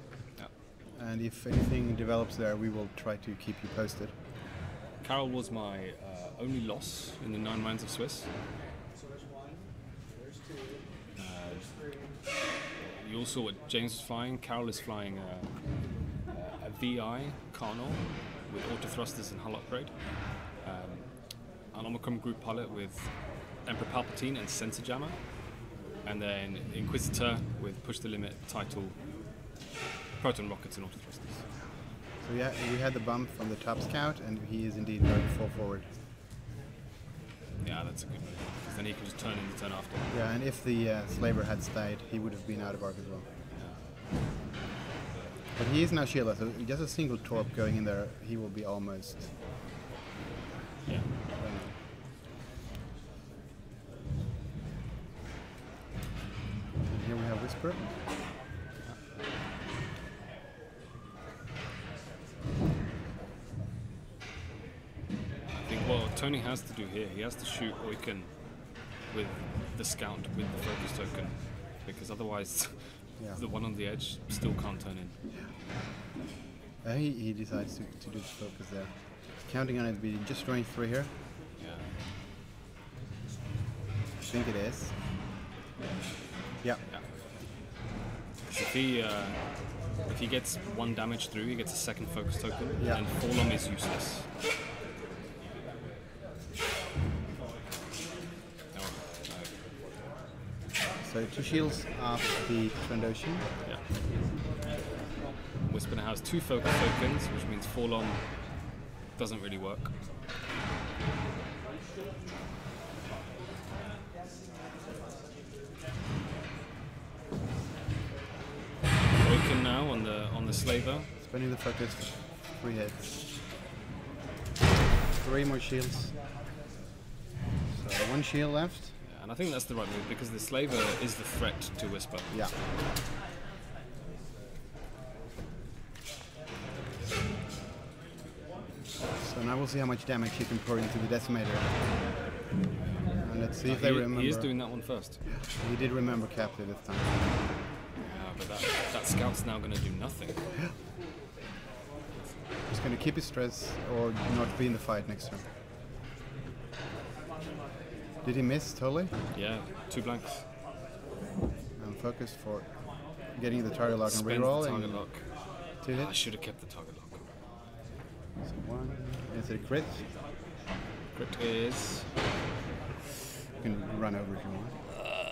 And if anything develops there, we will try to keep you posted. Carol was my only loss in the 9 rounds of Swiss. You all saw what James was flying. Carol is flying a VI Carnal with auto thrusters and hull upgrade. An Omicron group pilot with Emperor Palpatine and Sensor Jammer. And then Inquisitor with Push the Limit, Title, Proton Rockets and auto thrusters. So yeah, we had the bump from the top scout, and he is indeed going full forward. Yeah, that's a good move, because then he can just turn in the turn after. Yeah, and if the Slaver had stayed, he would have been out of arc as well. Yeah. But he is now shieldless, so just a single torp going in there, he will be almost... Yeah. And here we have Whisper. Tony has to do here, he has to shoot Oiken with the scout, with the focus token, because otherwise the one on the edge still can't turn in. He decides to do the focus there. Counting on it being just range 3 here. Yeah. I think it is. Yeah. If he gets 1 damage through, he gets a second focus token, Yeah. and Forlom is useless. So 2 shields off the Trandoshan. Yeah. Whisper now has 2 focus tokens, which means Forlom doesn't really work. Oiken now on the Slaver. Spending the focus, 3 hits. 3 more shields. So 1 shield left. Yeah, and I think that's the right move because the Slaver is the threat to Whisper. Yeah. So now we'll see how much damage he can pour into the Decimator. And let's see if they remember. He is doing that one first. He did remember Captive this time. Yeah, but that Scout's now going to do nothing. He's going to keep his stress or not be in the fight next turn. Did he miss totally? Yeah, 2 blanks. I'm focused for getting the target lock and Spends reroll. the target lock. 2 hits. I should have kept the target lock. So 1. Is it a crit? Crit is... You can run over if you want.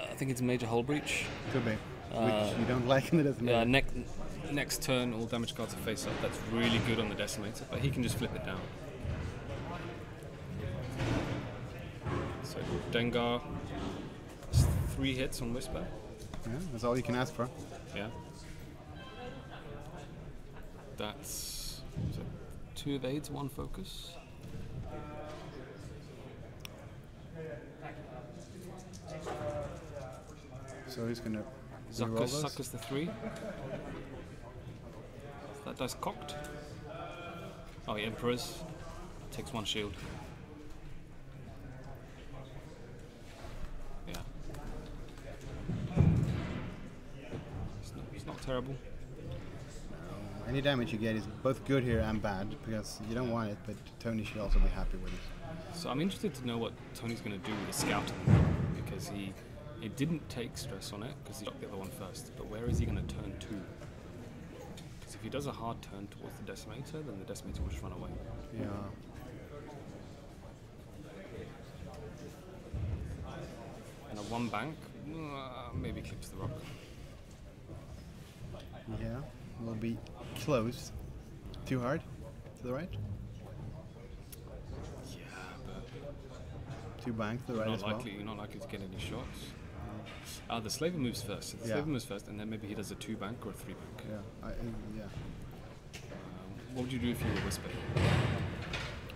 I think it's Major Hull Breach. Could be. Which you don't like in the Decimator. Yeah, next turn, all damage cards are face up. That's really good on the Decimator, but he can just flip it down. So Dengar, 3 hits on Whisper. Yeah, that's all you can ask for. Yeah. That's 2 evades, 1 focus. So he's gonna reroll those. Suckers the 3. Is that dice cocked? Oh, yeah, Emperor's. Takes 1 shield. Yeah. It's not terrible. Any damage you get is both good here and bad because you don't want it, but Tony should also be happy with it. So I'm interested to know what Tony's going to do with the Scout because he didn't take stress on it because he shot the other one first. But where is he going to turn to? Because if he does a hard turn towards the Decimator, then the Decimator will just run away. Yeah. And a 1 bank, maybe clips the rock. Yeah, will be close. Too hard? To the right? Yeah, but 2 bank to the right as well. You're not likely to get any shots. The Slaver moves first. So the Slaver moves first, and then maybe he does a 2 bank or a 3 bank. Yeah, what would you do if you were Whisper?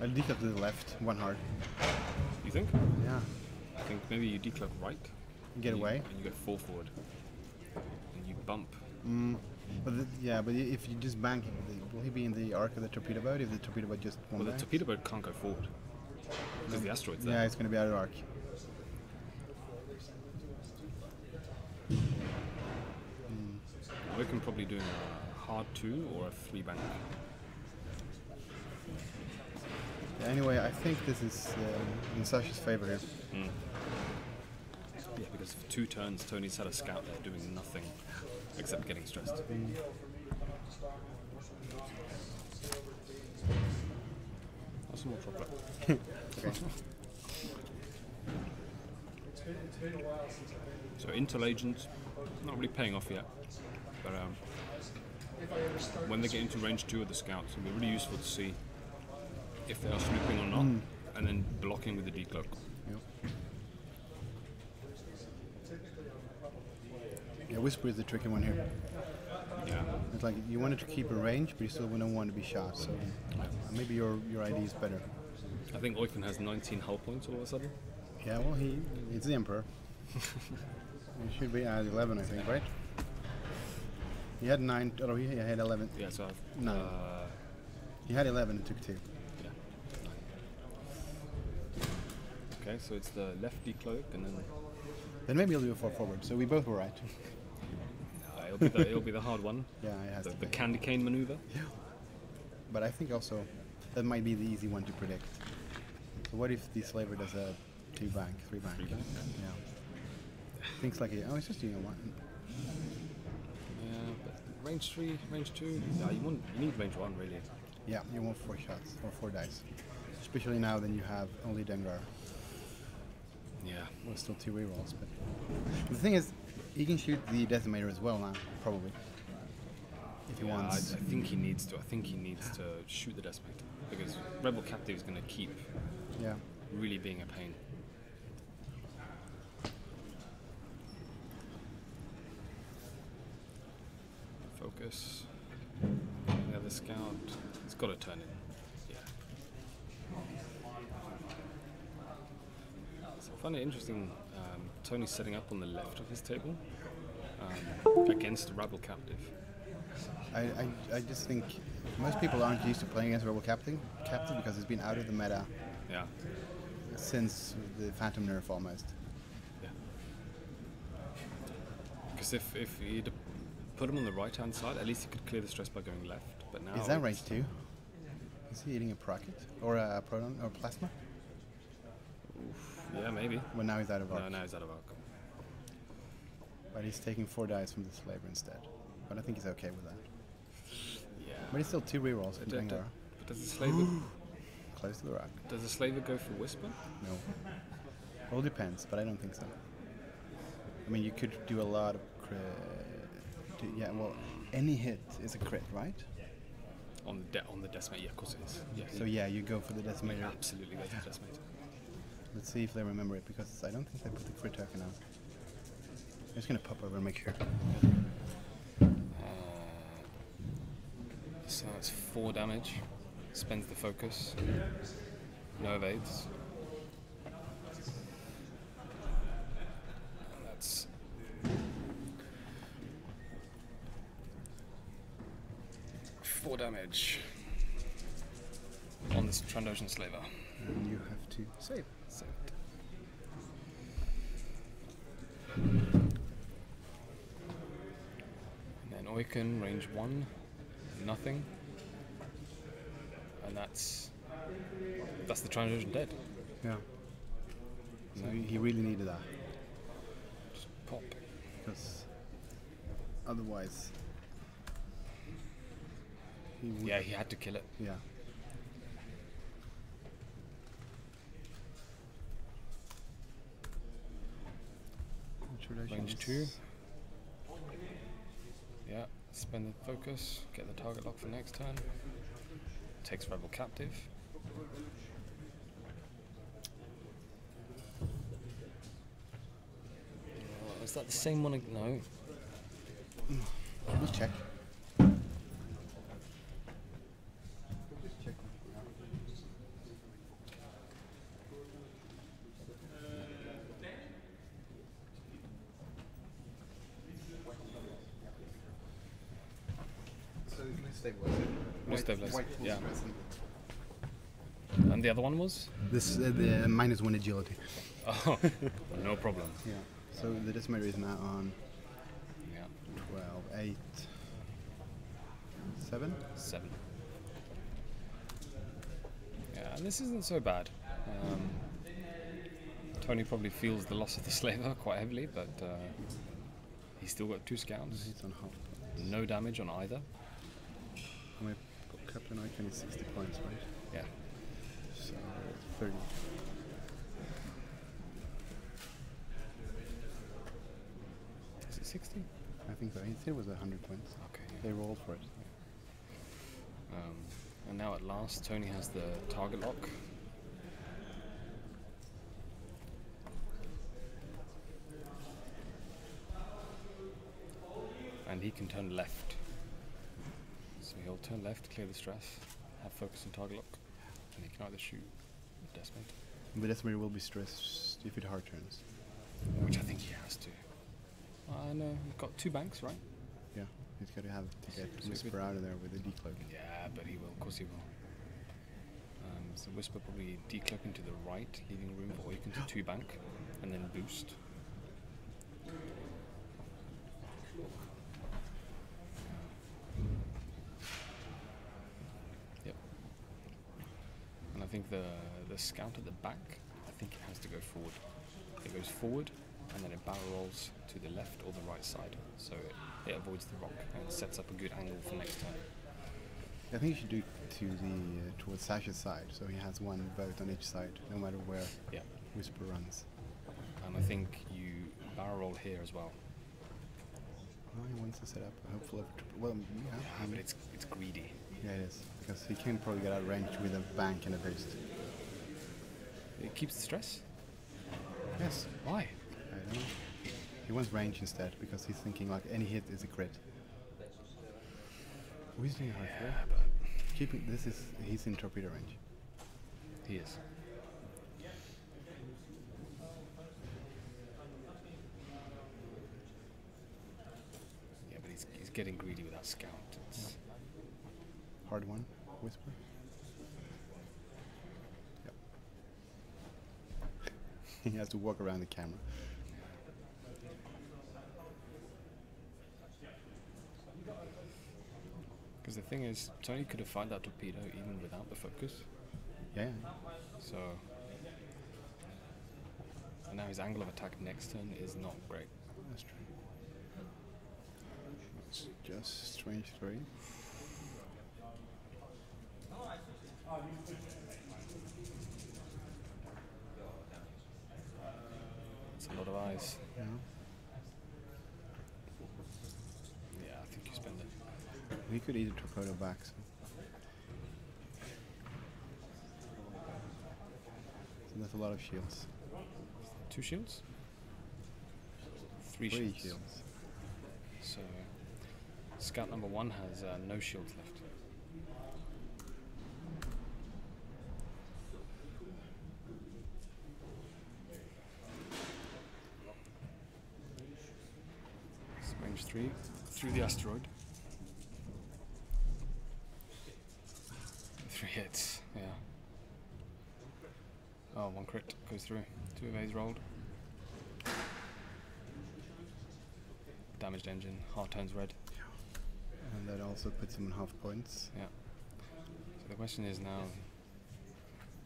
I'll declug to the left, 1 hard. You think? Yeah. I think maybe you declug right. Get away. And you go 4 forward. And you bump. But if you just bank, will he be in the arc of the torpedo boat if the torpedo boat just won't Well, the torpedo boat can't go forward. Because the asteroid's there. Yeah, it's going to be out of arc. We can probably do a hard 2 or a 3 bank. Yeah, anyway, I think this is in Sasha's favor here. Yeah, because for 2 turns, Tony's had a Scout there doing nothing except getting stressed. That's more chocolate. Okay. So Intel Agent, not really paying off yet, but when they get into range 2 of the Scouts, it'll be really useful to see if they are snooping or not, and then blocking with the decloak. Yeah, Whisper is the tricky one here. Yeah. It's like you wanted to keep a range, but you still don't want to be shot. So maybe your idea is better. I think Oiken has 19 hull points all of a sudden. Yeah, well, it's the Emperor. He should be at 11, I think, right? He had 9, or he had 11. Yeah, so No. He had 11 and took 2. Yeah. Okay, so it's the left decloak and then... Then maybe you'll do a 4 forward, so we both were right. It'll be the hard one. Yeah, it has to The be. candy cane maneuver. Yeah. But I think also that might be the easy one to predict. So what if the slaver does a 2 bank, 3 bank? 3 bank? Yeah. Things like it's just doing a 1. Yeah, but range 3, range 2. Yeah, you need range 1 really. Yeah, you want 4 shots or 4 dice. Especially now then you have only Dengar. Yeah. Well, still 2 rerolls, but the thing is, he can shoot the decimator as well now, probably. If he wants. I think he needs to. I think he needs to shoot the decimator because Rebel Captive is going to keep really being a pain. Focus. The other scout. It's got to turn in. Yeah. So I find it interesting. Tony's setting up on the left of his table against a Rebel Captive. I just think most people aren't used to playing against Rebel Captain because it's been out of the meta since the Phantom nerf almost. Yeah. Because if you'd put him on the right hand side, at least he could clear the stress by going left. But now is that range 2? Is he eating a Procket or a Proton or Plasma? Oof, yeah, maybe. Well, now he's out of arc. No, now he's out of arc. But he's taking 4 dice from the slaver instead. But I think he's okay with that. Yeah. But he's still 2 rerolls from Dengar. But does the slaver close to the rock? Does the slaver go for Whisper? No. All depends, but I don't think so. I mean, you could do a lot of crit. Yeah, well, any hit is a crit, right? On the decimator, yeah, of course it is. Yeah. So yeah, you go for the decimator. You absolutely go for the decimator. Let's see if they remember it, because I don't think they put the crit token on. I'm just gonna pop over and make sure. So it's 4 damage. Spends the focus. No evades. And that's 4 damage on this Trandoshan Slaver. And you have to save. Save it. And then Oiken, range 1, nothing. And that's the Trandoshan dead. Yeah. So he really needed that. Just pop. Because otherwise... Yeah, he had to kill it. Yeah. Range 2. Yeah, spend the focus, get the target lock for next turn. Takes Rebel Captive. Is that the same one? No. We'll check. Stabilize. Yeah. And the other one was? This the -1 agility. Oh, no problem. Yeah. So the decimator is now on 12, 8, 7? 7. Yeah, and this isn't so bad. Tony probably feels the loss of the slaver quite heavily, but he's still got 2 scouts. He's on half. No damage on either. My Captain Icon is 60 points, right? Yeah. So 30. Is it 60? I think so. He said it was 100 points. Okay. Yeah. They rolled for it. And now at last, Tony has the target lock. And he can turn left. So he'll turn left, clear the stress, have focus and target lock, and he can either shoot or decimator. The decimator will be stressed if it hard turns. Which I think he has to. No, he's got 2 banks, right? Yeah, he's got to have to get Whisper out of there with a decloak. Yeah, but he will, of course he will. So Whisper probably decloaking to the right, leaving room for Oiken to 2-bank, and then boost. Yep. And I think the scout at the back, I think it has to go forward. It goes forward, and then it barrel rolls to the left or the right side, so it avoids the rock and sets up a good angle for next turn. I think you should do it to the towards Sasha's side, so he has one vote on each side, no matter where Whisper runs. And I think you barrel roll here as well. Well, he wants to set up a hopeful. Well, yeah. But it's greedy. Yeah, it is, because he can probably get out of range with a bank and a boost. It keeps the stress? Yes. Why? I don't know. He wants range instead, because he's thinking like any hit is a crit. He's doing hard for but keeping this is he's in torpedo range. He is. Yeah, but he's getting greedy with that scout. It's hard one, Whisper. Yep. He has to walk around the camera. Because the thing is, Tony could have fired that torpedo even without the focus. Yeah. So, and now his angle of attack next turn is not great. That's true. It's just strange 3. It's a lot of eyes. Yeah. Yeah, I think you spend it. He could either torpedo back. So that's a lot of shields. 2 shields? 3 3 shields. shields. So, scout number 1 has no shields left. It's range 3 through the asteroid. 3 hits, yeah. Oh, 1 crit goes through. 2 evades rolled. Damaged engine, hard turns red. And that also puts him on half points. Yeah. So the question is now,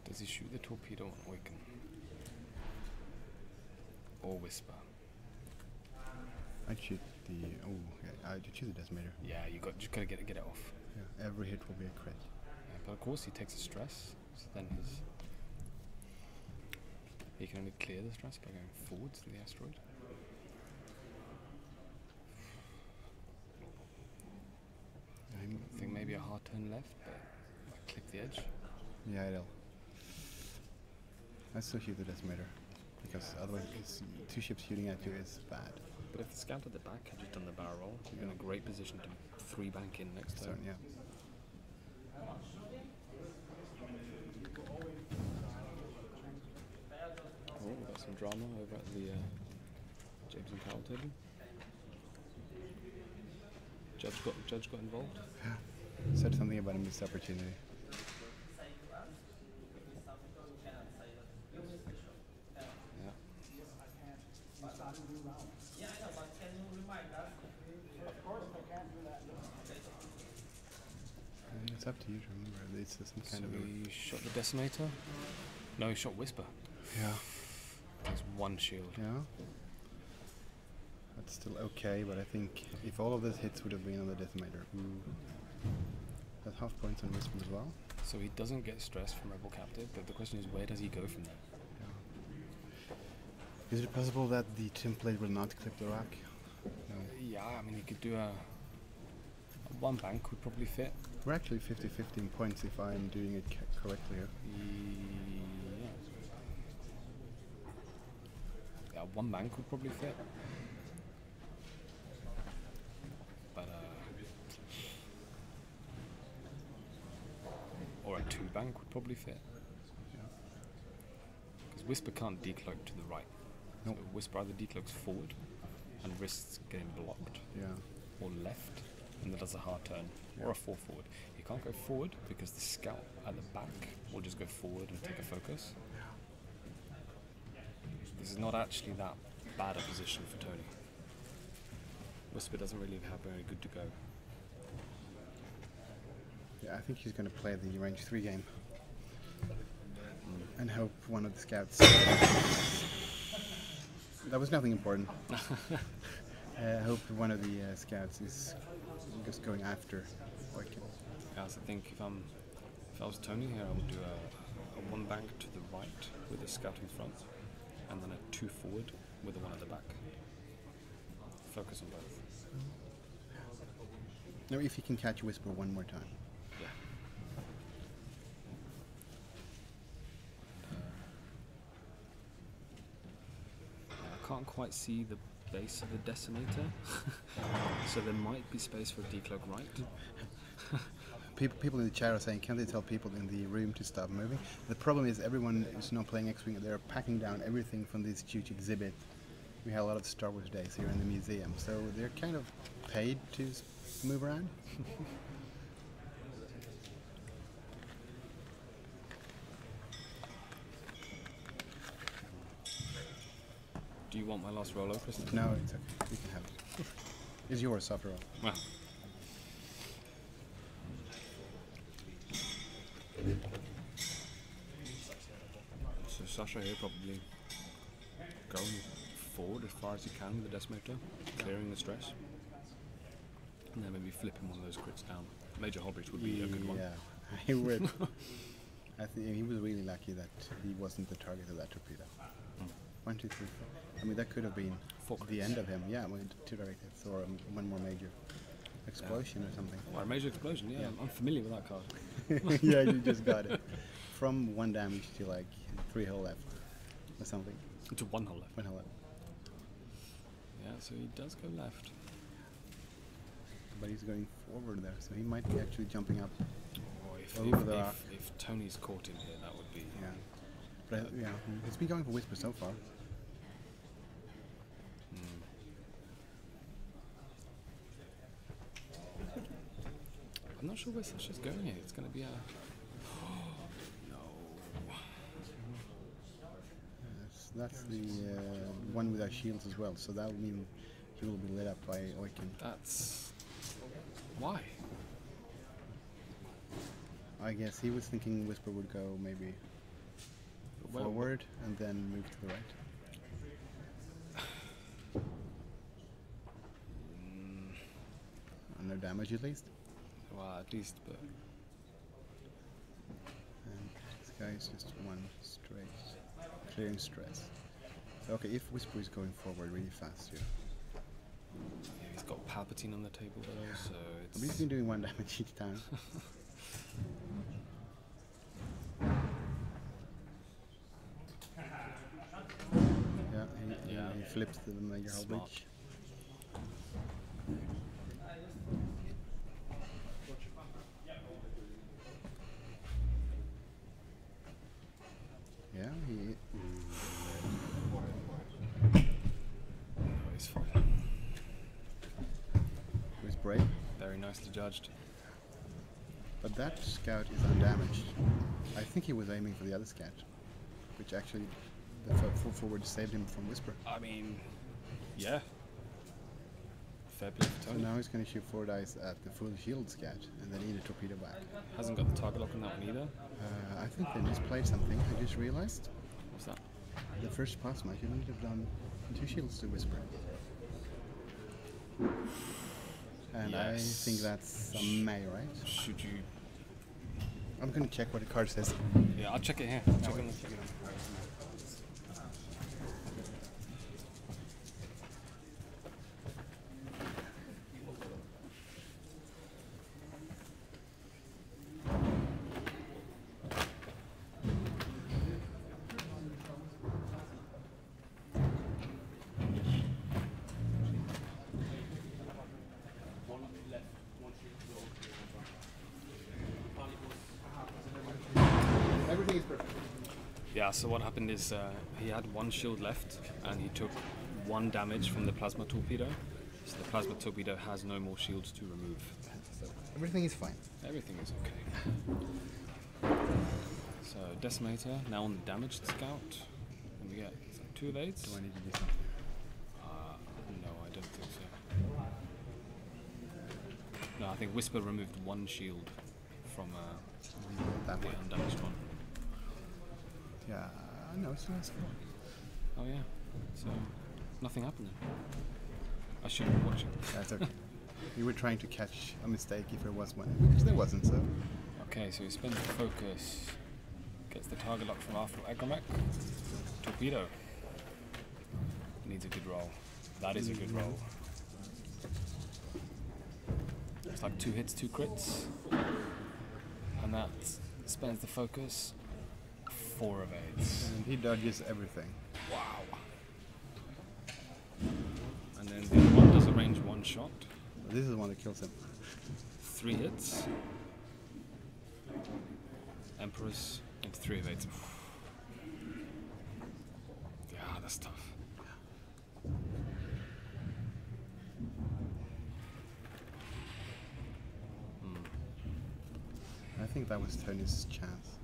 does he shoot the torpedo on Oiken? Or Whisper? I'd shoot the. Oh, yeah, I'd choose the decimator. Yeah, you gotta get it off. Yeah, every hit will be a crit. Yeah, but of course he takes a stress, so then he can only clear the stress by going forwards to the asteroid. I think maybe a hard turn left, but I clip the edge. Yeah, it'll. I'd still shoot the decimator, because otherwise it's 2 ships shooting at you is bad. But if the scout at the back had just done the barrel roll, you're in a great position to 3-bank in next turn. Yeah. Oh, we've got some drama over at the James and Carol table. Judge got involved. Yeah. Said something about a missed opportunity. Yeah. And it's up to you to remember. It's some kind of. He shot the decimator. No, he shot Whisper. Yeah. Takes 1 shield. Yeah. That's still okay, but I think if all of those hits would have been on the decimator, that's half points on Whisper as well. So he doesn't get stressed from Rebel Captive, but the question is, where does he go from there? Yeah. Is it possible that the template will not clip the rack? No. Yeah, I mean, you could do a 1-bank would probably fit. We're actually 50-50 in points if I'm doing it correctly here. Yeah, 1-bank would probably fit. But or a 2-bank would probably fit. Because Whisper can't decloak to the right. Nope. So Whisper either decloaks forward and risks getting blocked. Yeah. Or left and then does a hard turn. Or a 4 forward. He You can't go forward because the scout at the back will just go forward and take a focus. This is not actually that bad a position for Tony. Whisper doesn't really have very good to go. Yeah, I think he's going to play the range 3 game and hope one of the scouts. That was nothing important. I hope one of the scouts is just going after Oiken. Yeah, so I think if I was Tony here, I would do a 1 bank to the right with a scout in front, and then a 2 forward with the 1 at the back. Focus on both. Now, if he can catch Whisper one more time. Yeah. I can't quite see the base of the decimator, so there might be space for a decloak right. People in the chat are saying, can they tell people in the room to stop moving? The problem is everyone is not playing X-Wing. They're packing down everything from this huge exhibit. We have a lot of Star Wars days here in the museum, so they're kind of paid to move around. Do you want my last roll, Kristen? No, it's okay. You can have it. It's yours after all. Well. So Sasha here probably going forward as far as he can with the decimator, clearing the stress, and then maybe flipping one of those crits down. Major Hobbridge would be a good one. Yeah, he would. I think he was really lucky that he wasn't the target of that torpedo. 1, 2, 3, 4. I mean, that could have been the end of him. Yeah, with 2 direct hits or one more major explosion or something. Well, a major explosion, yeah. I'm familiar with that card. Yeah, you just got it. From 1 damage to like 3 hull left or something. To 1 hull left. 1 hull left. Yeah, so he does go left. But he's going forward there, so he might be actually jumping up Oh, over the rock. If Tony's caught in here, that would be... Yeah. But yeah, it's been going for Whisper so far. I'm not sure where Sasha's going here. It's going to be a... no. That's the one without shields as well, so that will mean he will be lit up by Oiken. That's... why? I guess he was thinking Whisper would go maybe forward and then move to the right. No damage at least? Well, at least, but... And this guy is just 1 straight, clearing stress. So, okay, if Whisper is going forward really fast here. Yeah, he's got Palpatine on the table though, so it's... But he's been doing 1 damage each time. Yeah, he flips the major hull breach. Yeah, he... No, he's fine. He's brave. Very nicely judged. But that scout is undamaged. I think he was aiming for the other scout, which actually the full forward saved him from Whisper. I mean, yeah. Fair play for Tony. So now he's going to shoot 4 dice at the full shield scout and then eat a torpedo back. Hasn't got the target lock on that one either. I think they misplayed something. I just realized. What's that? The first plasma shouldn't have done 2 shields to Whisper. And Yes. I think that's a May, right? Should you... I'm going to check what the card says. Yeah, I'll check it here. No, Check wait, on the... check it on. Everything is perfect. Yeah, so what happened is he had 1 shield left and he took 1 damage from the plasma torpedo. So the plasma torpedo has no more shields to remove. Everything is fine. Everything is okay. So Decimator now on the damaged scout. And we get 2 evades. Do I need to do something? No, I don't think so. No, I think Whisper removed 1 shield from that the one. undamaged one. Yeah, no, it's not. Oh yeah. So nothing happened then. I should have been watching. That's okay. You were trying to catch a mistake if there was one, which there wasn't, so. Okay, so he spends the focus, gets the target lock from Arthur Agromech. Torpedo. Needs a good roll. That is a good roll. It's like 2 hits, 2 crits. And that spends the focus. 4 evades. And he dodges everything. Wow. And then the other one does a range 1 shot. This is the one that kills him. 3 hits. Empress and 3 evades. Yeah, that's tough. I think that was Tony's chance.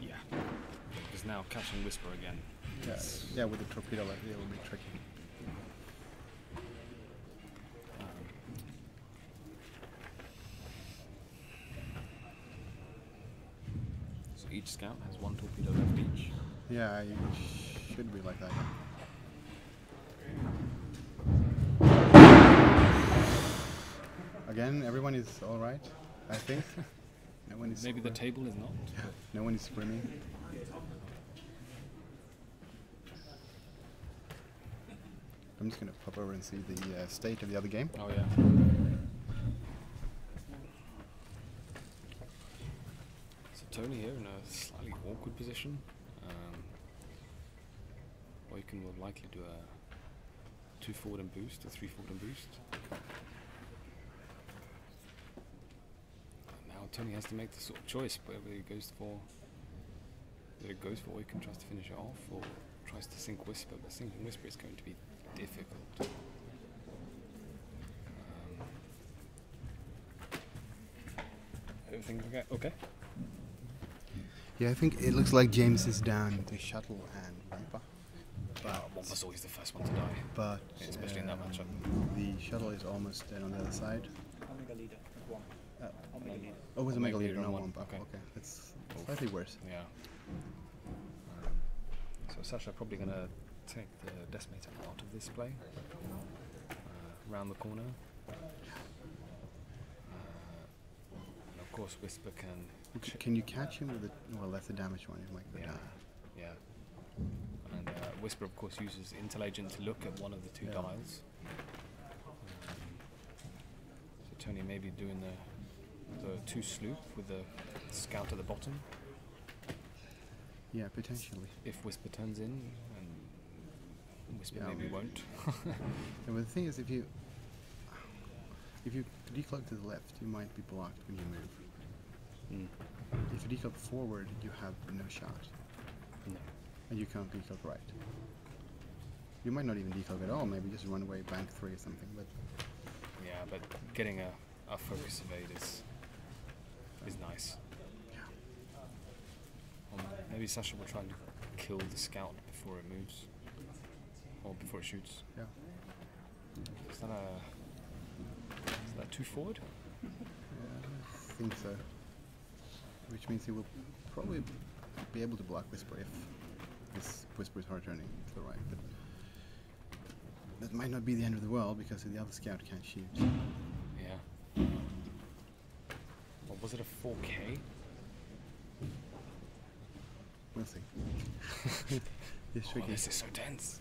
Yeah. Because now catching Whisper again. Yeah, yeah, with the torpedo, like, it will be tricky. So each scout has 1 torpedo left each. Yeah, it should be like that. Again, everyone is all right, I think. No one is. Maybe the table is not. No one is screaming. I'm just gonna pop over and see the state of the other game. Oh yeah. So Tony here in a slightly awkward position. Oiken will likely do a 2 forward and boost, a 3 forward and boost. And now Tony has to make the sort of choice whether he goes for Oiken, tries to finish it off, or tries to sink Whisper. But sinking Whisper is going to be difficult. Everything okay? Yeah, I think it looks like James is down to Shuttle and Rampa. Wampa's always the first one to die. But yeah, especially in that matchup. The Shuttle is almost dead on the other side. Omega leader, one. Omega leader. Oh, it was a Mega Leader, no one. Wampa. Okay, that's slightly worse. Yeah. So Sasha probably going to take the Decimator out of this play. Round the corner. And of course Whisper can... Can you catch him with the... Well, that's the damage one. It might go down. Yeah. And Whisper, of course, uses Intel Agent to look at one of the 2 dials. So Tony may be doing the 2 sloop with the scout at the bottom. Yeah, potentially. If Whisper turns in, and Whisper maybe won't. Yeah, but the thing is, if you decloak to the left, you might be blocked when you move. If you decloak forward, you have no shot. No. And you can't decloak right. You might not even decloak at all, maybe just run away, bank 3 or something, but... Yeah, but getting a focus evade is nice. Yeah. Maybe Sasha will try to kill the scout before it moves. Or before it shoots. Yeah. Is that 2 forward? Yeah, I think so. Which means he will probably be able to block Whisper if this Whisper is hard turning to the right. But that might not be the end of the world because the other scout can't shoot. Yeah. What was it, a 4K? We'll see. It's tricky. This is so tense.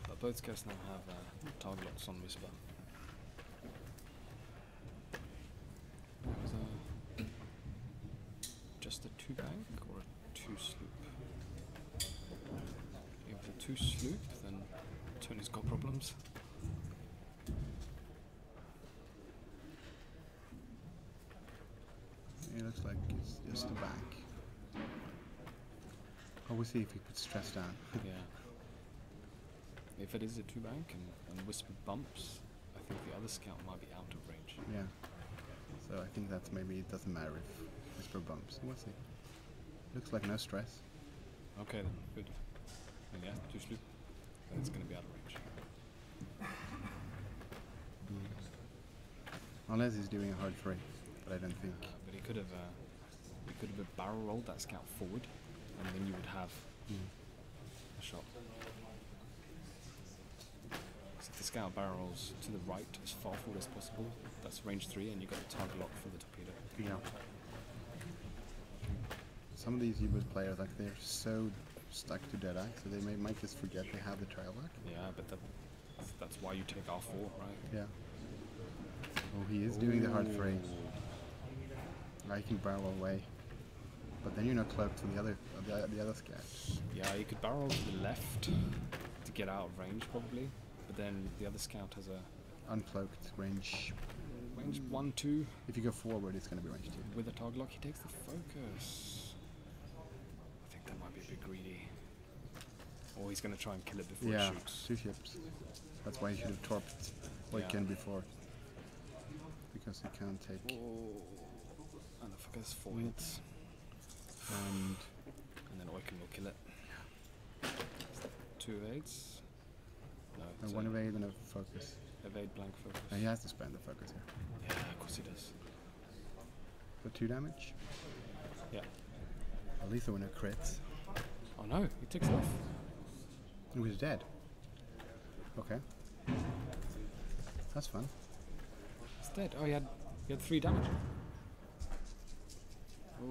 But both scouts now have target locks on Whisper. Was just a 2 bank or a 2 sloop? If it's a 2 sloop, then Tony's got problems. It looks like it's just a bank. Oh, we'll see if he puts stress down. Yeah. If it is a 2-bank and Whisper bumps, I think the other scout might be out of range. Yeah. So I think that's maybe it doesn't matter if Whisper bumps. We'll see. Looks like no stress. Okay then, good. And yeah, 2 sloop. Then it's going to be out of range. Unless he's doing a hard fray, but I don't think. But he could have barrel rolled that scout forward, and then you would have a shot. So if the scout barrels to the right as far forward as possible, that's range 3, and you got a target lock for the torpedo. Yeah. Some of these U-boat players, like they're so stuck to Deadeye, so they might just forget they have the trail lock. Yeah, but that's why you take R4, right? Yeah. Oh, he is doing the hard fray. I can barrel away, but then you're not cloaked from the other scout. Yeah, you could barrel to the left to get out of range probably, but then the other scout has a uncloaked range 1, 2. If you go forward, it's going to be range 2. With a target lock, he takes the focus. I think that might be a bit greedy. Or he's going to try and kill it before he shoots. 2 ships. That's why he should have torped Oiken before. Because he can't take. Oh. And the focus 4 hits. And then Oiken will kill it. 2 evades. No, and 1 evade and a focus. Evade blank focus. And he has to spend the focus here. Yeah, of course he does. For 2 damage? Yeah. At least the winner crits. Oh no, he takes it off. He was dead. Okay. That's fun. He's dead. Oh, he had 3 damage.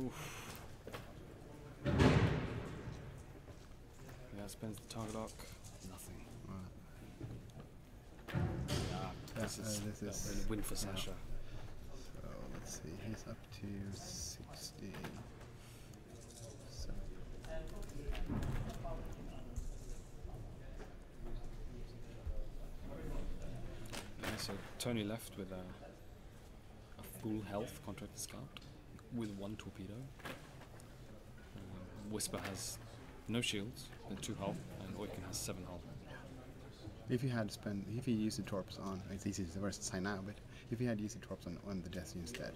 Oof. Yeah, spends the target lock. Nothing. This is a win for Sasha. So let's see, he's up to 60. Yeah, so Tony left with a full health contracted scout with 1 torpedo. Whisper has no shields and 2 hull, and Oiken has 7 hull. If he used the torps on, it's easy to versus sign now, but if he had used the torps on the Destiny instead.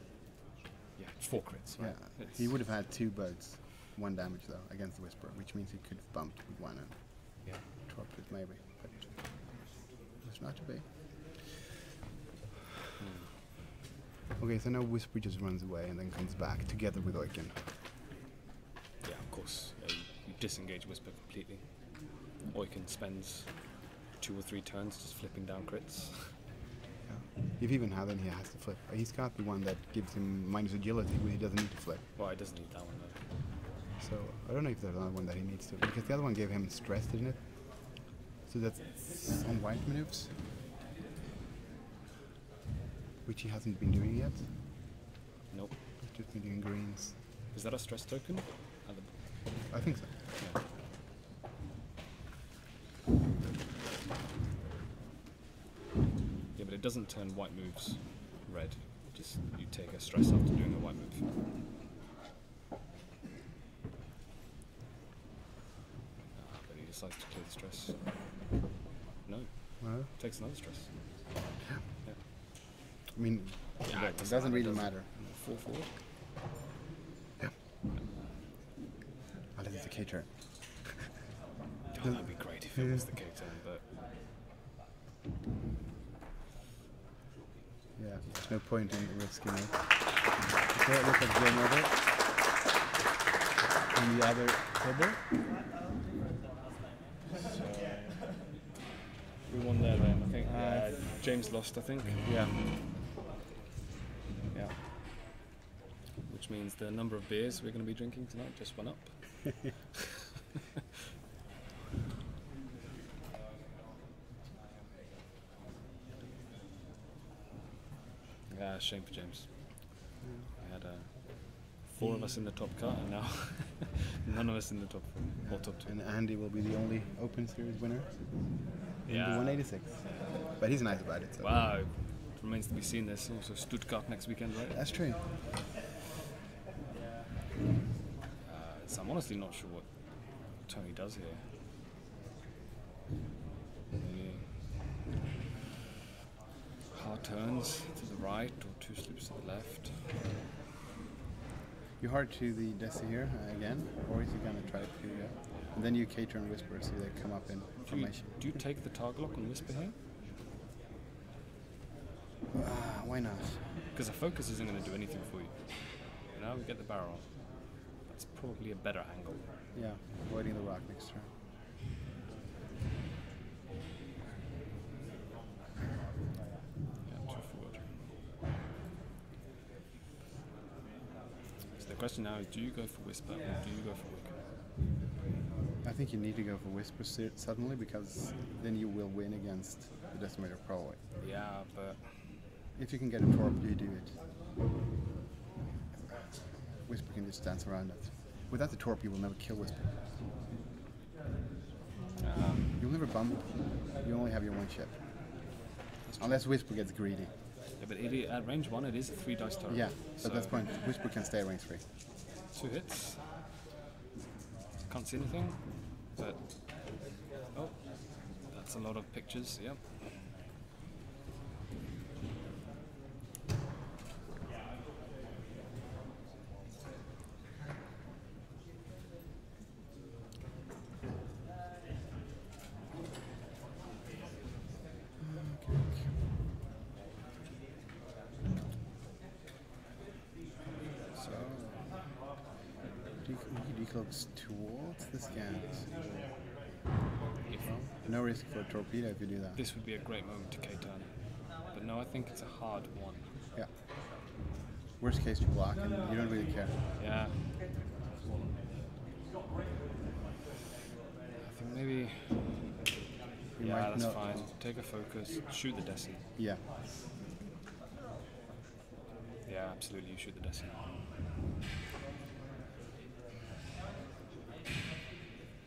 Yeah, 4 crits. Right? Yeah, he would have had 2 boats, 1 damage though, against the Whisper, which means he could have bumped with 1 and torped it maybe, but it's not to be. Okay, so now Whisper just runs away and then comes back together with Oiken. Yeah, of course. You disengage Whisper completely. Oiken spends 2 or 3 turns just flipping down crits. Yeah. If he even has any, he has to flip. He's got the one that gives him minus agility when he doesn't need to flip. Well, he doesn't need that one though. So I don't know if there's another one that he needs to, because the other one gave him stress, didn't it? So that's on white maneuvers, which he hasn't been doing yet. Nope. He's just been doing greens. Is that a stress token? I think so. Yeah. Yeah, but it doesn't turn white moves red. Just you take a stress after doing a white move. But he decides to clear the stress. No. Well, takes another stress. Yeah. Yeah. I mean, yeah, it doesn't really matter. 4 forward. Yeah. Unless it's a K-turn. Oh, that'd be great if it was the K-turn, but... Yeah, there's no point in risking it. Okay, look at game over. And the other table. So, we won there then, I think. James lost, I think. Yeah. Yeah. Which means the number of beers we're going to be drinking tonight just went up. Yeah, shame for James. We had 4 of us in the top cut, and now none of us in the top 4 or top 2. And Andy will be the only Open Series winner. Yeah. In the 186. But he's nice about it. So. Wow. It remains to be seen. There's also Stuttgart next weekend, right? That's true. So I'm honestly not sure what Tony does here. Hard turns to the right or 2 slips to the left. You hard to the Desi here again, or is he gonna try to? And then you cater and whisper, so they come up in formation. Do you take the target lock and whisper here? Why not? Because a focus isn't going to do anything for you. Now we get the barrel. That's probably a better angle. Yeah, avoiding the rock next turn. Yeah, 2 forward. So the question now is, do you go for whisper or do you go for wick? I think you need to go for whisper suddenly, because then you will win against the decimator probably. Yeah, but if you can get a torp, you do it. Whisper can just dance around it. Without the torp, you will never kill Whisper. You'll never bump. You only have your 1 ship. Unless Whisper gets greedy. Yeah, but at range 1, it is a 3 dice turret. Yeah, so but that's the point. Whisper can stay at range 3. 2 hits. Can't see anything, but oh, that's a lot of pictures. Yep. Decloaks towards the scans. No risk for a torpedo if you do that. This would be a great moment to K-turn. But no, I think it's a hard one. Yeah. Worst case, you block and you don't really care. Yeah. I think maybe... yeah, that's fine. Take a focus, shoot the Desi. Yeah. Yeah, absolutely, you shoot the Desi.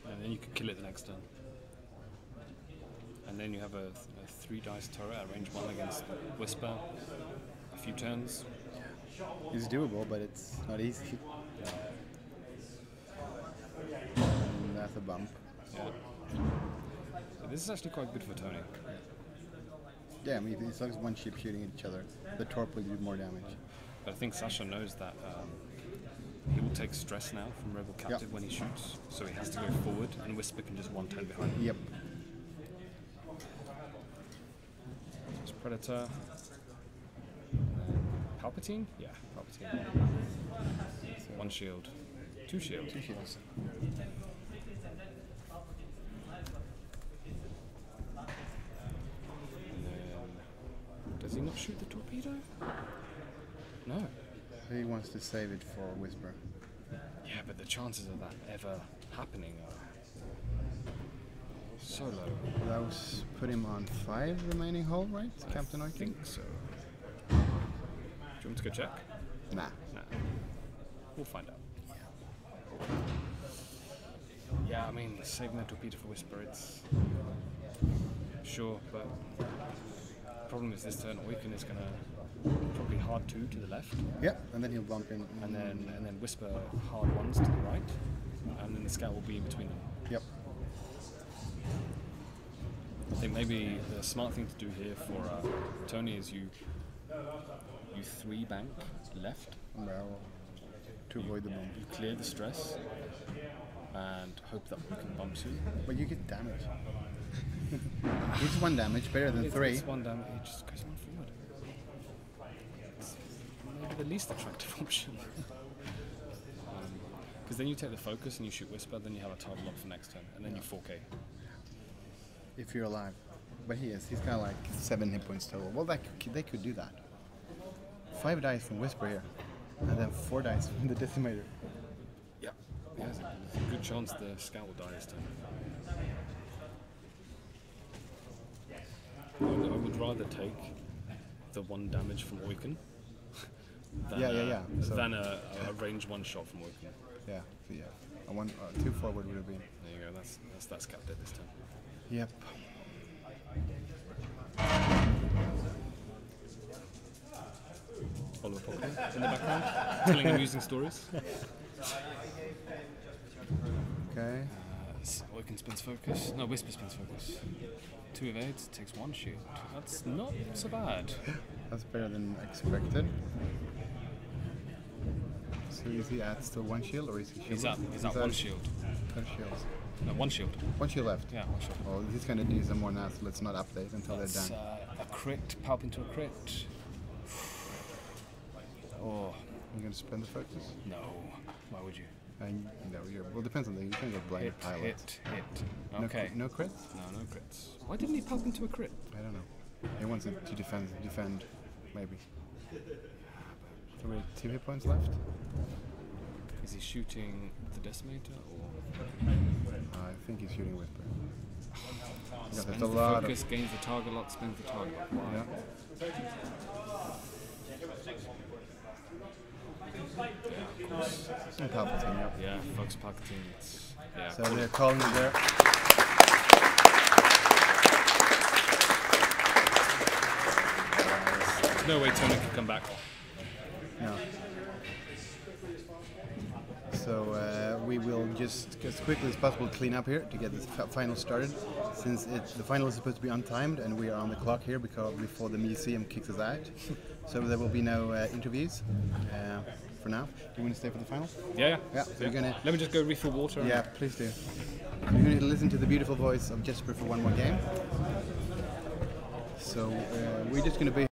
And then you can kill it the next turn. And then you have a 3 dice turret at range 1 against Whisper. A few turns. It's doable, but it's not easy. Yeah. And that's a bump. Yeah. So this is actually quite good for Tony. Yeah, I mean, as long as 1 ship shooting at each other, the torp will do more damage. But I think Sasha knows that he will take stress now from Rebel Captive when he shoots, so he has to go forward, and Whisper can just 1 turn behind him. Yep. It's Predator. Palpatine? Yeah, Palpatine. 1 shield. 2 shield. 2 shields. And then, does he not shoot the torpedo? No. He wants to save it for Whisper. Yeah, but the chances of that ever happening are so low. That was put him on 5 remaining hull, right, Captain Oiken? I think so. Do you want me to go check? Nah. We'll find out. Yeah, I mean, saving that torpedo for Whisper, it's... sure, but... the problem is this turn, Oiken is going to... probably hard 2 to the left. Yep, and then he'll bump in. And then Whisper hard 1s to the right. And then the scout will be in between them. Yep. I think maybe the smart thing to do here for Tony is you 3 bank left. Barrel. To avoid the bump. You clear the stress and hope that we can bump you. But you get damage. It's 1 damage, better than 3. It's 1 damage, it just goes 1 forward. It's maybe the least attractive option. Because then you take the focus and you shoot Whisper, then you have a target lock for next turn, and then you 4K. If you're alive. But he is. He's got like 7 hit points total. Well, they could do that. 5 dice from Whisper here, and then 4 dice from the Decimator. Yeah, there's a good chance the scout will die this turn. I would rather take the 1 damage from Oiken than, than a range 1 shot from Oiken. Yeah, so yeah. A 2 forward would have been. There you go, that's that scout dead this time. Yep. Oliver Pocket in the background, telling amusing stories. Okay. Woken spins focus. No, Whisper spins focus. 2 evades, takes 1 shield. That's not so bad. That's better than expected. So is he at still 1 shield or is he shielded? He's at 1 shield. 10 shields. No, 1 shield. 1 shield left? Yeah, 1 shield. Well, he's going to do some more now, so let's not update until they're done. A crit, pulp into a crit. Oh. You're going to spend the focus? No. Why would you? No, well, depends on the. You can get blind pilot. Hit. Okay. No crits? No crits. Why didn't he pulp into a crit? I don't know. He wants it to defend, maybe. So we have 2 hit points left. Is he shooting the Decimator or? I think he's shooting Whisper. Spends the focus, gains the target lock, spends the target lock. Wow. Yeah. And Palpatine, yeah. Fox Palpatine. Yeah. So they're calling it there. There's no way Tony can come back. No. So we will just as quickly as possible clean up here to get this final started, since the final is supposed to be untimed and we are on the clock here before the museum kicks us out. So there will be no interviews for now. Do you want to stay for the final? Yeah. So you're gonna. Let me just go refill water. Yeah, please do. You're going to listen to the beautiful voice of Jesper for one more game. So we're just going to be.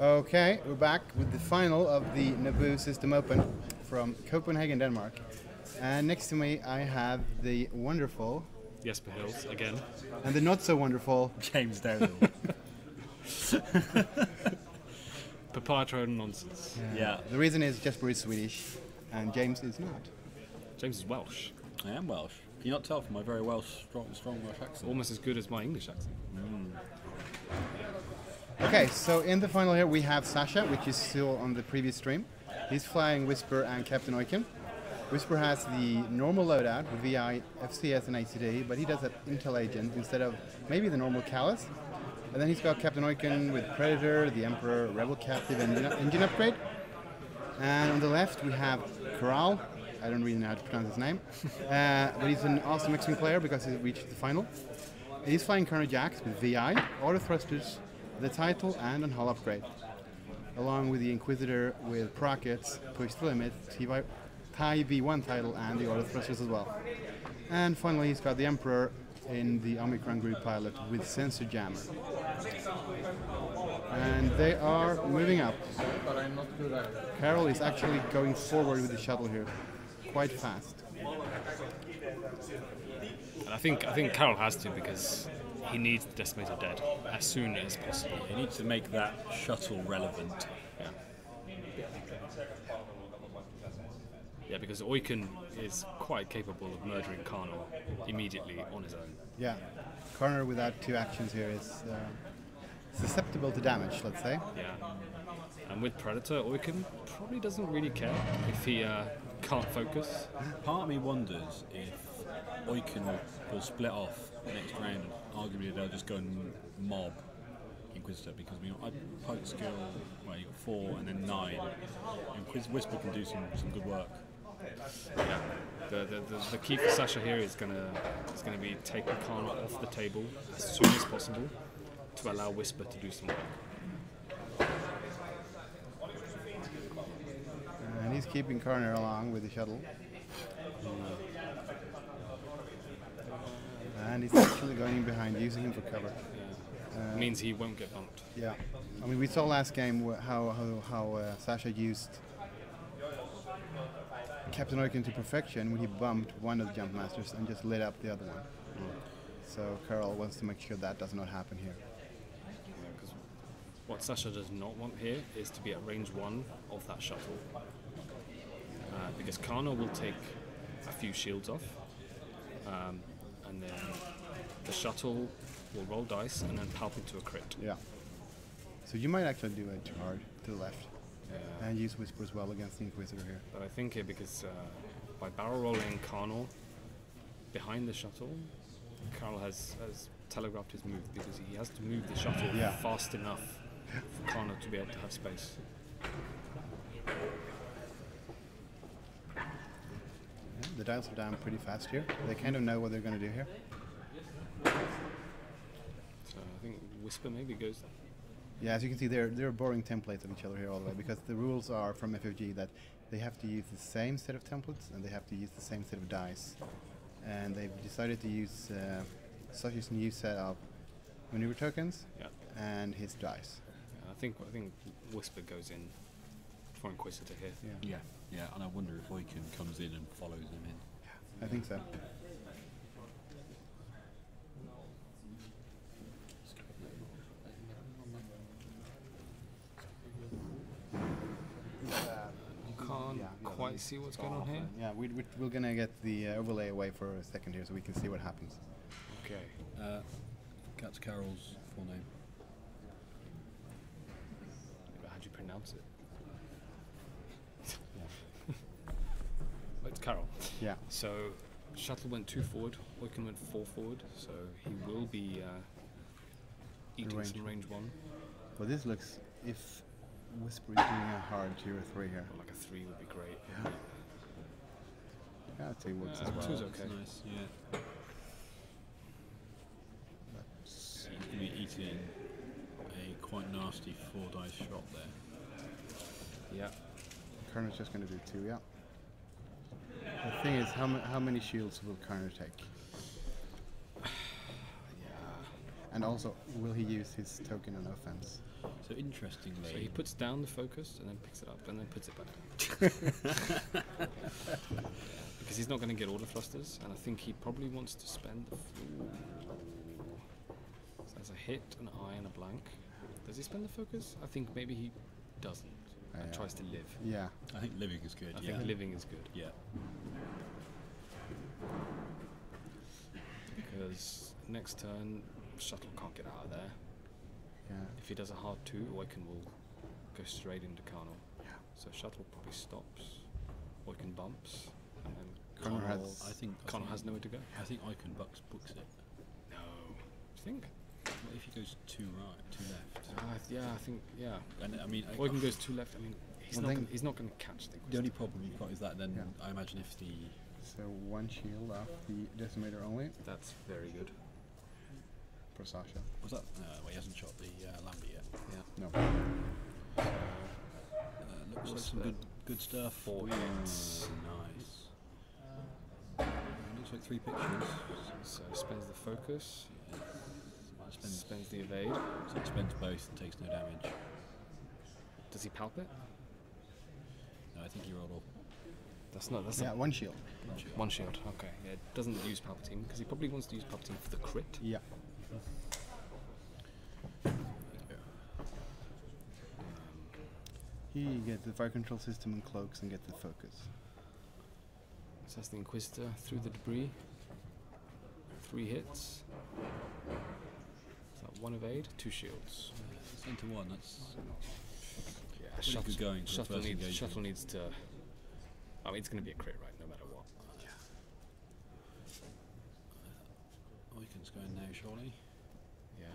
Okay, we're back with the final of the Naboo System Open from Copenhagen, Denmark. And next to me I have the wonderful Jesper Hills again. and the not so wonderful James Dale. Proprietary nonsense. Yeah. The reason is Jesper is Swedish and James is not. James is Welsh. I am Welsh. Can you not tell from my very Welsh, strong Welsh accent? Almost as good as my English accent. Okay, so in the final here we have Sasha, which is still on the previous stream. He's flying Whisper and Captain Oiken. Whisper has the normal loadout with VI, FCS and ACD, but he does that Intel Agent instead of maybe the normal Callus. And then he's got Captain Oiken with Predator, the Emperor, Rebel Captive and engine upgrade. And on the left we have Corral. I don't really know how to pronounce his name. But he's an awesome X-Wing player because he reached the final. He's flying Colonel Jax with VI, auto thrusters, the title and an hull upgrade. Along with the Inquisitor with Prockets, Push the Limit, TIE V1 title and the auto thrusters as well. And finally he's got the Emperor in the Omicron group pilot with Sensor Jammer. And they are moving up. Carol is actually going forward with the shuttle here, quite fast. And I think Carol has to because he needs the Decimator dead as soon as possible. He needs to make that shuttle relevant. Yeah. Yeah, because Oiken is quite capable of murdering Karnal immediately on his own. Yeah, Corner without two actions here is susceptible to damage, let's say. Yeah. And with Predator, Oiken probably doesn't really care if he can't focus. Part of me wonders if Oiken will split off next round. Arguably, they'll just go and mob Inquisitor because I poke skill. Well, you got 4 and then 9. Whisper can do some good work. Yeah. The key for Sasha here is gonna be taking Karnal off the table as soon as possible to allow Whisper to do some work. And he's keeping Corner along with the shuttle. And he's actually going behind, using him for cover. Yeah. Means he won't get bumped. Yeah. I mean, we saw last game how Sasha used Captain Oiken to perfection when he bumped one of the Jump Masters and just lit up the other one. So Carol wants to make sure that does not happen here. Because what Sasha does not want here is to be at range 1 of that shuttle. Because Karnal will take a few shields off. And then the shuttle will roll dice and then palp into a crit. Yeah. So you might actually do it too hard to the left. And use Whisper as well against the Inquisitor here. But I think here because by barrel rolling Karnal behind the shuttle, Carl has telegraphed his move because he has to move the shuttle fast enough for Karnal to be able to have space. The dials are down pretty fast here. They kind of know what they're going to do here. So I think Whisper maybe goes... Yeah, as you can see, they're borrowing templates of each other here all the way because the rules are from FFG that they have to use the same set of templates and they have to use the same set of dice. And they've decided to use Sasha's new set of maneuver tokens and his dice. Yeah, I think Whisper goes in for Inquisitor here. Yeah, and I wonder if Oiken comes in and follows him in. I think so. Can't quite see what's going on here. Yeah, we're going to get the overlay away for a second here so we can see what happens. Okay. Cat's Carol's full name. How do you pronounce it? It's Carol. Yeah. So shuttle went 2 forward, Oiken went 4 forward, so he will be eating some range 1. Well, this looks, if Whisper is doing a hard 2 or 3 here. Like a 3 would be great. Yeah, 2 works as well. 2's okay. Nice, yeah. He's going to be eating a quite nasty 4-dice shot there. Yeah. Karna's just going to do 2, yeah. The thing is, how many shields will Karna take? And also, will he use his token on offense? So interestingly, So he puts down the focus and then picks it up and then puts it back down. Because he's not going to get order thrusters, and I think he probably wants to spend. So that's a hit, an eye, and a blank. Does he spend the focus? I think maybe he doesn't. And tries to live. Yeah. I think living is good. I think living is good. Yeah. Because next turn, Shuttle can't get out of there. Yeah. If he does a hard 2, Oiken will go straight into Carnal. Yeah. So Shuttle probably stops. Oiken bumps. And then Carnal Carnal, has- Carnal has nowhere to go. I think Oiken books it. No. You think? What if he goes 2 right, 2 left? Yeah, I think, yeah. And I mean, Oiken goes 2 left. I mean, he's not going to catch the The only problem you've got is that then I imagine if the So 1 shield off the decimator only. That's very good. For Sasha. was that well, he hasn't shot the Lambert yet. Yeah. No. Looks like some good stuff. 4 hits. Nice. Looks like 3 pictures. So he spends the focus. Spends the evade. So he spends both and takes no damage. Does he palp it? No, I think he rolled all. That's not. That's Yeah, not 1 shield. one shield. Okay. Yeah, it doesn't use Palpatine because he probably wants to use Palpatine for the crit. Yeah. He gets the fire control system and cloaks and gets the focus. So that's the Inquisitor through the debris. 3 hits. So 1 evade, 2 shields. It's into 1. That's Yeah, pretty good going for the first engagement. Shuttle needs to. I mean, it's going to be a crit, right? No matter what. Oiken's going now, surely. Yeah.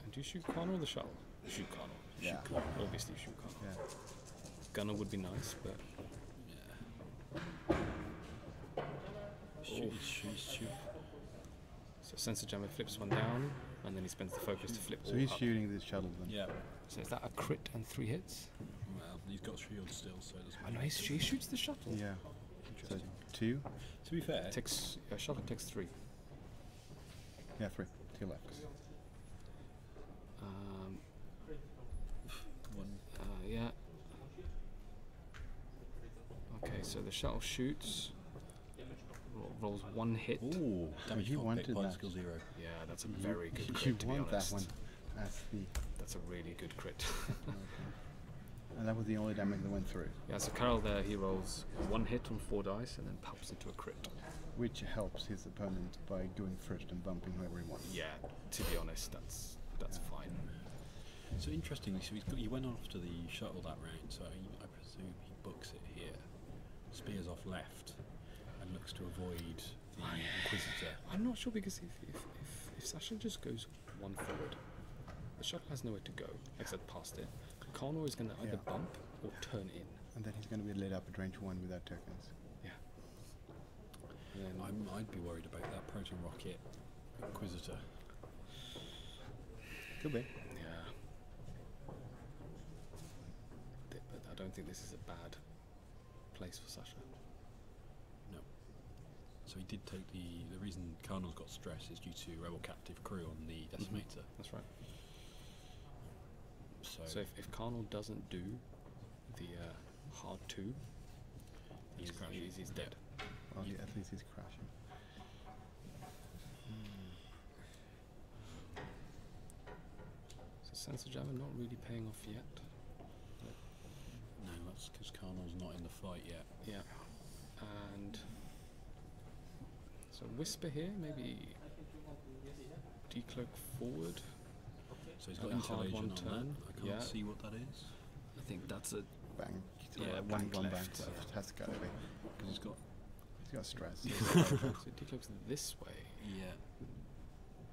And do you shoot Connor or the shuttle? Shoot Connor. Yeah. Shoot Connor. Obviously, shoot Connor. Yeah. Gunner would be nice, but. Shoot. So Sensor Jammer flips 1 down, and then he spends the focus to flip So all he's up. shooting this shuttle then. Yeah. So is that a crit and 3 hits? Well, he's got shield still, so it doesn't Oh no, he shoots the shuttle. Yeah. So Interesting. 2. To be fair, Shuttle takes 3. Yeah, 3. 2 left. Yeah. Okay, so the shuttle shoots, rolls 1 hit. ooh, damage You cockpit, wanted pilot that. skill 0. Yeah, that's a very good You crit, to be want honest. that one. That's the. That's a really good crit. And that was the only damage that went through. Yeah, so Carol there, he rolls 1 hit on 4 dice and then pops into a crit. Which helps his opponent by going first and bumping whoever he wants. Yeah, to be honest, that's fine. So interestingly, so he went off to the shuttle that round, so I presume he books it here, spears off left, and looks to avoid the Inquisitor. I'm not sure because if Sasha just goes 1 forward, the shuttle has nowhere to go except past it. Connor is going to either bump or turn in. And then he's going to be lit up at range 1 without tokens. Yeah. And then I'd be worried about that proton rocket Inquisitor. Could be. yeah. But I don't think this is a bad place for Sasha. No. So he did take the reason Colonel's got stress is due to rebel captive crew on the Decimator. That's right. So, if Carnal doesn't do the hard 2, He's crashing. he's dead. Well, yeah, at least he's crashing. So Sensor Jammer not really paying off yet. no, that's because Colonel's not in the fight yet. Yeah. And so Whisper here, maybe decloak forward. So he's And got a hard intelligence one on turn. that. I can't Yeah. see what that is. I think that's a Bank. Yeah, one bank bank left. left. Has got to be. Because he's got. He's got stress. so it decloaks this way. Yeah.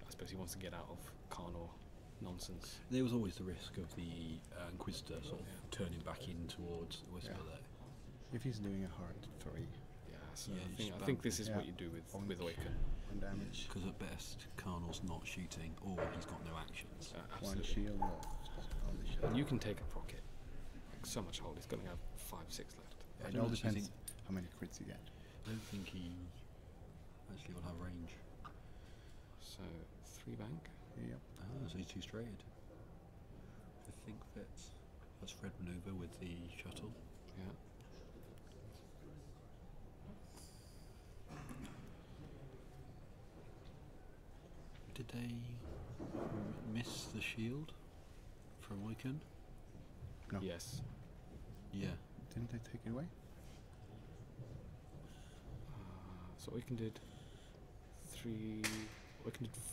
I suppose he wants to get out of Carnal nonsense. There was always the risk of the Inquisitor sort of turning back in towards the Whisper there. If he's doing a hard 3. Yeah, so Yeah, I just think this is Yeah. what you do with Oiken. 1 damage. Because at best, Colonel's not shooting, or he's got no actions. 1 Absolutely. shield left on the shield. And you can take a procket. Like, so much hold. He's going to have 5, 6 left. I It don't all actually depends think- how many crits you get. I don't think he actually will have range. So 3 bank. Yep. Ah, so he's two straighted. I think fits. That's Fred manoeuvre with the shuttle. Yeah. Did they miss the shield from Oiken? No. Yes. Yeah. Didn't they take it away? So Oiken did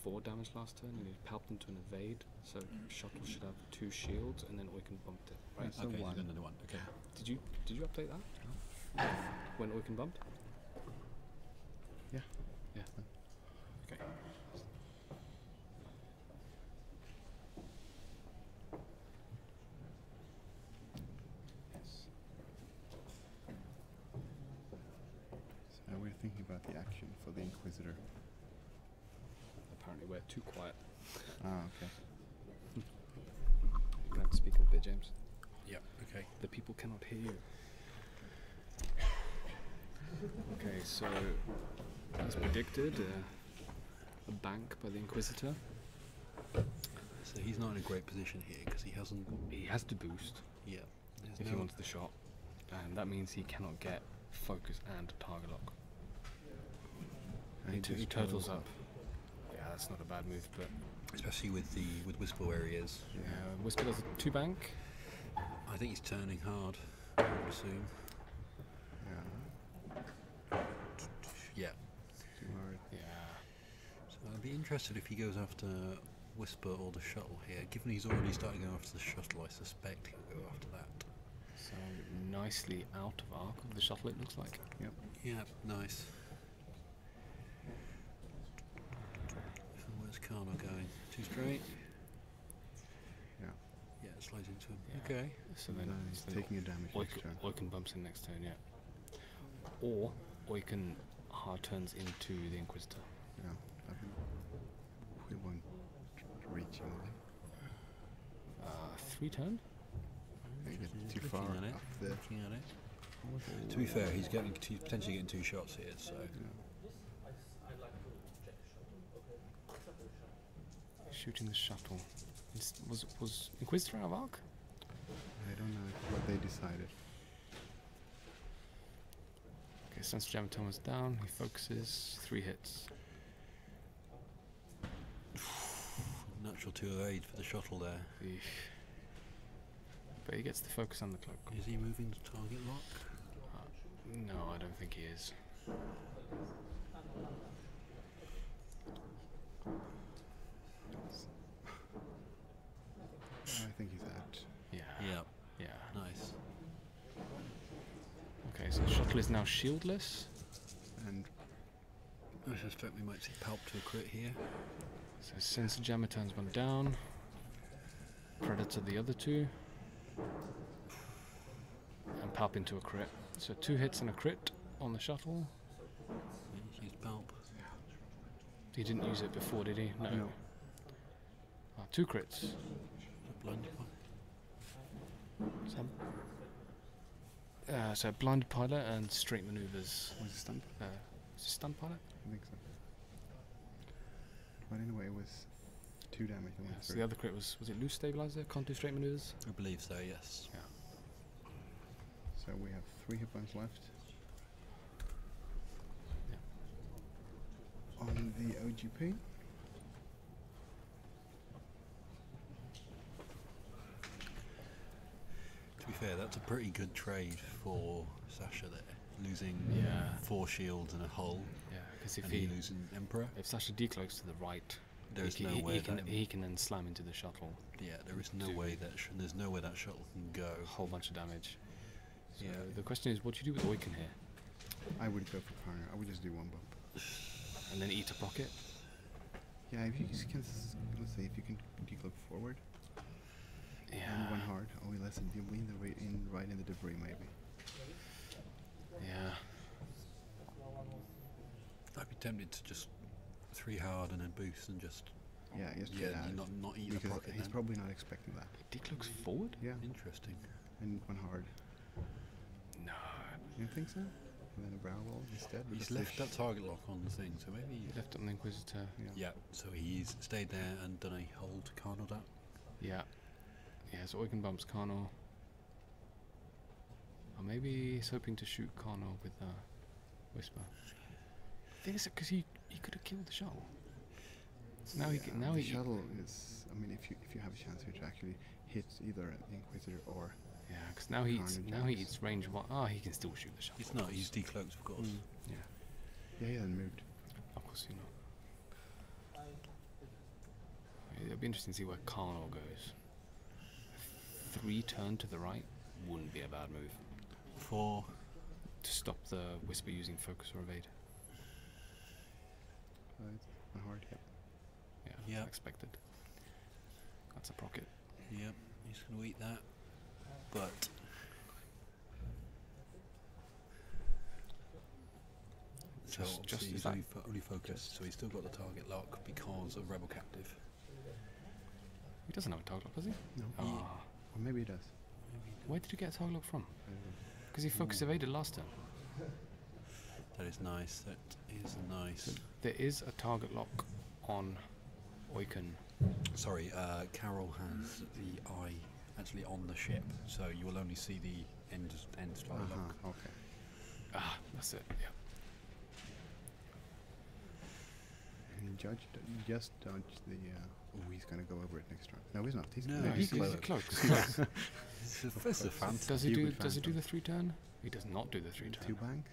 4 damage last turn, and he palped into an evade. So shuttle should have 2 shields, and then Oiken bumped it. Right. So Okay, one. he's got another one. Okay. Did you update that? No. When Oiken bumped? Yeah. Yeah. Okay. So we're thinking about the action for the Inquisitor. Apparently we're too quiet. Ah, okay. You're going to have to speak up a bit, James. Yeah, okay. The people cannot hear you. Okay, so as predicted, a bank by the Inquisitor. So he's not in a great position here because he hasn't. He has to boost. Yeah. If he wants the shot, and that means he cannot get focus and target lock. And He turtles up. Yeah, that's not a bad move, but especially with Whisper where he is. yeah, Whisper does a 2 bank. I think he's turning hard. I would assume. Yeah. Yeah. Too hard. Yeah. So I'd be interested if he goes after Whisper or the shuttle here. Given he's already starting to go after the shuttle, I suspect he'll go after that. So nicely out of arc of the shuttle, it looks like. Yep. Yeah, nice. So where's Karma going? 2 straight? Yeah. Yeah, it slides into him. Yeah. Okay. So then He's taking a damage next turn. Oiken bumps in next turn, yeah. Or Oiken hard turns into the Inquisitor. Yeah. I think we won't reach him. 3 turn? They get too far Looking at it. up there. Looking at it. To be fair, he's potentially getting 2 shots here, so. Shooting the shuttle. Was Inquisitor out of arc? I don't know what they decided. Okay, Sensor Jammer Thomas down. He focuses. 3 hits. Natural 2 evade for the shuttle there. Eesh. But he gets the focus on the cloak. Is he moving to target lock? No, I don't think he is. I think he's out. Yeah. Yeah. Yeah. Nice. Okay, so shuttle is now shieldless. And I suspect we might see Palp to a crit here. So Sensor Jammer turns 1 down. Predator the other 2. And Palp into a crit. So 2 hits and a crit on the shuttle. He's used Palp. He didn't use it before, did he? No. 2 crits. Blind So blinded pilot and straight maneuvers. was it stunned? Is it stunned pilot? I think so. But anyway, it was 2 damage. Yeah, so the other crit was it loose stabilizer? Can't do straight maneuvers? I believe so, yes. Yeah. So we have 3 hit points left. Yeah. On the OGP. To be fair, that's a pretty good trade for Sasha there. Losing 4 shields and a hull. Yeah, because if and he losing Emperor. If Sasha decloaks to the right, There's he, no he, way he can that he can then slam into the shuttle. Yeah, there is no way that there's no way that shuttle can go. A whole bunch of damage. So Yeah. the question is, what do you do with Oiken here? I would go for Karna. I would just do 1 bump. And then eat a pocket? Yeah, if you can, let's say if you can decloak forward. Yeah. And 1 hard. Oh, less than right in the debris maybe. Yeah. I'd be tempted to just 3 hard and then boost and just just get out. not eat the Because pocket. he's then. probably not expecting that. He decloaks forward? Yeah. Interesting. And 1 hard. No. You don't think so? And then a barrel roll instead. He's left that target lock on the thing, so maybe He left it on the Inquisitor. yeah. So he's stayed there and done a hold Carnal that. Yeah. Yeah, so Oiken bumps Carnal. Or maybe he's hoping to shoot Carnal with Whisper. I think it's because he could have killed the shuttle. Now the shuttle is. I mean, if you have a chance here to actually hit either the Inquisitor or. Yeah, because now he eats range 1. Oh, he can still shoot the shuttle. It's not. He's decloaked, of course. Yeah. Yeah, he hasn't moved. Of course, you know. It'll be interesting to see where Carnal goes. 3 turn to the right wouldn't be a bad move. For? To stop the Whisper using focus or evade. Hard, yeah. Yeah, expected. That's a procket. Yep, he's going to eat that. But just he's only focused, so he's still got the target lock because of Rebel Captive. He doesn't have a target lock, does he? No. Oh. Or maybe he does. Where did you get a target lock from? Because he focus evaded last turn. That is nice. That is nice. So there is a target lock on Oiken. Sorry, Carol has the eye actually on the ship, so you will only see the end target lock. Okay. Ah, that's it. Yeah. And just dodge the. Oh, he's going to go over it next turn. No, he's not. He's cloaks. Does he do the 3 turn? He does not do the 3 turn. 2 bank.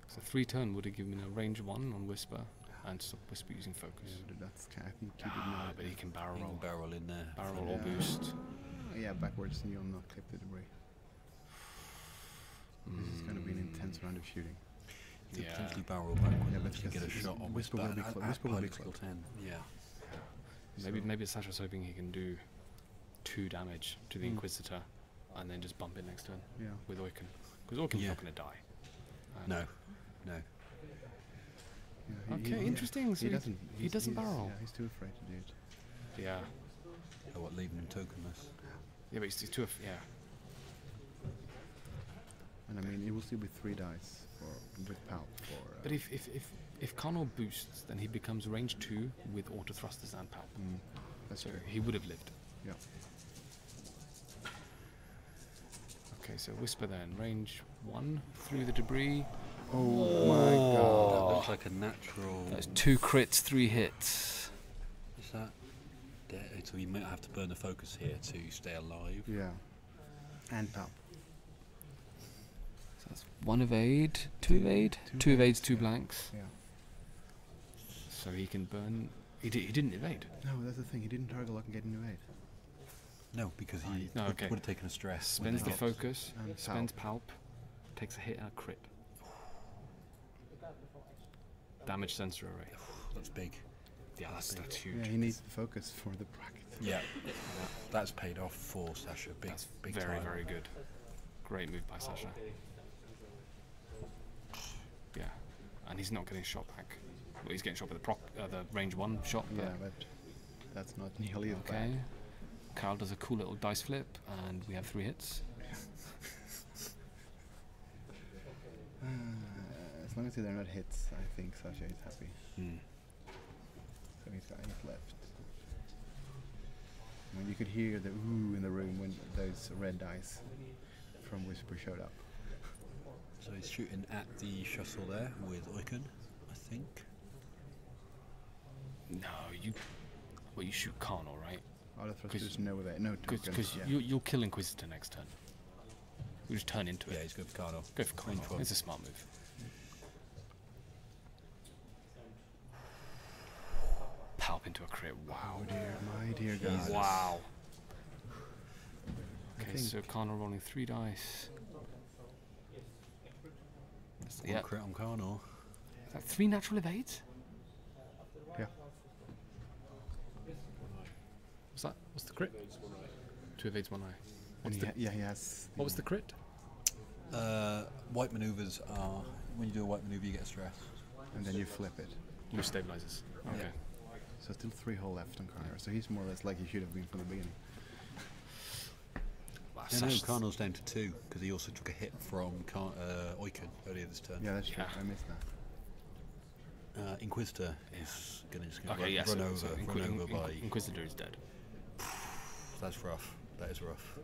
So 3 turn would have given a range 1 on Whisper and stop Whisper using focus. Yeah, that's I think he did not. But he can barrel roll. Barrel in there. Barrel roll or boost. Yeah, backwards, and you'll not clip the debris. This is going to be an intense round of shooting. You could potentially barrel backwards but to get a shot on Whisper will be close. 10. Yeah. Maybe Sasha's hoping he can do 2 damage to the Inquisitor and then just bump it next turn with Oiken. Because Oiken's not going to die. No. Yeah, okay, interesting. So he doesn't barrel. Yeah, he's too afraid to do it. Yeah. Oh, what, leaving him tokenless? Yeah, but he's too yeah. And I mean, it will still be 3 dice with Palp. But if Carnal boosts, then he becomes range 2 with auto thrusters and Palp. That's so true. He would have lived. Yeah. Okay, so Whisper then, range 1 through the debris. Oh my god. That looks like a natural. That's 2 crits, 3 hits. Is that dead? So we might have to burn the focus here to stay alive. Yeah. And Palp. So that's 1 evade, 2 evade, 2 evades, 2 blanks. Yeah. So he can burn. He didn't evade. No, that's the thing. He didn't target lock and get an evade. No, because he would have taken a stress. Spends the focus, spends Palp, takes a hit and a crit. Damage sensor array. That's big. Yeah, that's huge. Yeah, he needs the focus for the bracket. Yeah, that's paid off for Sasha. Big very, time. very good. Great move by Sasha. Yeah, and he's not getting shot back. Well, he's getting shot with the range 1 shot. Yeah, but that's not nearly as okay. bad. Carl does a cool little dice flip, and we have 3 hits. As long as they're not hits, I think Sasha is happy. So he's got 8 left. When you could hear the ooh in the room when those red dice from Whisper showed up. So he's shooting at the shuttle there with Oiken, I think. No, you shoot Carnal, right? Oh, that's right. There's no tokens. Because you'll kill Inquisitor next turn. You just turn into it. Yeah, he's going for Carnal. Go for Carnal. It's a smart move. Palp into a crit. Wow. My dear God. Wow. Okay, so Carnal rolling 3 dice. One crit on Carnal. Is that 3 natural evades? Yeah. What's that? What's the crit? 2 evades, 1 eye. He has. What was the crit? White maneuvers are when you do a white maneuver, you get a stress, and then you flip it. Which stabilizes. Okay. Yeah. So still 3 hull left on Connor. So he's more or less like he should have been from the beginning. Wow, No, Karnal's down to 2 because he also took a hit from Oiken earlier this turn. Yeah, that's true. I missed that. Inquisitor is going to run over by... Inquisitor is dead. That's rough. That is rough.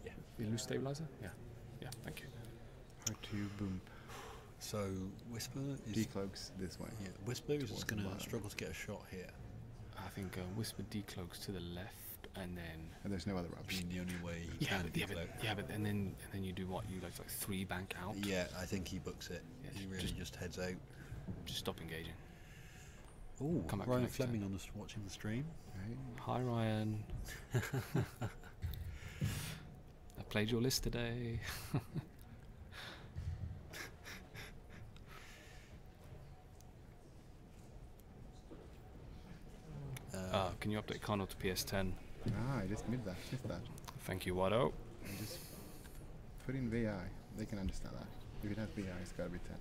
Yeah. You lose stabilizer? Yeah. Yeah, thank you. R2, boom. So Whisper is... Decloaks this way. Yeah, Whisper is going to struggle to get a shot here. I think Whisper decloaks to the left, and then... And there's no other option. The only way he can decloak. And then you do what? You like 3 bank out? Yeah, I think he books it. Yeah, he really just heads out. Just stop engaging. Oh, come back Ryan Fleming on watching the stream. Right. Hi Ryan. I played your list today. Can you update Karnal to PS10? I just missed that. Thank you, Watto. Just put in VI. They can understand that. If it has VI, it's got to be 10.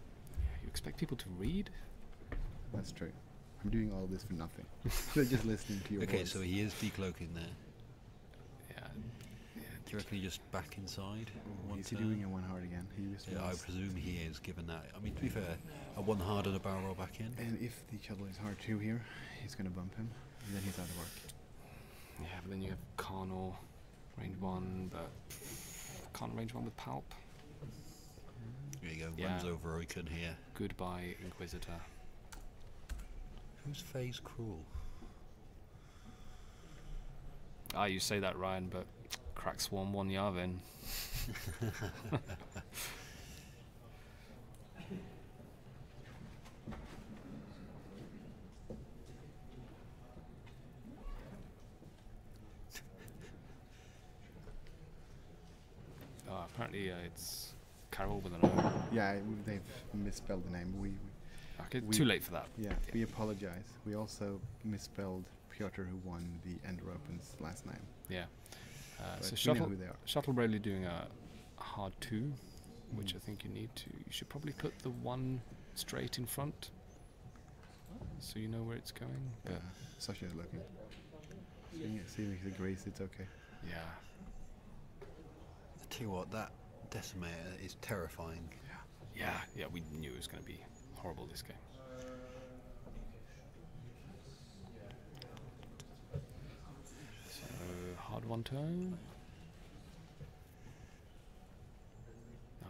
You expect people to read? That's true. I'm doing all this for nothing. They're just listening to your Okay, voice. so he is decloaking there. Yeah. Do you reckon he just back inside? Is he doing a 1 hard again? I presume he is, given that. I mean, to be fair, a 1 hard and a barrel roll back in. And if the shuttle is hard 2 here, he's going to bump him, and then he's out of work. Yeah, but then you have Karnal, range 1, but can't range 1 with Palp. There you go, runs over Oiken here. Goodbye, Inquisitor. Who's Phase Cruel? You say that, Ryan, but Crack Swarm 1 Yavin. Apparently it's Carol with an O. Yeah, they've misspelled the name. Okay, too late for that. Yeah, we apologize. We also misspelled Piotr, who won the Ender Opens last night. Yeah. So we know who they are. Shuttle Bradley doing a hard 2, which I think you need to. You should probably put the 1 straight in front, so you know where it's going. Yeah, Sasha's looking. Seeing if he agrees, it's okay. Yeah. I tell you what, that Decimator is terrifying. Yeah, we knew it was going to be horrible this game. So, hard 1 turn.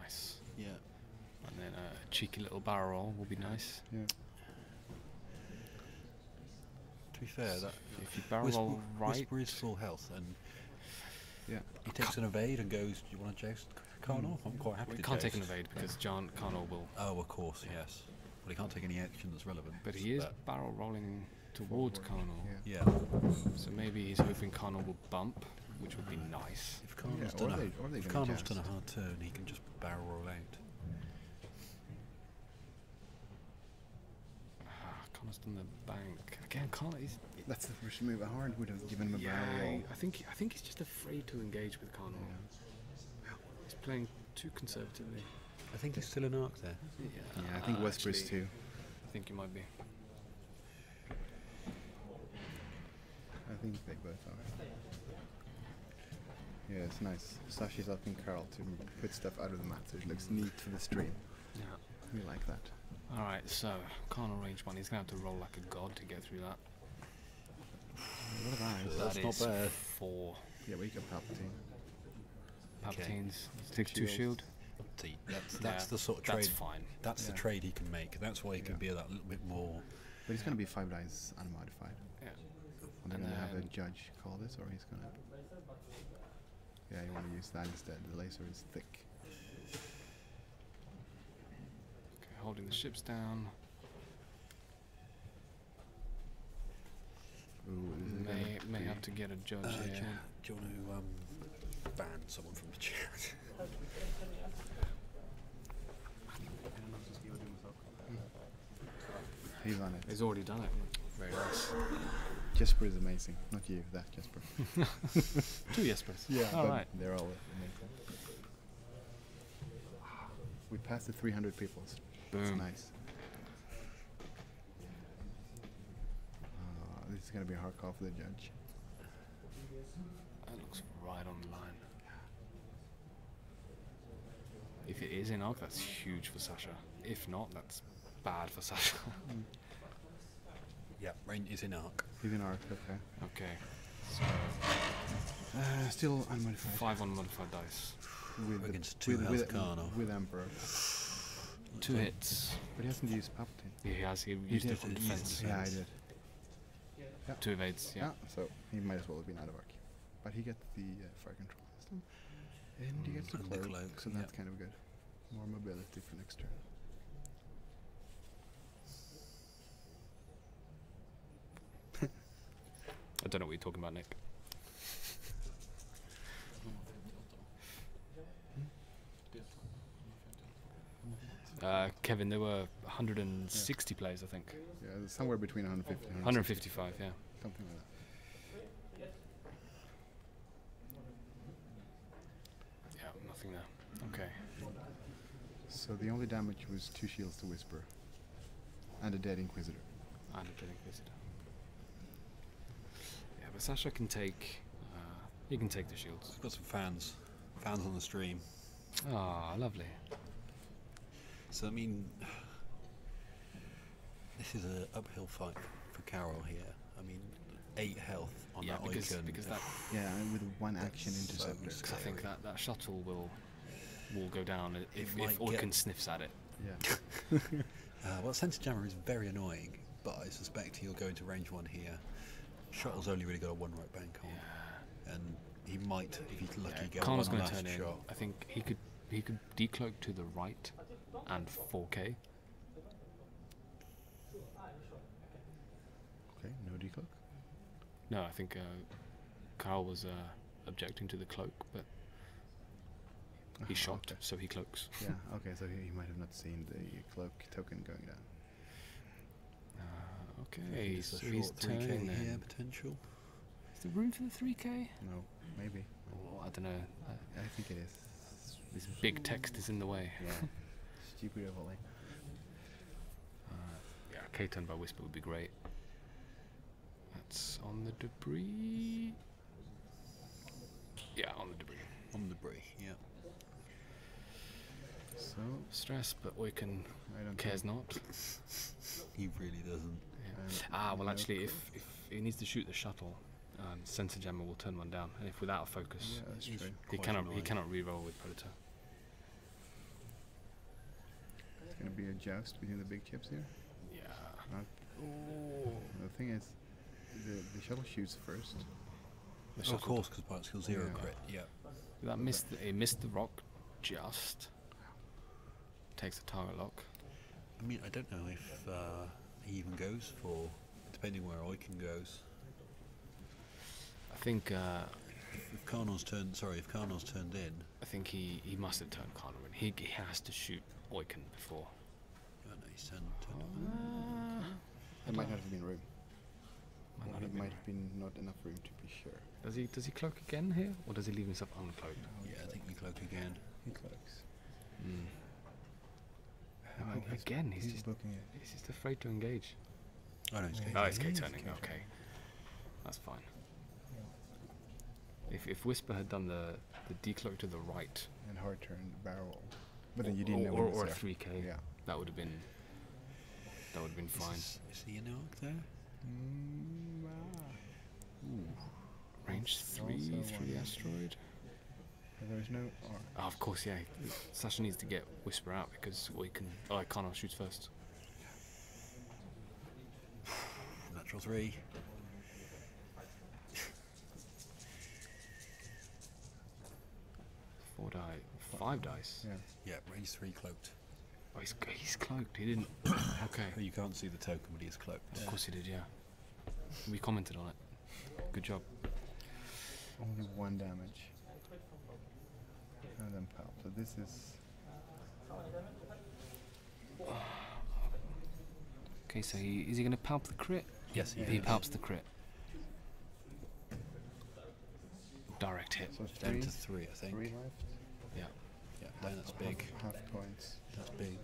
Nice. Yeah. And then a cheeky little barrel roll will be nice. Yeah. To be fair, that if you barrel roll right... Whisper is full health, and yeah, he takes an evade and goes, do you want to joust Karnal? I'm quite happy to He can't take an joust. evade because Karnal will... Oh, of course, yes. Well, he can't take any action that's relevant. But he is barrel rolling towards Karnal. Yeah. So maybe he's hoping Karnal will bump, which would be nice. If Karnal's done a hard turn, he can just barrel roll out. Karnal's done the bank. Again, Karnal is... That's the first move. A hard would have given him a barrel roll. I think he's just afraid to engage with Karnal. He's playing too conservatively. I think he's still an arc there. Yeah, I think Whispers too. I think he might be. I think they both are. Yeah, it's nice. Sashi's helping Carl to put stuff out of the map so it looks neat for the stream. Yeah. We like that. Alright, so Karnal range 1, he's going to have to roll like a god to get through that. What have I? That That's not bad. 4. Yeah, we got Palpatine. Palpatine's. Take 2 shield. See, that's the sort of trade. That's fine. That's the trade he can make. That's why he can be that little bit more. But he's going to be 5 dice unmodified. Yeah. And then have a judge call this, or he's going to... Yeah, you want to use that instead. The laser is thick. Okay, holding the ships down. Ooh, may have to get a judge here. Do you want to ban someone from the chat? He's on it. He's already done it. Very nice. Jesper is amazing. Not you, that Jesper. 2 Jespers. Yeah, all but right. they're all amazing. We passed the 300 people. That's Boom. nice. This is going to be a hard call for the judge. That looks right on the line. If it is in arc, that's huge for Sasha. If not, that's bad for Sasha. Yeah, Rain is in arc. He's in arc, okay. Okay. Still unmodified. 5 unmodified dice. Against 2 health Karnov. With Emperor. 2 hits. But he hasn't used Palpatine. Yeah, he has. He used it on defense. Yeah, I did. Yeah. 2 evades, yeah. So he might as well have been out of arc. But he gets the fire control system. And he gets the cloak, so that's kind of good. More mobility for next turn. I don't know what you're talking about, Nick. Kevin, there were 160 players, I think. Yeah, somewhere between 150 and 155, yeah. Something like that. Yeah, nothing there. Okay. So the only damage was 2 shields to Whisper. And a dead Inquisitor. And a dead Inquisitor. Yeah, but Sasha can take... he can take the shields. He's got some fans. Fans on the stream. Ah, lovely. So, I mean... This is an uphill fight for Carol here. I mean, 8 health on that Icon. Because that... Yeah, and with 1 action interceptor. Because I think that shuttle will go down if Icon sniffs at it. Yeah. Well, Sensor Jammer is very annoying, but I suspect he'll go into range 1 here. Shuttle's only really got a 1 right bank on. Yeah. And he might, if he's lucky, get Karnav's one going to last turn shot. in. I think he could decloak to the right and 4K. Okay, no decloak? No, I think Carl was objecting to the cloak, but he shot, okay. so he cloaks. Yeah, okay, so he might have not seen the cloak token going down. Okay, so so he's 3K turning here, then. potential. Is there room for the 3K? No, maybe. Oh, I don't know. I think it is. This big text is in the way. Yeah. Stupid overlay. Yeah, K-turn by Whisper would be great. That's on the debris. Yeah, on the debris. On the debris, yeah. So stress, but Oiken cares not. He really doesn't. Yeah. Well, actually, if he needs to shoot the shuttle, Sensor Jammer will turn one down, and if without a focus, yeah, that's true. he cannot reroll with Predator. It's going to be a joust between the big chips here. Yeah. The thing is, the shuttle shoots first. Of course, because part skill 0 crit. Yeah. That missed. He missed the rock just. Takes the target lock. I mean, I don't know if he even goes for, depending where Oiken goes. I think if Karnav's turned in, I think he must have turned Karnav in. He has to shoot Oiken before. Oh, no, he's turned on. There might not have been room. Might have been not enough room to be sure. Does he cloak again here, or does he leave himself uncloaked? Yeah, I think he cloak again. He cloaks. Again, he's just booking it. He's just afraid to engage. Oh no, he's K-turning. Oh, it's K-turning. Okay, that's fine. If Whisper had done the decloak to the right and hard turn barrel, but then you didn't know or a 3K, yeah, that would have been fine. Is he in arc there? Range 3 through the asteroid. There is no arc. Oh, of course, yeah. Sasha needs to get Whisper out because we can. Oh, Karnov shoots first. Natural 3. Four die, 5 dice. Yeah. Yeah, range 3 cloaked. Oh, he's cloaked. He didn't. Okay. You can't see the token, but he is cloaked. Of course he did. Yeah. We commented on it. Good job. Only 1 damage. And then Pal. So this is. Okay, so is he going to palp the crit? Yes, he palps the crit. Direct hit. So down to 3, I think. 3 left. Yeah. Yeah, then that's big. Half points. That's big.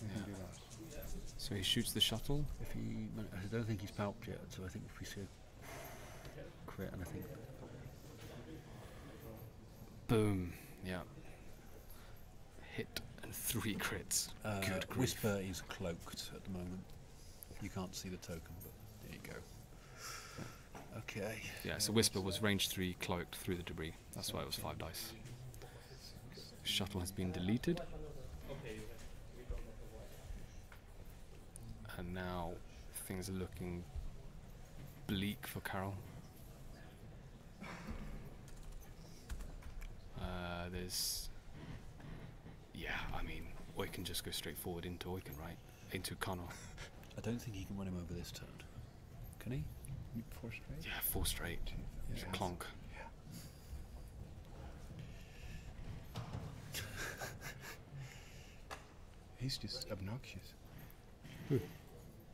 You can do that. So he shoots the shuttle. If he, I don't think he's palped yet. So I think if we see a crit, and I think Boom. Yeah. Hit and 3 crits. Good grief. Whisper is cloaked at the moment. You can't see the token, but there you go. Okay. Yeah, so Whisper was range 3 cloaked through the debris. That's why it was 5 dice. Shuttle has been deleted. And now things are looking bleak for Carol. There's... Yeah, I mean, Oi can just go straight forward into Oiken, right? Into Connor. I don't think he can run him over this turn. Can he? 4 straight? Yeah, 4 straight. Yeah. Clonk. He's just obnoxious. Who?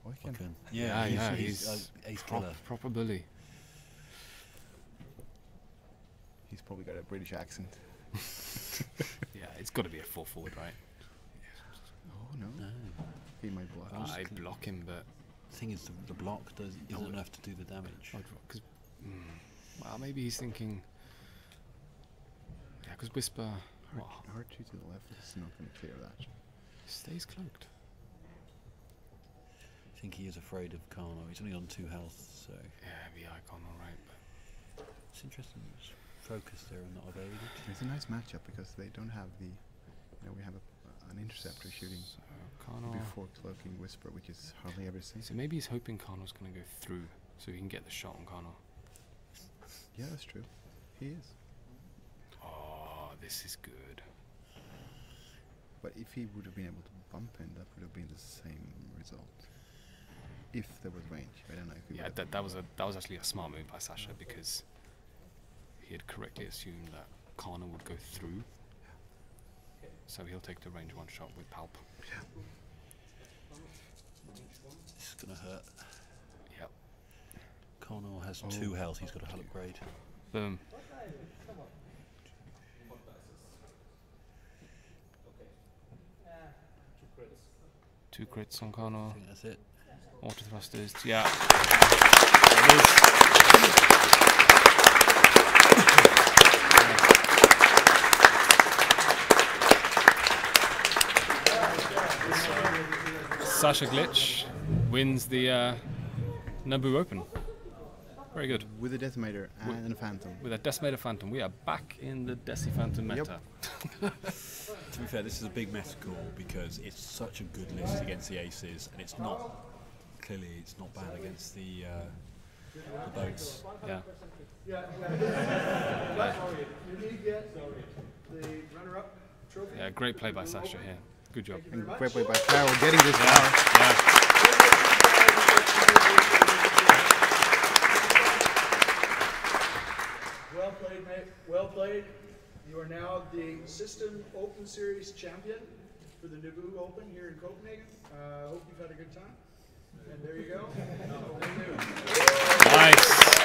Oiken. Yeah, he's ace killer. Proper bully. He's probably got a British accent. Yeah, it's got to be a 4 forward, right? Oh no. He might block. I block him, but the thing is, the block isn't enough to do the damage. Well, maybe he's thinking. Yeah, because Whisper. Archie to the left is not going to clear that. Stays cloaked. I think he is afraid of Karno. He's only on 2 health, so. Yeah, the icon, alright. It's interesting. There's focus there and not evaded. It's a nice matchup because they don't have the. We have an interceptor shooting before cloaking Whisper, which is hardly ever seen. So maybe he's hoping Karno's going to go through, so he can get the shot on Karno. Yeah, that's true. He is. Oh, this is good. But if he would have been able to bump in, that would have been the same result. If there was range, I don't know if he Yeah, that was actually a smart move by Sasha because he had correctly assumed that Karno would go through. So he'll take the range 1 shot with Palp. Yeah. This is gonna hurt. Yep. Karno has 2 health. He's got a hull upgrade. Boom. 2 crits on Karno. I think that's it. Auto thrusters. Yeah. It is. Sasha Glitch wins the Naboo Open. Very good. With a Decimator and a Phantom. With a Decimator Phantom. We are back in the Deci Phantom meta. Yep. To be fair, this is a big meta call because it's such a good list against the aces, and it's not, clearly it's not bad against the boats. Yeah. Yeah, great play by Sasha here. Good job. And great play by Carol getting this far. Yeah. Well played, mate. Well played. You are now the System Open Series champion for the Naboo Open here in Copenhagen. Hope you've had a good time. And there you go. Nice.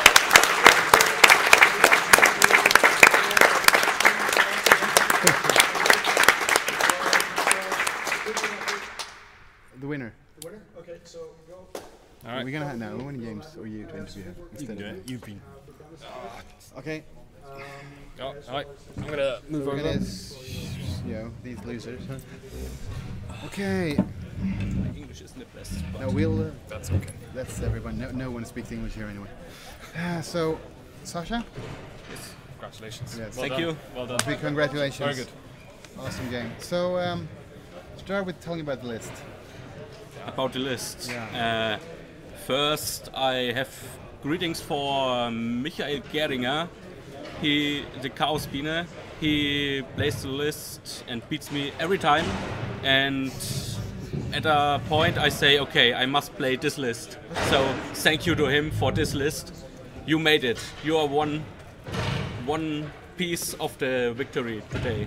The winner. The winner? Okay, so go. All right. We're gonna have now. How many games are you to interview? You can do it. You've been. Okay. Oh, alright. I'm gonna move over. These losers. Okay. English isn't the best. No, we'll. That's okay. That's everyone. No one speaks English here anyway. So, Sasha. Yes. Congratulations. Yes. Thank you. Well done. Big congratulations. Very good. Awesome game. So, start with telling about the list. About the list. Yeah. First, I have greetings for Michael Geringer. He, the Chaos Biene, he plays the list and beats me every time. And at a point, I say, okay, I must play this list. So thank you to him for this list. You made it. You are one piece of the victory today.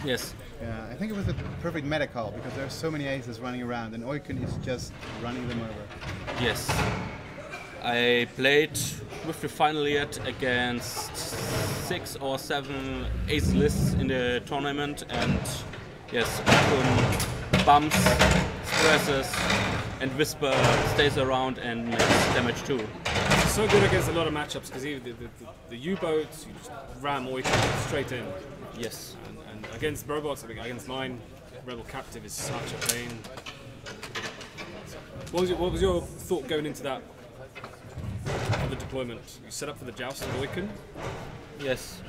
Yes. Yeah, I think it was a perfect meta call because there are so many aces running around and Oiken is just running them over. Yes. I played with the final yet against 6 or 7 ace lists in the tournament, and yes, bumps, stresses, and Whisper stays around and makes damage too. So good against a lot of matchups because the U-boats, you just ram Oiken straight in. Yes. And against robots, I think against mine, Rebel Captive is such a pain. What was your thought going into that other deployment? You set up for the joust with Oiken? Yes.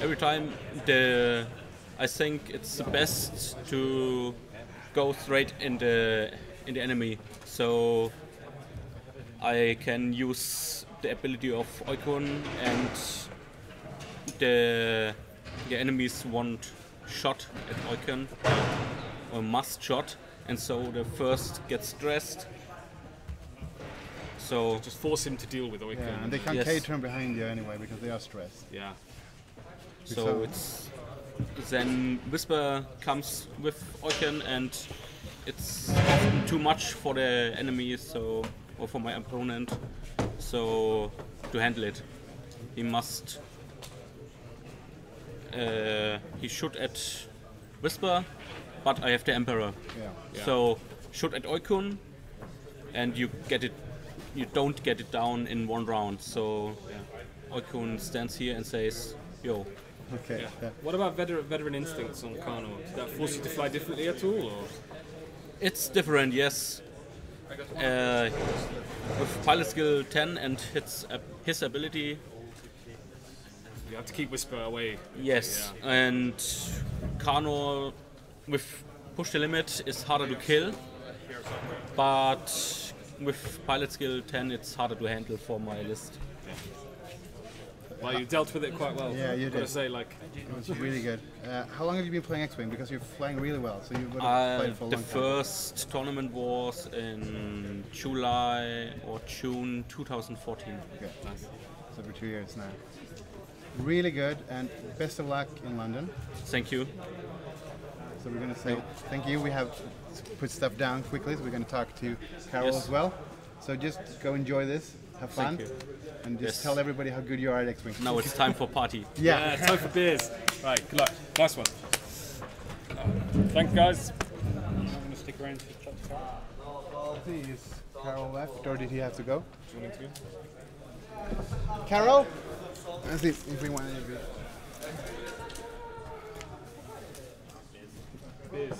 Every time I think it's the best to go straight in the enemy, so I can use the ability of Oiken, and the enemies want shot at Oiken, or must shot, and so the first gets stressed. So just force him to deal with Oiken. Yeah, and they can't K-turn behind you anyway because they are stressed. Yeah. So it's then Whisper comes with Oiken, and it's often too much for the enemy, so or for my opponent. So to handle it, he must he shoot at Whisper, but I have the Emperor. Yeah. So shoot at Oiken, and you get it. You don't get it down in one round. So Oiken stands here and says, "Yo." Okay. Yeah. Yeah. What about veteran instincts on Kano? Did that force you to fly differently at all? Or? It's different, yes. With pilot skill 10 and his ability. You have to keep Whisper away. Yes, and Kano with push the limit is harder to kill, but with pilot skill 10 it's harder to handle for my list. Well, you dealt with it quite well. Yeah, you did. Gotta say, like, it was really good. How long have you been playing X-Wing? Because you're flying really well, so you would have played for a long time. The first tournament was in July or June 2014. Okay, nice. So for 2 years now. Really good, and best of luck in London. Thank you. So we're going to say thank you. We have to put stuff down quickly, so we're going to talk to Carol as well. So just go enjoy this, have fun, and just tell everybody how good you are at X-Wing. Now it's time for party. Yeah, time for beers. Right, good luck. Nice one. Thank you, guys. I'm going to stick around to chat to Carol. I'll see, is Carol left, or did he have to go? Carol? Let's see if we want any beer. Beers.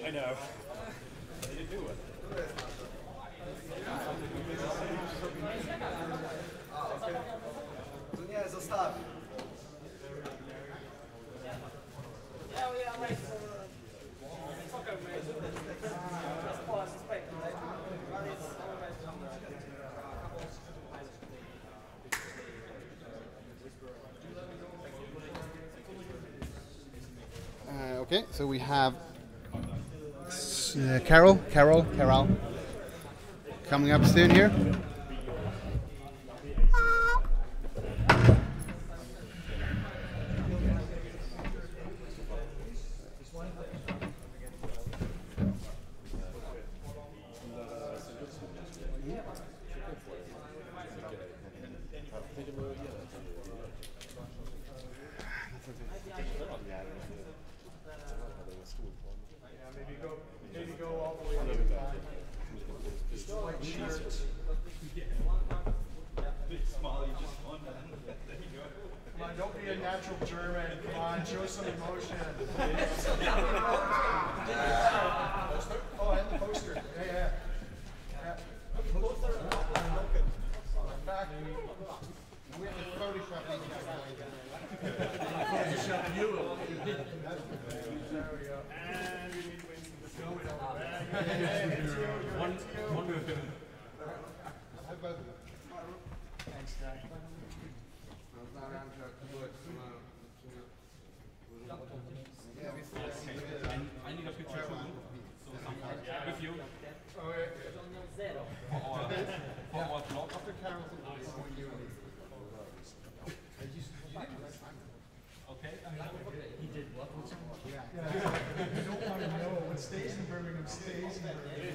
I know. Nie, zostaw. Okay, so we have Carol coming up soon here. Maybe go all the way to the back. Just like Jesus. Come on, don't be a natural German. Come on, show some emotion. Oh, and the poster. Yeah. Back. We have to Photoshop these guys. Photoshop you. There we go. And we need to wait some One. Thanks, Jack. I need a picture with you. For our blog. Okay. He did what? Yeah. You don't want to know what stays in Birmingham stays in Birmingham.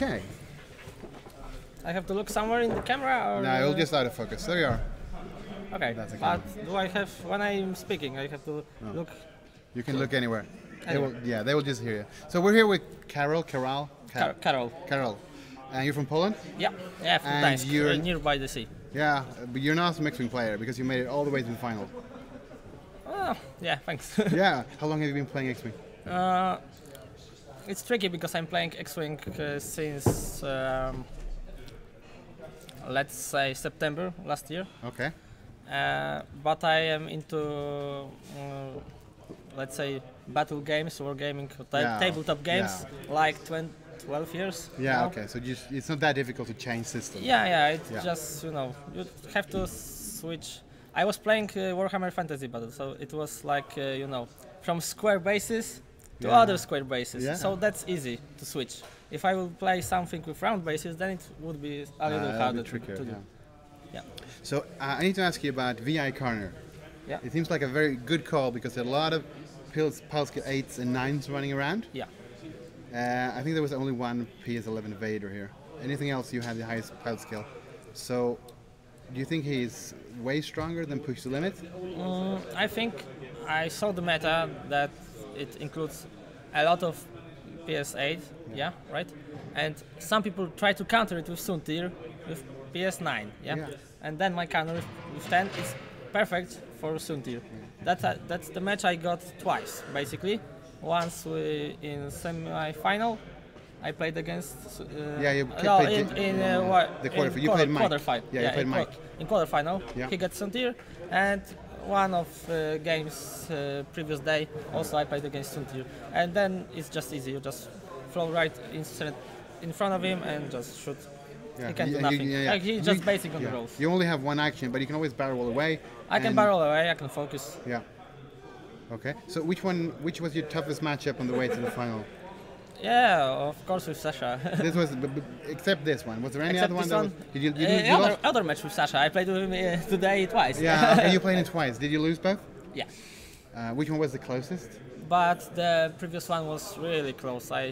Okay. I have to look somewhere in the camera, or No, it'll just out of focus. There you are. Okay. That's okay. But do I have, when I'm speaking, I have to No. look? You can look anywhere. Anywhere. They will just hear you. So we're here with Carol. Carol. Carol. And you're from Poland? Yeah. Yeah, from And Gdańsk, you're nearby the sea. Yeah, but you're not a X-Wing player because you made it all the way to the final. Oh, yeah, thanks. Yeah. How long have you been playing X-Wing? It's tricky because I'm playing X-Wing since, let's say, September last year. Okay. But I am into, let's say, battle games or gaming, tabletop games, like 12 years. Yeah, now. okay, so it's not that difficult to change systems. Yeah, it's just, you have to switch. I was playing Warhammer Fantasy Battle, so it was like, from square bases to other square bases. Yeah. So that's easy to switch. If I will play something with round bases, then it would be a little harder to do. Yeah. So I need to ask you about VI Corner. Yeah. It seems like a very good call because there are a lot of Palska 8s and 9s running around. Yeah. I think there was only one PS11 Vader here. Anything else, you have the highest pile skill. So, do you think he's way stronger than Push the Limit? I think I saw the meta that it includes a lot of PS8, yeah, right? And some people try to counter it with Suntir with PS9, yeah? And then my counter with 10 is perfect for Suntir. That's the match I got twice, basically. Once in semi-final, I played against. You played in the quarterfinal. You played Mike. Quarterfinal. Yeah, you played Mike. In quarterfinal, Yeah. he got Suntir, and one of games previous day also I played against Suntir, and then it's just easy. You just throw right in front of him and just shoot. He can do nothing. Like, he's just basic on the rolls. You only have one action, but you can always barrel roll away. I can barrel away. I can focus. Yeah. Okay. So which was your toughest matchup on the way to the final? Yeah, of course with Sasha. This was, except this one. Was there any other one? Did you other match with Sasha. I played with him today twice. Yeah, okay, you played it twice. Did you lose both? Yeah. Which one was the closest? But the previous one was really close. I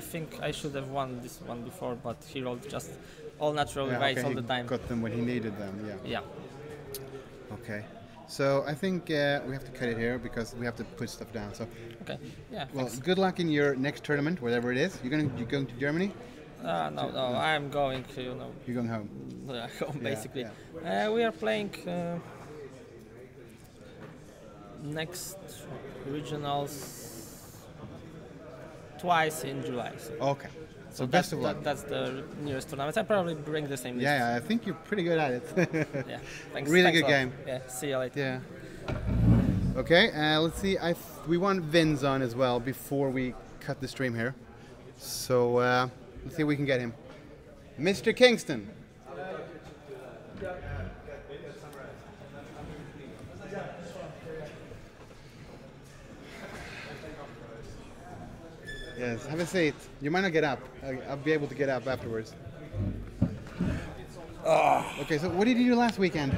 think I should have won this one before, but he rolled just all natural rates all the time. Got them when he needed them. Yeah. Yeah. Okay. So I think we have to cut it here because we have to put stuff down. So. Okay. Yeah. Well, thanks. good luck in your next tournament, whatever it is. You're going to Germany? No. I'm going. You're going home. Home basically. Yeah. We are playing next regionals twice in July. So. Okay. So best of luck. That's the nearest tournament. I probably bring the same list. Yeah, I think you're pretty good at it. Yeah, thanks. Really thanks good game. Yeah, see you later. Yeah. Okay, let's see. We want Vin's on as well before we cut the stream here. So let's see if we can get him. Mr. Kingston. Yes, have a seat. You might not get up. I'll be able to get up afterwards. Okay, so what did you do last weekend?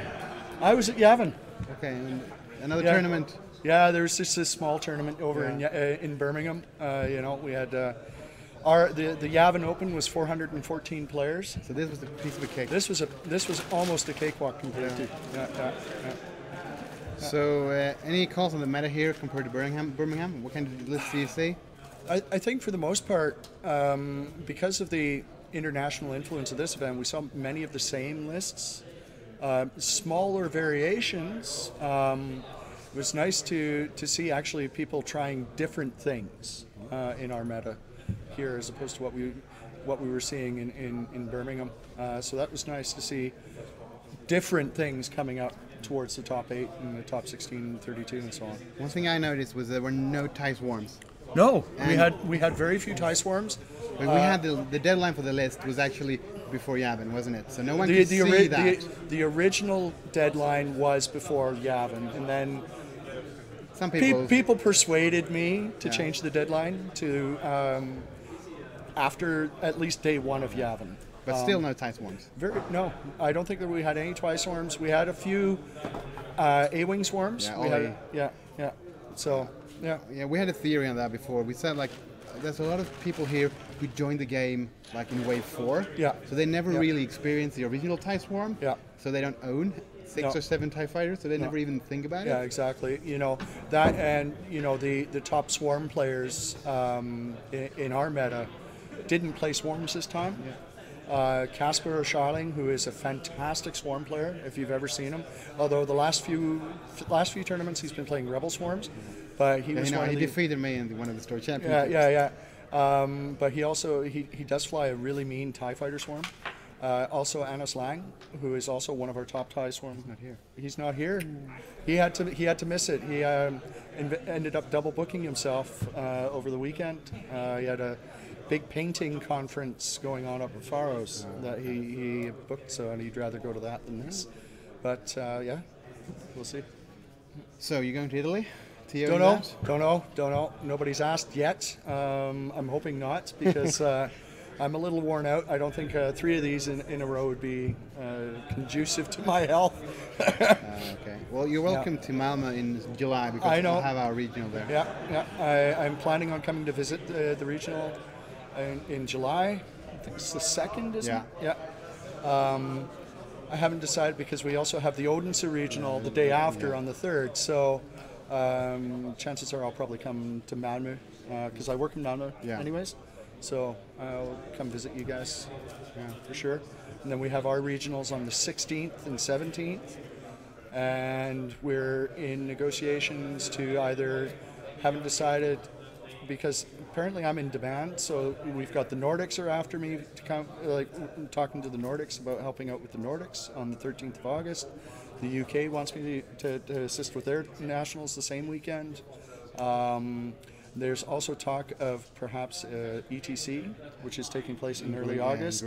I was at Yavin. Okay, and another tournament. Yeah, there's just a small tournament over in Birmingham. We had the Yavin Open was 414 players. So this was a piece of a cake. This was almost a cakewalk compared to. Yeah. So any calls on the meta here compared to Birmingham? What kind of lists do you see? I think for the most part, because of the international influence of this event, we saw many of the same lists, smaller variations. It was nice to see actually people trying different things in our meta here as opposed to what we were seeing in Birmingham. So that was nice to see different things coming up towards the top 8 and the top 16, 32 and so on. One thing I noticed was there were no tie swarms. No, we had very few tie swarms. But we had the deadline for the list was actually before Yavin, wasn't it? So no one could see that. The original deadline was before Yavin, and then some people persuaded me to change the deadline to after at least day 1 of Yavin. But still no tie swarms. No, I don't think that we had any tie swarms. We had a few A-wing swarms. Yeah, So. Yeah, we had a theory on that before. We said like there's a lot of people here who joined the game like in wave 4. Yeah. So they never Yeah. really experienced the original TIE Swarm. Yeah. So they don't own 6 No. or 7 TIE fighters, so they No. never even think about it. Yeah, exactly. You know that, and you know the top swarm players in our meta didn't play swarms this time. Casper Scharling, who is a fantastic swarm player, if you've ever seen him. Although the last few tournaments he's been playing rebel swarms, but he was one of he the, defeated me in one of the store championships. yeah. But he also he does fly a really mean TIE fighter swarm. Also Anas Lang, who is also one of our top TIE swarms. Not here. He's not here. He had to miss it. He ended up double booking himself over the weekend. He had a big painting conference going on up at Faros that he booked, so and he'd rather go to that than this. But yeah, we'll see. So you're going to Italy? Theo Don't and know. that? Don't know. Nobody's asked yet. I'm hoping not, because I'm a little worn out. I don't think 3 of these in a row would be conducive to my health. Okay. Well, you're welcome to Malmö in July, because I know. we'll have our regional there. Yeah. I'm planning on coming to visit the regional in July. I think it's the 2nd, isn't it? Yeah. I haven't decided, because we also have the Odense regional the day after on the 3rd. So chances are I'll probably come to Malmö, because I work in Malmö anyways. So I'll come visit you guys for sure. And then we have our regionals on the 16th and 17th. And we're in negotiations to either, haven't decided, because apparently I'm in demand. So we've got the Nordics are after me to come, like talking to the Nordics about helping out with the Nordics on the 13th of August. The UK wants me to assist with their nationals the same weekend. There's also talk of perhaps ETC, which is taking place in early August.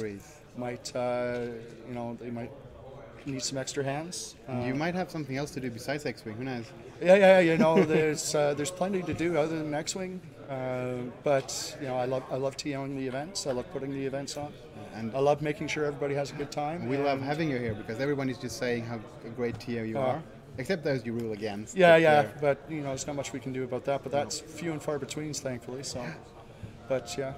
Might they might need some extra hands. You might have something else to do besides X-Wing, who knows? Yeah. You know, there's plenty to do other than X-Wing. But you know, I love TOing the events. I love putting the events on, and I love making sure everybody has a good time. We love having you here, because everyone is just saying how a great TO you are. Except those you rule against. But you know, there's not much we can do about that. But that's few and far between, thankfully. So, but yeah,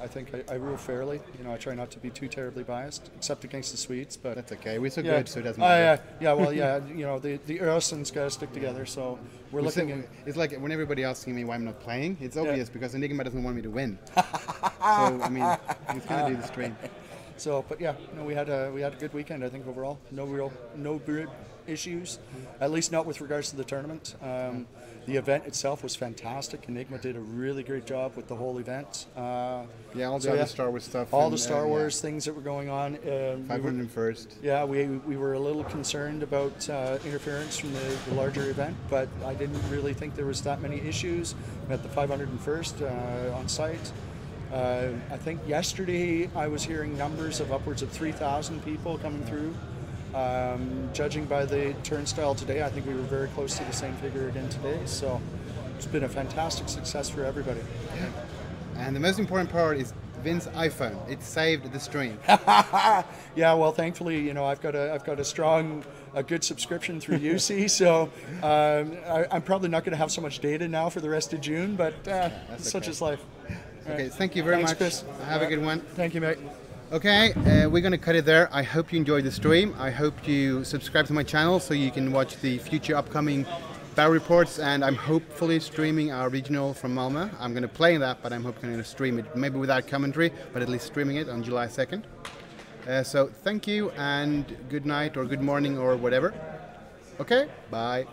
I think I rule fairly. You know, I try not to be too terribly biased, except against the Swedes. But that's okay. We're so good, so it doesn't matter. Well, you know, the Öresund's got to stick together. So we're looking. It's like when everybody asking me why I'm not playing, it's obvious because Enigma doesn't want me to win. So I mean, he's gonna do the stream. So, but yeah, no, we had a good weekend. I think overall, no real issues, at least not with regards to the tournament. The event itself was fantastic. Enigma did a really great job with the whole event. All the other Star Wars stuff. All the Star Wars things that were going on. 501st. Yeah, we were a little concerned about interference from the larger event, but I didn't really think there was that many issues. We had the 501st on site. I think yesterday I was hearing numbers of upwards of 3,000 people coming through. Judging by the turnstile today, I think we were very close to the same figure again today. So it's been a fantastic success for everybody. And the most important part is Vince's iPhone. It saved the stream. Yeah, well, thankfully, you know, I've got a good subscription through UC, so I'm probably not going to have so much data now for the rest of June, but such is life. Okay, thank you very much. Chris. Have a good one. Thank you, mate. Okay, we're going to cut it there. I hope you enjoyed the stream. I hope you subscribe to my channel so you can watch the future upcoming battle reports, and I'm hopefully streaming our regional from Malmö. I'm going to play that, but I'm hoping to stream it, maybe without commentary, but at least streaming it on July 2nd. So thank you, and good night or good morning or whatever. Okay, bye.